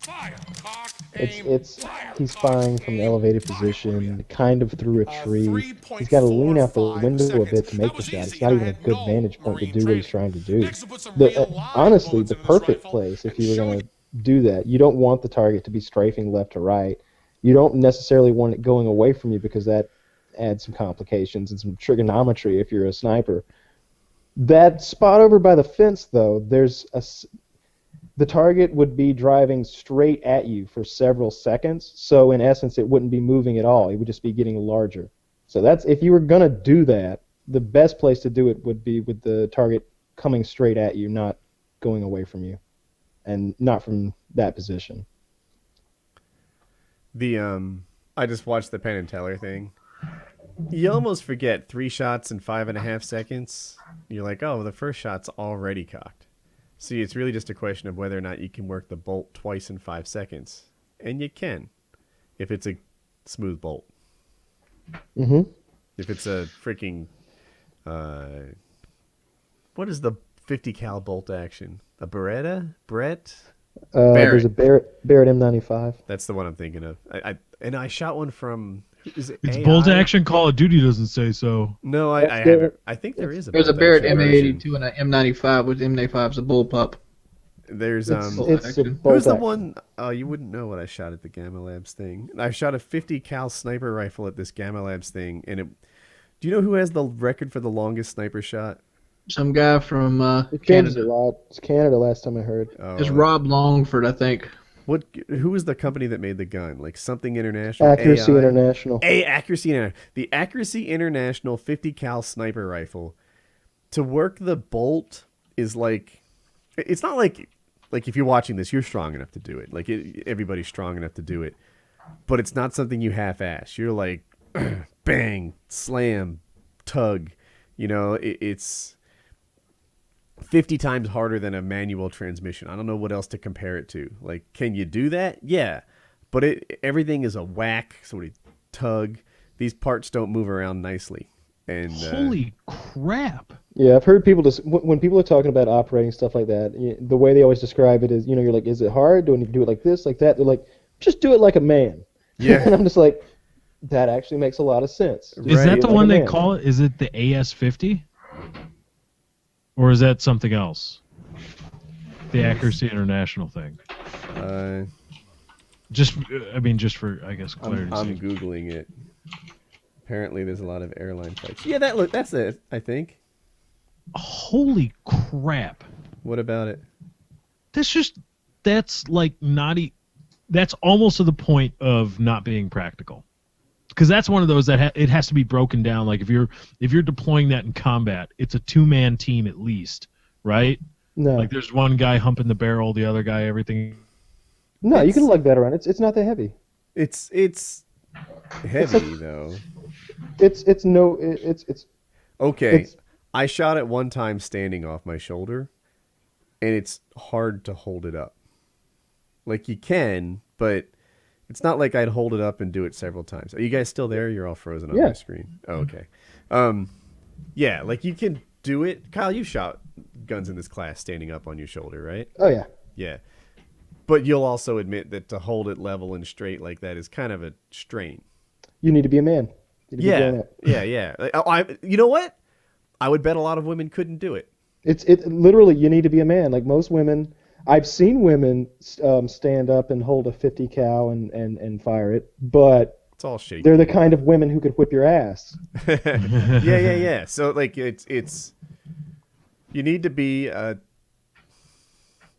Fire, cock, aim,
he's firing from an elevated position, kind of through a tree. He's got to lean out the window a bit to make the shot. It's not even a good vantage point to do what he's trying to do. Honestly, the perfect place if you were going to do that. You don't want the target to be strafing left to right. You don't necessarily want it going away from you, because that adds some complications and some trigonometry if you're a sniper. That spot over by the fence, though, the target would be driving straight at you for several seconds, so in essence it wouldn't be moving at all. It would just be getting larger. So that's, if you were going to do that, the best place to do it would be with the target coming straight at you, not going away from you, and not from that position.
I just watched the Penn and Teller thing, You almost forget 3 shots in 5.5 seconds. You're like, oh, the first shot's already cocked. See, it's really just a question of whether or not you can work the bolt twice in 5 seconds. And you can, if it's a smooth bolt.
Mm-hmm.
If it's a freaking, what is the 50 cal bolt action? A Beretta? Brett?
There's a Barrett M95.
That's the one I'm thinking of. I shot one from. Is it
It's
AI?
bolt action. Call of Duty doesn't say so.
No, I haven't. I think there is a.
There's a
bolt
Barrett
action version.
M82 and an M95, with M95's a bullpup.
There's
It's a bolt
Who's the
action.
one? Oh, you wouldn't know what I shot at the Gamma Labs thing. I shot a 50 cal sniper rifle at this Gamma Labs thing, and it. Do you know who has the record for the longest sniper shot?
Some guy from
It changes
Canada.
a lot. It's Canada last time I heard.
It's Rob Longford, I think.
What? Who was the company that made the gun? Like something international.
Accuracy
AI?
International.
Accuracy International. The Accuracy International 50 cal sniper rifle. To work the bolt is like, it's not like if you're watching this, you're strong enough to do it. Like everybody's strong enough to do it, but it's not something you half-ass. You're like, bang, slam, tug. You know, it's 50 times harder than a manual transmission. I don't know what else to compare it to. Like, can you do that? Yeah, but everything is a whack, sort of tug. These parts don't move around nicely. And
Holy crap!
Yeah, I've heard people just when people are talking about operating stuff like that, the way they always describe it is, you're like, is it hard? Do I need to do it like this, like that? They're like, just do it like a man.
Yeah.
And I'm just like, that actually makes a lot of sense.
Is that the
Like
one
a
they
man.
call it? Is it the AS50? Or is that something else? The Accuracy International thing. Just for, I guess, clarity's
I'm
sake.
Googling it. Apparently, there's a lot of airline flights. Yeah, that's it, I think.
Holy crap!
What about it?
That's like that's almost to the point of not being practical. Because that's one of those that it has to be broken down. Like if you're deploying that in combat, it's a 2-man team at least, right?
No,
Like there's one guy humping the barrel, the other guy everything.
no, you can lug that around. It's not that heavy.
It's heavy though.
It's
Okay,
it's-
I shot it one time standing off my shoulder, and it's hard to hold it up. Like you can, but it's not like I'd hold it up and do it several times. Are you guys still there? You're all frozen on
Yeah.
my screen. Oh, okay. Yeah, like you can do it. Kyle, you shot guns in this class standing up on your shoulder, right?
oh yeah.
Yeah. But you'll also admit that to hold it level and straight like that is kind of a strain.
You need to be a man. You need to be grown
Yeah.
up.
Yeah. You know what? I would bet a lot of women couldn't do it.
It literally, you need to be a man. Like most women, I've seen women stand up and hold a 50 cal and fire it, but
It's all shaky.
they're the kind of women who could whip your ass.
Yeah. So like it's you need to be a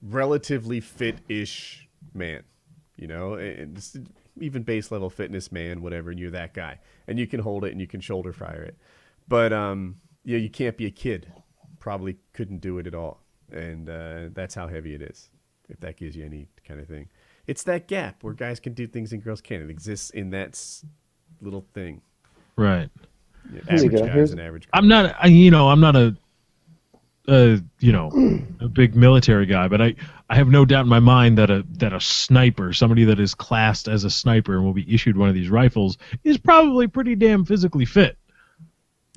relatively fit-ish man, you know, and just even base level fitness man, whatever, and you're that guy, and you can hold it and you can shoulder fire it, but yeah, you can't be a kid. Probably couldn't do it at all, and that's how heavy it is. If that gives you any kind of thing, it's that gap where guys can do things and girls can't. It exists in that little thing.
Right.
Yeah,
Here you
average
go.
guys
Here's-
and average girls.
I'm not a big military guy, but I have no doubt in my mind that a sniper, somebody that is classed as a sniper and will be issued one of these rifles, is probably pretty damn physically fit.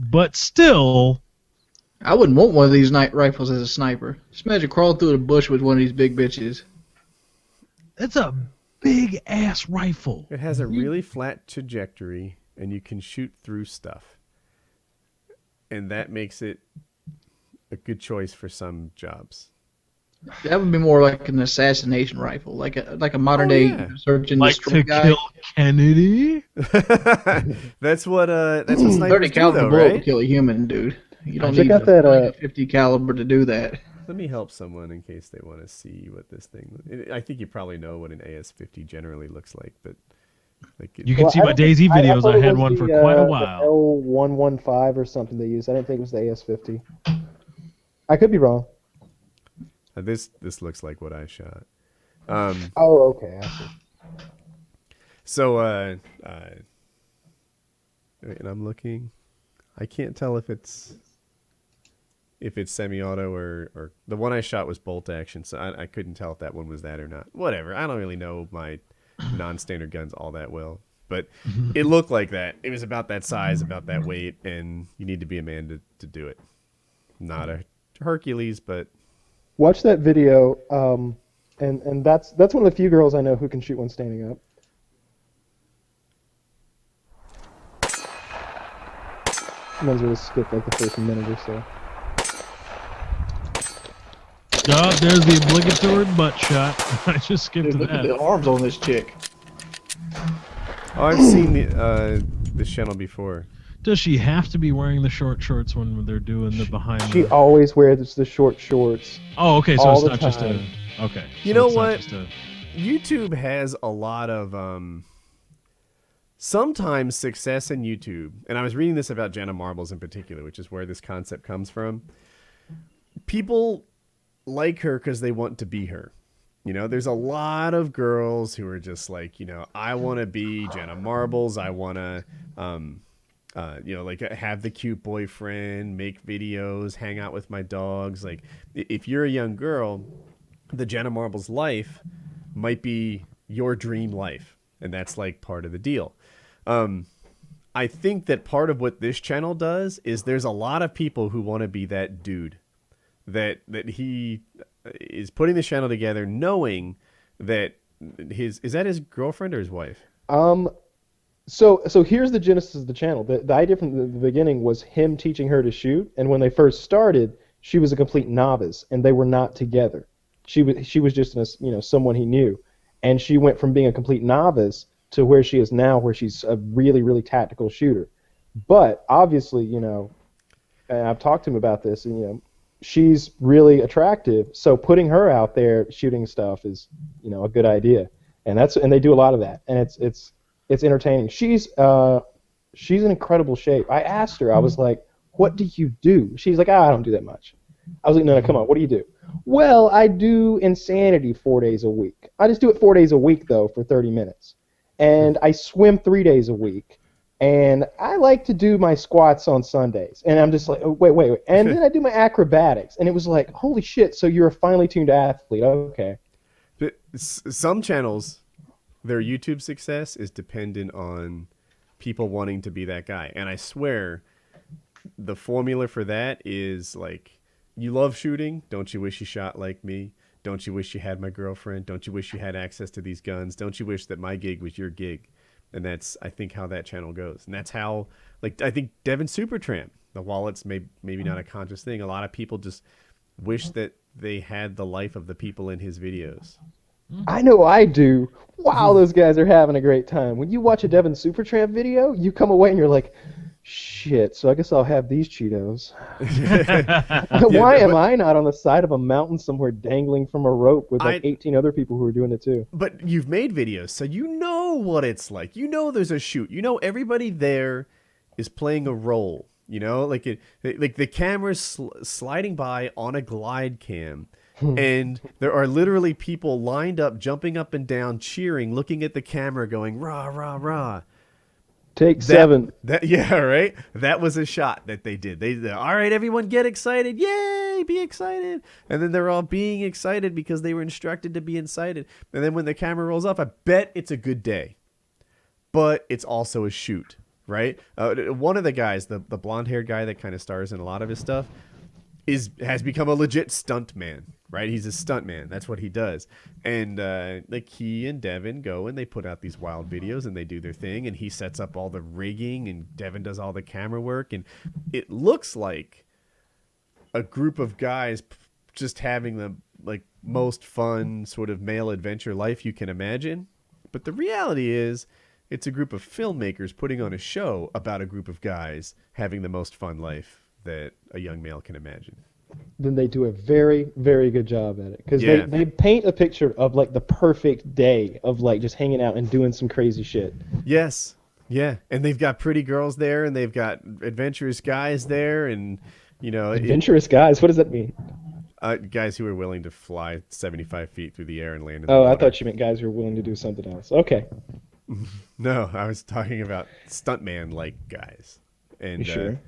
But still,
I wouldn't want one of these night rifles as a sniper. Just imagine crawling through the bush with one of these big bitches.
it's a big ass rifle.
It has a really flat trajectory, and you can shoot through stuff. And that makes it a good choice for some jobs.
That would be more like an assassination rifle, like a modern day
yeah.
search and
Like
destroy
to
guy.
kill Kennedy?
That's what
30
snipers do,
caliber
though,
bullet
right?
would kill a human, dude. You don't
Check
need
out that,
a 50 caliber to do that.
Let me help someone in case they want to see what this thing. I think you probably know what an AS-50 generally looks like, but like
You can see my DayZ videos.
thought
I
it
had
was
one for
the,
quite a
the
while.
L115 or something they used. I didn't think it was the AS50. I could be wrong.
this looks like what I shot.
Oh, okay. I see.
So And I'm looking. I can't tell if it's semi-auto or the one I shot was bolt action, so I couldn't tell if that one was that or not. Whatever. I don't really know my non-standard guns all that well, but it looked like that. It was about that size, about that weight, and you need to be a man to do it. Not a Hercules, but
watch that video. And that's one of the few girls I know who can shoot one standing up. Might as well skip like the first minute or so.
Oh, there's the obligatory butt shot. I just skipped
Dude, look
that.
at the arms on this chick.
oh, I've seen this channel before.
Does she have to be wearing the short shorts when they're doing the behind?
She always wears the short shorts.
Oh, okay. So
all
it's
the
not just a.
time.
Okay.
You
so
know
it's not
what?
just a-
YouTube has a lot of sometimes success in YouTube, and I was reading this about Jenna Marbles in particular, which is where this concept comes from. People like her because they want to be her. You know, there's a lot of girls who are just like, you know, I want to be Jenna Marbles. I want to, you know, like have the cute boyfriend, make videos, hang out with my dogs. Like, if you're a young girl, the Jenna Marbles life might be your dream life, and that's like part of the deal. I think that part of what this channel does is there's a lot of people who want to be that dude that he is putting the channel together knowing that is that his girlfriend or his wife?
So here's the genesis of the channel. The idea from the beginning was him teaching her to shoot, and when they first started, she was a complete novice, and they were not together. She was just someone he knew, and she went from being a complete novice to where she is now, where she's a really, really tactical shooter. But obviously, you know, and I've talked to him about this, and you know, she's really attractive. So putting her out there shooting stuff is, you know, a good idea, and they do a lot of that, and it's entertaining. She's in incredible shape. I asked her, I was like, "What do you do?" She's like, "I don't do that much." I was like, "No, come on, what do you do?" "Well, I do Insanity 4 days a week. I just do it 4 days a week though for 30 minutes, and I swim 3 days a week, and I like to do my squats on Sundays." And I'm just like, oh, wait, and then I do my acrobatics, and it was like, holy shit! So you're a finely tuned athlete, okay?
But some channels, their YouTube success is dependent on people wanting to be that guy. And I swear the formula for that is like, you love shooting, don't you wish you shot like me? Don't you wish you had my girlfriend? Don't you wish you had access to these guns? Don't you wish that my gig was your gig? And that's, I think, how that channel goes. And that's how, like, I think Devin Supertramp, the wallet's maybe not a conscious thing. A lot of people just wish that they had the life of the people in his videos.
I know I do. Wow, those guys are having a great time. When you watch a Devin Supertramp video, you come away and you're like, shit, so I guess I'll have these Cheetos. Why am I not on the side of a mountain somewhere dangling from a rope with like 18 other people who are doing it too?
But you've made videos, so you know what it's like. You know there's a shoot. You know everybody there is playing a role. You know, like the camera's sliding by on a glide cam. And there are literally people lined up, jumping up and down, cheering, looking at the camera, going, rah, rah, rah.
Take 7.
Yeah, right? That was a shot that they did. They all right, everyone get excited. Yay, be excited. And then they're all being excited because they were instructed to be excited. And then when the camera rolls up, I bet it's a good day. But it's also a shoot, right? One of the guys, the blonde-haired guy that kind of stars in a lot of his stuff, has become a legit stunt man, right? He's a stunt man. That's what he does. And like he and Devin go and they put out these wild videos and they do their thing, and he sets up all the rigging and Devin does all the camera work, and it looks like a group of guys just having the like most fun sort of male adventure life you can imagine. But the reality is it's a group of filmmakers putting on a show about a group of guys having the most fun life that a young male can imagine.
Then they do a very, very good job at it, because they paint a picture of like the perfect day of like just hanging out and doing some crazy shit.
Yes, yeah, and they've got pretty girls there, and they've got adventurous guys there, and you know,
adventurous guys. What does that mean?
Guys who are willing to fly 75 feet through the air and land in the
water.
water.
I thought you meant guys who are willing to do something else. Okay.
No, I was talking about stuntman-like guys. And
You sure?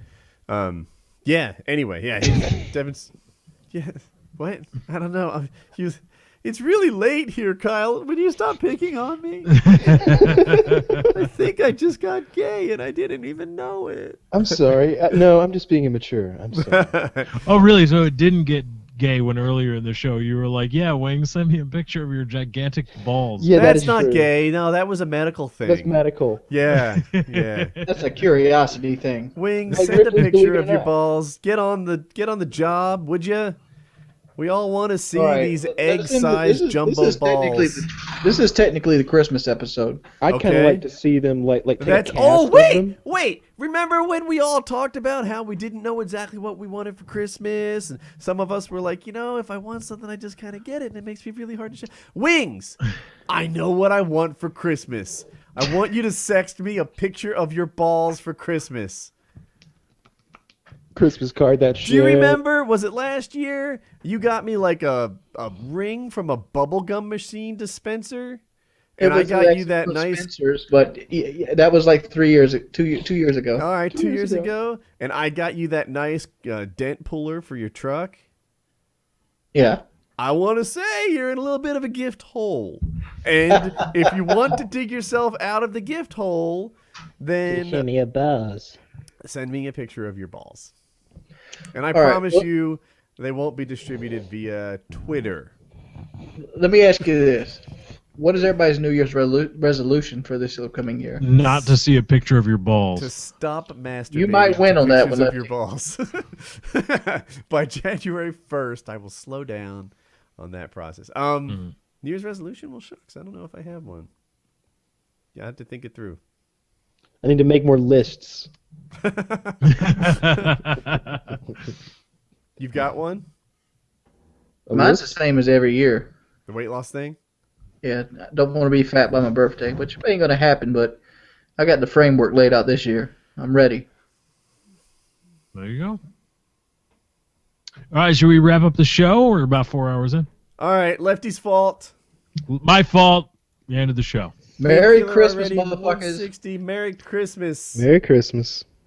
yeah. Anyway, yeah. Devin's. Yeah. What? I don't know. It's really late here, Kyle. Would you stop picking on me? I think I just got gay and I didn't even know it.
I'm sorry. No, I'm just being immature. I'm sorry.
Oh, really? So it didn't get gay when earlier in the show you were like, yeah, Wing, send me a picture of your gigantic balls.
Yeah,
That's not
true.
gay. No, that was a medical thing.
That's medical.
Yeah, yeah.
That's a curiosity thing.
Wing,
Like
send a
Ripley's
picture
Believe It
of
or
your
Not.
balls. Get on the job, would you? We all want to see
All right,
these
listen,
egg-sized jumbo balls.
This is technically the Christmas episode.
I'd kind
Okay.
of like to see them take
That's
a cast of them.
wait. Remember when we all talked about how we didn't know exactly what we wanted for Christmas, and some of us were like, if I want something, I just kind of get it, and it makes me really hard to share. Wings, I know what I want for Christmas. I want you to sext me a picture of your balls for Christmas.
Christmas card, that shit.
Do you remember? Was it last year? You got me like a ring from a bubblegum machine dispenser, and I got you that nice.
Spencer's, but that was like 2 years ago.
All right, 2 years
years
ago, and I got you that nice dent puller for your truck.
Yeah.
I want to say you're in a little bit of a gift hole, and if you want to dig yourself out of the gift hole, then
Give me a buzz.
send me a picture of your balls. And I
All right,
promise
well-
you, they won't be distributed via Twitter.
Let me ask you this: what is everybody's New Year's resolution for this upcoming year?
Not to see a picture of your
To
balls.
stop masturbating.
You might win
to
on that
pictures
one,
of your balls. By January 1st, I will slow down on that process. New Year's resolution? Well, shucks, I don't know if I have one. Yeah, I have to think it through.
I need to make more lists.
You've got one?
A
Mine's
list?
the same as every year.
The weight loss thing?
Yeah, I don't want to be fat by my birthday, which ain't gonna happen. But I got the framework laid out this year. I'm ready.
There you go. All right, should we wrap up the show? We're about 4 hours in.
All right, Lefty's fault.
My fault. The end of the show.
Merry
Painkiller
Christmas,
Already
motherfuckers.
160. Merry Christmas.
Merry Christmas.